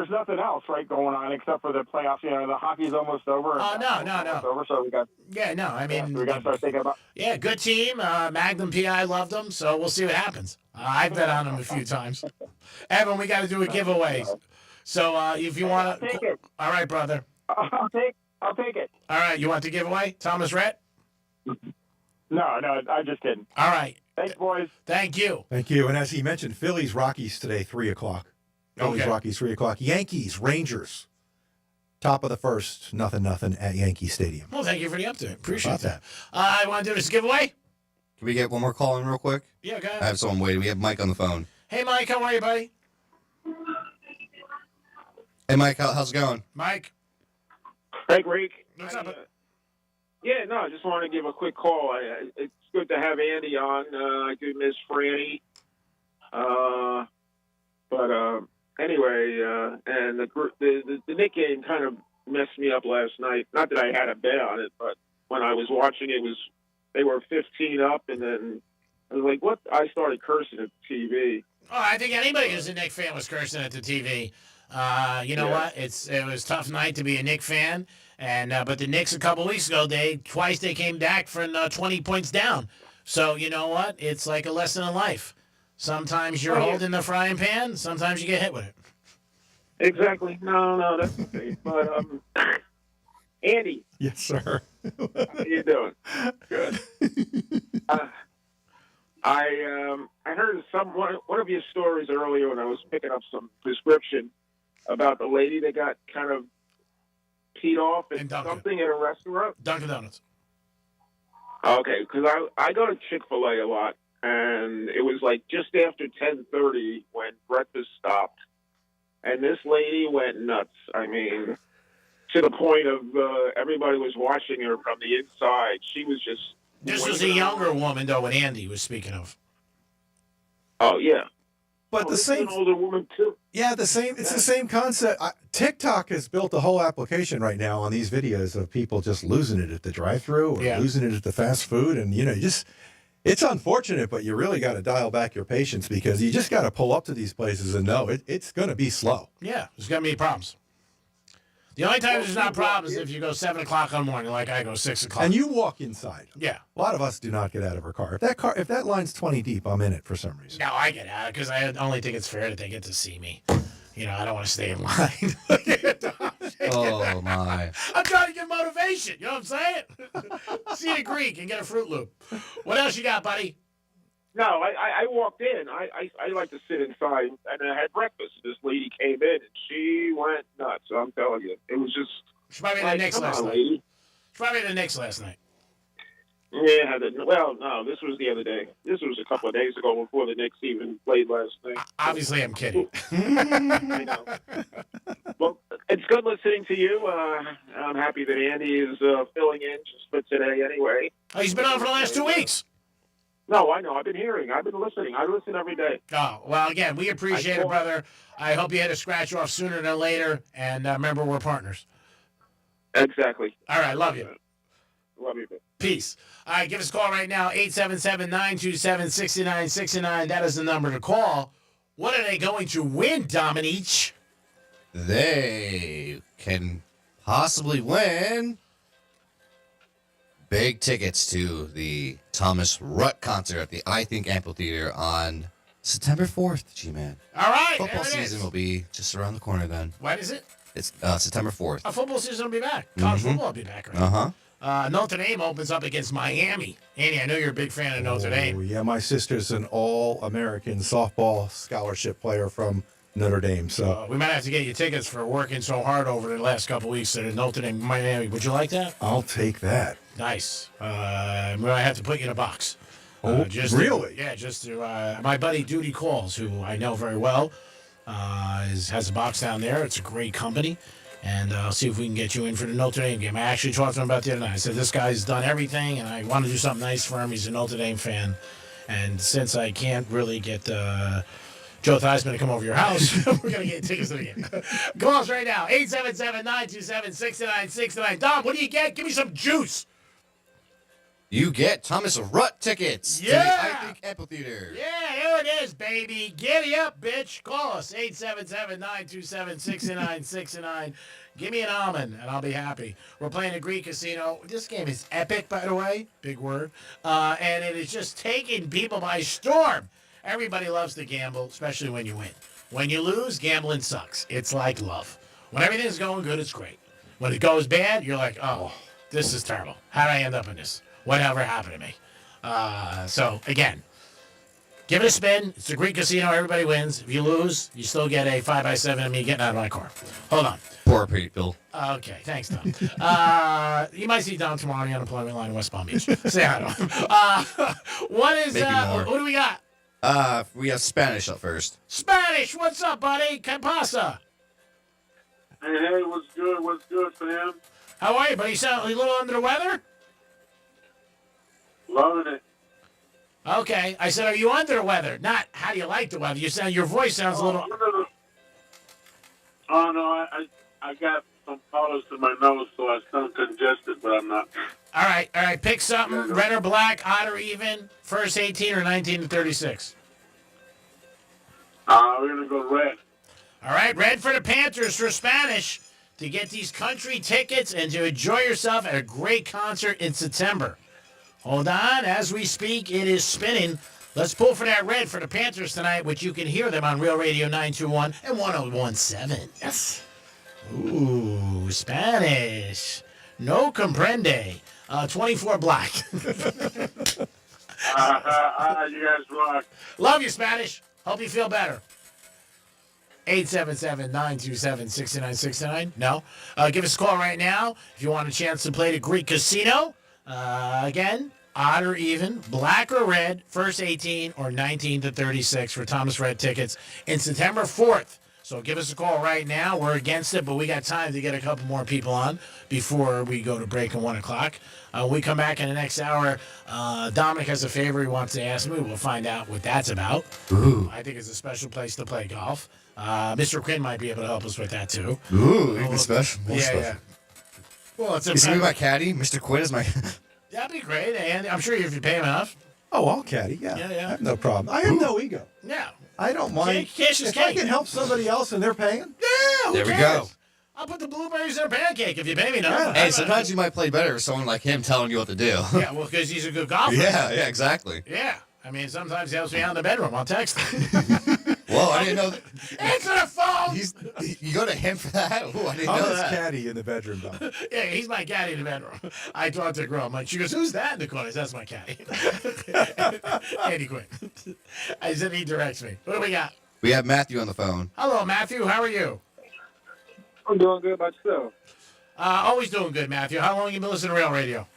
nothing else right going on except for the playoffs. You know, the hockey's almost over. Oh no. Over, so we got. Yeah, no. I mean, we got to start thinking about. Yeah, good team. Magnum PI loved them, so we'll see what happens. I bet on them a few times. Evan, we got to do a giveaway. So if you want to, take it. All right, brother. I'll take it. All right, you want the giveaway, Thomas Rhett? No, I'm just kidding. All right. Thanks, boys. Thank you. Thank you. And as he mentioned, Phillies Rockies today, 3:00. Phillies Okay. Rockies 3:00. Yankees Rangers. Top of the first, 0-0 at Yankee Stadium. Well, thank you for the update. Appreciate How that. about I want to do this giveaway. Can we get one more call in real quick? Yeah, go ahead. I have someone waiting. We have Mike on the phone. Hey, Mike, how are you, buddy? Hey, Mike, how's it going? Mike. Hey, Greg. What's up? Yeah, no, I just wanted to give a quick call. It's good to have Andy on. I do miss Franny. But anyway, and the Knick game kind of messed me up last night. Not that I had a bet on it, but when I was watching it, they were 15 up, and then I was like, what? I started cursing at the TV. Oh, I think anybody who's a Knick fan was cursing at the TV. You know what? It was a tough night to be a Knick fan, and but the Knicks a couple weeks ago, they came back from 20 points down. So you know what? It's like a lesson in life. Sometimes you're holding the frying pan. Sometimes you get hit with it. Exactly. No, that's okay. But Andy. Yes, sir. How you doing? Good. I heard one of your stories earlier when I was picking up some prescription about the lady that got kind of peed off at something at a restaurant. Dunkin' Donuts. Okay, because I go to Chick-fil-A a lot, and it was like just after 10:30 when breakfast stopped, and this lady went nuts. I mean, to the point of everybody was watching her from the inside. She was just. This was a younger woman, though, what Andy was speaking of. Oh yeah. But the same an older woman too. Yeah, it's the same concept. TikTok has built a whole application right now on these videos of people just losing it at the drive-thru or losing it at the fast food, and it's unfortunate, but you really got to dial back your patience because you just got to pull up to these places and know it's going to be slow. Yeah, there's going to be problems. The only time there's not problems is if you go 7 o'clock in the morning, like I go 6 o'clock. And you walk inside. Yeah. A lot of us do not get out of our car. If that line's 20 deep, I'm in it for some reason. No, I get out because I only think it's fair that they get to see me. I don't want to stay in line. Oh, my. I'm trying to get motivation. You know what I'm saying? See a Greek and get a Fruit Loop. What else you got, buddy? No, I walked in. I like to sit inside, and I had breakfast. This lady came in, and she went nuts. So I'm telling you, it was just. She probably had the Knicks last night. Lady. She probably had the Knicks last night. Yeah, no, this was the other day. This was a couple of days ago before the Knicks even played last night. Obviously, I'm kidding. I know. Well, it's good listening to you. I'm happy that Andy is filling in just for today anyway. Oh, he's been on for the last 2 weeks. No, I know. I've been hearing. I've been listening. I listen every day. Oh, well, again, we appreciate it, brother. I hope you had a scratch off sooner than later. And remember, we're partners. Exactly. All right. Love you. Love you. Peace. All right. Give us a call right now. 877-927-6969. That is the number to call. What are they going to win, Dominique? They can possibly win big tickets to the Thomas Rhett concert at the I Think Amphitheater on September 4th, G-Man. All right. Football season will be just around the corner then. When is it? It's September 4th. Football season will be back. College football will be back. Right? Uh-huh. Notre Dame opens up against Miami. Andy, I know you're a big fan of Notre Dame. Yeah, my sister's an all-American softball scholarship player from Notre Dame. So we might have to get you tickets for working so hard over the last couple weeks at Notre Dame, Miami. Would you like that? I'll take that. Nice. I have to put you in a box. Really? Just to my buddy Duty Calls, who I know very well, has a box down there. It's a great company. And I'll see if we can get you in for the Notre Dame game. I actually talked to him about the other night. I said, this guy's done everything, and I want to do something nice for him. He's a Notre Dame fan. And since I can't really get Joe Theismann to come over your house, we're going to get tickets to the game. Call us right now, 877-927-6969. Dom, what do you get? Give me some juice. you get Thomas Rhett tickets to the I Think Amphitheater. Yeah, here it is, baby. Giddy up, bitch. Call us, 877-927-6969. Give me an almond, and I'll be happy. We're playing a Greek casino. This game is epic, by the way. Big word. And it is just taking people by storm. Everybody loves to gamble, especially when you win. When you lose, gambling sucks. It's like love. When everything's going good, it's great. When it goes bad, you're like, oh, this is terrible. How did I end up in this? Whatever happened to me? So, again, give it a spin. It's a Greek casino. Everybody wins. If you lose, you still get a 5x7 of me getting out of my car. Hold on. Poor people. Okay, thanks, Tom. You might see Tom tomorrow on the unemployment line in West Palm Beach. Say hi to him. What do we got? We have Spanish up first. Spanish, what's up, buddy? ¿Qué pasa? Hey, what's good, fam? How are you, buddy? You sound a little under the weather? Loving it. Okay, I said, are you under the weather? Not, how do you like the weather? Your voice sounds a little... Oh, no, I got some powders in my nose, so I sound congested, but I'm not. All right, pick something, red or black, odd or even, first 18 or 19 to 36. We're going to go red. All right, red for the Panthers for Spanish to get these country tickets and to enjoy yourself at a great concert in September. Hold on, as we speak, it is spinning. Let's pull for that red for the Panthers tonight, which you can hear them on Real Radio 921 and 1017. Yes. Ooh, Spanish. No comprende. 24 black. You guys rock. Love you, Spanish. Hope you feel better. 877-927-6969. No. Give us a call right now if you want a chance to play the Greek Casino. Again, odd or even, black or red, first 18 or 19 to 36 for Thomas Rhett tickets in September 4th. So give us a call right now. We're against it, but we got time to get a couple more people on before we go to break at 1 o'clock. We come back in the next hour. Dominic has a favor he wants to ask me. We'll find out what that's about. Ooh. I think it's a special place to play golf. Mr. Quinn might be able to help us with that, too. Ooh, even special. More special. Yeah. Well, it's Is he my caddy? Mr. Quinn is my... That'd be great, and I'm sure if you pay him enough. Oh, I'll caddy, yeah. Yeah. I have no problem. I have no ego. Yeah. I don't mind. Cash is if I king. can help somebody else and they're paying, Yeah, who There we cares? go. I'll put the blueberries in a pancake if you pay me enough. Hey, sometimes you might play better with someone like him telling you what to do. Yeah, well, because he's a good golfer. Yeah, exactly. Yeah. I mean, sometimes he helps me out in the bedroom. I'll text him. Well, I didn't know that. Answer the phone! You go to him for that? Ooh, I didn't I'm know his that. caddy in the bedroom, though. Yeah, he's my caddy in the bedroom. I talked to a girl. I'm like, she goes, who's that in the corner? That's my caddy. Andy Quinn. I said he directs me. What do we got? We have Matthew on the phone. Hello, Matthew. How are you? I'm doing good about yourself. Always doing good, Matthew. How long have you been listening to Real Radio?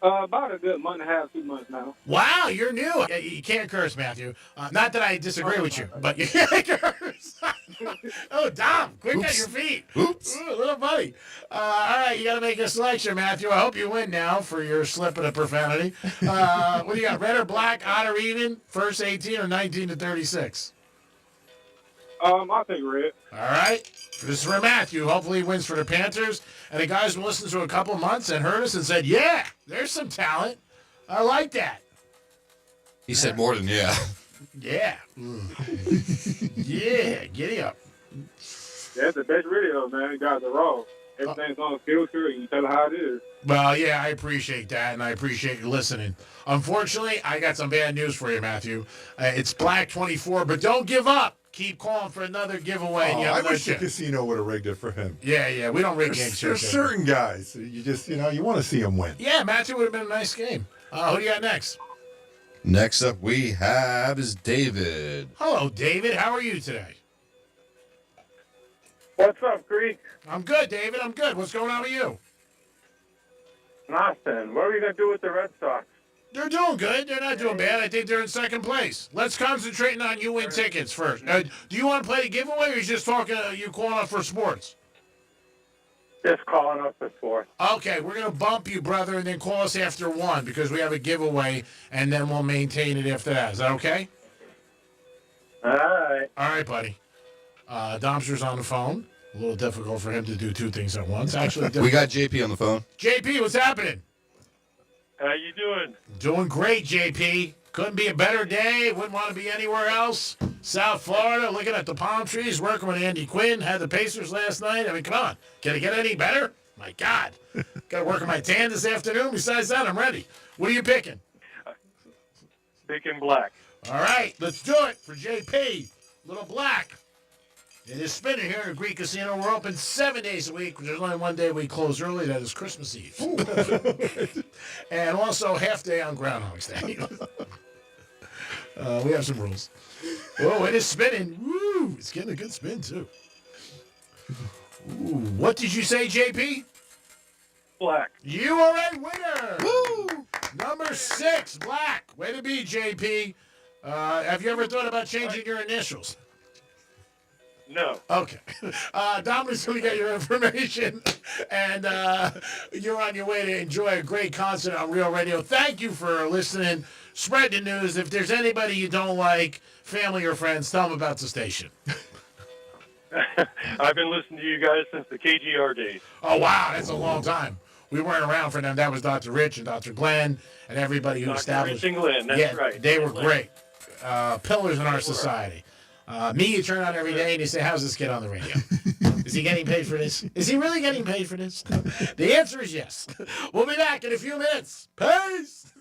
About a good month and a half, 2 months now. Wow, you're new. You can't curse, Matthew. Not that I disagree with you, but you can't curse. Oh, Dom, quick on your feet. Oops. Ooh, little buddy. All right, you got to make a selection, Matthew. I hope you win now for your slip of the profanity. What do you got, red or black, odd or even, first 18 or 19 to 36? I'll take red. All right. This is for Matthew. Hopefully he wins for the Panthers. And the guy's been listening to a couple months and heard us and said, yeah, there's some talent. I like that. He said more than yeah. Yeah. Yeah, giddy up. That's the best radio, man. You guys are raw. Everything's on filter, and you tell how it is. Well, yeah, I appreciate that, and I appreciate you listening. Unfortunately, I got some bad news for you, Matthew. It's Black 24, but don't give up. Keep calling for another giveaway. And you have I another wish the chance. casino would have rigged it for him. Yeah, we don't rig games here. There's certain guys, you just, you want to see them win. Yeah, Matthew would have been a nice game. Who do you got next? Next up we have is David. Hello, David. How are you today? What's up, Greek? I'm good, David. I'm good. What's going on with you? Nothing. What are we going to do with the Red Sox? They're doing good. They're not doing bad. I think they're in second place. Let's concentrate on you win tickets first. Do you want to play the giveaway, or are you just talking? You calling up for sports? Just calling up for sports. Okay, we're gonna bump you, brother, and then call us after 1 because we have a giveaway, and then we'll maintain it after that. Is that okay? All right. All right, buddy. Domster's on the phone. A little difficult for him to do two things at once. Actually, We got JP on the phone. JP, what's happening? How you doing? Doing great, JP. Couldn't be a better day. Wouldn't want to be anywhere else. South Florida, looking at the palm trees, working with Andy Quinn. Had the Pacers last night. I mean, come on. Can it get any better? My God. Got to work on my tan this afternoon. Besides that, I'm ready. What are you picking? Picking black. All right, let's do it for JP. Little black. It is spinning here at Greek Casino. We're open 7 days a week. There's only one day we close early. That is Christmas Eve. And also half day on Groundhog's Day. We have some rules. Oh, it is spinning. Woo! It's getting a good spin, too. Ooh, what did you say, JP? Black. You are a winner. Woo! Number 6, black. Way to be, JP. Have you ever thought about changing your initials? No. Okay. Dominic's going to get your information, and you're on your way to enjoy a great concert on Real Radio. Thank you for listening. Spread the news. If there's anybody you don't like, family or friends, tell them about the station. I've been listening to you guys since the KGR days. Oh, wow. That's a long time. We weren't around for them. That was Dr. Rich and Dr. Glenn and everybody who Dr. established. Rich and Glenn, that's right. They were Glenn. great. Pillars in our society. Me, you turn on every day and you say, how's this kid on the radio? Is he getting paid for this? Is he really getting paid for this? The answer is yes. We'll be back in a few minutes. Peace!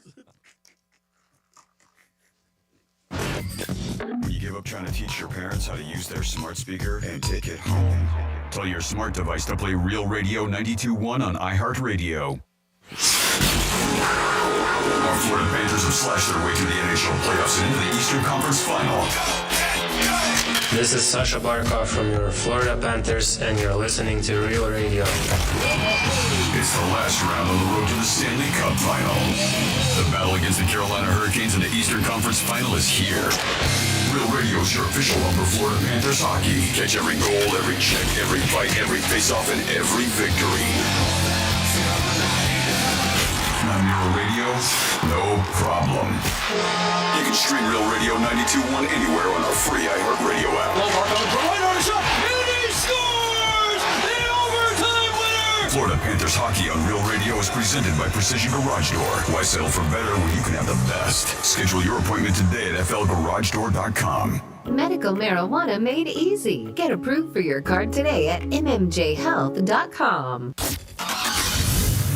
You give up trying to teach your parents how to use their smart speaker and take it home. Tell your smart device to play Real Radio 92.1 on iHeartRadio. Our Florida Panthers have slashed their way through the NHL playoffs and into the Eastern Conference Final. This is Sasha Barkov from your Florida Panthers, and you're listening to Real Radio. It's the last round on the road to the Stanley Cup Final. The battle against the Carolina Hurricanes in the Eastern Conference Final is here. Real Radio is your official home for Florida Panthers hockey. Catch every goal, every check, every fight, every face-off, and every victory. On Real Radio, no problem. You can stream Real Radio 92.1 anywhere on our free iHeartRadio app. Scores! The overtime winner! Florida Panthers hockey on Real Radio is presented by Precision Garage Door. Why settle for better when you can have the best? Schedule your appointment today at flgaragedoor.com. Medical marijuana made easy. Get approved for your card today at mmjhealth.com.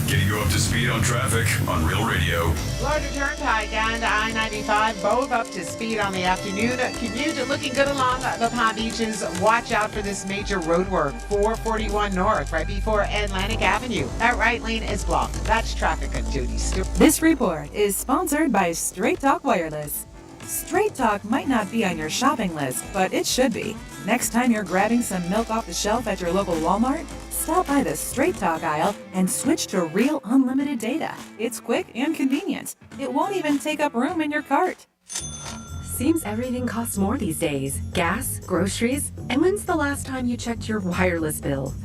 Getting you up to speed on traffic on Real Radio. Florida Turnpike down to I-95, both up to speed on the afternoon. Commute looking good along the Palm Beaches. Watch out for this major road work. 441 North, right before Atlantic Avenue. That right lane is blocked. That's traffic on duty. This report is sponsored by Straight Talk Wireless. Straight Talk might not be on your shopping list, but it should be. Next time you're grabbing some milk off the shelf at your local Walmart, stop by the Straight Talk aisle and switch to real unlimited data. It's quick and convenient. It won't even take up room in your cart. Seems everything costs more these days. Gas, groceries, and when's the last time you checked your wireless bill?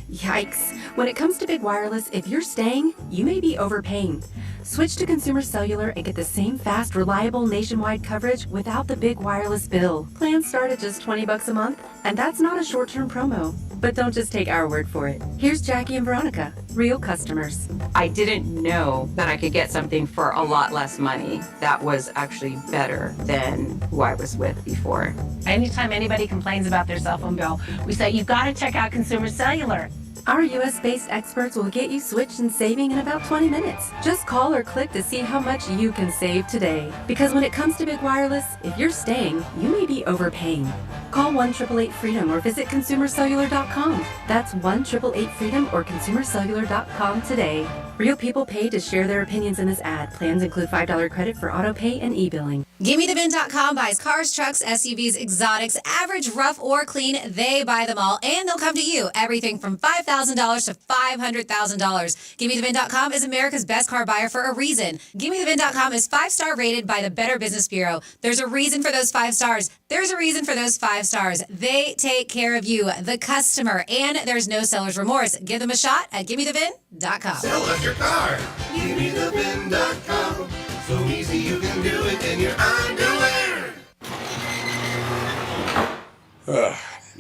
Yikes. When it comes to big wireless, if you're staying, you may be overpaying. Switch to Consumer Cellular and get the same fast, reliable nationwide coverage without the big wireless bill. Plans start at just $20 a month, and that's not a short-term promo. But don't just take our word for it. Here's Jackie and Veronica, real customers. I didn't know that I could get something for a lot less money that was actually better than who I was with before. Anytime anybody complains about their cell phone bill, we say, you've got to check out Consumer Cellular. Our US-based experts will get you switched and saving in about 20 minutes. Just call or click to see how much you can save today. Because when it comes to big wireless, if you're staying, you may be overpaying. Call 1-888-FREEDOM or visit ConsumerCellular.com. That's 1-888-FREEDOM or ConsumerCellular.com today. Real people pay to share their opinions in this ad. Plans include $5 credit for auto pay and e-billing. GimmeTheVin.com buys cars, trucks, SUVs, exotics, average, rough, or clean. They buy them all, and they'll come to you. Everything from $5,000 to $500,000. GimmeTheVin.com is America's best car buyer for a reason. GimmeTheVin.com is 5-star rated by the Better Business Bureau. There's a reason for those 5 stars. There's a reason for those 5 stars. They take care of you, the customer, and there's no seller's remorse. Give them a shot at GimmeTheVin.com. Sell us your car. GimmeTheVin.com. So easy you can do it in your underwear.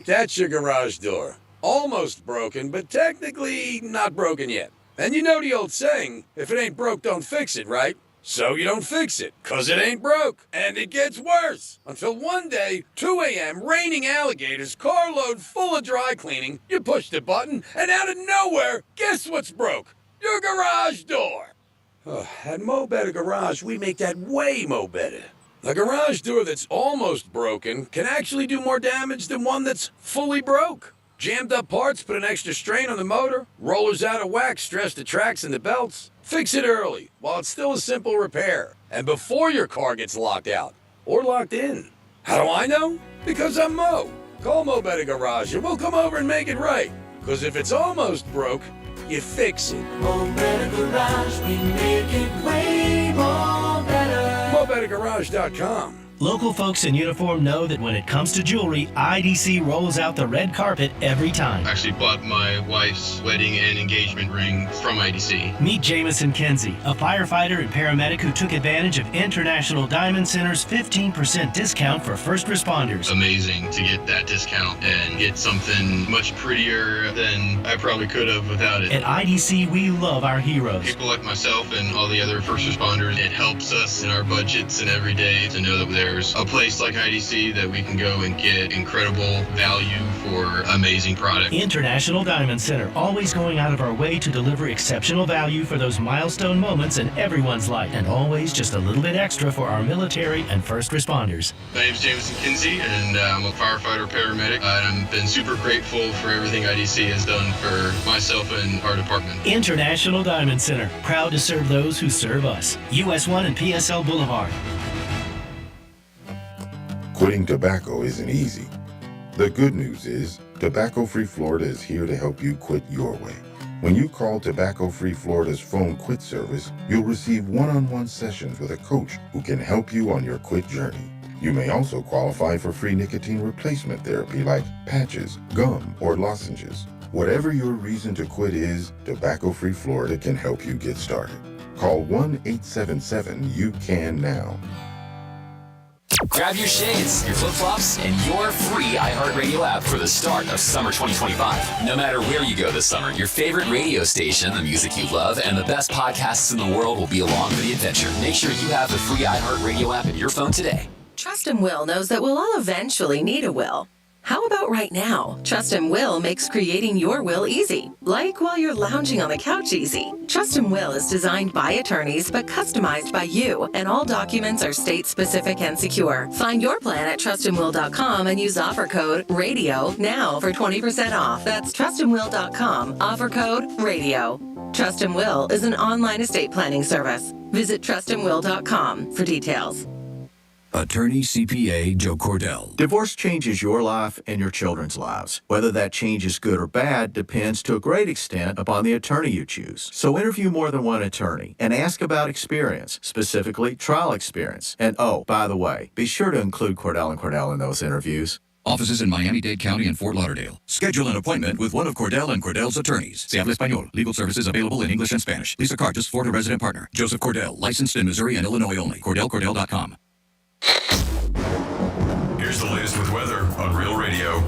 That's your garage door. Almost broken, but technically not broken yet. And you know the old saying, if it ain't broke, don't fix it, right? So you don't fix it, 'cause it ain't broke. And it gets worse. Until one day, 2 a.m., raining alligators, carload full of dry cleaning, you push the button, and out of nowhere, guess what's broke? Your garage door. At Mo Better Garage, we make that way mo better. A garage door that's almost broken can actually do more damage than one that's fully broke. Jammed up parts put an extra strain on the motor, rollers out of whack stress the tracks and the belts. Fix it early, while it's still a simple repair, and before your car gets locked out, or locked in. How do I know? Because I'm Mo. Call Mo Better Garage and we'll come over and make it right. 'Cause if it's almost broke, you fix it. Mo Better Garage, we make it way more better. MoBetterGarage.com. Local folks in uniform know that when it comes to jewelry, IDC rolls out the red carpet every time. I actually bought my wife's wedding and engagement ring from IDC. Meet Jamison Kenzie, a firefighter and paramedic who took advantage of International Diamond Center's 15% discount for first responders. Amazing to get that discount and get something much prettier than I probably could have without it. At IDC, we love our heroes. People like myself and all the other first responders, it helps us in our budgets and every day to know that there's a place like IDC that we can go and get incredible value for amazing product. International Diamond Center, always going out of our way to deliver exceptional value for those milestone moments in everyone's life, and always just a little bit extra for our military and first responders. My name is Jamison Kinsey, and I'm a firefighter paramedic. I've been super grateful for everything IDC has done for myself and our department. International Diamond Center, proud to serve those who serve us. US 1 and PSL Boulevard. Quitting tobacco isn't easy. The good news is, Tobacco-Free Florida is here to help you quit your way. When you call Tobacco-Free Florida's phone quit service, you'll receive one-on-one sessions with a coach who can help you on your quit journey. You may also qualify for free nicotine replacement therapy like patches, gum, or lozenges. Whatever your reason to quit is, Tobacco-Free Florida can help you get started. Call 1-877-YOU-CAN-NOW. Grab your shades, your flip-flops, and your free iHeartRadio app for the start of summer 2025. No matter where you go this summer, your favorite radio station, the music you love, and the best podcasts in the world will be along for the adventure. Make sure you have the free iHeartRadio app in your phone today. Trust Will knows that we'll all eventually need a will. How about right now? Trust Will makes creating your will easy, like while you're lounging on the couch easy. Trust Will is designed by attorneys but customized by you, and all documents are state-specific and secure. Find your plan at trustandwill.com and use offer code RADIO now for 20% off. That's trustandwill.com, offer code RADIO. Trust Will is an online estate planning service. Visit trustandwill.com for details. Attorney CPA Joe Cordell. Divorce changes your life and your children's lives. Whether that change is good or bad depends to a great extent upon the attorney you choose. So interview more than one attorney and ask about experience, specifically trial experience. And oh, by the way, be sure to include Cordell & Cordell in those interviews. Offices in Miami-Dade County and Fort Lauderdale. Schedule an appointment with one of Cordell & Cordell's attorneys. Se habla español. Legal services available in English and Spanish. Lisa Cartus, Florida resident partner. Joseph Cordell, licensed in Missouri and Illinois only. CordellCordell.com. Here's the latest with weather on Real Radio.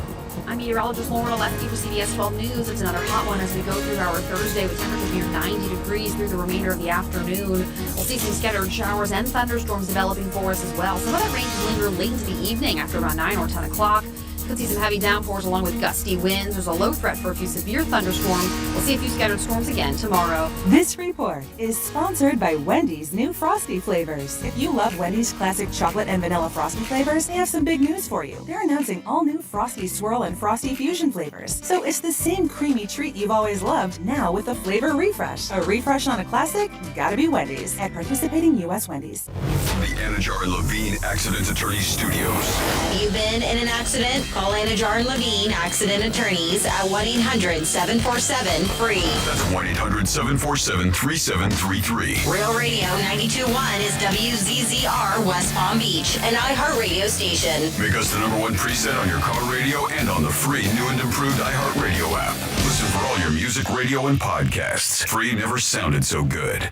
I'm meteorologist Lauren Oleski for CBS 12 News. It's another hot one as we go through our Thursday with temperatures near 90 degrees through the remainder of the afternoon. We'll see some scattered showers and thunderstorms developing for us as well. Some of that rain will linger late into the evening after around 9 or 10 o'clock. Could see some heavy downpours along with gusty winds. There's a low threat for a few severe thunderstorms. We'll see a few scattered storms again tomorrow. This report is sponsored by Wendy's new Frosty flavors. If you love Wendy's classic chocolate and vanilla Frosty flavors, they have some big news for you. They're announcing all new Frosty Swirl and Frosty Fusion flavors. So it's the same creamy treat you've always loved, now with a flavor refresh. A refresh on a classic? Gotta be Wendy's. At participating U.S. Wendy's. The Anajar and Levine Accident Attorneys Studios. You've been in an accident? Call Anajar and Levine Accident Attorneys at 1-800-747-FREE. That's 1-800-747-3733. Real Radio 92.1 is WZZR West Palm Beach, an iHeartRadio station. Make us the #1 preset on your car radio and on the free new and improved iHeartRadio app. Listen for all your music, radio, and podcasts. Free never sounded so good.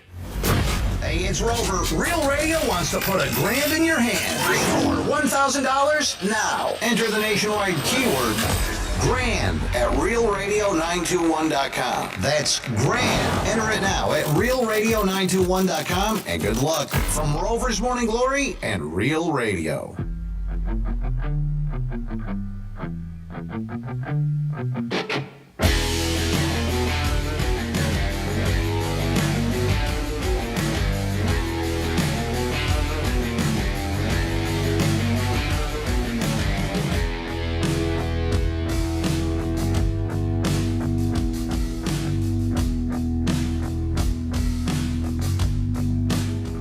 Hey, it's Rover. Real Radio wants to put $1 grand in your hand. For $1,000 now. Enter the nationwide keyword GRAND at realradio921.com. That's GRAND. Enter it now at realradio921.com, and good luck from Rover's Morning Glory and Real Radio.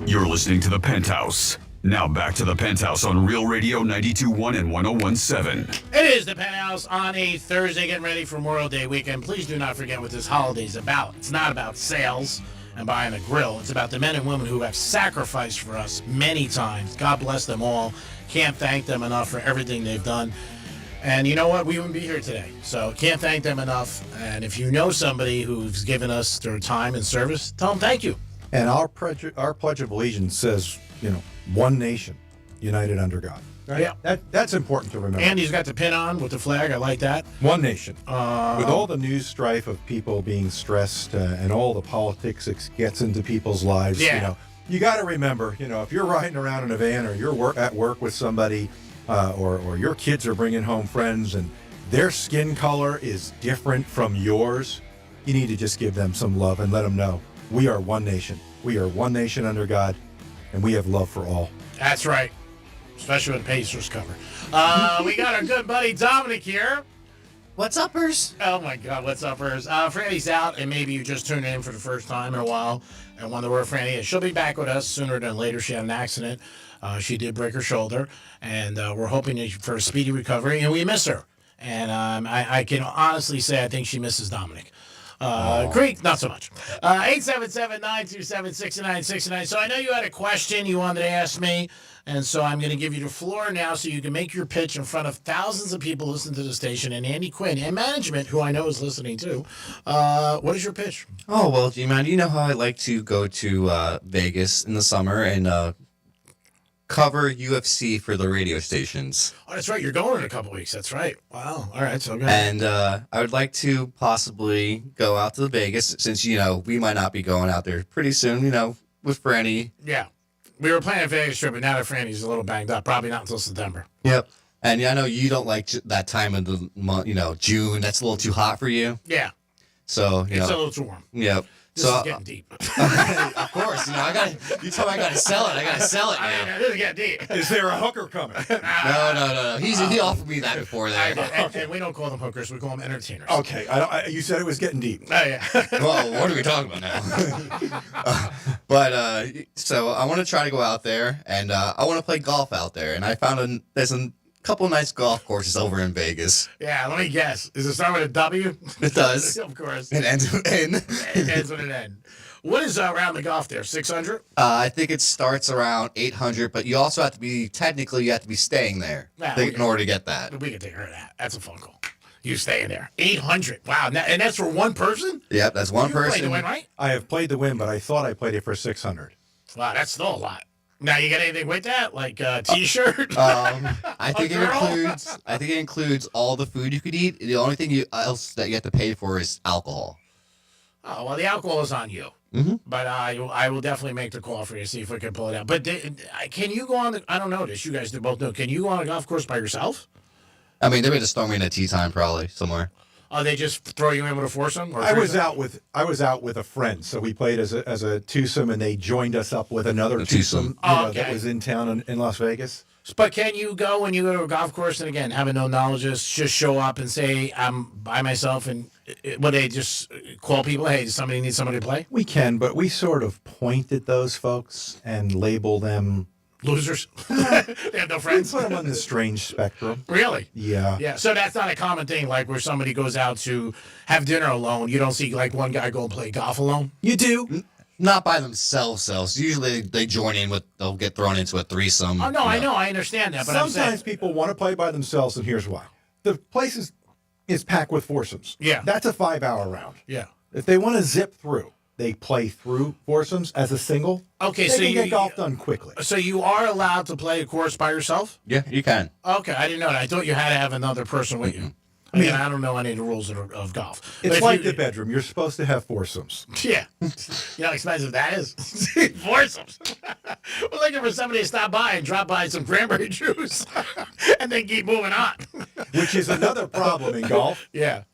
You're listening to The Penthouse. Now back to The Penthouse on Real Radio 92.1 and 101.7. It is The Penthouse on a Thursday, getting ready for Memorial Day weekend. Please do not forget what this holiday is about. It's not about sales and buying a grill. It's about the men and women who have sacrificed for us many times. God bless them all. Can't thank them enough for everything they've done. And you know what? We wouldn't be here today. So can't thank them enough. And if you know somebody who's given us their time and service, tell them thank you. And our Pledge of Allegiance says, one nation, united under God. Right? Yeah. That's important to remember. Andy's got the pin on with the flag. I like that. One nation. With all the news strife of people being stressed and all the politics that gets into people's lives, you got to remember, if you're riding around in a van or you're at work with somebody or your kids are bringing home friends and their skin color is different from yours, you need to just give them some love and let them know. We are one nation. We are one nation under God, and we have love for all. That's right, especially when Pacers cover. We got our good buddy Dominic here. What's uppers? Oh, my God, what's uppers? Franny's out, and maybe you just tuned in for the first time in a while and wonder where Franny is. She'll be back with us sooner than later. She had an accident. She did break her shoulder, and we're hoping for a speedy recovery, and we miss her. And I can honestly say I think she misses Dominic. Creek, not so much. 877-927-6969. So I know you had a question you wanted to ask me, and so I'm going to give you the floor now so you can make your pitch in front of thousands of people listening to the station, and Andy Quinn and management, who I know is listening too. What is your pitch? Oh, well, G-Man, you know how I like to go to Vegas in the summer and cover UFC for the radio stations. Oh, that's right. You're going in a couple weeks. That's right. Wow. All right. So good. And I would like to possibly go out to Vegas since, we might not be going out there pretty soon, with Franny. Yeah. We were planning a Vegas trip, but now that Franny's a little banged up, probably not until September. Yep. And I know you don't like that time of the month, June. That's a little too hot for you. Yeah. So, it's a little too warm. Yep. This is getting deep. Of course, you told me I gotta sell it. I gotta sell it now. This is getting deep. Is there a hooker coming? No. He offered me that before that. And we don't call them hookers. We call them entertainers. Okay. You said it was getting deep. Oh, yeah. Well, what are we talking about now? So I want to try to go out there, and I want to play golf out there. And I found there's a couple nice golf courses over in Vegas. Yeah, let me guess. Does it start with a W? It does. Of course. It ends with an N. It ends with an N. What is around the golf there? 600? I think it starts around 800, but you also have to be staying there in order to get that. We can take care of that. That's a phone call. You staying there. 800. Wow. And that's for one person? Yep, that's one person. Played to win, right? I have played the win, but I thought I played it for 600. Wow, that's still a lot. Now, you got anything with that? Like a T-shirt? I think it includes all the food you could eat. The only thing else that you have to pay for is alcohol. Oh, well, the alcohol is on you. Mm-hmm. But I will definitely make the call for you, see if we can pull it out. But can you go on I don't know this. You guys do both know. Can you go on a golf course by yourself? I mean, they would just throw me in at tea time probably somewhere. Oh, they just throw you in with a foursome? Or I was out with a friend, so we played as a twosome, and they joined us up with another twosome that was in town in Las Vegas. But can you go when you go to a golf course and, again, having no knowledge, just show up and say, I'm by myself, and would they just call people, hey, does somebody need somebody to play? We can, but we sort of point at those folks and label them losers. They have no friends. We put them on the strange spectrum. Really? Yeah. Yeah. So that's not a common thing, like where somebody goes out to have dinner alone. You don't see like one guy go and play golf alone. You do. Not by themselves. Usually they join in they'll get thrown into a threesome. Oh, no, I know. I understand that. But sometimes people want to play by themselves, and here's why. The place is packed with foursomes. Yeah. That's a 5-hour round. Yeah. If they want to zip through, they play through foursomes as a single. Okay, they so can get golf done quickly. So you are allowed to play a course by yourself? Yeah, you can. Okay, I didn't know that. I thought you had to have another person with you. Again, I don't know any of the rules of golf. But It's if like you- the bedroom. You're supposed to have foursomes. Yeah. You know how expensive that is? Foursomes. We're looking for somebody to stop by and drop by some cranberry juice and then keep moving on. Which is another problem in golf. Yeah.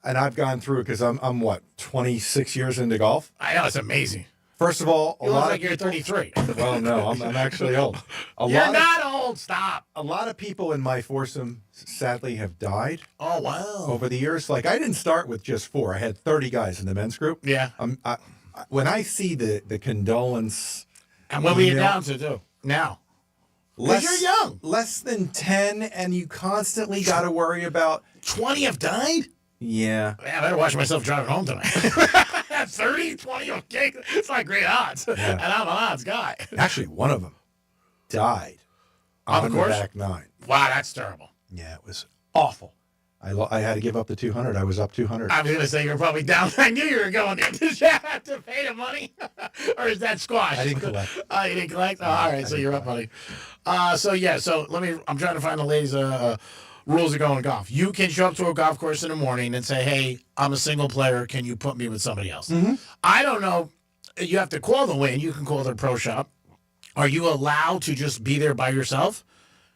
And I've gone through it because I'm what, 26 years into golf? I know, it's amazing. First of all, You look like you're 33. Well, no, I'm actually old. You're not old. Stop. A lot of people in my foursome sadly have died. Oh, wow. Over the years. Like, I didn't start with just 4. I had 30 guys in the men's group. Yeah. When I see the condolence. And what were you down to do now? Because you're young. Less than 10, and you constantly got to worry about. 20 have died? Yeah. Man, I better watch myself driving home tonight. 30, 20, okay. It's not great odds. Yeah. And I'm an odds guy. Actually, one of them died On the course? back 9. Wow, that's terrible. Yeah, it was awful. I had to give up the 200. I was up 200. I was going to say you're probably down. I knew you were going there. Did you have to pay the money? Or is that squash? I didn't collect. Oh, you didn't collect? Oh, all right, so you're up, buddy. I'm trying to find the ladies' rules of going golf. You can show up to a golf course in the morning and say, hey, I'm a single player. Can you put me with somebody else? Mm-hmm. I don't know. You have to call the win. You can call their pro shop. Are you allowed to just be there by yourself?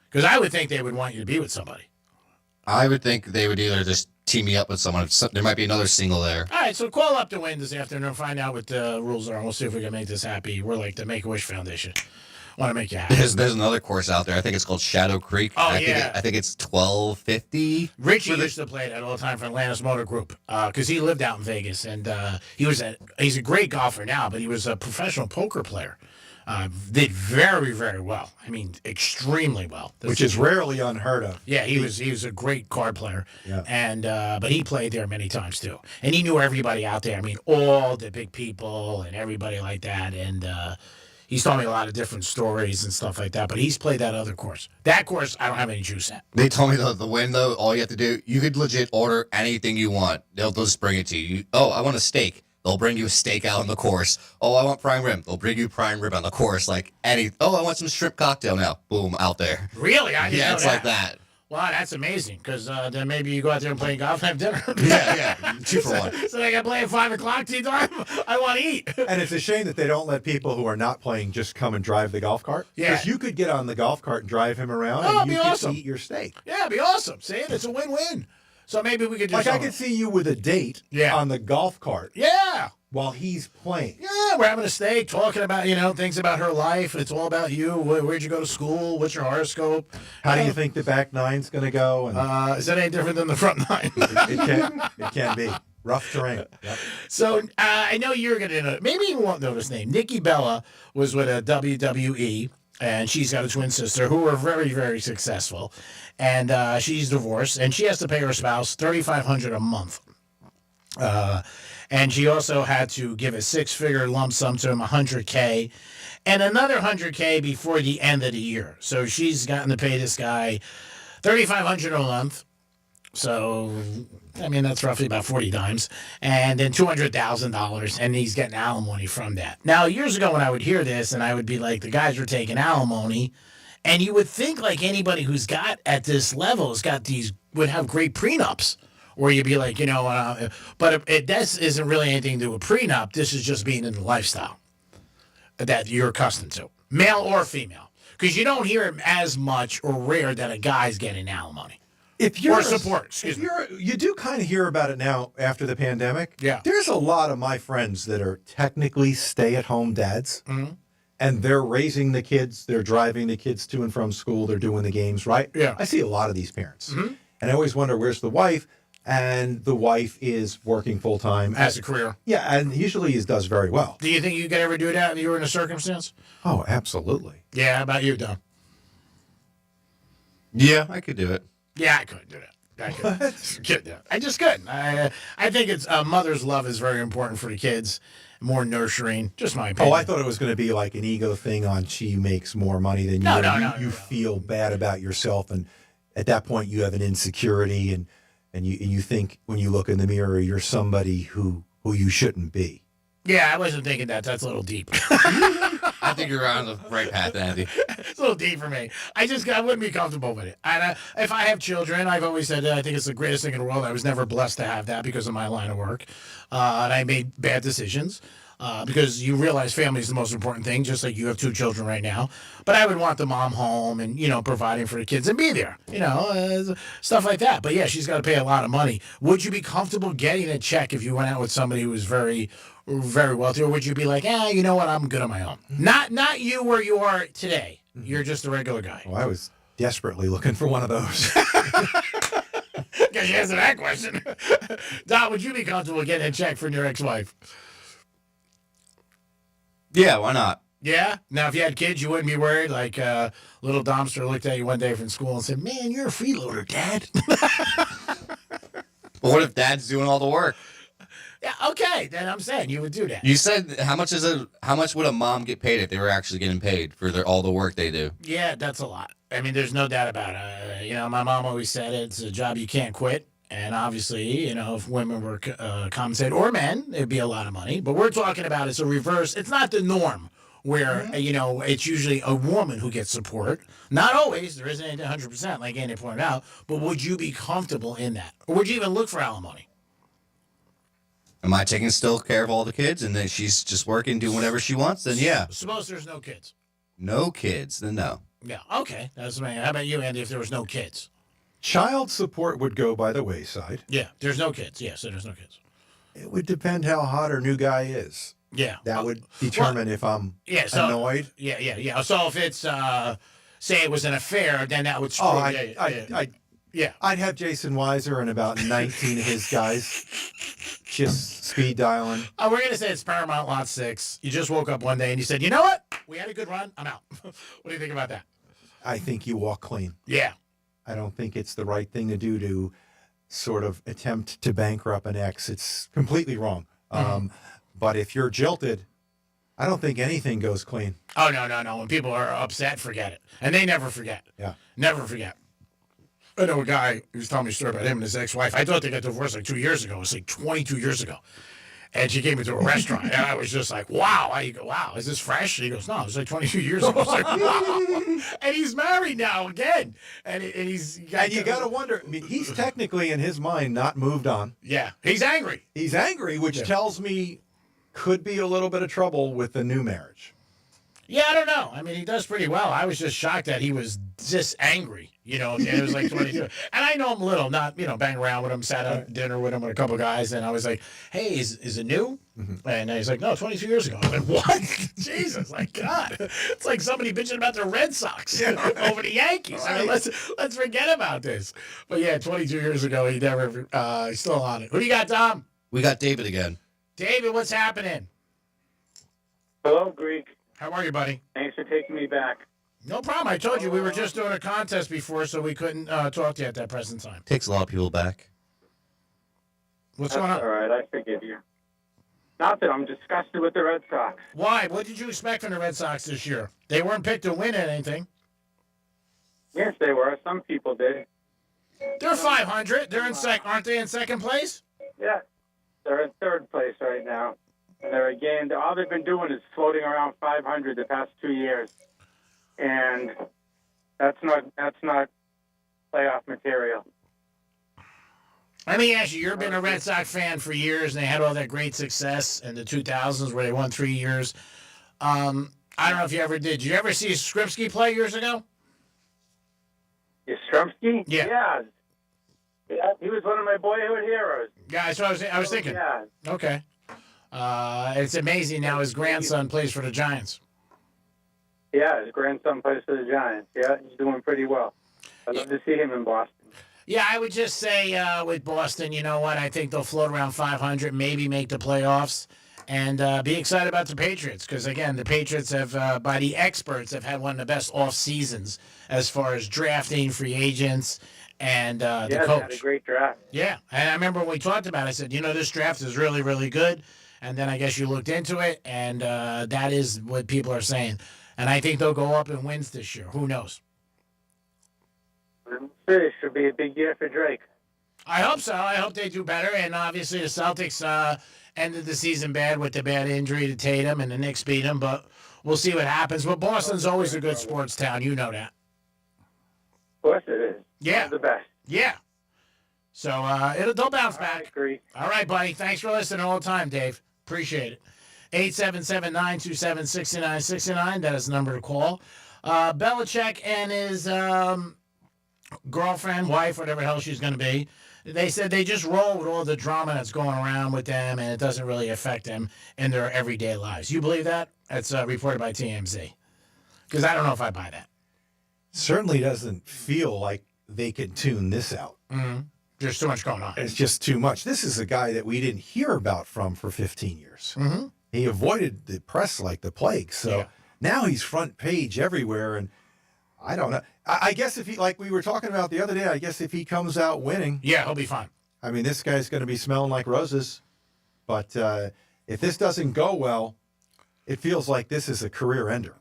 Because I would think they would want you to be with somebody. I would think they would either just team me up with someone. There might be another single there. All right, so call up the win this afternoon and find out what the rules are. And we'll see if we can make this happy. We're like the Make-A-Wish Foundation. Want to make you happy. There's another course out there. I think it's called Shadow Creek. Oh, I think it's $12.50. Richie used to play that all the time for Atlantis Motor Group because he lived out in Vegas, and he's a great golfer now, but he was a professional poker player. Did very, very well. I mean, extremely well. Which is rarely unheard of. Yeah, he was a great card player. Yeah. And but he played there many times too. And he knew everybody out there. I mean, all the big people and everybody like that. And he's told me a lot of different stories and stuff like that. But he's played that other course. That course, I don't have any juice at. They told me the win, though, all you have to do, you could legit order anything you want. They'll just bring it to you. Oh, I want a steak. They'll bring you a steak out on the course. Oh, I want prime rib. They'll bring you prime rib on the course. Like Oh, I want some shrimp cocktail now. Boom, out there. Really? I didn't know it's that. like that. Wow, that's amazing. Because then maybe you go out there and play golf and have dinner. Yeah. 2 for 1. So I got to play at 5 o'clock tea time. I want to eat. And it's a shame that they don't let people who are not playing just come and drive the golf cart. Yeah. Because you could get on the golf cart and drive him around, Oh, and you it'd be could awesome. eat your steak. Yeah, it'd be awesome. See, it's a win-win. So maybe we could do Like, I something. could see you with a date on the golf cart. Yeah. While he's playing. Yeah, we're having a steak, talking about, things about her life. It's all about you. Where'd you go to school? What's your horoscope? How do you think the back nine's going to go? And Is that any different than the front nine? it can be. Rough terrain. Yep. So I know you're going to know. Maybe you won't know this name. Nikki Bella was with a WWE, and she's got a twin sister who are very, very successful. And she's divorced, and she has to pay her spouse $3,500 a month. And she also had to give a 6-figure lump sum to him, $100K, and another $100K before the end of the year. So she's gotten to pay this guy $3,500 a month. So, I mean, that's roughly about 40 dimes. And then $200,000, and he's getting alimony from that. Now, years ago when I would hear this, and I would be like, the guys were taking alimony, and you would think like anybody who's got at this level has got would have great prenups. Or you'd be like, but this isn't really anything to do with prenup. This is just being in the lifestyle that you're accustomed to, male or female. Because you don't hear it as much or rare that a guy's getting alimony. Or support, excuse me. You do kind of hear about it now after the pandemic. Yeah. There's a lot of my friends that are technically stay-at-home dads. Mm-hmm. And they're raising the kids. They're driving the kids to and from school. They're doing the games, right? Yeah. I see a lot of these parents. Mm-hmm. And I always wonder, where's the wife? And the wife is working full-time. As a career. Yeah, and usually does very well. Do you think you could ever do that if you were in a circumstance? Oh, absolutely. Yeah, how about you, Don? Yeah, I could do it. Yeah, I could do that. I could do it. I just couldn't. I think it's mother's love is very important for the kids. More nurturing. Just my opinion. Oh, I thought it was going to be like an ego thing on she makes more money than you. No, you feel bad about yourself, and at that point you have an insecurity, and you think when you look in the mirror you're somebody who you shouldn't be. Yeah, I wasn't thinking that. That's a little deep. I think you're on the right path, Andy. It's a little deep for me. I wouldn't be comfortable with it. And if I have children, I've always said that I think it's the greatest thing in the world. I was never blessed to have that because of my line of work. And I made bad decisions. Because you realize family is the most important thing, just like you have 2 children right now. But I would want the mom home and, providing for the kids and be there, stuff like that. But yeah, she's got to pay a lot of money. Would you be comfortable getting a check if you went out with somebody who was very, very wealthy? Or would you be like, you know what, I'm good on my own? Not you where you are today. You're just a regular guy. Well, I was desperately looking for one of those. Guess you answered that question. Don, would you be comfortable getting a check from your ex-wife? Yeah, why not? Yeah? Now, if you had kids, you wouldn't be worried? Like, little Domster looked at you one day from school and said, man, you're a freeloader, Dad. But what if Dad's doing all the work? Yeah, okay. Then I'm saying you would do that. You said, how much would a mom get paid if they were actually getting paid for all the work they do? Yeah, that's a lot. I mean, there's no doubt about it. My mom always said it's a job you can't quit. And obviously, if women were compensated, or men, it'd be a lot of money. But we're talking about it's a reverse. It's not the norm where, it's usually a woman who gets support. Not always. There isn't 100%, like Andy pointed out. But would you be comfortable in that? Or would you even look for alimony? Am I taking still care of all the kids and then she's just working, doing whatever she wants? Then yeah. Suppose there's no kids. No kids, then no. Yeah, okay. That's me. How about you, Andy, if there was no kids? Child support would go by the wayside. Yeah, there's no kids. Yeah, so there's no kids. It would depend how hot her new guy is. Yeah. That would determine if I'm annoyed. Yeah. So if it's, say it was an affair, then that would screw I'd have Jason Weiser and about 19 of his guys just speed dialing. Oh, we're going to say it's Paramount Lot 6. You just woke up one day and you said, you know what? We had a good run. I'm out. What do you think about that? I think you walk clean. Yeah. I don't think it's the right thing to do to sort of attempt to bankrupt an ex. It's completely wrong. But if you're jilted, I don't think anything goes clean. Oh, no. When people are upset, forget it. And they never forget. Yeah. Never forget. I know a guy who was telling me a story about him and his ex-wife. I thought they got divorced like 2 years ago. It was like 22 years ago. And she came into a restaurant, and I was just like, wow. I go, wow, is this fresh? And he goes, no, it was like 22 years ago. I was like, wow. And he's married now again. And you got to wonder, I mean, he's technically, in his mind, not moved on. Yeah, he's angry. He's angry, which tells me could be a little bit of trouble with the new marriage. Yeah, I don't know. I mean, he does pretty well. I was just shocked that he was just angry, and it was like 22. And I know him a little, not, bang around with him, sat at dinner with him with a couple guys, and I was like, hey, is it new? Mm-hmm. And he's like, no, 22 years ago. I was like, what? Jesus, like, God. It's like somebody bitching about the Red Sox over the Yankees. Right. I mean, let's forget about this. But yeah, 22 years ago, he's still on it. Who do you got, Tom? We got David again. David, what's happening? Hello, Greek. How are you, buddy? Thanks for taking me back. No problem. I told you we were just doing a contest before, so we couldn't talk to you at that present time. Takes a lot of people back. What's going on? All right, I forgive you. Nothing. I'm disgusted with the Red Sox. Why? What did you expect from the Red Sox this year? They weren't picked to win anything. Yes, they were. Some people did. They're 500. They're in aren't they in second place? Yeah, they're in third place right now. And all they've been doing is floating around 500 the past 2 years, and that's not playoff material. Let me ask you, you've been a Red Sox fan for years, and they had all that great success in the 2000s where they won 3 years. I don't know if you ever did. Did you ever see Skripsky play years ago? Yastrzemski? Yeah. Yeah, he was one of my boyhood heroes. Yeah, that's what I was thinking. Yeah. Okay. It's amazing now his grandson plays for the Giants. Yeah, his grandson plays for the Giants. Yeah, he's doing pretty well. I'd love to see him in Boston. Yeah, I would just say with Boston, you know what? I think they'll float around 500, maybe make the playoffs, and be excited about the Patriots. Because, again, the Patriots have, by the experts, have had one of the best off seasons as far as drafting free agents and the coach. They had a great draft. Yeah, and I remember when we talked about it, I said, this draft is really, really good. And then I guess you looked into it, and that is what people are saying. And I think they'll go up in wins this year. Who knows? It should be a big year for Drake. I hope so. I hope they do better. And obviously the Celtics ended the season bad with the bad injury to Tatum, and the Knicks beat them. But we'll see what happens. But Boston's always a good sports town. You know that. Of course it is. Yeah. One of the best. Yeah. So they'll bounce back. I agree. All right, buddy. Thanks for listening all the time, Dave. Appreciate it. 877-927-6969. That is the number to call. Belichick and his girlfriend, wife, whatever the hell she's going to be, they said they just roll with all the drama that's going around with them, and it doesn't really affect them in their everyday lives. You believe that? That's reported by TMZ. Because I don't know if I buy that. Certainly doesn't feel like they could tune this out. Mm-hmm. There's too much going on. It's just too much. This is a guy that we didn't hear about for 15 years. Mm-hmm. He avoided the press like the plague. So now he's front page everywhere. And I don't know. I guess if he, like we were talking about the other day, I guess if he comes out winning. Yeah, he'll be fine. I mean, this guy's going to be smelling like roses. But if this doesn't go well, it feels like this is a career ender.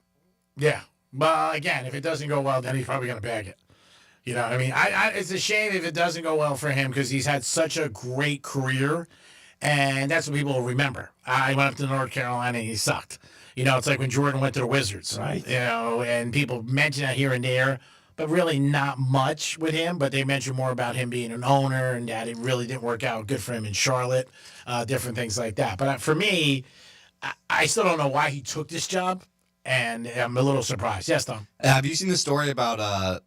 Yeah. But again, if it doesn't go well, then he's probably going to bag it. You know, I mean, it's a shame if it doesn't go well for him because he's had such a great career, and that's what people will remember. I went up to North Carolina and he sucked. You know, it's like when Jordan went to the Wizards, right? You know, and people mention that here and there, but really not much with him. But they mention more about him being an owner and that it really didn't work out good for him in Charlotte, different things like that. But for me, I still don't know why he took this job. And I'm a little surprised. Yes, Tom. Have you seen the story about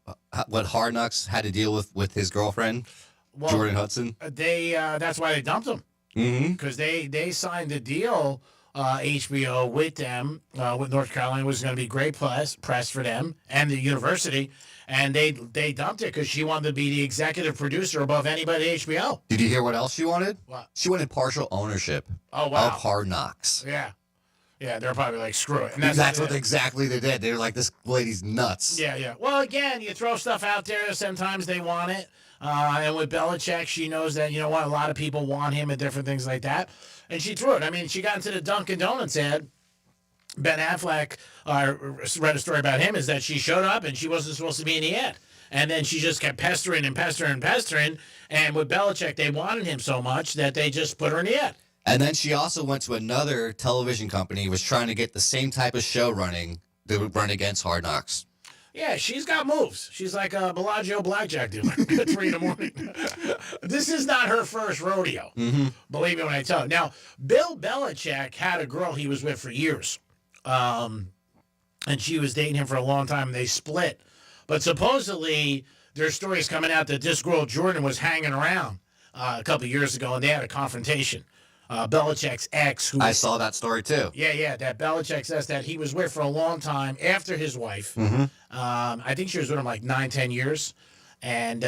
what Hard Knocks had to deal with his girlfriend, Jordan Hudson? That's why they dumped him. Because they signed a deal, HBO, with them, with North Carolina. It was going to be great press for them and the university. And they dumped it because she wanted to be the executive producer above anybody at HBO. Did you hear what else she wanted? What? She wanted partial ownership of Hard Knocks. Yeah. Yeah, they're probably like, screw it. And that's what exactly they did. They were like, this lady's nuts. Yeah. Well, again, you throw stuff out there. Sometimes they want it. And with Belichick, she knows that, you know what, a lot of people want him and different things like that. And she threw it. I mean, she got into the Dunkin' Donuts ad. Ben Affleck read a story about him, is that she showed up and she wasn't supposed to be in the ad. And then she just kept pestering and pestering and pestering. And with Belichick, they wanted him so much that they just put her in the ad. And then she also went to another television company, was trying to get the same type of show running that would run against Hard Knocks. Yeah, she's got moves. She's like a Bellagio blackjack dealer at 3 in the morning. This is not her first rodeo. Believe me when I tell you. Now, Bill Belichick had a girl he was with for years. And she was dating him for a long time, and they split. But supposedly, there's stories coming out that this girl, Jordan, was hanging around a couple of years ago, and they had a confrontation. Belichick's ex. I saw that story too. Yeah. That Belichick says that he was with for a long time after his wife. I think she was with him like 9-10 years. And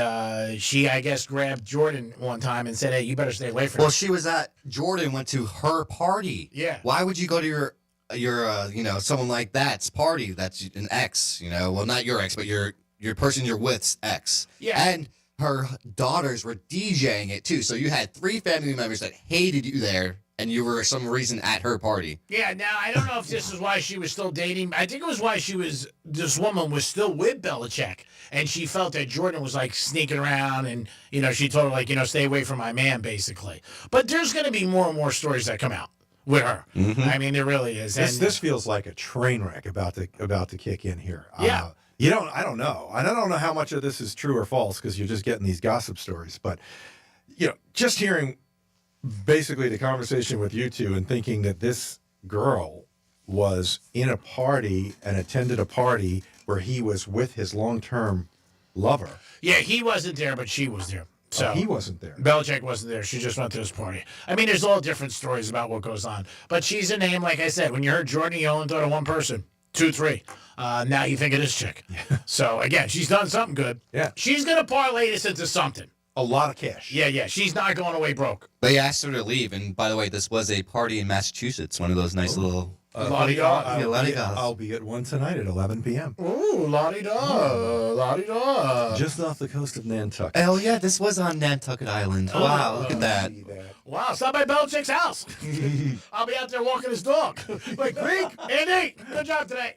she, I guess, grabbed Jordan one time and said, hey, you better stay away from him. Well, she was at, Jordan went to her party. Yeah. Why would you go to your someone like that's party that's an ex, well, not your ex, but your person you're with's ex. Yeah. And her daughters were DJing it too. So you had 3 family members that hated you there, and you were for some reason at her party. Yeah, now I don't know if this is why she was still dating. I think it was why this woman was still with Belichick, and she felt that Jordan was like sneaking around, and she told her like, stay away from my man, basically. But there's going to be more and more stories that come out with her. I mean, there really is. This feels like a train wreck about to kick in here. Yeah. I don't know. I don't know how much of this is true or false because you're just getting these gossip stories. But, just hearing basically the conversation with you two and thinking that this girl was in a party and attended a party where he was with his long-term lover. Yeah, he wasn't there, but she was there. So he wasn't there. Belichick wasn't there. She just went to this party. I mean, there's all different stories about what goes on. But she's a name, like I said, when you heard Jordan, you only thought of one person. 2, 3. Now you think of this chick. So, again, she's done something good. Yeah. She's going to parlay this into something. A lot of cash. Yeah. She's not going away broke. They asked her to leave, and by the way, this was a party in Massachusetts, one of those nice little... I'll be at one tonight at 11 p.m. Ooh, la-di-da. Just off the coast of Nantucket. Oh, yeah, this was on Nantucket Island. Wow, look at that. Wow, stop by Belichick's house. I'll be out there walking his dog. Like, Greek, Andy, good job today.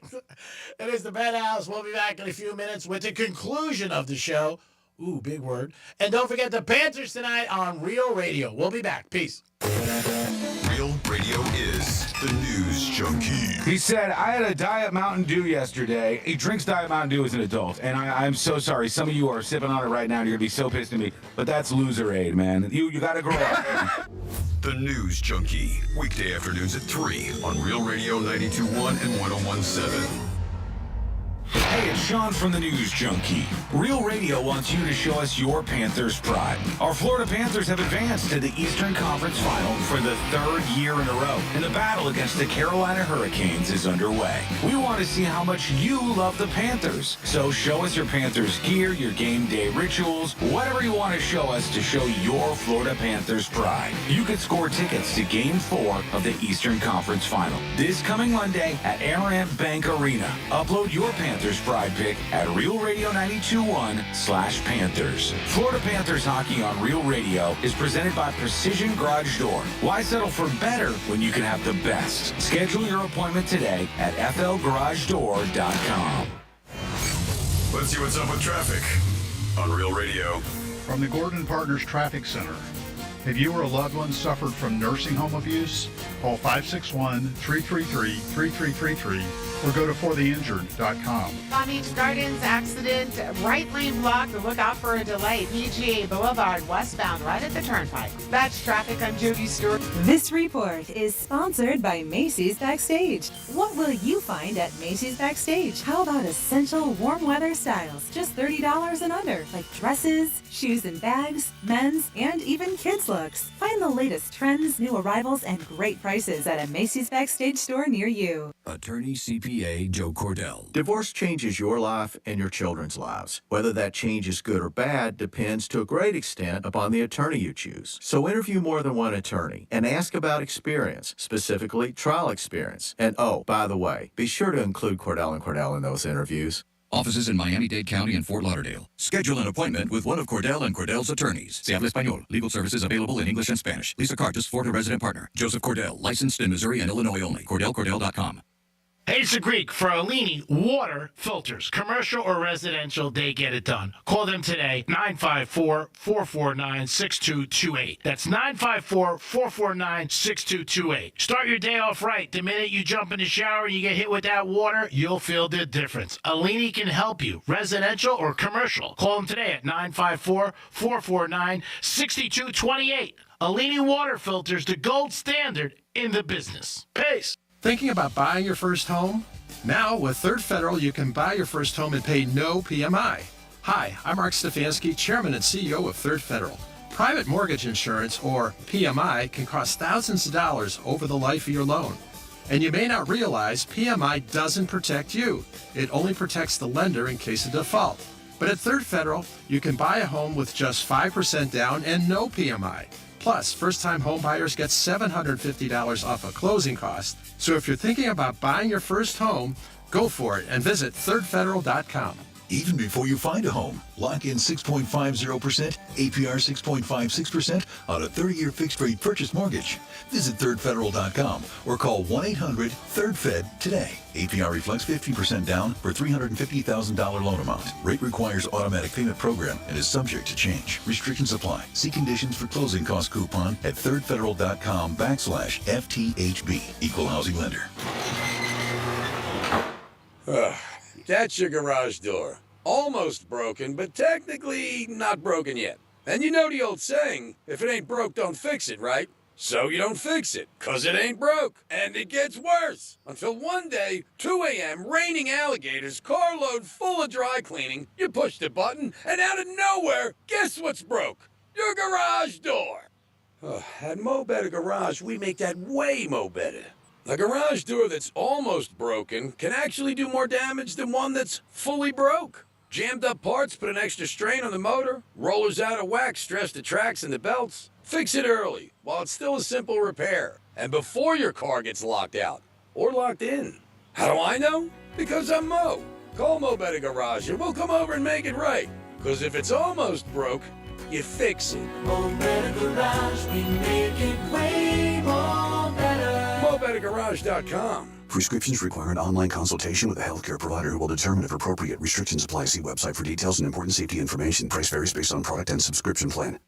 It is the Penthouse. We'll be back in a few minutes with the conclusion of the show Ooh, big word. And don't forget the Panthers tonight on Real Radio. We'll be back. Peace. Real Radio is the news junkie. He said, I had a Diet Mountain Dew yesterday. He drinks Diet Mountain Dew as an adult. And I'm so sorry. Some of you are sipping on it right now and you're going to be so pissed at me. But that's loser-aid, man. You got to grow up. The News Junkie. Weekday afternoons at 3 on Real Radio 92.1 and 101.7. Hey, it's Sean from the News Junkie. Real Radio wants you to show us your Panthers pride. Our Florida Panthers have advanced to the Eastern Conference Final for the third year in a row, and the battle against the Carolina Hurricanes is underway. We want to see how much you love the Panthers. So show us your Panthers gear, your game day rituals, whatever you want to show us to show your Florida Panthers pride. You could score tickets to Game 4 of the Eastern Conference Final this coming Monday at Arrowhead Bank Arena. Upload your Panthers pride pick at RealRadio921/Panthers. Florida Panthers hockey on Real Radio is presented by Precision Garage Door. Why settle for better when you can have the best? Schedule your appointment today at flgaragedoor.com. Let's see what's up with traffic on Real Radio. From the Gordon Partners Traffic Center. Have you or a loved one suffered from nursing home abuse? Call 561-333-3333 or go to fortheinjured.com. Palm Beach Gardens accident, right lane blocked. Look out for a delay. PGA Boulevard westbound right at the turnpike. That's traffic. I'm Jody Stewart. This report is sponsored by Macy's Backstage. What will you find at Macy's Backstage? How about essential warm weather styles? Just $30 and under, like dresses, shoes and bags, men's, and even kids looks. Find the latest trends, new arrivals, and great prices at a Macy's Backstage store near you. Attorney CPA Joe Cordell. Divorce changes your life and your children's lives. Whether that change is good or bad depends to a great extent upon the attorney you choose. So interview more than one attorney and ask about experience, specifically trial experience. And oh, by the way, be sure to include Cordell and Cordell in those interviews. Offices in Miami-Dade County and Fort Lauderdale. Schedule an appointment with one of Cordell and Cordell's attorneys. Se habla español. Legal services available in English and Spanish. Lisa Cartus, Florida resident partner. Joseph Cordell, licensed in Missouri and Illinois only. CordellCordell.com. Hey, it's the Greek for Alini Water Filters. Commercial or residential, they get it done. Call them today, 954-449-6228. That's 954-449-6228. Start your day off right. The minute you jump in the shower and you get hit with that water, you'll feel the difference. Alini can help you, residential or commercial. Call them today at 954-449-6228. Alini Water Filters, the gold standard in the business. Peace. Thinking about buying your first home? Now, with Third Federal, you can buy your first home and pay no PMI. Hi, I'm Mark Stefanski, Chairman and CEO of Third Federal. Private mortgage insurance, or PMI, can cost thousands of dollars over the life of your loan. And you may not realize PMI doesn't protect you. It only protects the lender in case of default. But at Third Federal, you can buy a home with just 5% down and no PMI. Plus, first-time home buyers get $750 off a closing cost. So if you're thinking about buying your first home, go for it and visit thirdfederal.com. Even before you find a home, lock in 6.50%, APR 6.56% on a 30-year fixed-rate purchase mortgage. Visit thirdfederal.com or call 1-800-THIRD-FED today. APR reflects 15% down for $350,000 loan amount. Rate requires automatic payment program and is subject to change. Restrictions apply. See conditions for closing cost coupon at thirdfederal.com/FTHB. Equal housing lender. That's your garage door. Almost broken, but technically not broken yet. And you know the old saying, if it ain't broke, don't fix it, right? So you don't fix it, 'cause it ain't broke. And it gets worse. Until one day, 2 a.m., raining alligators, carload full of dry cleaning, you push the button, and out of nowhere, guess what's broke? Your garage door. At Mo Better Garage, we make that way mo better. A garage door that's almost broken can actually do more damage than one that's fully broke. Jammed up parts put an extra strain on the motor, rollers out of whack stress the tracks and the belts. Fix it early, while it's still a simple repair, and before your car gets locked out, or locked in. How do I know? Because I'm Mo. Call Mo Better Garage and we'll come over and make it right. 'Cause if it's almost broke, you fix it. Mo Better Garage, we make it way more better. MoBetterGarage.com. Prescriptions require an online consultation with a healthcare provider who will determine if appropriate. Restrictions apply. See website for details and important safety information. Price varies based on product and subscription plan.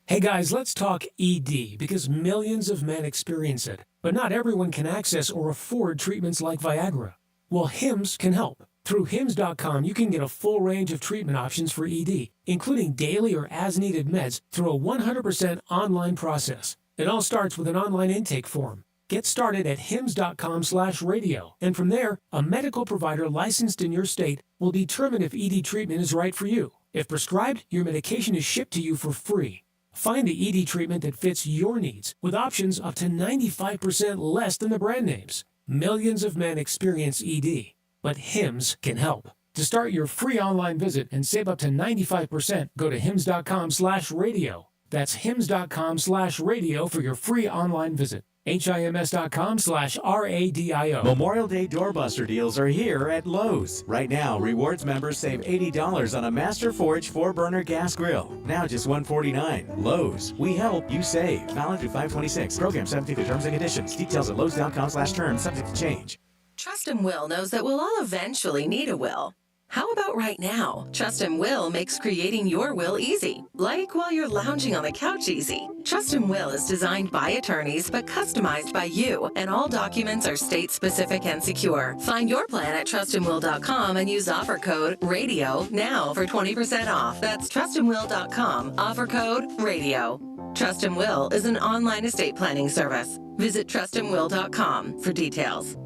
Hey guys, let's talk ED because millions of men experience it, but not everyone can access or afford treatments like Viagra. Well, Hims can help. Through Hims.com, you can get a full range of treatment options for ED, including daily or as-needed meds through a 100% online process. It all starts with an online intake form. Get started at hims.com/radio, and from there, a medical provider licensed in your state will determine if ED treatment is right for you. If prescribed, your medication is shipped to you for free. Find the ED treatment that fits your needs, with options up to 95% less than the brand names. Millions of men experience ED, but Hims can help. To start your free online visit and save up to 95%, go to hims.com/radio. That's hims.com/radio for your free online visit. HIMS.com/RADIO. Memorial Day doorbuster deals are here at Lowe's. Right now, rewards members save $80 on a Master Forge 4-burner gas grill. Now just $149. Lowe's, we help, you save. Valid through 5/26. Program subject to terms and conditions. Details at lowes.com/terms, subject to change. Trustin' Will knows that we'll all eventually need a will. How about right now? Trustin' Will makes creating your will easy, like while you're lounging on the couch easy. Trustin' Will is designed by attorneys but customized by you, and all documents are state-specific and secure. Find your plan at trustinwill.com and use offer code RADIO now for 20% off. That's trustinwill.com, offer code RADIO. Trustin' Will is an online estate planning service. Visit trustinwill.com for details.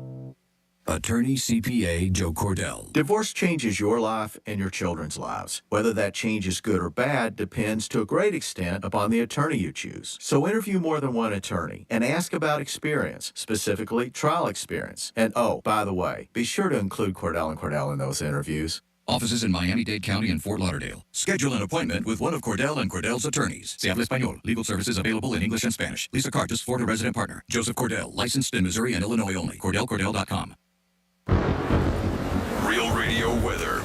Attorney CPA Joe Cordell. Divorce changes your life and your children's lives. Whether that change is good or bad depends to a great extent upon the attorney you choose. So interview more than one attorney and ask about experience, specifically trial experience. And oh, by the way, be sure to include Cordell and Cordell in those interviews. Offices in Miami-Dade County and Fort Lauderdale. Schedule an appointment with one of Cordell and Cordell's attorneys. Se habla español. Legal services available in English and Spanish. Lisa Cartus, Florida resident partner. Joseph Cordell, licensed in Missouri and Illinois only. CordellCordell.com. Real Radio weather.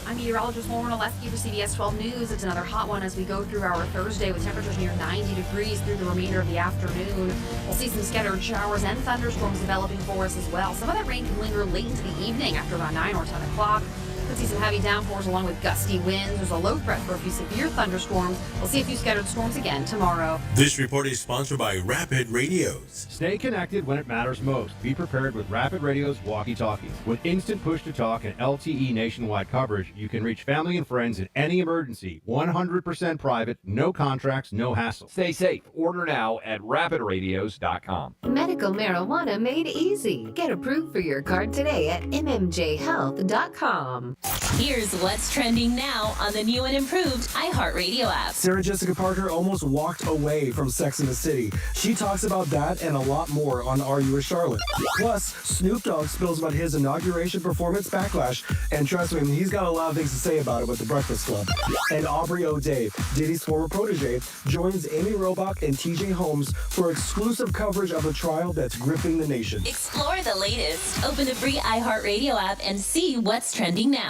I'm meteorologist Lauren Oleski for CBS 12 News. It's another hot one as we go through our Thursday with temperatures near 90 degrees through the remainder of the afternoon. We'll see some scattered showers and thunderstorms developing for us as well. Some of that rain can linger late into the evening after around 9 or 10 o'clock. Could see some heavy downpours along with gusty winds. There's a low threat for a few severe thunderstorms. We'll see a few scattered storms again tomorrow. This report is sponsored by Rapid Radios. Stay connected when it matters most. Be prepared with Rapid Radio's walkie-talkie. With instant push-to-talk and LTE nationwide coverage, you can reach family and friends in any emergency. 100% private, no contracts, no hassle. Stay safe. Order now at rapidradios.com. Medical marijuana made easy. Get approved for your card today at mmjhealth.com. Here's what's trending now on the new and improved iHeartRadio app. Sarah Jessica Parker almost walked away from Sex and the City. She talks about that and a lot more on Are You a Charlotte? Plus, Snoop Dogg spills about his inauguration performance backlash, and trust me, he's got a lot of things to say about it with The Breakfast Club. And Aubrey O'Day, Diddy's former protege, joins Amy Robach and TJ Holmes for exclusive coverage of a trial that's gripping the nation. Explore the latest. Open the free iHeartRadio app and see what's trending now.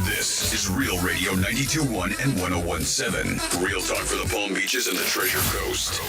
This is Real Radio 92.1 and 101.7. Real talk for the Palm Beaches and the Treasure Coast.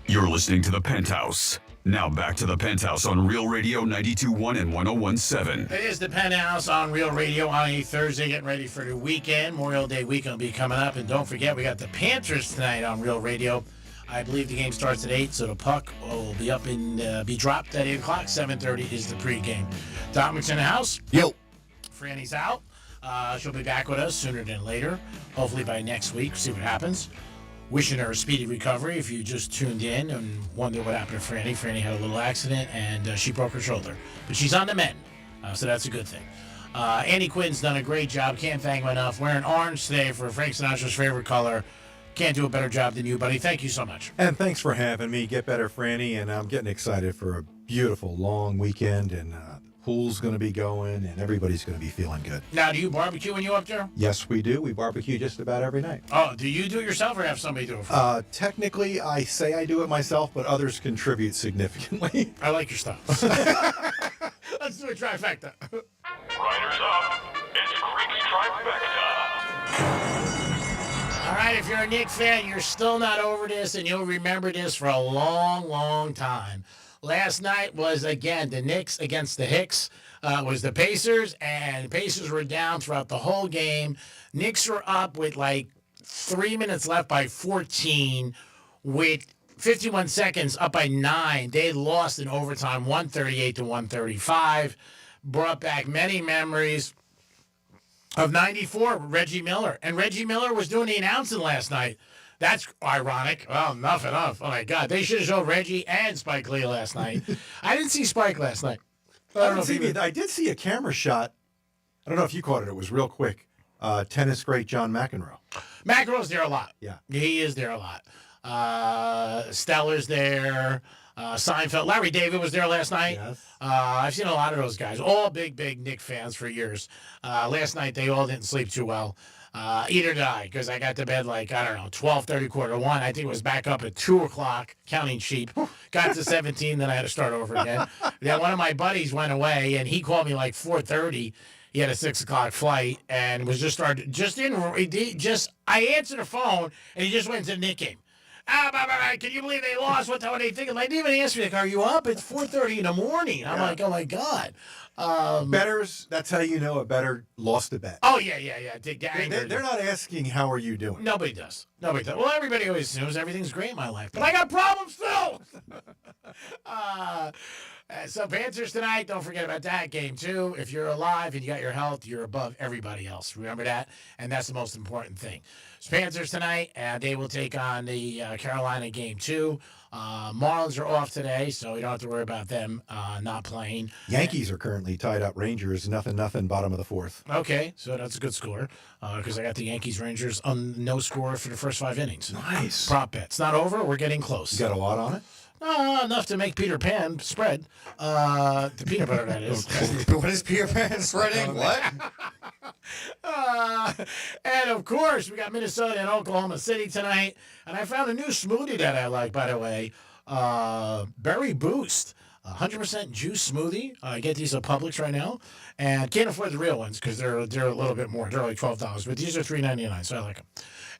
You're listening to The Penthouse. Now back to The Penthouse on Real Radio 92.1 and 101.7. It is The Penthouse on Real Radio on a Thursday, getting ready for the weekend. Memorial Day weekend will be coming up. And don't forget, we got the Panthers tonight on Real Radio. I believe the game starts at 8, so the puck will be up and be dropped at 8 o'clock. 7:30 is the pregame. Dominic's in the house. Yo. Franny's out. She'll be back with us sooner than later. Hopefully by next week. See what happens. Wishing her a speedy recovery. If you just tuned in and wonder what happened to Franny, Franny had a little accident and she broke her shoulder. But she's on the mend, so that's a good thing. Andy Quinn's done a great job. Can't thank him enough. Wearing orange today for Frank Sinatra's favorite color. Can't do a better job than you, buddy. Thank you so much. And thanks for having me. Get better, Franny. And I'm getting excited for a beautiful long weekend and pool's going to be going, and everybody's going to be feeling good. Now, do you barbecue when you up there? Yes, we do. We barbecue just about every night. Oh, do you do it yourself or have somebody do it for you? Technically, I say I do it myself, but others contribute significantly. I like your stuff. Let's do a trifecta. Riders up. It's Creek's Trifecta. All right, if you're a Knicks fan, you're still not over this, and you'll remember this for a long, long time. Last night was, again, the Knicks against the Hicks. Was the Pacers, and the Pacers were down throughout the whole game. Knicks were up with like 3 minutes left by 14, with 51 seconds up by 9. They lost in overtime, 138 to 135. Brought back many memories of 94, Reggie Miller. And Reggie Miller was doing the announcing last night. That's ironic. Well, enough. Oh, my God. They should have showed Reggie and Spike Lee last night. I didn't see Spike last night. I did see a camera shot. I don't know if you caught it. It was real quick. Tennis great John McEnroe. McEnroe's there a lot. Yeah. He is there a lot. Steller's there. Seinfeld. Larry David was there last night. Yes. I've seen a lot of those guys. All big Knick fans for years. Last night, they all didn't sleep too well. Either did I, because I got to bed like, 12:30, 1:45. I think it was back up at 2 o'clock, counting sheep. Got to 17, then I had to start over again. Then one of my buddies went away, and he called me like 4:30. He had a 6 o'clock flight, and was I answered the phone, and he just went to the Knick game. Can you believe they lost? What are they thinking? They didn't even ask me, like, are you up? It's 4:30 in the morning. I'm like, oh, my God. Bettors, that's how you know a bettor lost a bet. Oh, yeah. They're not asking, how are you doing? Nobody does. Well, everybody always assumes everything's great in my life, but I got problems still. So Panthers tonight, don't forget about that game, too. If you're alive and you got your health, you're above everybody else. Remember that? And that's the most important thing. So Panthers tonight, they will take on the Carolina game, too. Marlins are off today, so you don't have to worry about them not playing. Yankees are currently tied up. Rangers, nothing, bottom of the fourth. Okay, so that's a good score because I got the Yankees-Rangers on no score for the first 5 innings. Nice. Prop bet. It's not over. We're getting close. You got a lot on it? Enough to make Peter Pan spread. The peanut butter, that is. What is Peter Pan spreading? What? And, of course, we got Minnesota and Oklahoma City tonight. And I found a new smoothie that I like, by the way. Berry Boost. 100% juice smoothie. I get these at Publix right now. And can't afford the real ones because they're a little bit more. They're like $12. But these are $3.99, so I like them.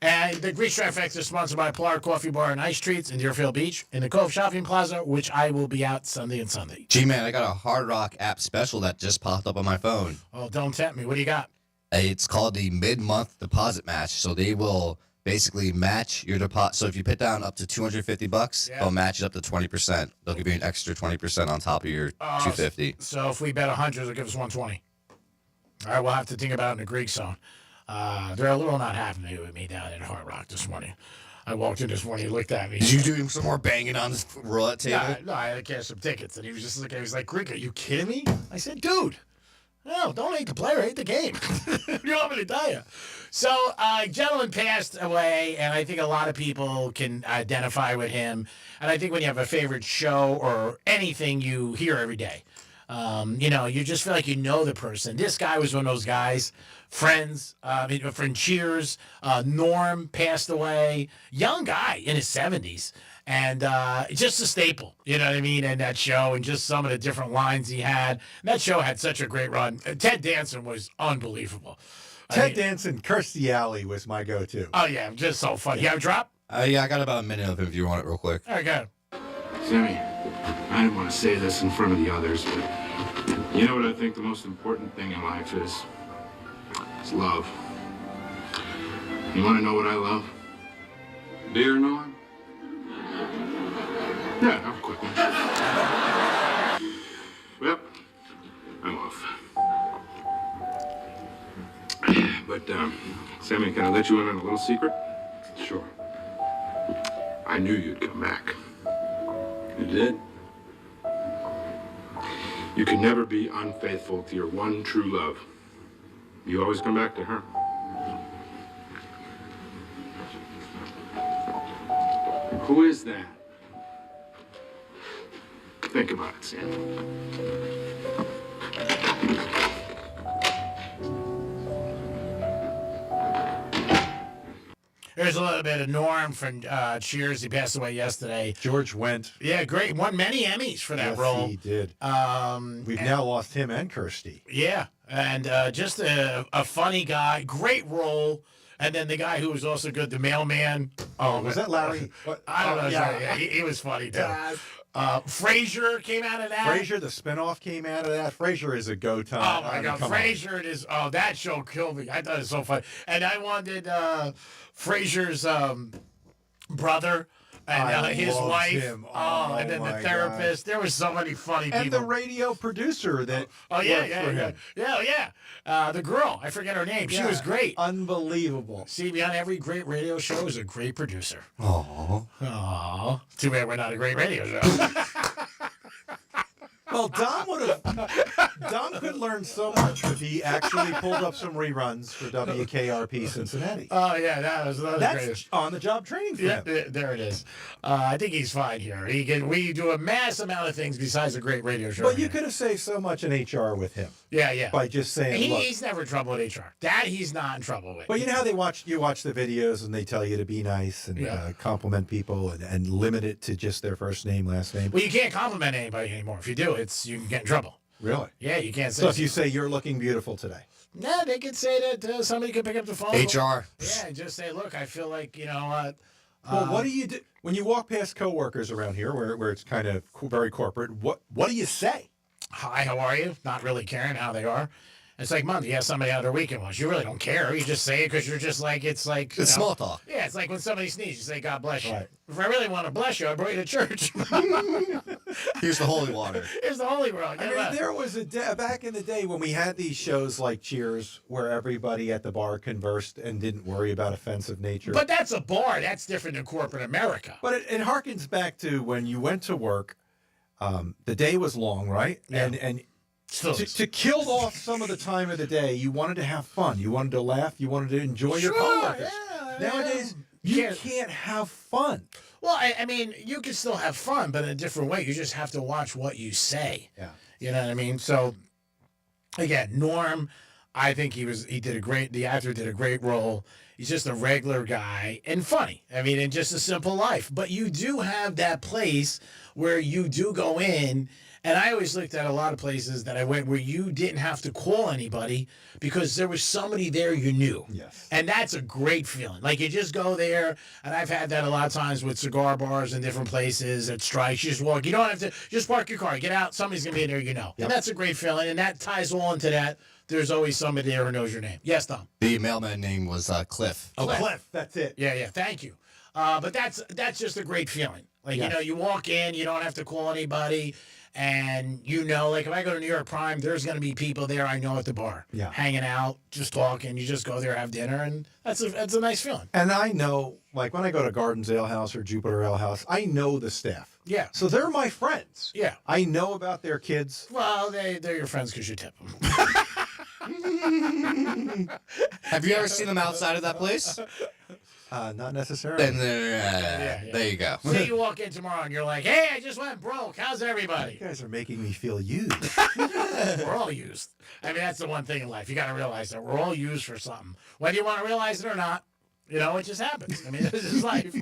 And the Grease Trifecta is sponsored by Pilar Coffee Bar and Ice Treats in Deerfield Beach in the Cove Shopping Plaza, which I will be out Sunday and Sunday. G-Man, I got a Hard Rock app special that just popped up on my phone. Oh, don't tempt me. What do you got? It's called the mid-month deposit match. So they will basically match your deposit. So if you put down up to $250, they'll match it up to 20%. They'll give you an extra 20% on top of your $250. So if we bet 100, they'll give us 120. All right, we'll have to think about it in the Greek zone. They're a little not happy with me down at Hard Rock this morning. I walked in this morning, he looked at me. Did you do some more banging on this roulette table? No, I had to cash some tickets, and he was just looking. He was like, "Greek, are you kidding me?" I said, "Dude, no, don't hate the player, hate the game." What do you want me to tell you? So, a gentleman passed away, and I think a lot of people can identify with him. And I think when you have a favorite show or anything you hear every day, you just feel like you know the person. This guy was one of those guys. Friends, from Cheers. Norm passed away. Young guy in his 70s. And just a staple, you know what I mean, in that show, and just some of the different lines he had. And that show had such a great run. Ted Danson was unbelievable. Ted Danson, Kirstie Alley was my go-to. Oh, yeah, just so funny. You have a drop? Yeah, I got about a minute of it if you want it real quick. All right, go. Sammy, I didn't want to say this in front of the others, but you know what I think the most important thing in life is? It's love. You want to know what I love? Deer gnawing? Yeah, have a quick one. Well, I'm off. But, Sammy, can I let you in on a little secret? Sure. I knew you'd come back. You did? You can never be unfaithful to your one true love. You always come back to her. Who is that? Think about it, Sam. There's a little bit of Norm from Cheers. He passed away yesterday. George Wendt. Yeah, great. Won many Emmys for that Yes, role. he did. We've and- now lost him and Kirsty. Yeah, and just a funny guy. Great role. And then the guy who was also good, the mailman. Oh, was that Larry? I don't know. Yeah. He was funny, too. Frasier came out of that. Frasier, the spinoff came out of that. Frasier is a go time. Oh my God, Frasier! It is. Oh, that show killed me. I thought it was so funny, and I wanted Frasier's brother and his loved wife. him. And then the my therapist. There was so many funny And people. the radio producer that Oh worked for him. yeah. The girl, I forget her name. She Yeah. was great. Unbelievable. See, behind every great radio show is a great producer. Oh. Too bad we're not a great radio show. Well, Dom could learn so much if he actually pulled up some reruns for WKRP Cincinnati. Oh yeah, that was That's great. on-the-job training for Yeah, him. there it is. I think he's fine here. We do a mass amount of things besides a great radio show. But you could have saved so much in HR with him. Yeah. By just saying, look. He's never in trouble with HR. That he's not in trouble with. But you know how you watch the videos and they tell you to be nice and compliment people and limit it to just their first name, last name. Well, you can't compliment anybody anymore. If you do, you can get in trouble. Really? Yeah, you can't say. So if you say you're looking beautiful today. Yeah, they could say that somebody could pick up the phone. HR. Yeah, and just say, look, I feel like, you know what. Well, what do you do when you walk past coworkers around here where it's kind of very corporate? What do you say? Hi, how are you? Not really caring how they are. It's like, Mom, do you have somebody out their weekend was? You really don't care. You just say it because you're just like, it's like... It's small talk. Yeah, it's like when somebody sneezes, you say, God bless you. Right. If I really want to bless you, I bring you to church. Here's the holy water. Here's the holy water. I mean, there was back in the day when we had these shows like Cheers where everybody at the bar conversed and didn't worry about offensive nature. But that's a bar. That's different than corporate America. But it harkens back to when you went to work, the day was long, right? Yeah. And to kill off some of the time of the day, you wanted to have fun. You wanted to laugh. You wanted to enjoy your coworkers. Nowadays, you can't have fun. Well, I mean, you can still have fun, but in a different way. You just have to watch what you say. Yeah. You know what I mean? So, again, Norm, I think the actor did a great role. He's just a regular guy and funny. I mean, and just a simple life. But you do have that place where you do go in. And I always looked at a lot of places that I went where you didn't have to call anybody because there was somebody there you knew. Yes. And that's a great feeling. Like you just go there, and I've had that a lot of times with cigar bars and different places at strikes. You just walk. You don't have to just park your car, get out. Somebody's gonna be in there, you know. Yep. And that's a great feeling. And that ties all into that. There's always somebody there who knows your name. Yes, Tom. The mailman name was Cliff. Oh, Cliff. That's it. Yeah. Thank you. But that's just a great feeling. Like you know, you walk in, you don't have to call anybody. And you know, like if I go to New York Prime, there's going to be people there I know at the bar, hanging out, just talking. You just go there, have dinner, and that's a nice feeling. And I know, like when I go to Gardens Ale House or Jupiter Ale House, I know the staff. Yeah. So they're my friends. Yeah. I know about their kids. Well, they're your friends because you tip them. Have you ever seen them outside of that place? Not necessarily. Then there you go. Say you walk in tomorrow and you're like, hey, I just went broke. How's everybody? You guys are making me feel used. We're all used. I mean, that's the one thing in life. You got to realize that we're all used for something. Whether you want to realize it or not, you know, it just happens. I mean, this is life.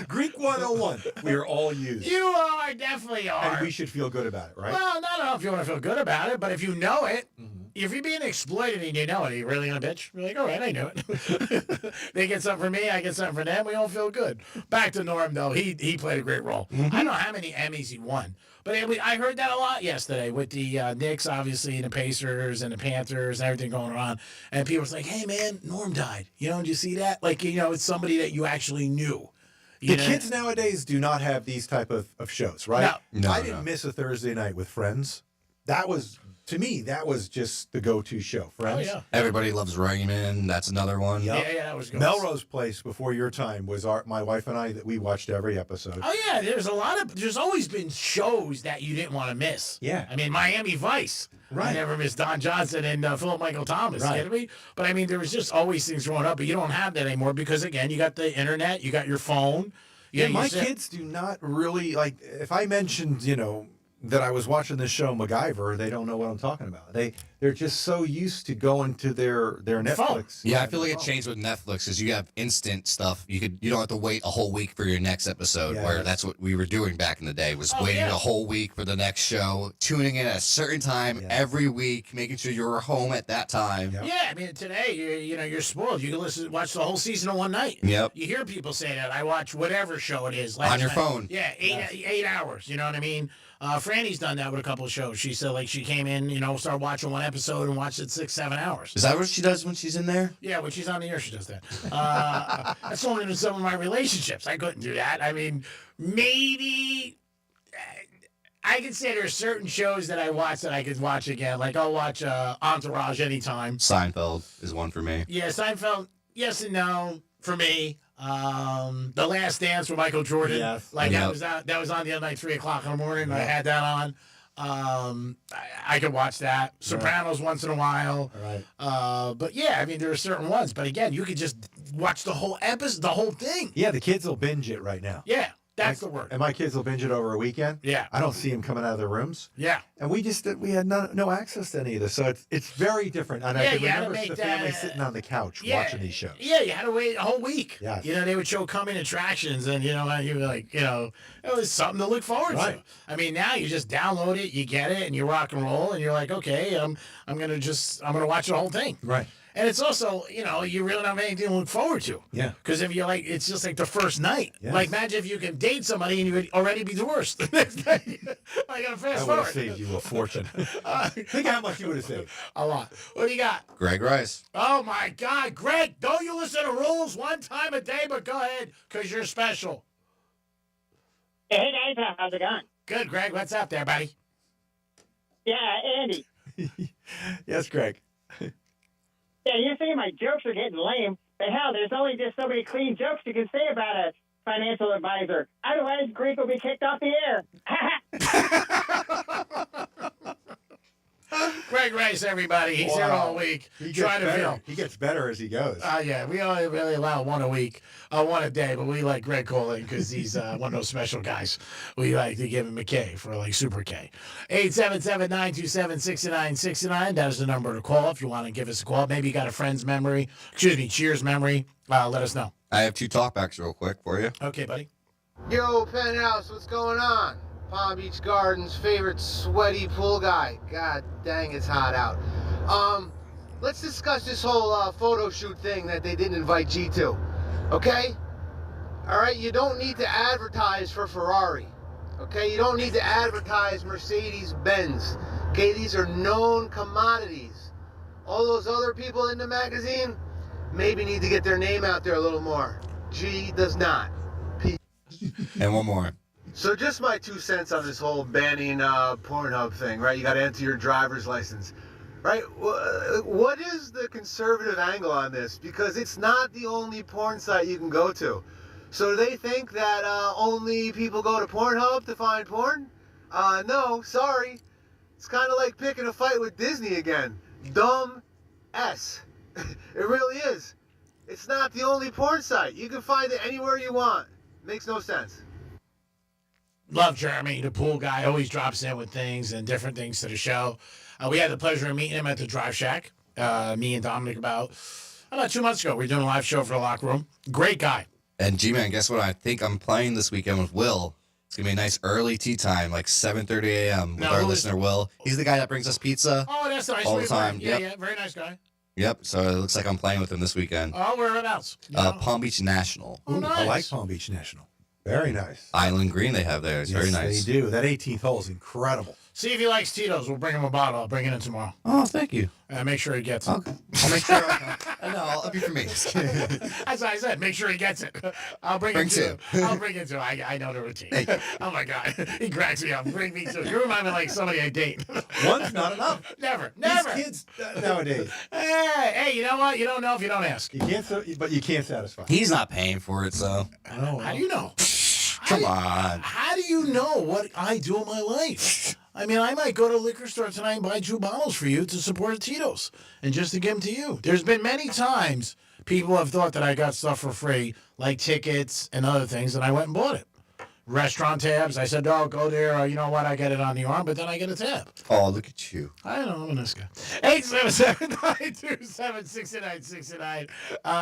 Greek 101. We are all used. You are, definitely are. And we should feel good about it, right? Well, I don't know if you want to feel good about it, but if you know it, if you're being exploited and you know it, are you really going to bitch? You're like, all right, I knew it. They get something for me, I get something for them. We all feel good. Back to Norm, though. He played a great role. I don't know how many Emmys he won. But I heard that a lot yesterday with the Knicks, obviously, and the Pacers and the Panthers and everything going on. And people was like, hey, man, Norm died. You know, did you see that? Like, you know, it's somebody that you actually knew. The kids nowadays do not have these type of shows, right? No, I didn't miss a Thursday night with Friends. That was, to me, that was just the go-to show, Friends. Oh, yeah. Everybody Loves Raymond. That's another one. Yep. Yeah, that was good. Melrose Place, before your time, was my wife and I, that we watched every episode. Oh, yeah, there's always been shows that you didn't want to miss. Yeah. I mean, Miami Vice. Right. I never missed Don Johnson and Philip Michael Thomas. Right. You know what I mean? But I mean, there was just always things growing up, but you don't have that anymore because, again, you got the internet, you got your phone. Yeah, my kids do not really, like, if I mentioned, you know, that I was watching this show MacGyver, they don't know what I'm talking about. They they're just so used to going to their Netflix. Yeah, I feel like it changed with Netflix because you have instant stuff. You don't have to wait a whole week for your next episode. Yeah, where that's what we were doing back in the day, was waiting a whole week for the next show, tuning in at a certain time every week, making sure you were home at that time. Yeah, I mean, today you're spoiled. You can watch the whole season in one night. Yep. You hear people say that. I watch whatever show it is On your night. phone. Yeah, 8 hours. You know what I mean? Franny's done that with a couple of shows. She said, like, she came in, started watching one episode and watched it 6-7 hours. Is that what she does when she's in there? Yeah, when she's on the air, she does that. That's only in some of my relationships. I couldn't do that. I mean, maybe I can say there are certain shows that I watch that I could watch again. Like, I'll watch Entourage anytime. Seinfeld is one for me. Yeah, Seinfeld, yes and no for me. The Last Dance with Michael Jordan. Yes. Like, that was on the other night, 3 o'clock in the morning. I had that on. I could watch that. Sopranos once in a while. Right. But yeah, I mean, there are certain ones. But again, you could just watch the whole episode, the whole thing. Yeah, the kids will binge it right now. Yeah, that's the word. And my kids will binge it over a weekend. Yeah. I don't see them coming out of their rooms. Yeah. And we had no access to any of this, so it's very different. And I can remember the family sitting on the couch watching these shows. Yeah, you had to wait a whole week. Yeah. They would show coming attractions, and you were like, it was something to look forward to. I mean, now you just download it, you get it, and you rock and roll, and you're like, okay, I'm gonna watch the whole thing. Right. And it's also, you really don't have anything to look forward to. Yeah. Because if you're like, it's just like the first night. Yes. Like, imagine if you can date somebody and you would already be divorced the next day. I gotta fast I would forward. have saved you a fortune. Think how much you would have saved. A lot. What do you got? Greg Rice. Oh my God, Greg! Don't you listen to rules one time a day? But go ahead, cause you're special. Hey guys, how's it going? Good, Greg. What's up there, buddy? Yeah, Andy. Yes, Greg. Yeah, you say my jokes are getting lame, but hell, there's only just so many clean jokes you can say about a financial advisor. Otherwise, Greek will be kicked off the air. Greg Rice, everybody. He's here all week. He gets better as he goes. Yeah, we only really allow one a week, one a day, but we let Greg call in because he's one of those special guys. We like to give him a K for like Super K. 877-927-6969. That is the number to call if you want to give us a call. Maybe you got a friend's memory, Cheers memory. Let us know. I have 2 talkbacks real quick for you. Okay, buddy. Yo, Penthouse, what's going on? Palm Beach Gardens' favorite sweaty pool guy. God dang, it's hot out. Let's discuss this whole photo shoot thing that they didn't invite G to. Okay? All right, you don't need to advertise for Ferrari. Okay, you don't need to advertise Mercedes-Benz. Okay, these are known commodities. All those other people in the magazine maybe need to get their name out there a little more. G does not. And one more. So just my 2 cents on this whole banning Pornhub thing, right? You got to enter your driver's license, right? What is the conservative angle on this? Because it's not the only porn site you can go to. So do they think that only people go to Pornhub to find porn? No, sorry. It's kind of like picking a fight with Disney again. Dumb S. It really is. It's not the only porn site. You can find it anywhere you want. Makes no sense. Love Jeremy, the pool guy, always drops in with things and different things to the show. We had the pleasure of meeting him at the Drive Shack. Me and Dominic about 2 months ago. We were doing a live show for the Locker Room. Great guy. And G-Man, guess what? I think I'm playing this weekend with Will. It's going to be a nice early tea time, like 7:30 a.m. with our listener, Will. He's the guy that brings us pizza. Oh, that's nice. All the time. Yeah, very nice guy. Yep, so it looks like I'm playing with him this weekend. Oh, whereabouts? Palm Beach National. Oh, nice. I like Palm Beach National. Very nice. Island Green they have there. It's very nice. They do. That 18th hole is incredible. See if he likes Tito's. We'll bring him a bottle. I'll bring it in tomorrow. Oh, thank you. Make sure he gets it. Okay. I'll make sure. I'll be for me. That's what I said. Make sure he gets it. I'll bring it to him. I'll bring it to him. I know the routine. Oh, my God. He cracks me up. Bring me to him. You remind me like somebody I date. One's not enough. Never. These kids nowadays. Hey, you know what? You don't know if you don't ask. You can't, but you can't satisfy. He's not paying for it, so. How do you know? Come on. How do you know what I do in my life? I mean, I might go to a liquor store tonight and buy 2 bottles for you to support Tito's and just to give them to you. There's been many times people have thought that I got stuff for free, like tickets and other things, and I went and bought it. restaurant tabs. I said, "Oh, go there. You know what? I get it on the arm, but then I get a tab." Oh, look at you. I know, I'm a nice guy. 877-927-6969.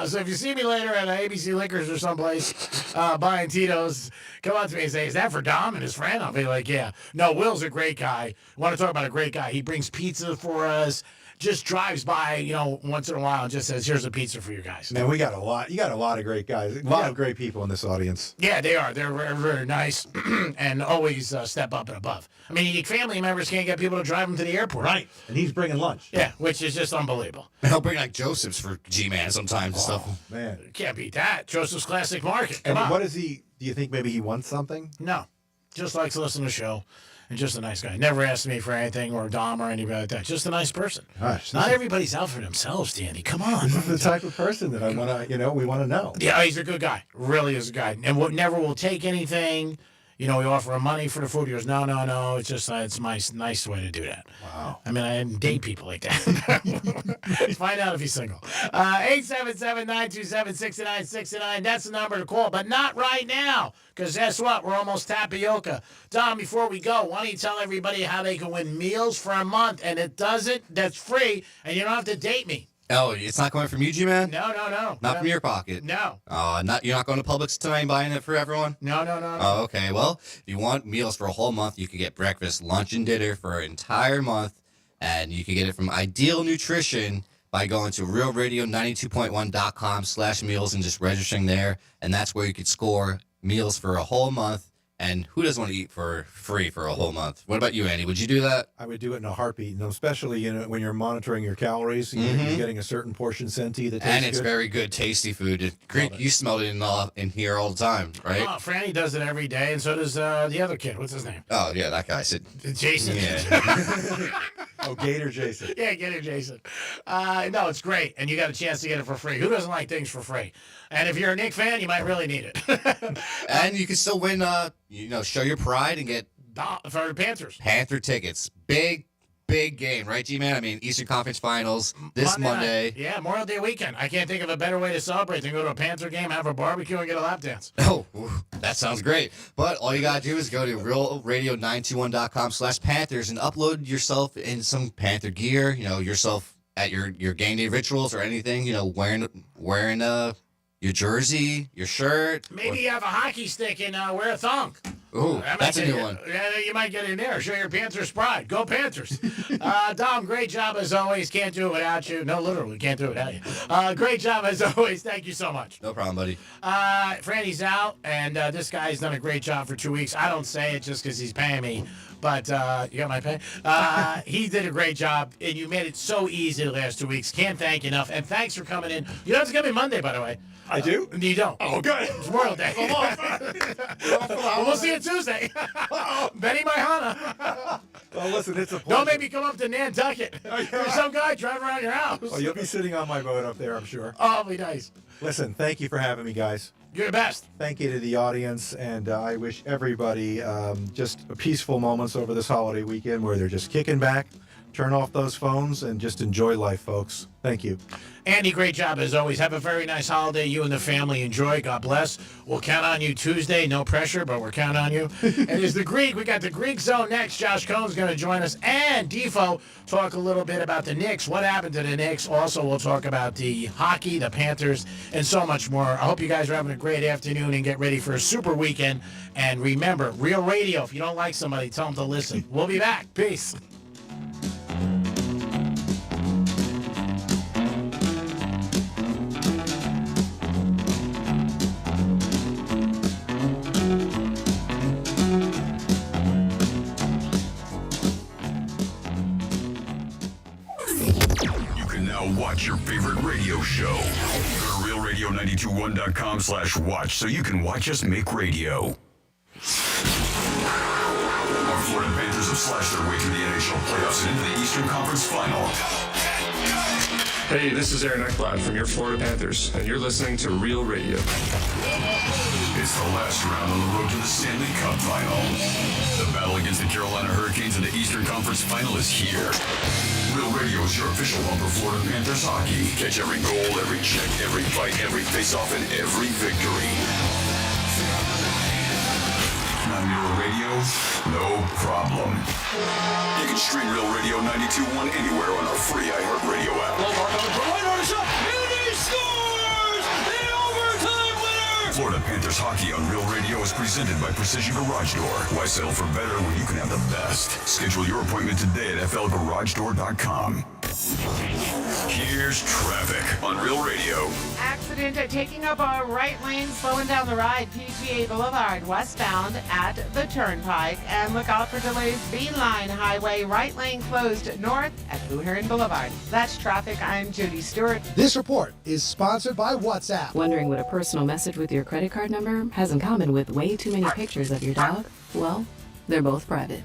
So if you see me later at ABC Liquors or someplace buying Tito's, come up to me and say, "Is that for Dom and his friend?" I'll be like, "Yeah." No, Will's a great guy. Want to talk about a great guy? He brings pizza for us. Just drives by, once in a while and just says, "Here's a pizza for you guys." Man, we got a lot. You got a lot of great guys. A lot of great people in this audience. Yeah, they are. They're very, very nice and always step up and above. I mean, family members can't get people to drive them to the airport. Right. And he's bringing lunch. Yeah, which is just unbelievable. And he'll bring like Joseph's for G-Man sometimes and stuff. Man. Can't beat that. Joseph's Classic Market. Come And on. what is he? Do you think maybe he wants something? No. Just likes to listen to the show. And just a nice guy. Never asked me for anything or Dom or anybody like that. Just a nice person. Gosh, Not everybody's out for themselves, Danny. Come on. This is the type of person that I want to, we want to know. Yeah, he's a good guy. Really is a guy. And never will take anything. We offer him money for the food. He goes, no. It's just, it's my nice way to do that. Wow. I mean, I didn't date people like that. Find out if he's single. 877-927-6969. That's the number to call, but not right now. Because guess what? We're almost tapioca. Dom, before we go, why don't you tell everybody how they can win meals for a month? And that's free, and you don't have to date me. Oh, it's not going from you, G-Man? No. Not from your pocket? No. You're not going to Publix tonight and buying it for everyone? No. Oh, okay. Well, if you want meals for a whole month, you could get breakfast, lunch, and dinner for an entire month. And you can get it from Ideal Nutrition by going to realradio92.1.com/meals and just registering there. And that's where you could score meals for a whole month. And who doesn't want to eat for free for a whole month? What about you, Andy? Would you do that? I would do it in a heartbeat, especially when you're monitoring your calories. You're getting a certain portion sent to you that tastes And it's good. very good, tasty food. Great, you smelled it in here all the time, right? Oh, Franny does it every day, and so does the other kid. What's his name? Oh, yeah, that guy said. Jason. Yeah. Oh, Gator Jason. Yeah, Gator Jason. No, it's great, and you got a chance to get it for free. Who doesn't like things for free? And if you're a Knick fan, you might really need it. And you can still win, show your pride and get for the Panthers. Panther tickets. Big game, right, G-Man? I mean, Eastern Conference Finals this Monday. Night. Yeah, Memorial Day weekend. I can't think of a better way to celebrate than go to a Panther game, have a barbecue, and get a lap dance. Oh, that sounds great. But all you got to do is go to realradio921.com/Panthers and upload yourself in some Panther gear, yourself at your game day rituals or anything, wearing your jersey, your shirt. Maybe you have a hockey stick and wear a thong. Ooh, that's a new one. Yeah, you might get in there. Show your Panthers pride. Go Panthers. Dom, great job as always. Can't do it without you. No, literally, can't do it without you. Great job as always. Thank you so much. No problem, buddy. Franny's out, and this guy's done a great job for 2 weeks. I don't say it just because he's paying me, but you got my pay? He did a great job, and you made it so easy the last 2 weeks. Can't thank you enough, and thanks for coming in. You don't have to come in Monday, by the way. I do? You don't. Oh, good. It's Memorial Day. Well, we'll see you Tuesday. Benny Mahana. Well, listen, it's a pleasure. Don't make me come up to Nantucket. There's some guy driving around your house. Oh, you'll be sitting on my boat up there, I'm sure. Oh, it'll be nice. Listen, thank you for having me, guys. You're the best. Thank you to the audience, and I wish everybody just peaceful moments over this holiday weekend where they're just kicking back, turn off those phones, and just enjoy life, folks. Thank you. Andy, great job as always. Have a very nice holiday. You and the family enjoy. God bless. We'll count on you Tuesday. No pressure, but we're counting on you. And there's the Greek. We got the Greek Zone next. Josh Cohn's going to join us. And Defo talk a little bit about the Knicks. What happened to the Knicks? Also, we'll talk about the hockey, the Panthers, and so much more. I hope you guys are having a great afternoon and get ready for a super weekend. And remember, Real Radio. If you don't like somebody, tell them to listen. We'll be back. Peace. Watch your favorite radio show. Go to realradio921.com/watch so you can watch us make radio. Our Florida Panthers have slashed their way through the NHL playoffs and into the Eastern Conference Final. Hey, this is Aaron Ekblad from your Florida Panthers, and you're listening to Real Radio. It's the last round on the road to the Stanley Cup Final. The battle against the Carolina Hurricanes in the Eastern Conference Final is here. Real Radio is your official home for Florida Panthers hockey. Catch every goal, every check, every fight, every face-off, and every victory. No problem. You can stream Real Radio 92.1 anywhere on our free iHeartRadio app. Florida Panthers hockey on Real Radio is presented by Precision Garage Door. Why settle for better when you can have the best? Schedule your appointment today at flgaragedoor.com. Here's traffic on Real Radio. Accident taking up a right lane, slowing down the ride, PGA Boulevard westbound at the Turnpike. And look out for delays, Beeline Highway, right lane closed north at Blue Heron Boulevard. That's traffic. I'm Judy Stewart. This report is sponsored by WhatsApp. Wondering what a personal message with your credit card number has in common with way too many pictures of your dog? Well, they're both private.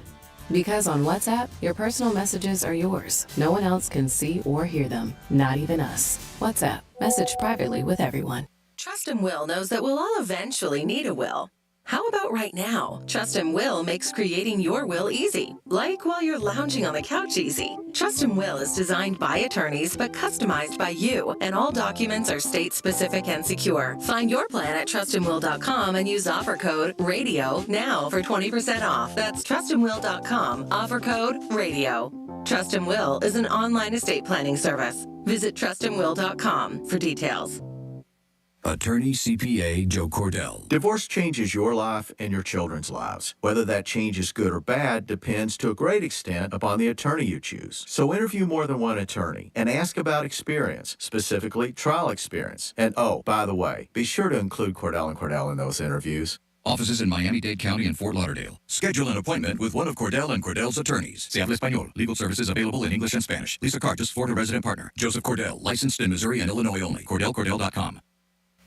Because on WhatsApp, your personal messages are yours. No one else can see or hear them, not even us. WhatsApp, message privately with everyone. Trust and Will knows that we'll all eventually need a will. How about right now? Trust and Will makes creating your will easy, like while you're lounging on the couch easy. Trust and Will is designed by attorneys but customized by you, and all documents are state-specific and secure. Find your plan at trustandwill.com and use offer code RADIO now for 20% off. That's trustandwill.com, offer code RADIO. Trust and Will is an online estate planning service. Visit trustandwill.com for details. Attorney CPA Joe Cordell. Divorce changes your life and your children's lives. Whether that change is good or bad depends to a great extent upon the attorney you choose. So interview more than one attorney and ask about experience, specifically trial experience. And oh, by the way, be sure to include Cordell and Cordell in those interviews. Offices in Miami-Dade County and Fort Lauderdale. Schedule an appointment with one of Cordell and Cordell's attorneys. Se habla español. Legal services available in English and Spanish. Lisa Cartus, Florida resident partner. Joseph Cordell, licensed in Missouri and Illinois only. CordellCordell.com.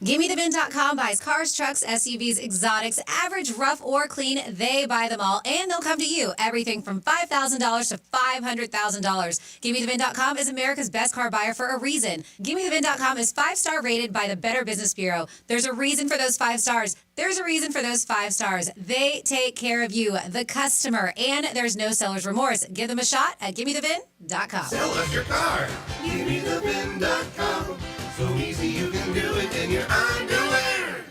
GimmeTheBin.com buys cars, trucks, SUVs, exotics, average, rough, or clean. They buy them all, and they'll come to you. Everything from $5,000 to $500,000. GimmeTheBin.com is America's best car buyer for a reason. GimmeTheBin.com is 5-star rated by the Better Business Bureau. There's a reason for those 5 stars. There's a reason for those 5 stars. They take care of you, the customer, and there's no seller's remorse. Give them a shot at GimmeTheBin.com. Sell us your car. GimmeTheBin.com. So easy you can do it in your underwear.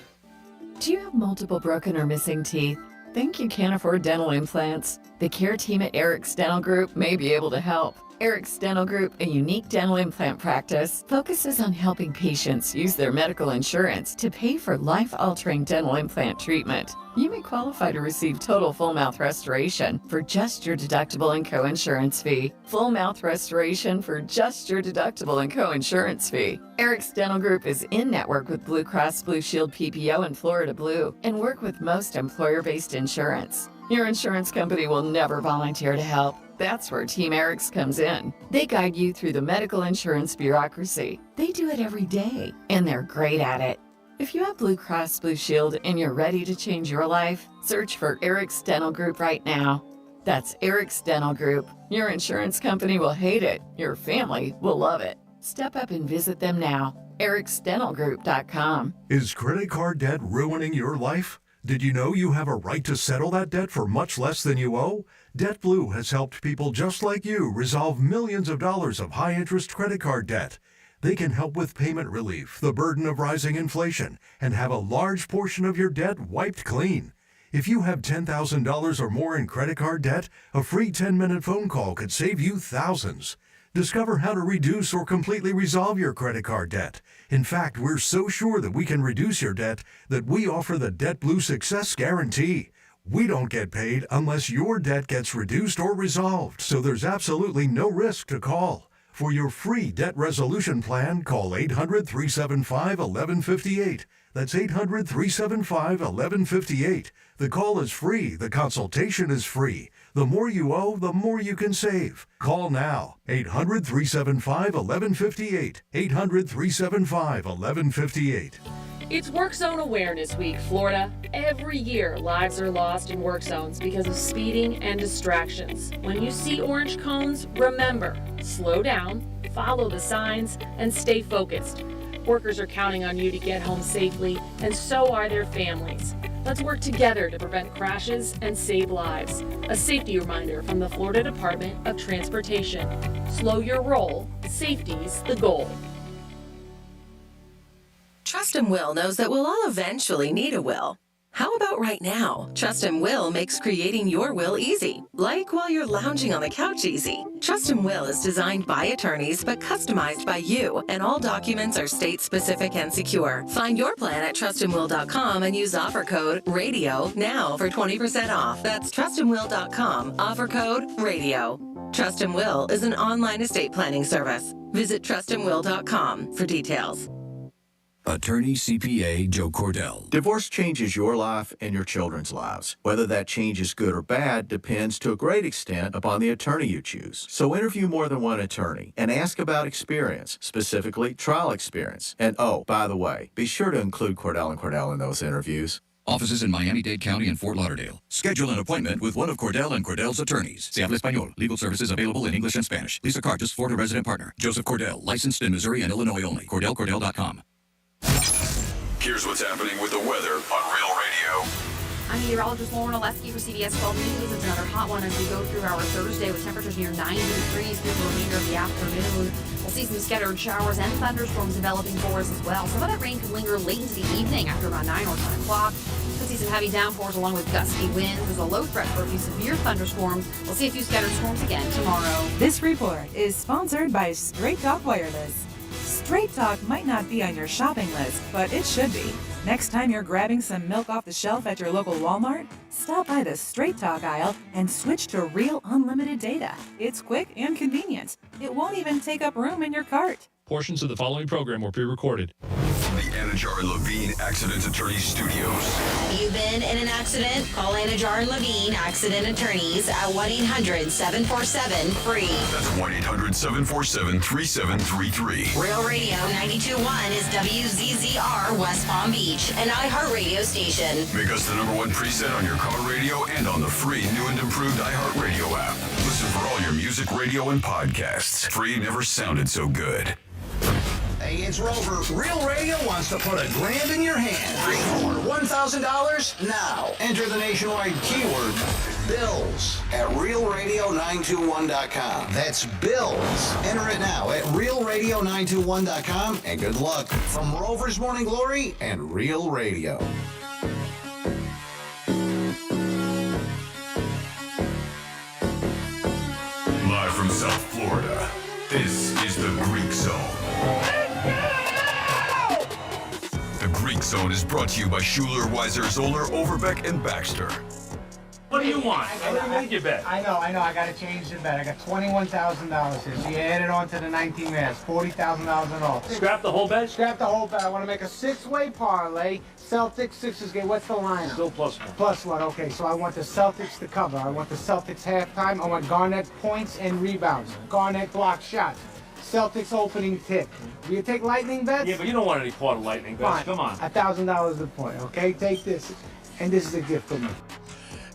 Do you have multiple broken or missing teeth? Think you can't afford dental implants? The care team at Eric's Dental Group may be able to help. Eric's Dental Group, a unique dental implant practice, focuses on helping patients use their medical insurance to pay for life-altering dental implant treatment. You may qualify to receive total full mouth restoration for just your deductible and co-insurance fee. Full mouth restoration for just your deductible and co-insurance fee. Eric's Dental Group is in network with Blue Cross Blue Shield PPO and Florida Blue and work with most employer-based insurance. Your insurance company will never volunteer to help. That's where Team Eric's comes in. They guide you through the medical insurance bureaucracy. They do it every day, and they're great at it. If you have Blue Cross Blue Shield and you're ready to change your life, search for Eric's Dental Group right now. That's Eric's Dental Group. Your insurance company will hate it. Your family will love it. Step up and visit them now. ericsdentalgroup.com. Is credit card debt ruining your life? Did you know you have a right to settle that debt for much less than you owe? DebtBlue has helped people just like you resolve millions of dollars of high-interest credit card debt. They can help with payment relief, the burden of rising inflation, and have a large portion of your debt wiped clean. If you have $10,000 or more in credit card debt, a free 10-minute phone call could save you thousands. Discover how to reduce or completely resolve your credit card debt. In fact, we're so sure that we can reduce your debt that we offer the DebtBlue Success Guarantee. We don't get paid unless your debt gets reduced or resolved, so there's absolutely no risk to call. For your free debt resolution plan, call 800-375-1158. That's 800-375-1158. The call is free. The consultation is free. The more you owe, the more you can save. Call now. 800-375-1158. 800-375-1158. It's Work Zone Awareness Week, Florida. Every year, lives are lost in work zones because of speeding and distractions. When you see orange cones, remember, slow down, follow the signs, and stay focused. Workers are counting on you to get home safely, and so are their families. Let's work together to prevent crashes and save lives. A safety reminder from the Florida Department of Transportation. Slow your roll. Safety's the goal. Trust and Will knows that we'll all eventually need a will. How about right now? Trust Will makes creating your will easy, like while you're lounging on the couch easy. Trust Will is designed by attorneys but customized by you, and all documents are state-specific and secure. Find your plan at trustandwill.com and use offer code RADIO now for 20% off. That's trustandwill.com, offer code RADIO. Trust Will is an online estate planning service. Visit trustandwill.com for details. Attorney CPA Joe Cordell. Divorce changes your life and your children's lives. Whether that change is good or bad depends to a great extent upon the attorney you choose. So interview more than one attorney and ask about experience, specifically trial experience. And oh, by the way, be sure to include Cordell and Cordell in those interviews. Offices in Miami-Dade County and Fort Lauderdale. Schedule an appointment with one of Cordell and Cordell's attorneys. Se habla español. Legal services available in English and Spanish. Lisa Cartus, Florida resident partner. Joseph Cordell, licensed in Missouri and Illinois only. CordellCordell.com. Here's what's happening with the weather on Real Radio. I'm meteorologist Lauren Oleski for CBS 12 News. It's another hot one as we go through our Thursday with temperatures near 90 degrees through the remainder of the afternoon. We'll see some scattered showers and thunderstorms developing for us as well. Some of that rain could linger late into the evening after about 9 or 10 o'clock. Could see some heavy downpours along with gusty winds. There's a low threat for a few severe thunderstorms. We'll see a few scattered storms again tomorrow. This report is sponsored by Straight Talk Wireless. Straight Talk might not be on your shopping list, but it should be. Next time you're grabbing some milk off the shelf at your local Walmart, stop by the Straight Talk aisle and switch to real unlimited data. It's quick and convenient. It won't even take up room in your cart. Portions of the following program were pre-recorded. The Anajar and Levine Accident Attorney Studios. You've been in an accident? Call Anajar and Levine Accident Attorneys at 1-800-747-FREE. That's 1-800-747-3733. Real Radio 92.1 is WZZR West Palm Beach, an iHeartRadio station. Make us the #1 preset on your car radio and on the free new and improved iHeartRadio app. Listen for all your music, radio, and podcasts. Free never sounded so good. Hey, it's Rover. Real Radio wants to put $1,000 in your hand. For $1,000 now. Enter the nationwide keyword BILLS at realradio921.com. That's BILLS. Enter it now at realradio921.com, and good luck from Rover's Morning Glory and Real Radio. Live from South Florida, this is the Greek Zone. The Greek Zone is brought to you by Schuler, Weiser, Zoller, Overbeck, and Baxter. What do you want? What do you need your bet? I know. I got to change the bet. I got $21,000 here. So you add it on to the 19 minutes. $40,000 in all. Scrap the whole bet? Scrap the whole bet. I want to make a 6-way parlay. Celtics, Sixers game. What's the line? Still +1. +1. Okay, so I want the Celtics to cover. I want the Celtics halftime. I want Garnett points and rebounds. Garnett block shots. Celtics opening tip. Do you take lightning bets? Yeah, but you don't want any part of lightning bets. Fine. Come on. $1,000 a point. Okay, take this, and this is a gift from me.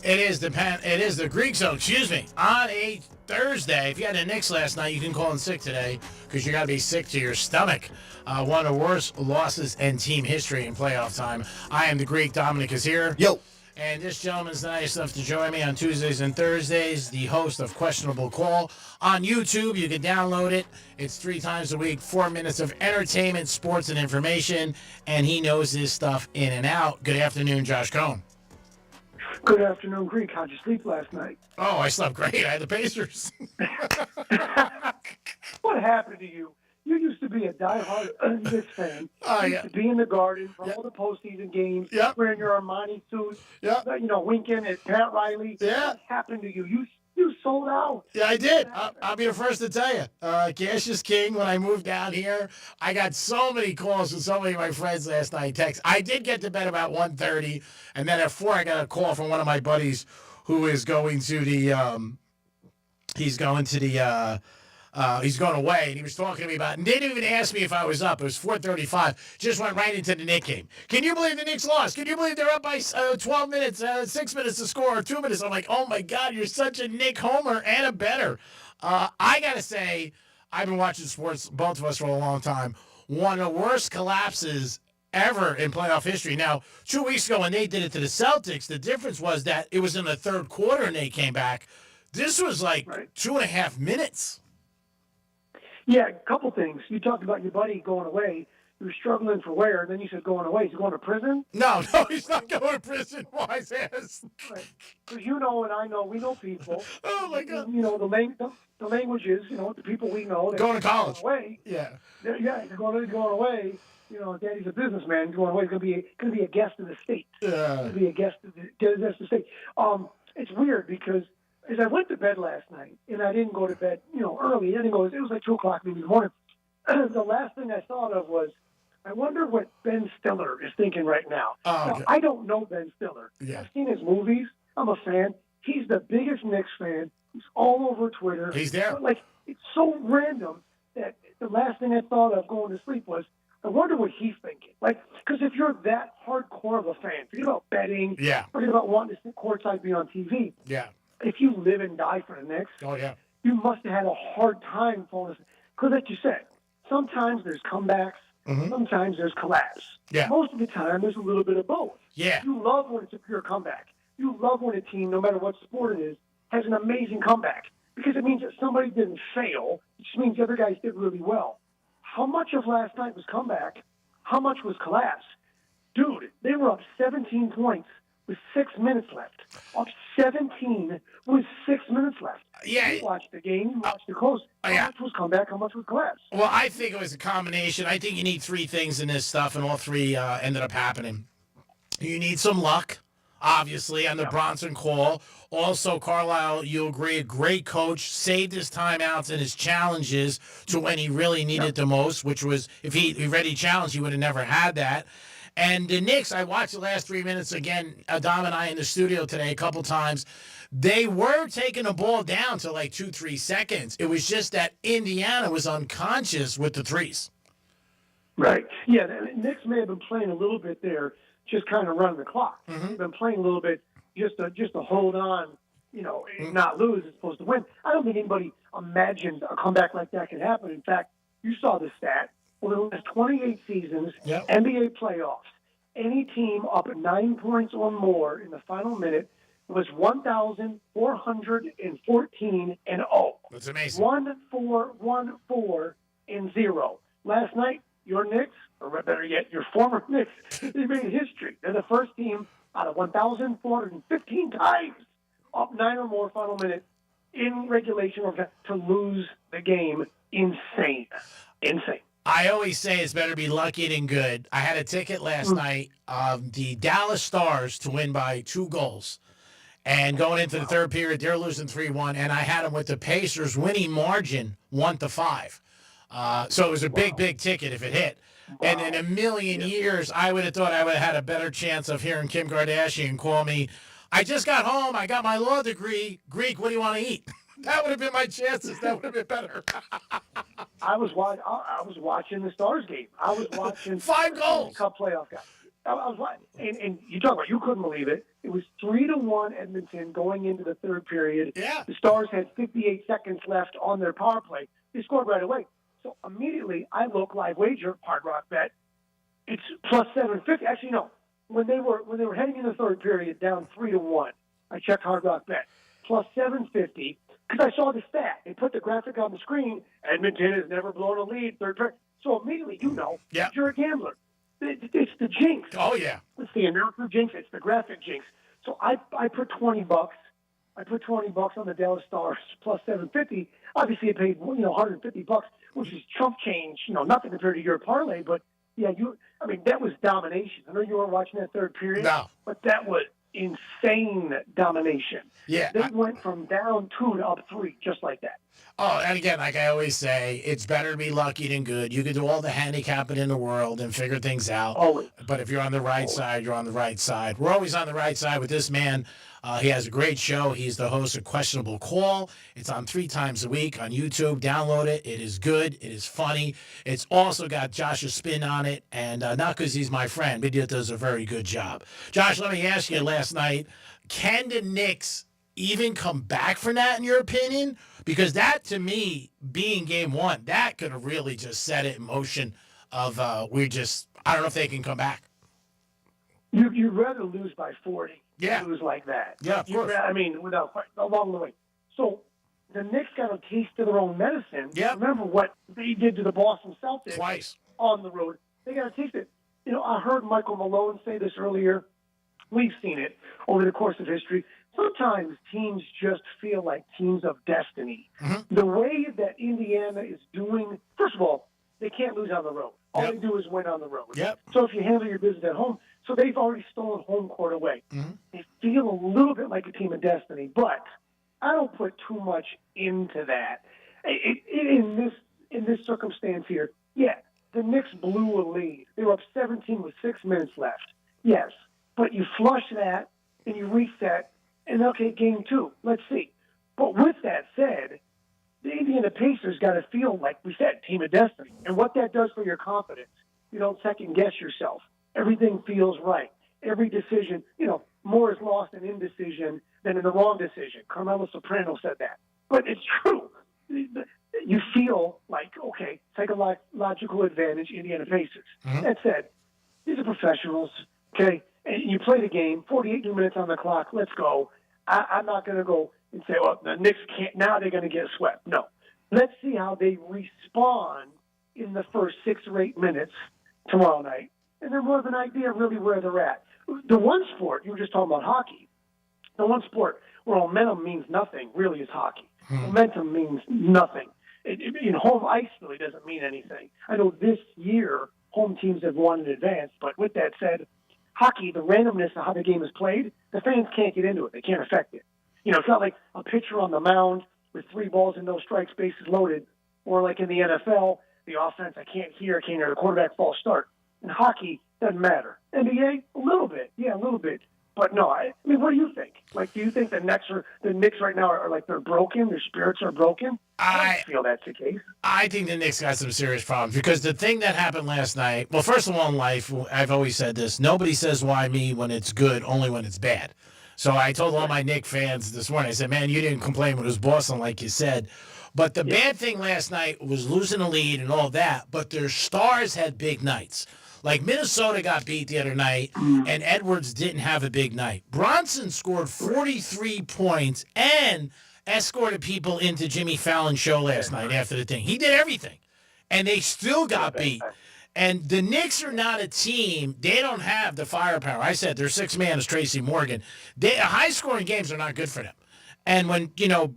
It is the Greek Zone, on a Thursday. If you had a Knicks last night, you can call in sick today because you got to be sick to your stomach. One of the worst losses in team history in playoff time. I am the Greek. Dominic is here. Yo. And this gentleman's nice enough to join me on Tuesdays and Thursdays, the host of Questionable Call. On YouTube, you can download it. It's 3 times a week, 4 minutes of entertainment, sports, and information. And he knows his stuff in and out. Good afternoon, Josh Cohn. Good afternoon, Greek. How'd you sleep last night? Oh, I slept great. I had the Pacers. What happened to you? You used to be a diehard Knicks fan. You used to be in the Garden for all the postseason games, wearing your Armani suit, winking at Pat Riley. What happened to you? You sold out. Yeah, I did. I'll be the first to tell you. Cash is king. When I moved down here, I got so many calls from so many of my friends last night. Text. I did get to bed about 1:30, and then at 4, I got a call from one of my buddies who is going to the. He's going away, and he was talking to me about it, and didn't even ask me if I was up. It was 4:35. Just went right into the Knicks game. Can you believe the Knicks lost? Can you believe they're up by 12 minutes, 6 minutes to score, or 2 minutes? I'm like, oh, my God, you're such a Nick homer and a bettor. I got to say, I've been watching sports, both of us, for a long time. One of the worst collapses ever in playoff history. Now, 2 weeks ago when they did it to the Celtics, the difference was that it was in the third quarter and they came back. This was like 2.5 minutes. Yeah, a couple things. You talked about your buddy going away. he was struggling for where, and then you said going away. Is he going to prison? No, he's not going to prison, wise ass. Right. Because you know and I know, we know people. Oh, my God. You know, the languages, you know, the people we know. Going to college. Going away. Yeah. They're going away. You know, Daddy's a businessman. He's going away. He's going to be a guest of the state. Going to be a guest of the state. It's weird because as I went to bed last night, and I didn't go to bed, you know, early. I didn't go. It was like 2 o'clock maybe in the morning. The last thing I thought of was, I wonder what Ben Stiller is thinking right now. Now, I don't know Ben Stiller. Yeah. I've seen his movies. I'm a fan. He's the biggest Knicks fan. He's all over Twitter. He's there. But, like, it's so random that the last thing I thought of going to sleep was, I wonder what he's thinking. Like, because if you're that hardcore of a fan, forget about betting, forget about wanting to sit courtside, be on TV. Yeah. If you live and die for the Knicks, you must have had a hard time falling asleep. Because, like you said, sometimes there's comebacks, sometimes there's collapse. Yeah. Most of the time, there's a little bit of both. Yeah. You love when it's a pure comeback. You love when a team, no matter what sport it is, has an amazing comeback. Because it means that somebody didn't fail. It just means the other guys did really well. How much of last night was comeback? How much was collapse? Dude, they were up 17 points with 6 minutes left. Up 17 with 6 minutes left. Yeah. You watched the game, you watched the close. How much was comeback? How much was collapse? Well, I think it was a combination. I think you need three things in this stuff, and all three ended up happening. You need some luck, obviously, on the Bronson call. Also, Carlisle, you agree, a great coach, saved his timeouts and his challenges to when he really needed the most, which was, if he ready challenge, he would have never had that. And the Knicks, I watched the last 3 minutes again, Adam and I in the studio today a couple times. They were taking the ball down to like 2-3 seconds. It was just that Indiana was unconscious with the threes. Right. Yeah, the Knicks may have been playing a little bit there, just kind of running the clock. They've been playing a little bit just to hold on, you know, and not lose as opposed to win. I don't think anybody imagined a comeback like that could happen. In fact, you saw the stat. Over the last 28 seasons, NBA playoffs, any team up 9 points or more in the final minute was 1,414 and 0. That's amazing. 1-4-1-4-0. Last night, your Knicks, or better yet, your former Knicks, they made history. They're the first team out of 1,415 times up 9 or more final minute in regulation or to lose the game. Insane. I always say it's better to be lucky than good. I had a ticket last night of the Dallas Stars to win by 2 goals. And going into the third period, they're losing 3-1, and I had them with the Pacers winning margin 1-5. So it was a big ticket if it hit. And in a million years, I would have thought I would have had a better chance of hearing Kim Kardashian call me, I just got home, I got my law degree, Greek, what do you want to eat? That would have been my chances. That would have been better. I was watching the Stars game. I was watching 5 goals. Cup playoff guy. I was watching, and you talk about, you couldn't believe it. It was 3-1 Edmonton going into the third period. Yeah. The Stars had 58 seconds left on their power play. They scored right away. So immediately, I look live wager, Hard Rock bet. It's plus 750. Actually, no. When they were heading in the third period, down 3-1, I checked Hard Rock bet plus 750 because I saw the stat. They put the graphic on the screen. Edmonton has never blown a lead third period. So immediately, you know, you're a gambler. It's the jinx. Oh yeah. It's the announcer jinx. It's the graphic jinx. So I put $20. I put $20 on the Dallas Stars plus 750. Obviously, it paid $150, which is chump change. Nothing compared to your parlay. But yeah, that was domination. I know you weren't watching that third period. No. But that was insane domination. Yeah. They went from down 2 to up 3, just like that. Oh, and again, like I always say, it's better to be lucky than good. You can do all the handicapping in the world and figure things out. Always. But if you're on the right side, you're on the right side. We're always on the right side with this man. He has a great show. He's the host of Questionable Call. It's on 3 times a week on YouTube. Download it. It is good. It is funny. It's also got Josh's spin on it. And not because he's my friend, but he does a very good job. Josh, let me ask you last night, can the Knicks even come back from that, in your opinion? Because that, to me, being game 1, that could have really just set it in motion of I don't know if they can come back. You'd rather lose by 40 Yeah. than lose like that. Yeah, of course. Without along the way. So the Knicks got a taste of their own medicine. Yeah. Remember what they did to the Boston Celtics twice on the road. They got to taste it. I heard Michael Malone say this earlier. We've seen it over the course of history. Sometimes teams just feel like teams of destiny. Mm-hmm. The way that Indiana is doing, first of all, they can't lose on the road. All Yep. they do is win on the road. Yep. So if you handle your business at home, so they've already stolen home court away. Mm-hmm. They feel a little bit like a team of destiny, but I don't put too much into that. In this circumstance here, yeah, the Knicks blew a lead. They were up 17 with 6 minutes left. Yes, but you flush that and you reset, and okay, game 2. Let's see. But with that said, the Indiana Pacers got to feel like we said, team of destiny, and what that does for your confidence. You don't second guess yourself. Everything feels right. Every decision, more is lost in indecision than in the wrong decision. Carmelo Soprano said that. But it's true. You feel like, okay, psychological advantage, Indiana Pacers. Mm-hmm. That said, these are professionals, okay? And you play the game, 48 minutes on the clock, let's go. I'm not going to go and say, well, the Knicks can't, now they're going to get swept. No. Let's see how they respond in the first 6 or 8 minutes tomorrow night. And then we'll have an idea really where they're at. The one sport, you were just talking about hockey, the one sport where momentum means nothing really is hockey. Momentum means nothing. Home ice really doesn't mean anything. I know this year home teams have won in advance, but with that said, hockey, the randomness of how the game is played, the fans can't get into it. They can't affect it. It's not like a pitcher on the mound with 3 balls and no strikes, bases loaded, or like in the NFL, the offense, I can't hear the quarterback false start. In hockey, doesn't matter. NBA, a little bit. Yeah, a little bit. But no, I mean, what do you think? Like, do you think the Knicks right now are like they're broken? Their spirits are broken? I don't feel that's the case. I think the Knicks got some serious problems because the thing that happened last night, well, first of all, in life, I've always said this, nobody says why me when it's good, only when it's bad. So I told all my Knicks fans this morning, I said, man, you didn't complain when it was Boston like you said. But the bad thing last night was losing the lead and all that, but their stars had big nights. Like Minnesota got beat the other night, and Edwards didn't have a big night. Bronson scored 43 points and escorted people into Jimmy Fallon's show last night after the thing. He did everything, and they still got beat. And the Knicks are not a team. They don't have the firepower. I said their 6th man is Tracy Morgan. High-scoring games are not good for them. And when,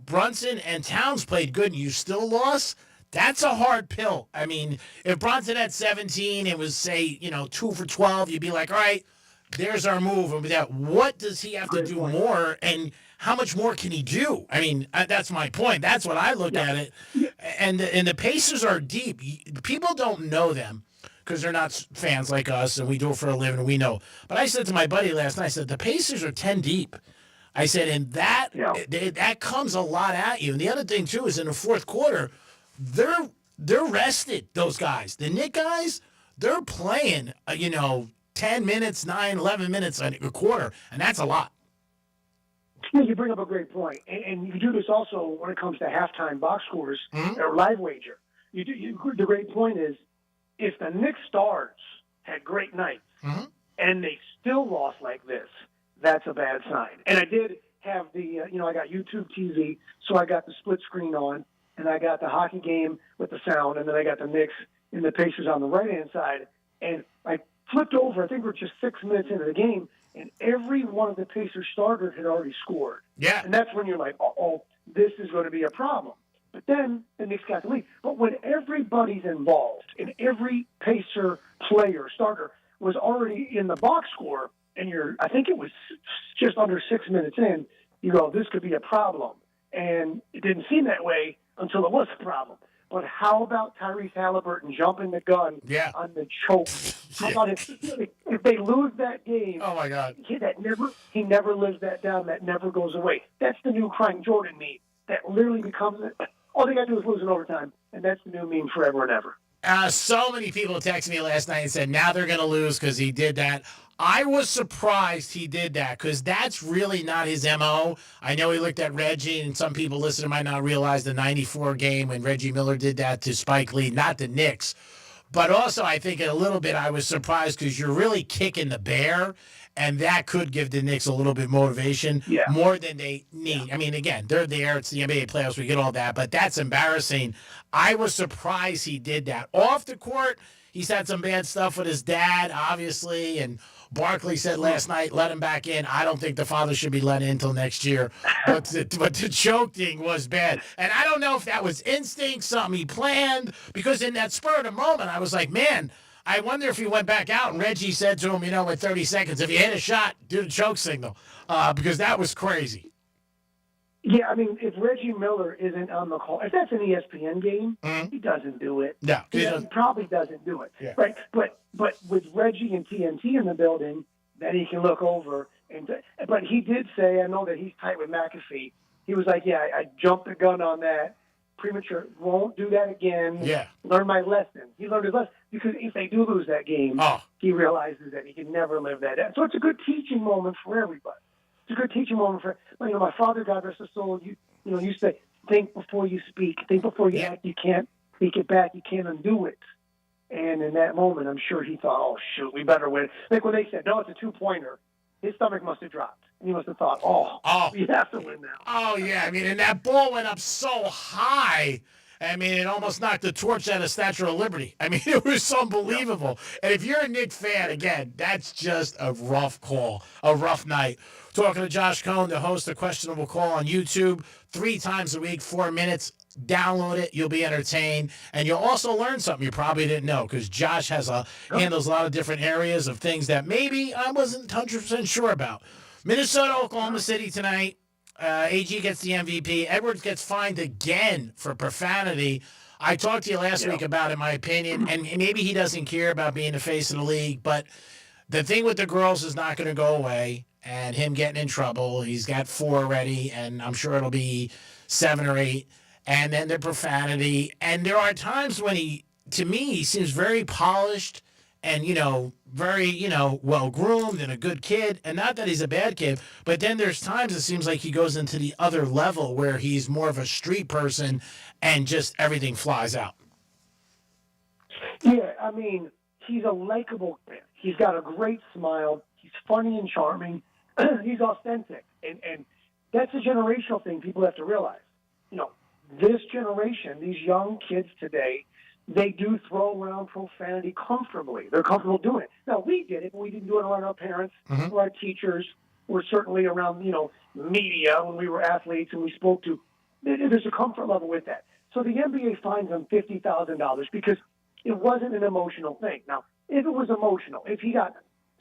Brunson and Towns played good and you still lost, that's a hard pill. I mean, if Bronson had 17, it was, say, 2 for 12, you'd be like, all right, there's our move. And with that, what does he have to do more, and how much more can he do? I mean, that's my point. That's what I look at it. And the Pacers are deep. People don't know them because they're not fans like us, and we do it for a living, and we know. But I said to my buddy last night, I said, the Pacers are 10 deep. I said, and that comes a lot at you. And the other thing, too, is in the fourth quarter, they're rested, those guys. The Knicks guys, they're playing, 10 minutes, 9, 11 minutes a quarter, and that's a lot. Yeah, you bring up a great point. And you do this also when it comes to halftime box scores or live wager. The great point is if the Knicks stars had great nights and they still lost like this, that's a bad sign. And I did have I got YouTube TV, so I got the split screen on, and I got the hockey game with the sound, and then I got the Knicks and the Pacers on the right-hand side. And I flipped over, I think we're just 6 minutes into the game, and every one of the Pacers starters had already scored. Yeah. And that's when you're like, uh-oh, this is going to be a problem. But then the Knicks got the lead. But when everybody's involved, and every Pacer player, starter, was already in the box score, and I think it was just under 6 minutes in, you go, this could be a problem. And it didn't seem that way until it was a problem. But how about Tyrese Halliburton jumping the gun on the choke? How about if they lose that game? Oh my God! He never lives that down. That never goes away. That's the new crying Jordan meme. That literally becomes it. All they got to do is lose in overtime, and that's the new meme forever and ever. So many people texted me last night and said now they're going to lose because he did that. I was surprised he did that because that's really not his MO. I know he looked at Reggie, and some people listening might not realize the 94 game when Reggie Miller did that to Spike Lee, not the Knicks. But also, I think a little bit I was surprised because you're really kicking the bear, and that could give the Knicks a little bit motivation more than they need. Yeah. I mean, again, they're there. It's the NBA playoffs. We get all that, but that's embarrassing. I was surprised he did that. Off the court, He's had some bad stuff with his dad, obviously, and Barkley said last night, let him back in. I don't think the father should be let in until next year. But the choke thing was bad. And I don't know if that was instinct, something he planned, because in that spur of the moment, I was like, man, I wonder if he went back out and Reggie said to him, with 30 seconds, if you hit a shot, do the choke signal, because that was crazy. Yeah, I mean, if Reggie Miller isn't on the call, if that's an ESPN game, he doesn't do it. No, he probably doesn't do it. Yeah. Right? But with Reggie and TNT in the building, then he can look over. But he did say, I know that he's tight with McAfee. He was like, yeah, I jumped the gun on that. Premature. Won't do that again. Yeah. Learn my lesson. He learned his lesson. Because if they do lose that game, he realizes that he can never live that down. So it's a good teaching moment for everybody. It's a good teaching moment for, my father, God rest his soul, used to think before you speak, think before you act. You can't take it back. You can't undo it. And in that moment, I'm sure he thought, oh, shoot, we better win. Like when they said, no, it's a two-pointer, his stomach must have dropped. And he must have thought, we have to win now. Oh, yeah. I mean, and that ball went up so high. I mean, it almost knocked the torch out of the Statue of Liberty. I mean, it was unbelievable. And if you're a Knicks fan, again, that's just a rough call, a rough night. Talking to Josh Cohn, the host of Questionable Call on YouTube, 3 times a week, 4 minutes. Download it. You'll be entertained. And you'll also learn something you probably didn't know, because Josh handles a lot of different areas of things that maybe I wasn't 100% sure about. Minnesota, Oklahoma City tonight. AG gets the MVP. Edwards gets fined again for profanity. I talked to you last week about it, my opinion, and maybe he doesn't care about being the face of the league, but the thing with the girls is not going to go away, and him getting in trouble. He's got 4 already, and I'm sure it'll be 7 or 8. And then the profanity. And there are times when he seems very polished and, very, well-groomed and a good kid. And not that he's a bad kid, but then there's times it seems like he goes into the other level where he's more of a street person and just everything flies out. Yeah, I mean, he's a likable kid. He's got a great smile. He's funny and charming. He's authentic. And that's a generational thing people have to realize. This generation, these young kids today, they do throw around profanity comfortably. They're comfortable doing it. Now, we did it, but we didn't do it around our parents or our teachers. We're certainly around, media when we were athletes and we spoke to. There's a comfort level with that. So the NBA fines him $50,000 because it wasn't an emotional thing. Now, if it was emotional, if he got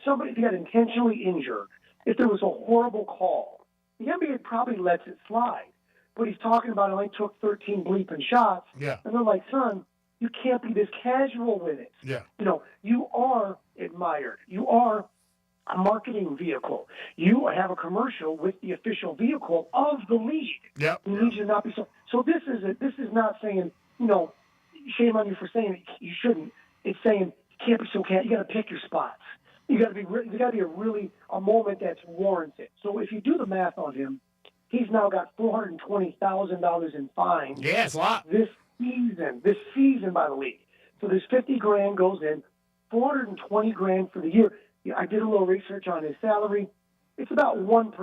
intentionally injured, if there was a horrible call, the NBA probably lets it slide. But he's talking about it only took 13 bleeping shots. Yeah. And they're like, son, you can't be this casual with it. Yeah. You are admired. You are a marketing vehicle. You have a commercial with the official vehicle of the league. Yep. You need you to not be so. So this is not saying, shame on you for saying it. You shouldn't. It's saying you can't be so You got to pick your spots. You got to be a moment that's warranted. So if you do the math on him, he's now got $420,000 in fines. Yeah, it's a lot. This season by the league. So this $50,000 goes in, $420,000 for the year. I did a little research on his salary. It's about 1%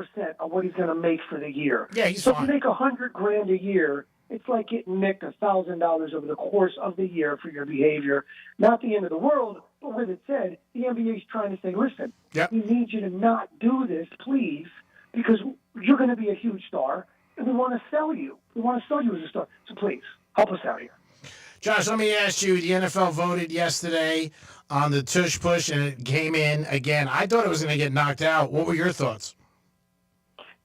of what he's going to make for the year. Yeah, he's so fine. If you make $100,000 a year, it's like getting nicked $1,000 over the course of the year for your behavior. Not the end of the world, but with it said, the NBA is trying to say, listen, we need you to not do this, please, because you're going to be a huge star, and we want to sell you. We want to sell you as a star. So please, help us out here. Josh, let me ask you, the NFL voted yesterday on the tush push, and it came in again. I thought it was going to get knocked out. What were your thoughts?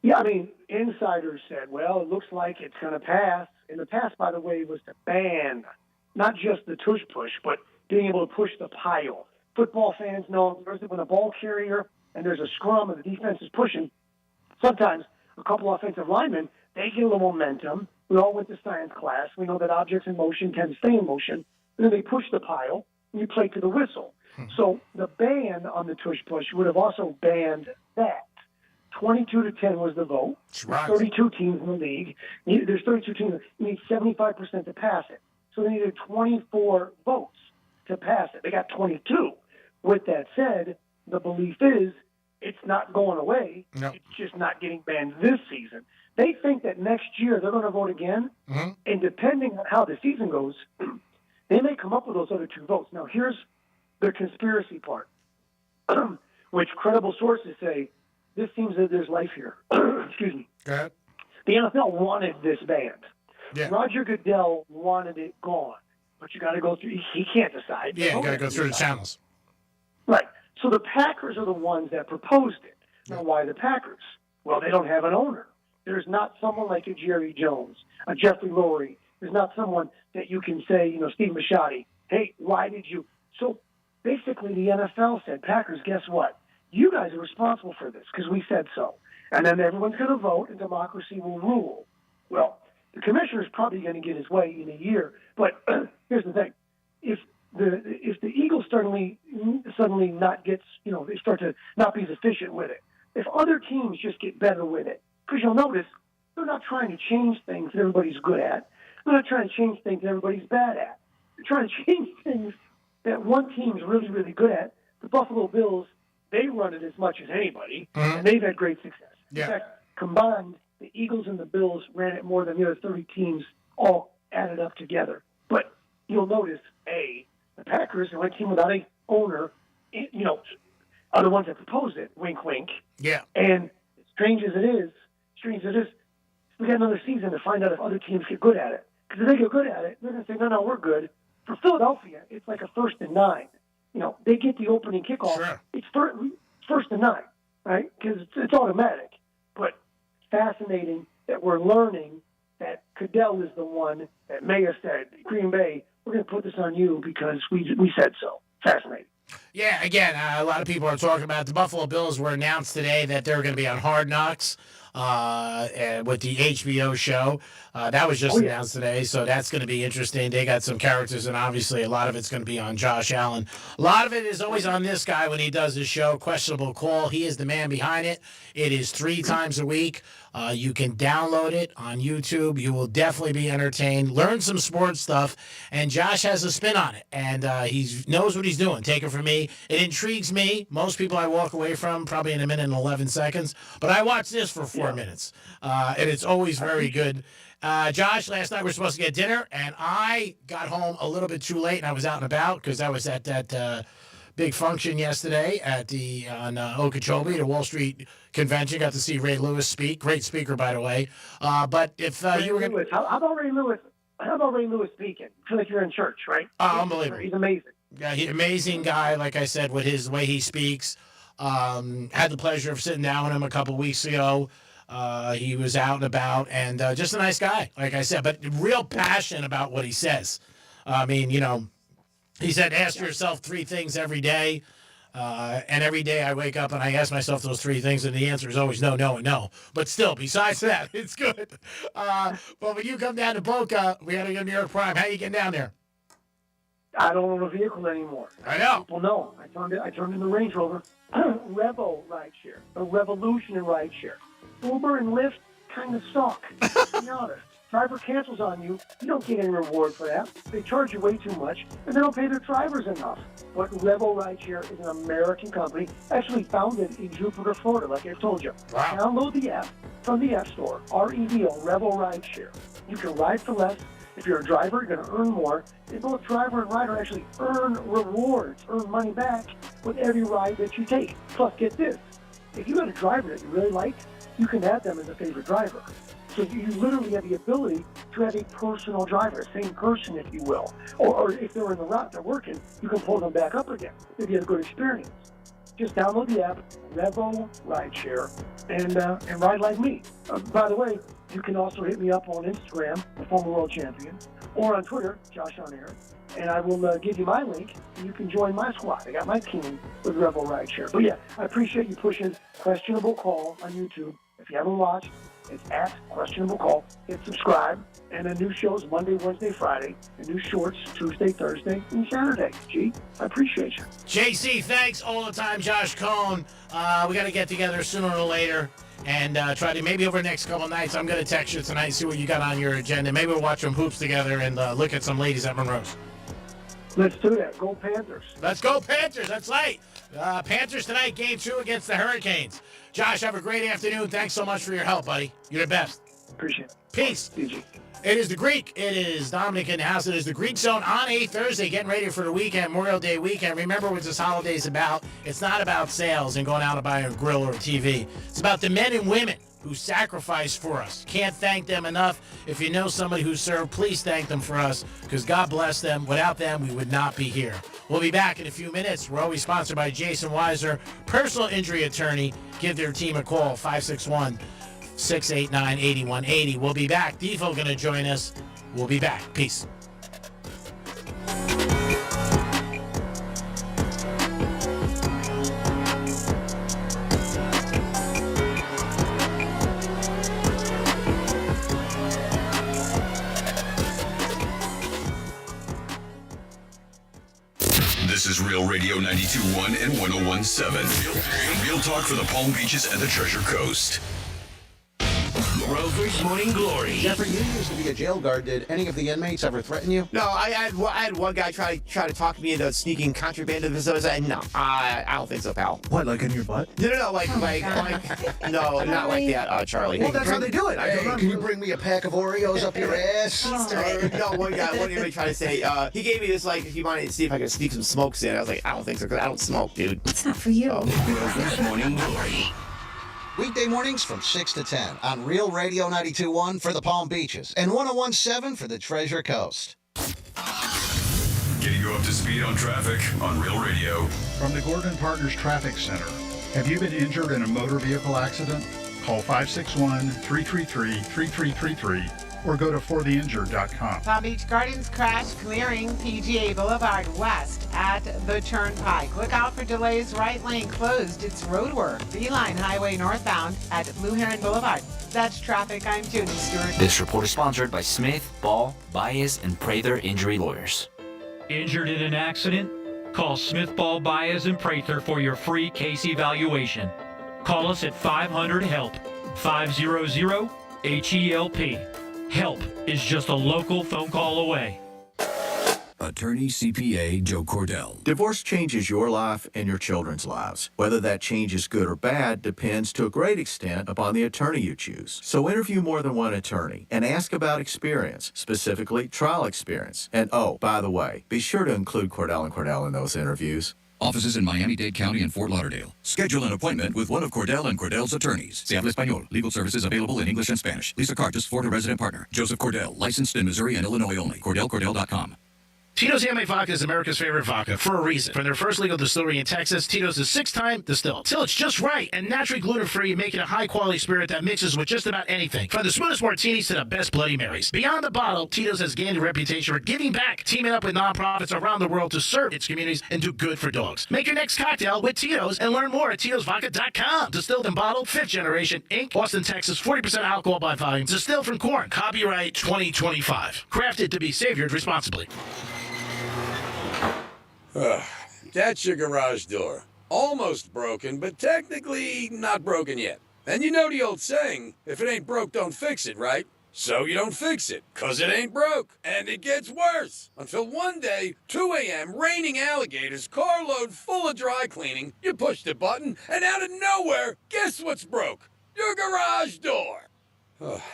Yeah, I mean, insiders said, well, it looks like it's going to pass. And the pass, by the way, was to ban not just the tush push, but being able to push the pile. Football fans know when a ball carrier and there's a scrum and the defense is pushing, sometimes a couple offensive linemen, they get a little momentum. We all went to science class. We know that objects in motion tend to stay in motion. And then they push the pile, and you play to the whistle. So the ban on the tush push would have also banned that. 22-10 was the vote. There's 32 teams in the league. There's 32 teams. You need 75% to pass it. So they needed 24 votes to pass it. They got 22. With that said, the belief is it's not going away. No. It's just not getting banned this season. They think that next year they're going to vote again, and depending on how the season goes, they may come up with those other 2 votes. Now, here's the conspiracy part, which credible sources say this seems that there's life here. Excuse me. Go ahead. The NFL wanted this banned. Yeah. Roger Goodell wanted it gone, but you got to go through. He can't decide. Yeah, you got to go through the channels. Right. So the Packers are the ones that proposed it. Now, why the Packers? Well, they don't have an owner. There's not someone like a Jerry Jones, a Jeffrey Lurie. There's not someone that you can say, Steve Bisciotti, hey, why did you? So basically the NFL said, Packers, guess what? You guys are responsible for this because we said so. And then everyone's going to vote and democracy will rule. Well, the commissioner's probably going to get his way in a year. But here's the thing. If the Eagles suddenly not gets, they start to not be as efficient with it. If other teams just get better with it, because you'll notice they're not trying to change things that everybody's good at. They're not trying to change things that everybody's bad at. They're trying to change things that one team's really, really good at. The Buffalo Bills, they run it as much as anybody, and they've had great success. Yeah. In fact, combined, the Eagles and the Bills ran it more than the other 30 teams all added up together. But you'll notice, the Packers, the only team without a owner, are the ones that proposed it. Wink, wink. Yeah. And strange as it is, we got another season to find out if other teams get good at it. Because if they get good at it, they're going to say, no, we're good. For Philadelphia, it's like a 1st and 9. They get the opening kickoff. Sure. It's 1st and 9, right? Because it's automatic. But fascinating that we're learning that Goodell is the one that may have said, Green Bay, we're going to put this on you because we said so. Fascinating. Yeah, again, a lot of people are talking about the Buffalo Bills were announced today that they're going to be on Hard Knocks with the HBO show. That was just announced today, so that's going to be interesting. They got some characters, and obviously a lot of it's going to be on Josh Allen. A lot of it is always on this guy when he does his show, Questionable Call. He is the man behind it. It is 3 times a week. You can download it on YouTube. You will definitely be entertained, learn some sports stuff, and Josh has a spin on it, and he knows what he's doing. Take it from me. It intrigues me. Most people I walk away from probably in a minute and 11 seconds, but I watch this for 4 minutes, and it's always very good. Josh, last night we were supposed to get dinner, and I got home a little bit too late, and I was out and about because I was at that big function yesterday on Okeechobee, the Wall Street convention. Got to see Ray Lewis speak. Great speaker, by the way. But if you were going to... How about Ray Lewis? How about Ray Lewis speaking? I feel like you're in church, right? Oh, unbelievable. He's amazing. Yeah, he's an amazing guy, like I said, with his way he speaks. Had the pleasure of sitting down with him a couple weeks ago. He was out and about, and just a nice guy, like I said, but real passionate about what he says. I mean, he said, ask yourself 3 things every day. And every day I wake up and I ask myself those 3 things, and the answer is always no, no, and no. But still, besides that, it's good. But when you come down to Boca, we got to go to New York Prime. How you getting down there? I don't own a vehicle anymore. I know. People know. I turned in the Range Rover. Revo rideshare, a revolution in rideshare. Uber and Lyft kind of suck. To be honest. Driver cancels on you, you don't get any reward for that. They charge you way too much, and they don't pay their drivers enough. But Revo Rideshare is an American company, actually founded in Jupiter, Florida, like I told you. Wow. Download the app from the App Store, REVO, Revo Rideshare. You can ride for less. If you're a driver, you're going to earn more. And both driver and rider actually earn rewards, earn money back with every ride that you take. Plus, get this. If you got a driver that you really like, you can add them as a favorite driver. So you literally have the ability to have a personal driver, a same person, if you will. Or if they're in the route they're working, you can pull them back up again if you have a good experience. Just download the app, Revo Rideshare, and ride like me. By the way, you can also hit me up on Instagram, the former world champion, or on Twitter, Josh on Air, and I will give you my link, and you can join my squad. I got my team with Revo Rideshare. But yeah, I appreciate you pushing Questionable Call on YouTube. If you haven't watched, it's at Questionable Call. Hit subscribe. And the new shows Monday, Wednesday, Friday. And new shorts Tuesday, Thursday, and Saturday. G, I appreciate you. JC, thanks all the time. Josh Cohn. We got to get together sooner or later and try to, maybe over the next couple nights, I'm going to text you tonight, see what you got on your agenda. Maybe we'll watch some hoops together and look at some ladies at Monroe's. Let's do that. Go Panthers. Let's go Panthers. That's right. Panthers tonight, game 2 against the Hurricanes. Josh, have a great afternoon. Thanks so much for your help, buddy. You're the best. Appreciate it. Peace. GG. It is the Greek. It is Dominic in the house. It is the Greek Zone on a Thursday, getting ready for the weekend, Memorial Day weekend. Remember what this holiday is about. It's not about sales and going out and buying a grill or a TV. It's about the men and women who sacrifice for us. Can't thank them enough. If you know somebody who served, please thank them for us, because God bless them. Without them, we would not be here. We'll be back in a few minutes. We're always sponsored by Jason Weiser, personal injury attorney. Give their team a call, 561-689-8180. We'll be back. Devo going to join us. We'll be back. Peace. This is Real Radio 92.1 and 101.7. Real talk for the Palm Beaches and the Treasure Coast. Rover's Morning Glory. Jeffrey, you used to be a jail guard. Did any of the inmates ever threaten you? No, I had one guy try to talk me into sneaking contraband to the facility. No, I don't think so, pal. What, like in your butt? No, like no, not like that, Charlie. Well, that's how they do it. Can you bring me a pack of Oreos up your ass? No, one guy tried to say, he gave me this, like, if he wanted to see if I could sneak some smokes in. I was like, I don't think so, because I don't smoke, dude. It's not for you. Rover's Morning Glory. Weekday mornings from 6 to 10 on Real Radio 92.1 for the Palm Beaches and 101.7 for the Treasure Coast. Getting you up to speed on traffic on Real Radio. From the Gordon Partners Traffic Center. Have you been injured in a motor vehicle accident? Call 561-333-3333 or go to fortheinjured.com. Palm Beach Gardens crash clearing PGA Boulevard west at the Turnpike. Look out for delays. Right lane closed. It's road work. Beeline Highway northbound at Blue Heron Boulevard. That's traffic. I'm Judy Stewart. This report is sponsored by Smith, Ball, Baez, and Prather Injury Lawyers. Injured in an accident? Call Smith, Ball, Baez, and Prather for your free case evaluation. Call us at 500-HELP, 500-HELP. Help is just a local phone call away. Attorney CPA Joe Cordell. Divorce changes your life and your children's lives. Whether that change is good or bad depends to a great extent upon the attorney you choose. So interview more than one attorney and ask about experience, specifically trial experience. And oh, by the way, be sure to include Cordell & Cordell in those interviews. Offices in Miami-Dade County and Fort Lauderdale. Schedule an appointment with one of Cordell & Cordell's attorneys. Se habla español. Legal services available in English and Spanish. Lisa Cartus, Florida resident partner. Joseph Cordell, licensed in Missouri and Illinois only. CordellCordell.com. Tito's Handmade Vodka is America's favorite vodka for a reason. From their first legal distillery in Texas, Tito's is 6-time distilled. Till it's just right and naturally gluten-free, making a high-quality spirit that mixes with just about anything. From the smoothest martinis to the best Bloody Marys. Beyond the bottle, Tito's has gained a reputation for giving back, teaming up with nonprofits around the world to serve its communities and do good for dogs. Make your next cocktail with Tito's and learn more at Tito'sVodka.com. Distilled and bottled, 5th generation, Inc., Austin, Texas, 40% alcohol by volume. Distilled from corn. Copyright 2025. Crafted to be savored responsibly. That's your garage door. Almost broken, but technically not broken yet. And you know the old saying, if it ain't broke, don't fix it, right? So you don't fix it, 'cause it ain't broke. And it gets worse. Until one day, 2 a.m., raining alligators, carload full of dry cleaning, you push the button, and out of nowhere, guess what's broke? Your garage door.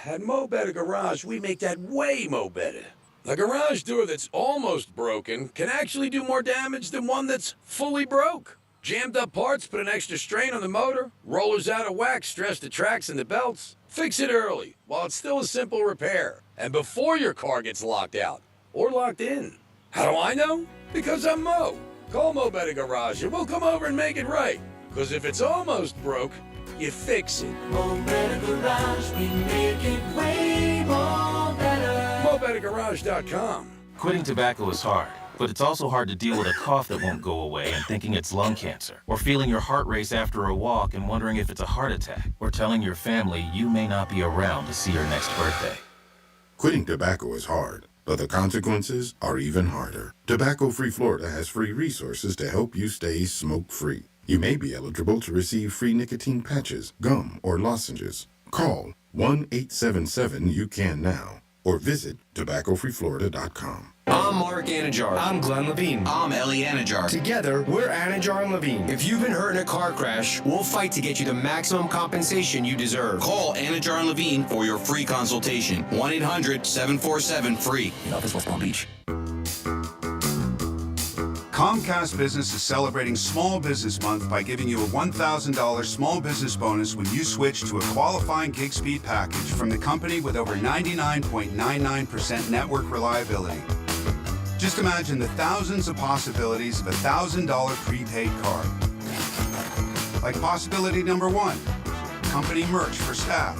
At Mo Better Garage, we make that way mo better. A garage door that's almost broken can actually do more damage than one that's fully broke. Jammed up parts put an extra strain on the motor, rollers out of whack stress the tracks and the belts. Fix it early, while it's still a simple repair, and before your car gets locked out, or locked in. How do I know? Because I'm Mo. Call Mo Better Garage and we'll come over and make it right. 'Cause if it's almost broke, you fix it. Mo Better Garage, we make it way more better. MoBetterGarage.com. Quitting tobacco is hard, but it's also hard to deal with a cough that won't go away and thinking it's lung cancer, or feeling your heart race after a walk and wondering if it's a heart attack, or telling your family you may not be around to see your next birthday. Quitting tobacco is hard, but the consequences are even harder. Tobacco Free Florida has free resources to help you stay smoke-free. You may be eligible to receive free nicotine patches, gum, or lozenges. Call 1-877-YOU-CAN now. or visit tobaccofreeflorida.com. I'm Mark Anajar. I'm Glenn Levine. I'm Ellie Anajar. Together, we're Anajar and Levine. If you've been hurt in a car crash, we'll fight to get you the maximum compensation you deserve. Call Anajar and Levine for your free consultation. 1-800-747-FREE. In office, West Palm Beach. Comcast Business is celebrating Small Business Month by giving you a $1,000 small business bonus when you switch to a qualifying gig speed package from the company with over 99.99% network reliability. Just imagine the thousands of possibilities of a $1,000 prepaid card. Like possibility number 1, company merch for staff.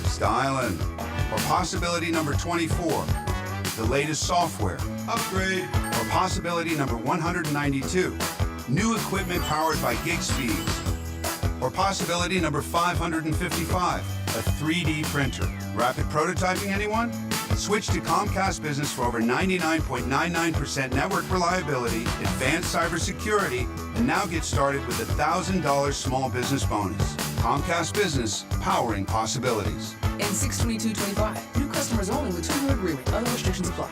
Styling. Or possibility number 24, the latest software. Upgrade. Or possibility number 192, new equipment powered by gig speeds. Or possibility number 555, a 3D printer. Rapid prototyping, anyone? Switch to Comcast Business for over 99.99% network reliability, advanced cybersecurity, and now get started with a $1,000 small business bonus. Comcast Business, powering possibilities. And 62225. New customers only with 2-year agreement. Other restrictions apply.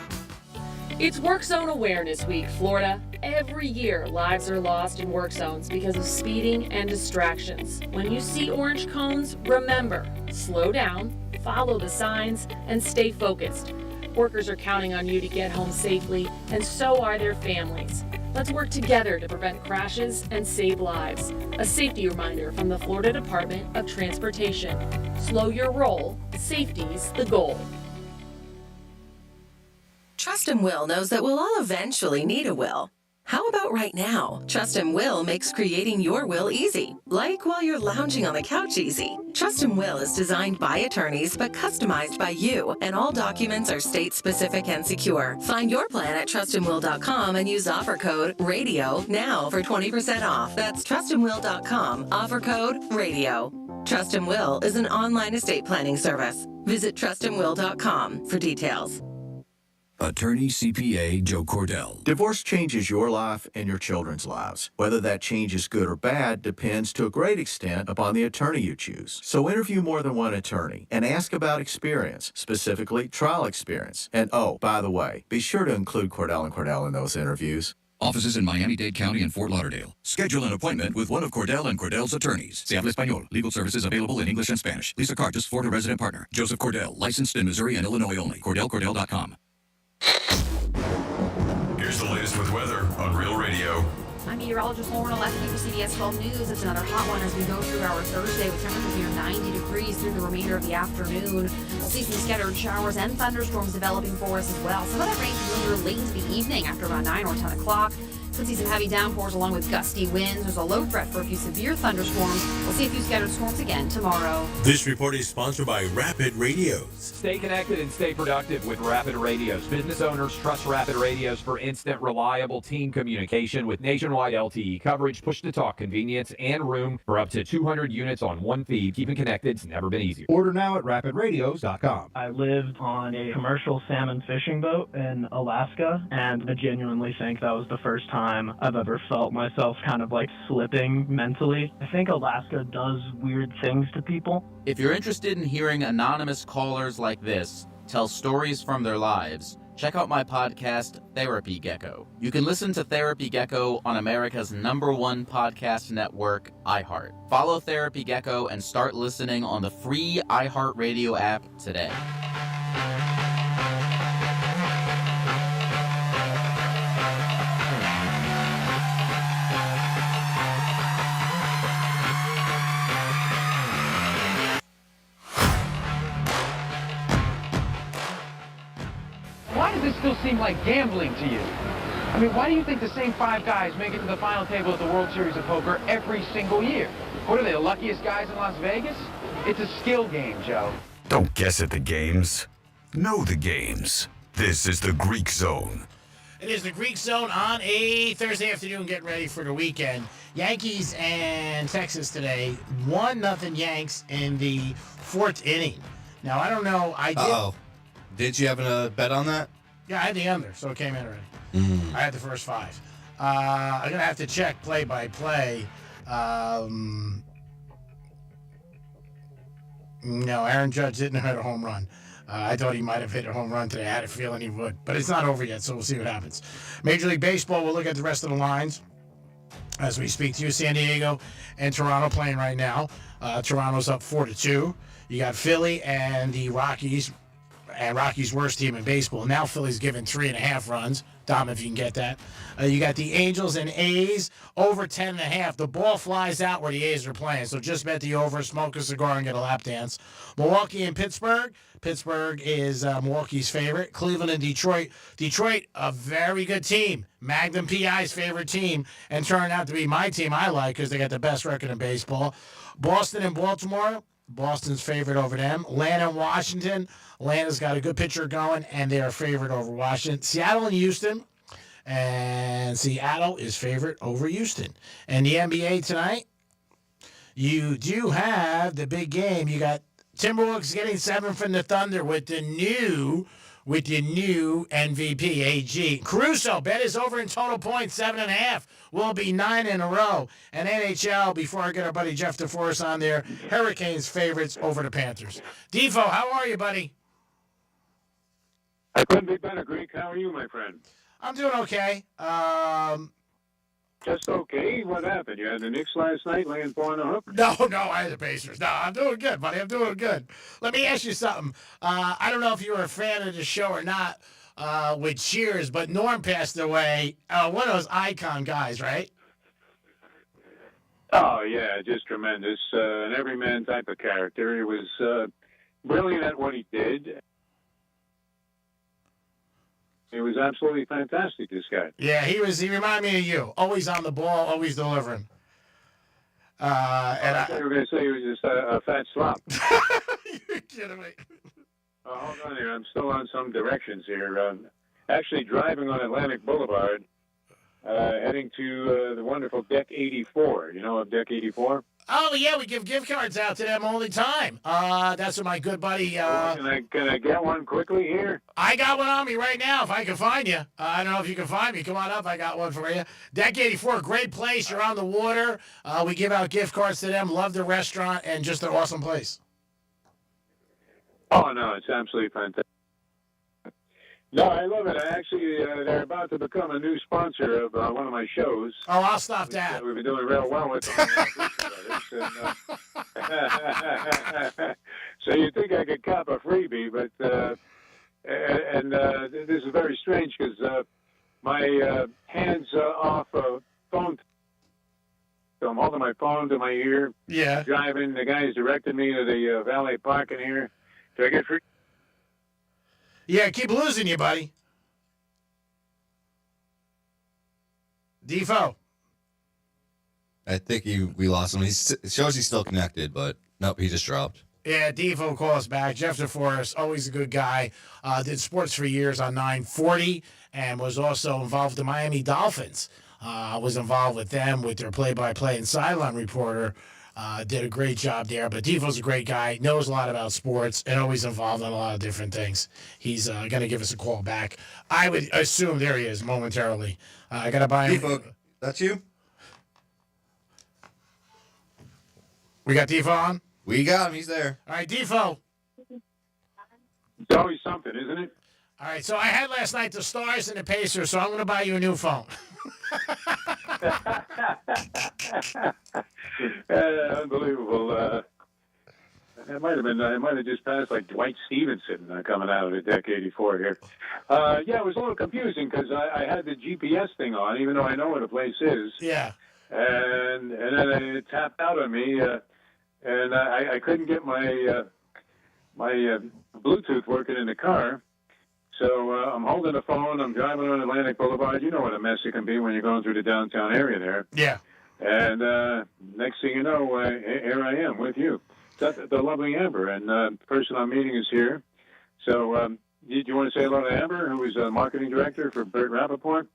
It's Work Zone Awareness Week, Florida. Every year, lives are lost in work zones because of speeding and distractions. When you see orange cones, remember, slow down, follow the signs, and stay focused. Workers are counting on you to get home safely, and so are their families. Let's work together to prevent crashes and save lives. A safety reminder from the Florida Department of Transportation. Slow your roll. Safety's the goal. Trust and Will knows that we'll all eventually need a will. How about right now? Trust and Will makes creating your will easy, like while you're lounging on the couch easy. Trust and Will is designed by attorneys but customized by you, and all documents are state-specific and secure. Find your plan at trustandwill.com and use offer code RADIO now for 20% off. That's trustandwill.com, offer code RADIO. Trust and Will is an online estate planning service. Visit trustandwill.com for details. Attorney CPA Joe Cordell. Divorce changes your life and your children's lives. Whether that change is good or bad depends to a great extent upon the attorney you choose. So interview more than one attorney and ask about experience, specifically trial experience. And oh, by the way, be sure to include Cordell & Cordell in those interviews. Offices in Miami-Dade County and Fort Lauderdale. Schedule an appointment with one of Cordell & Cordell's attorneys. Se habla español. Legal services available in English and Spanish. Lisa Cartus, Florida resident partner. Joseph Cordell, licensed in Missouri and Illinois only. CordellCordell.com. Here's the latest with weather on Real Radio. I'm meteorologist Lauren Alessi for CBS 12 News. It's another hot one as we go through our Thursday with temperatures near 90 degrees through the remainder of the afternoon. We'll see some scattered showers and thunderstorms developing for us as well. Some of that rain can linger late into the evening after around 9 or 10 o'clock. Could see some heavy downpours along with gusty winds. There's a low threat for a few severe thunderstorms. We'll see a few scattered storms again tomorrow. This report is sponsored by Rapid Radios. Stay connected and stay productive with Rapid Radios. Business owners trust Rapid Radios for instant, reliable team communication with nationwide LTE coverage, push-to-talk convenience, and room for up to 200 units on one feed. Keeping connected's never been easier. Order now at rapidradios.com. I lived on a commercial salmon fishing boat in Alaska, and I genuinely think that was the first time I've ever felt myself kind of like slipping mentally. I think Alaska does weird things to people. If you're interested in hearing anonymous callers like this tell stories from their lives, check out my podcast, Therapy Gecko. You can listen to Therapy Gecko on America's #1 podcast network, iHeart. Follow Therapy Gecko and start listening on the free iHeartRadio app today. Why does this still seem like gambling to you? I mean, why do you think the same 5 guys make it to the final table at the World Series of Poker every single year? What are they, the luckiest guys in Las Vegas? It's a skill game, Joe. Don't guess at the games. Know the games. This is the Greek Zone. It is the Greek Zone on a Thursday afternoon, getting ready for the weekend. Yankees and Texas today, 1-0 Yanks in the 4th inning. Now, I don't know. Uh-oh. Did you have a bet on that? Yeah, I had the under, so it came in already. I had the first 5. I'm going to have to check play-by-play. No, Aaron Judge didn't hit a home run. I thought he might have hit a home run today. I had a feeling he would. But it's not over yet, so we'll see what happens. Major League Baseball, we'll look at the rest of the lines as we speak to you. San Diego and Toronto playing right now. Toronto's up 4-2. You got Philly and the Rockies, and Rockies' worst team in baseball. Now Philly's given 3.5 runs. Dom, if you can get that. You got the Angels and A's over 10.5. The ball flies out where the A's are playing, so just bet the over, smoke a cigar, and get a lap dance. Milwaukee and Pittsburgh. Pittsburgh is Milwaukee's favorite. Cleveland and Detroit. Detroit, a very good team. Magnum PI's favorite team, and turned out to be my team I like because they got the best record in baseball. Boston and Baltimore. Boston's favorite over them. Atlanta and Washington. Atlanta's got a good pitcher going, and they're favorite over Washington. Seattle and Houston. And Seattle is favorite over Houston. And the NBA tonight, you do have the big game. You got Timberwolves getting 7 from the Thunder with the new MVP, AG. Caruso, bet is over in total points, 7.5. Will be 9 in a row. And NHL, before I get our buddy Jeff DeForest on there, Hurricanes favorites over the Panthers. Defo, how are you, buddy? I couldn't be better, Greek. How are you, my friend? I'm doing okay. Just okay? What happened? You had the Knicks last night laying 4 on the hook? No, I had the Pacers. No, I'm doing good, buddy. I'm doing good. Let me ask you something. I don't know if you were a fan of the show or not with Cheers, but Norm passed away. One of those icon guys, right? Oh, yeah, just tremendous. An everyman type of character. He was brilliant at what he did. He was absolutely fantastic, this guy. Yeah, he reminded me of you. Always on the ball, always delivering. I thought you were going to say he was just a fat slop. You're kidding me. Hold on here. I'm still on some directions here. Actually driving on Atlantic Boulevard, heading to the wonderful Deck 84. You know of Deck 84? Oh, yeah, we give gift cards out to them all the time. That's what my good buddy... can I get one quickly here? I got one on me right now, if I can find you. I don't know if you can find me. Come on up. I got one for you. Deck 84, great place. You're on the water. We give out gift cards to them. Love the restaurant, and just an awesome place. Oh, no, it's absolutely fantastic. No, I love it. They're about to become a new sponsor of one of my shows. Oh, I'll stop that. We've been doing real well with them. So you think I could cop a freebie, but this is very strange because my hands off a phone. So I'm holding my phone to my ear. Yeah. Driving. The guy's directed me to the valet parking here. Do I get free? Yeah, keep losing you, buddy. Defo. I think we lost him. It shows he's still connected, but nope, he just dropped. Yeah, Defo call us back. Jeff DeForest, always a good guy. Did sports for years on 940 and was also involved with the Miami Dolphins. Was involved with them with their play-by-play and sideline reporter. Did a great job there. But Defo's a great guy, knows a lot about sports, and always involved in a lot of different things. He's going to give us a call back. I would assume there he is momentarily. I got to buy him. Defo, that's you? We got Defo on? We got him. He's there. All right, Defo. It's always something, isn't it? All right, so I had last night the Stars and the Pacers, so I'm going to buy you a new phone. Unbelievable. It might have just passed like Dwight Stevenson coming out of the Deck 84 here. Yeah, it was a little confusing because I had the GPS thing on, even though I know where the place is. Yeah. And then it tapped out on me, and I couldn't get my Bluetooth working in the car. So I'm holding the phone. I'm driving on Atlantic Boulevard. You know what a mess it can be when you're going through the downtown area there. Yeah. And next thing you know, here I am with you. The lovely Amber. And the person I'm meeting is here. So do you want to say hello to Amber, who is a marketing director for Burt Rappaport?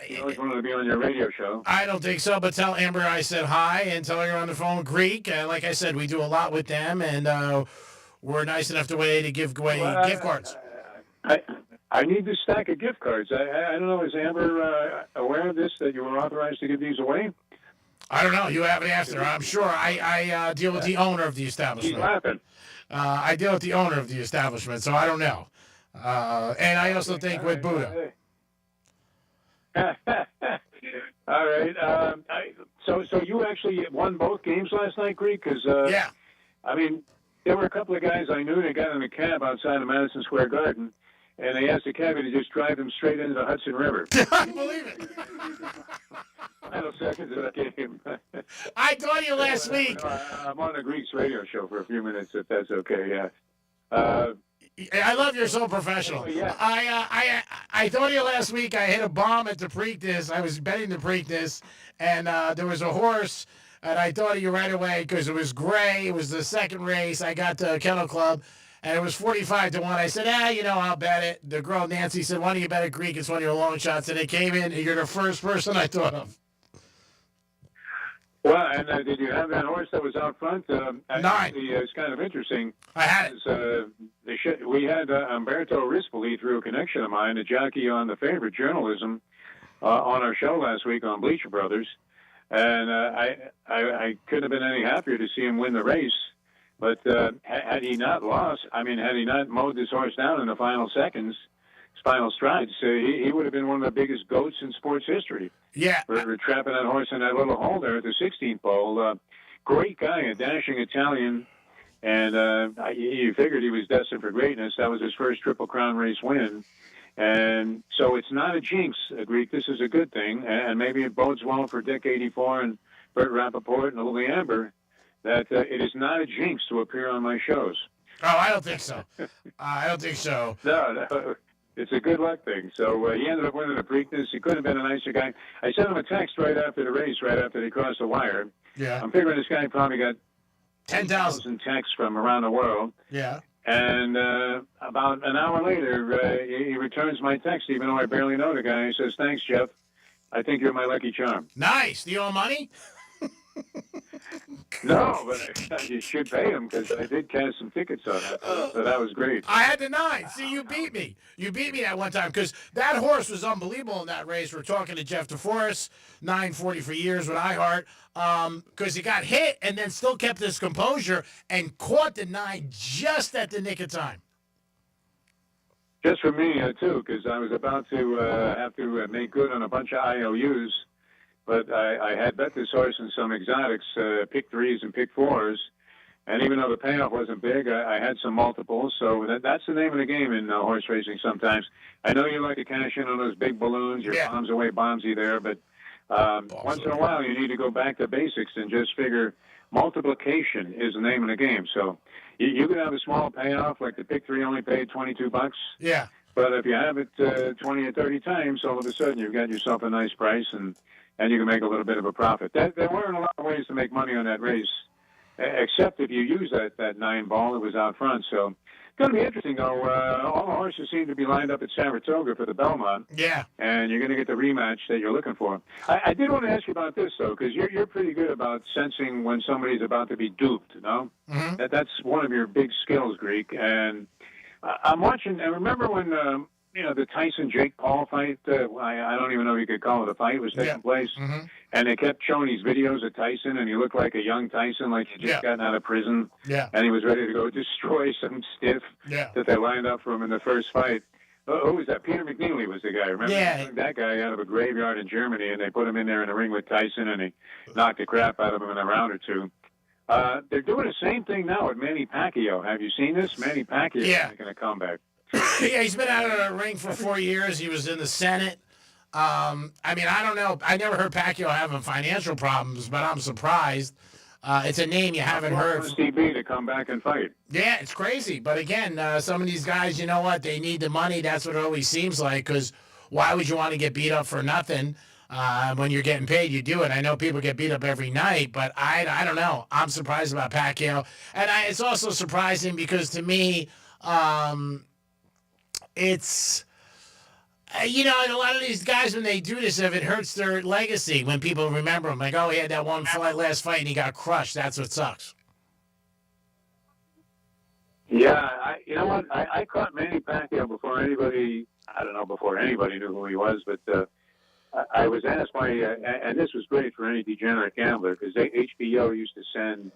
She always wanted to be on your radio show. I don't think so, but tell Amber I said hi and tell her you're on the phone with Greek. Like I said, we do a lot with them, and we're nice enough to give away gift cards. I need this stack of gift cards. I don't know, is Amber aware of this, that you were authorized to give these away? I don't know. You haven't asked her. I'm sure. I deal with the owner of the establishment. He's laughing. I deal with the owner of the establishment, so I don't know. And I also think with Buddha. All right. So you actually won both games last night, Greek? Because yeah. I mean, there were a couple of guys I knew that got in a cab outside of Madison Square Garden, and they asked the cabbie to just drive them straight into the Hudson River. I believe it. Final seconds of that game. I told you last week. I'm on the Greeks radio show for a few minutes, if that's okay. Yeah. I love you're so professional. Yeah. I told you last week I hit a bomb at the Preakness. I was betting the Preakness, and there was a horse, and I thought of you right away because it was gray. It was the second race. I got to Kennel Club, and it was 45-1. I said, I'll bet it. The girl Nancy said, why don't you bet a Greek? It's one of your long shots, and it came in. And you're the first person I thought of. Well, and did you have that horse that was out front? 9. It's kind of interesting. I had it. We had Umberto Rispoli, through a connection of mine, a jockey on the favorite journalism, on our show last week on Bleacher Brothers. And I couldn't have been any happier to see him win the race. But had he not lost, had he not mowed this horse down in the final seconds, final strides, he would have been one of the biggest goats in sports history. Yeah. For trapping that horse in that little hole there at the 16th pole. Great guy, a dashing Italian, and you figured he was destined for greatness. That was his first Triple Crown race win. And so it's not a jinx, Greek. This is a good thing, and maybe it bodes well for Dick 84 and Bert Rappaport and Lily Amber that it is not a jinx to appear on my shows. Oh, I don't think so. I don't think so. No. It's a good luck thing. So he ended up winning the Preakness. He couldn't have been a nicer guy. I sent him a text right after the race, right after they crossed the wire. Yeah. I'm figuring this guy probably got 10,000 texts from around the world. Yeah. And about an hour later, he returns my text, even though I barely know the guy. He says, "Thanks, Jeff. I think you're my lucky charm." Nice. Do you owe money? No, but you should pay him because I did cash some tickets on that. So that was great. I had the 9. See, you beat me. You beat me that one time because that horse was unbelievable in that race. We're talking to Jeff DeForest, 940 for years with iHeart, because he got hit and then still kept his composure and caught the 9 just at the nick of time. Just for me, too, because I was about to have to make good on a bunch of IOUs. But I had bet this horse in some exotics, pick 3s and pick 4s. And even though the payoff wasn't big, I had some multiples. So that's the name of the game in horse racing sometimes. I know you like to cash in on those big balloons. Your bombs away, bombsy there. But once in a while, you need to go back to basics and just figure multiplication is the name of the game. So you could have a small payoff, like the pick 3 only paid $22. Yeah. But if you have it 20 or 30 times, all of a sudden you've got yourself a nice price and you can make a little bit of a profit. There weren't a lot of ways to make money on that race, except if you use that 9 ball that was out front. So it's going to be interesting, though. All the horses seem to be lined up at Saratoga for the Belmont. Yeah. And you're going to get the rematch that you're looking for. I did want to ask you about this, though, because you're pretty good about sensing when somebody's about to be duped, no? Mm-hmm. That's one of your big skills, Greek. And I'm watching, and remember when... the Tyson-Jake Paul fight, I don't even know if you could call it a fight, was taking place. Mm-hmm. And they kept showing these videos of Tyson, and he looked like a young Tyson, like he'd just gotten out of prison. Yeah. And he was ready to go destroy some stiff that they lined up for him in the first fight. Who was that? Peter McNeely was the guy. Remember? Yeah. They took that guy out of a graveyard in Germany, and they put him in there in the ring with Tyson, and he knocked the crap out of him in a round or two. They're doing the same thing now with Manny Pacquiao. Have you seen this? Manny Pacquiao making a comeback. Yeah, he's been out of the ring for 4 years. He was in the Senate. I don't know. I never heard Pacquiao having financial problems, but I'm surprised. It's a name you haven't heard. Steve B to come back and fight. Yeah, it's crazy. But again, some of these guys, you know what? They need the money. That's what it always seems like, because why would you want to get beat up for nothing? When you're getting paid, you do it. I know people get beat up every night, but I don't know. I'm surprised about Pacquiao. And it's also surprising because to me, it's, and a lot of these guys, when they do this, if it hurts their legacy, when people remember him, like, oh, he had that one last fight and he got crushed. That's what sucks. Yeah, you know what? I caught Manny Pacquiao before anybody, I don't know, before anybody knew who he was, but I was asked by, and this was great for any degenerate gambler, because HBO used to send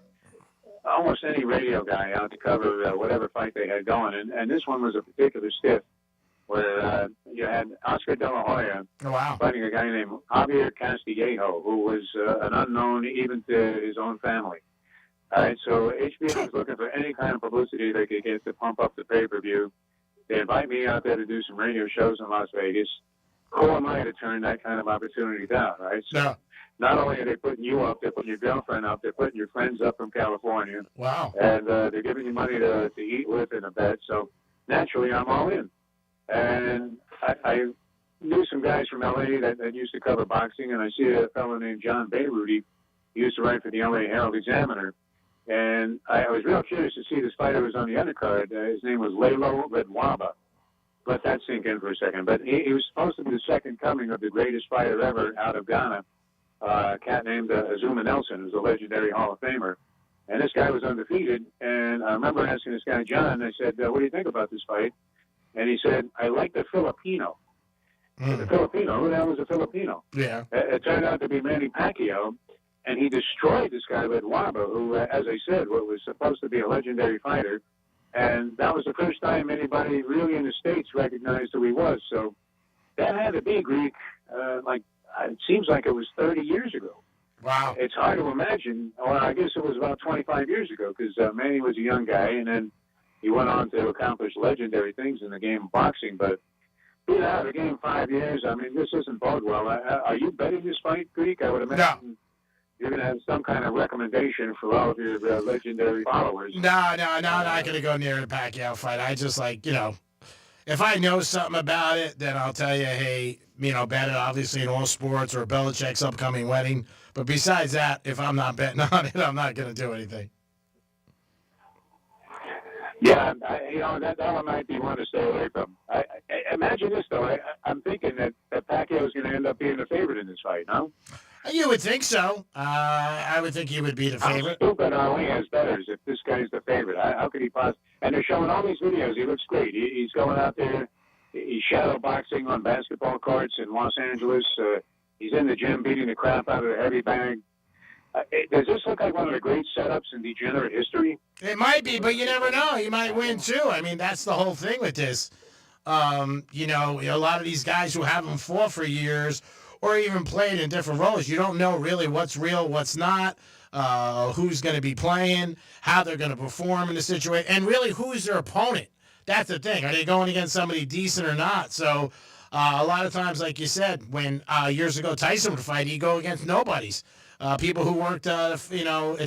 almost any radio guy out to cover whatever fight they had going. And this one was a particular stiff where you had Oscar De La Hoya fighting a guy named Javier Castillejo, who was an unknown even to his own family. All right, so HBO was looking for any kind of publicity they could get to pump up the pay-per-view. They invite me out there to do some radio shows in Las Vegas. Who am I to turn that kind of opportunity down, right? So not only are they putting you up, they're putting your girlfriend up, they're putting your friends up from California. Wow. And they're giving you money to eat with and a bet. So naturally, I'm all in. And I knew some guys from L.A. that used to cover boxing, and I see a fellow named John Bayrudy. He used to write for the L.A. Herald Examiner. And I was real curious to see this fighter who was on the undercard. His name was Lalo Redwaba. Let that sink in for a second. But he was supposed to be the second coming of the greatest fighter ever out of Ghana, a cat named Azuma Nelson, who's a legendary Hall of Famer. And this guy was undefeated. And I remember asking this guy, John, I said, what do you think about this fight? And he said, I like the Filipino. The Filipino? Who the hell was a Filipino? Yeah. It turned out to be Manny Pacquiao. And he destroyed this guy, Ledwaba, who, as I said, was supposed to be a legendary fighter. And that was the first time anybody really in the States recognized who he was. So that had to be Greek, it seems like it was 30 years ago. Wow. It's hard to imagine, or I guess it was about 25 years ago, because Manny was a young guy, and then he went on to accomplish legendary things in the game of boxing. But being out of the game 5 years, I mean, this doesn't bode well. Are you betting this fight, Greek? I would imagine. No. You're going to have some kind of recommendation for all of your legendary followers. No, I'm not going to go near the Pacquiao fight. I just if I know something about it, then I'll tell you, hey, bet it obviously in all sports or Belichick's upcoming wedding. But besides that, if I'm not betting on it, I'm not going to do anything. Yeah, that one might be one to stay away from. I imagine this, though. I'm thinking that Pacquiao is going to end up being the favorite in this fight, no? You would think so. I would think he would be the favorite. How stupid are we as bettors if this guy's the favorite? How could he possibly? And they're showing all these videos. He looks great. He's going out there. He's shadow boxing on basketball courts in Los Angeles. He's in the gym beating the crap out of the heavy bag. Does this look like one of the great setups in degenerate history? It might be, but you never know. He might win, too. I mean, that's the whole thing with this. A lot of these guys who haven't fought for years or even played in different roles, you don't know really what's real, what's not, who's going to be playing, how they're going to perform in the situation, and really who's their opponent. That's the thing. Are they going against somebody decent or not? So a lot of times, like you said, when years ago Tyson would fight, he'd go against nobodies. People who worked, at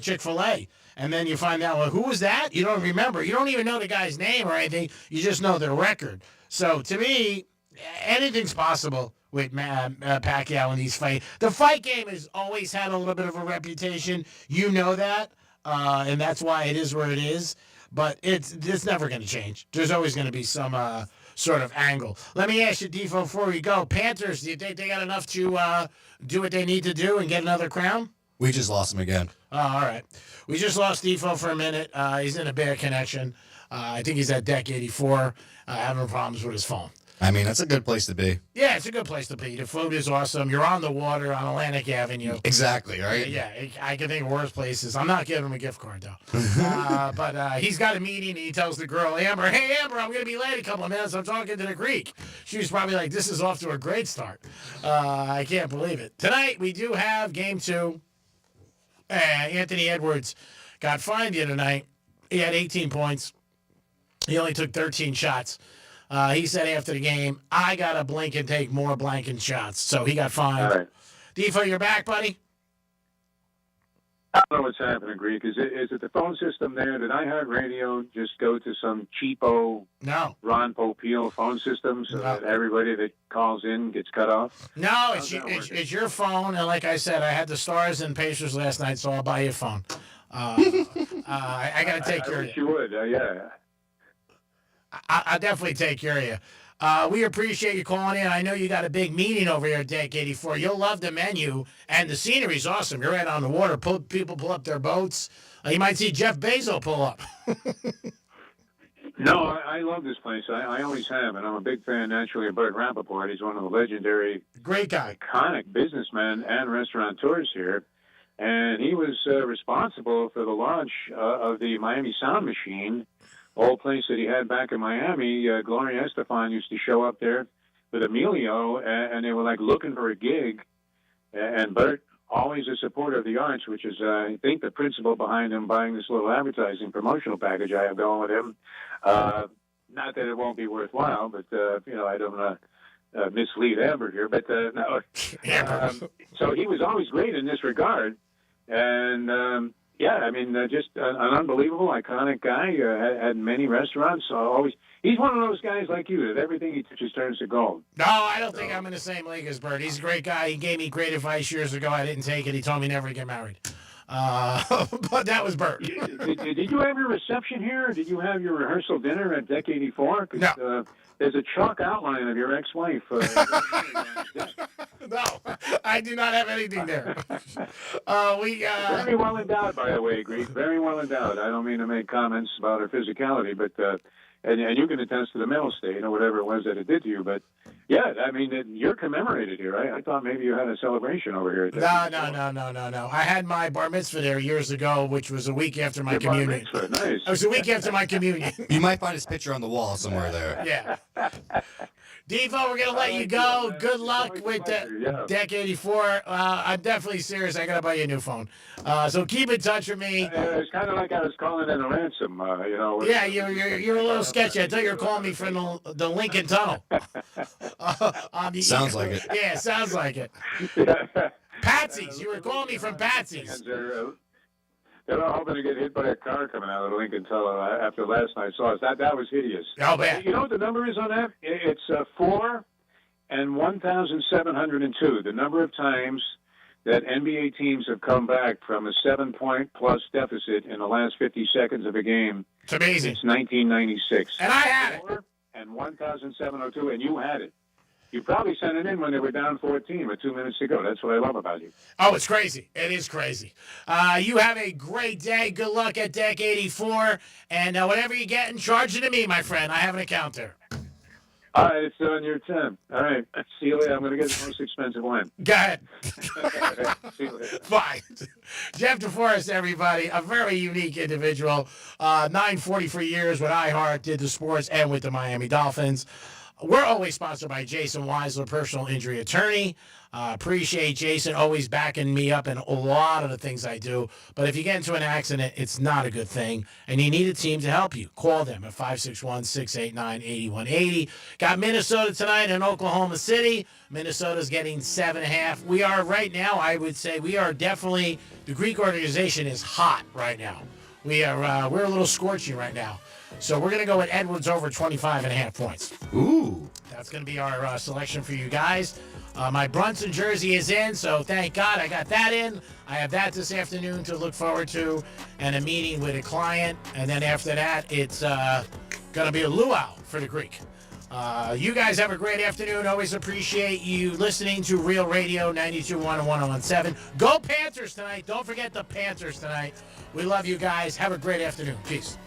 Chick-fil-A. And then you find out, well, who was that? You don't remember. You don't even know the guy's name or anything. You just know their record. So to me, anything's possible with Pacquiao in these fights. The fight game has always had a little bit of a reputation. You know that. And that's why it is where it is. But it's never going to change. There's always going to be some sort of angle. Let me ask you, Defo, before we go, Panthers, do you think they got enough to do what they need to do and get another crown? We just lost him again. Oh, all right. We just lost Defo for a minute. He's in a bad connection. I think he's at deck 84, having problems with his phone. I mean, that's a good place to be. Yeah, it's a good place to be. The food is awesome. You're on the water on Atlantic Avenue. Exactly, right? Yeah, I can think of worse places. I'm not giving him a gift card, though. But he's got a meeting, and he tells the girl, Amber, hey, Amber, I'm going to be late a couple of minutes. I'm talking to the Greek. She was probably like, this is off to a great start. I can't believe it. Tonight, we do have Game 2. Anthony Edwards got fined the other night. He had 18 points. He only took 13 shots. He said after the game, I got to blink and take more blanking shots. So he got fined. All right. Defo, you're back, buddy? I don't know what's happening, Greek. Is it the phone system there? Did iHeartRadio just go to some cheapo Ron Popeil phone system so that everybody that calls in gets cut off? No, it's your phone. And like I said, I had the Stars and Pacers last night, so I'll buy you a phone. I got to take care of you. You would, yeah. I'll definitely take care of you. We appreciate you calling in. I know you got a big meeting over here at Deck 84. You'll love the menu, and the scenery's awesome. You're right on the water. People pull up their boats. You might see Jeff Bezos pull up. No, I love this place. I always have, and I'm a big fan, naturally, of Bert Rappaport. He's one of the legendary, great guy, iconic businessmen and restaurateurs here. And he was responsible for the launch of the Miami Sound Machine, old place that he had back in Miami. Gloria Estefan used to show up there with Emilio, and they were like looking for a gig. And Bert, always a supporter of the arts, which is, I think, the principle behind him buying this little advertising promotional package I have going with him. Not that it won't be worthwhile, but, I don't want to mislead Amber here. But, no. So he was always great in this regard. And, just an unbelievable, iconic guy. Had many restaurants. He's one of those guys like you that everything he touches turns to gold. No, I don't think I'm in the same league as Bert. He's a great guy. He gave me great advice years ago. I didn't take it. He told me never to get married. But that was Bert. Did you have your reception here? Or did you have your rehearsal dinner at Deck 84? No. There's a chalk outline of your ex-wife. No, I do not have anything there. Very well endowed, by the way, Greek. Very well endowed. I don't mean to make comments about her physicality, but and you can attest to the mental state or whatever it was that it did to you. But yeah, I mean, you're commemorated here. I thought maybe you had a celebration over here. No. I had my bar mitzvah there years ago, which was a week after my communion. Bar mitzvah, nice. It was a week after my communion. You might find his picture on the wall somewhere there. Yeah. Devo, we're going to let you go. Good luck with Deck 84. I'm definitely serious. I got to buy you a new phone. So keep in touch with me. It's kind of like I was calling in a ransom, Yeah, you're a little sketchy. I thought you were calling me from the Lincoln Tunnel. Sounds like it. Yeah, sounds like it. Patsy's. You were calling me from Patsy's. They're all hoping to get hit by a car coming out of the Lincoln Tunnel after last night's loss. That was hideous. Oh, man. You know what the number is on that? It's 4 and 1,702. The number of times that NBA teams have come back from a 7-point plus deficit in the last 50 seconds of a game. It's amazing. It's 1996. And I had it. 4 and 1,702, and you had it. You probably sent it in when they were down 14 with 2 minutes to go. That's what I love about you. Oh, it's crazy. It is crazy. You have a great day. Good luck at Deck 84. And whatever you get, charge it to me, my friend. I have an account there. All right, it's on your 10. All right. See you later. I'm going to get the most expensive wine. Go ahead. See you later. Bye. Jeff DeForest, everybody. A very unique individual. 940 years with iHeart, did the sports, and with the Miami Dolphins. We're always sponsored by Jason Weisler, personal injury attorney. Appreciate Jason always backing me up in a lot of the things I do. But if you get into an accident, it's not a good thing, and you need a team to help you. Call them at 561-689-8180. Got Minnesota tonight in Oklahoma City. Minnesota's getting 7.5. We are right now, I would say, we are definitely, the Greek organization is hot right now. We're a little scorching right now. So we're going to go with Edwards over 25.5 points. Ooh. That's going to be our selection for you guys. My Brunson jersey is in, so thank God I got that in. I have that this afternoon to look forward to and a meeting with a client. And then after that, it's going to be a luau for the Greek. You guys have a great afternoon. Always appreciate you listening to Real Radio 92.1 and 101.7. Go Panthers tonight. Don't forget the Panthers tonight. We love you guys. Have a great afternoon. Peace.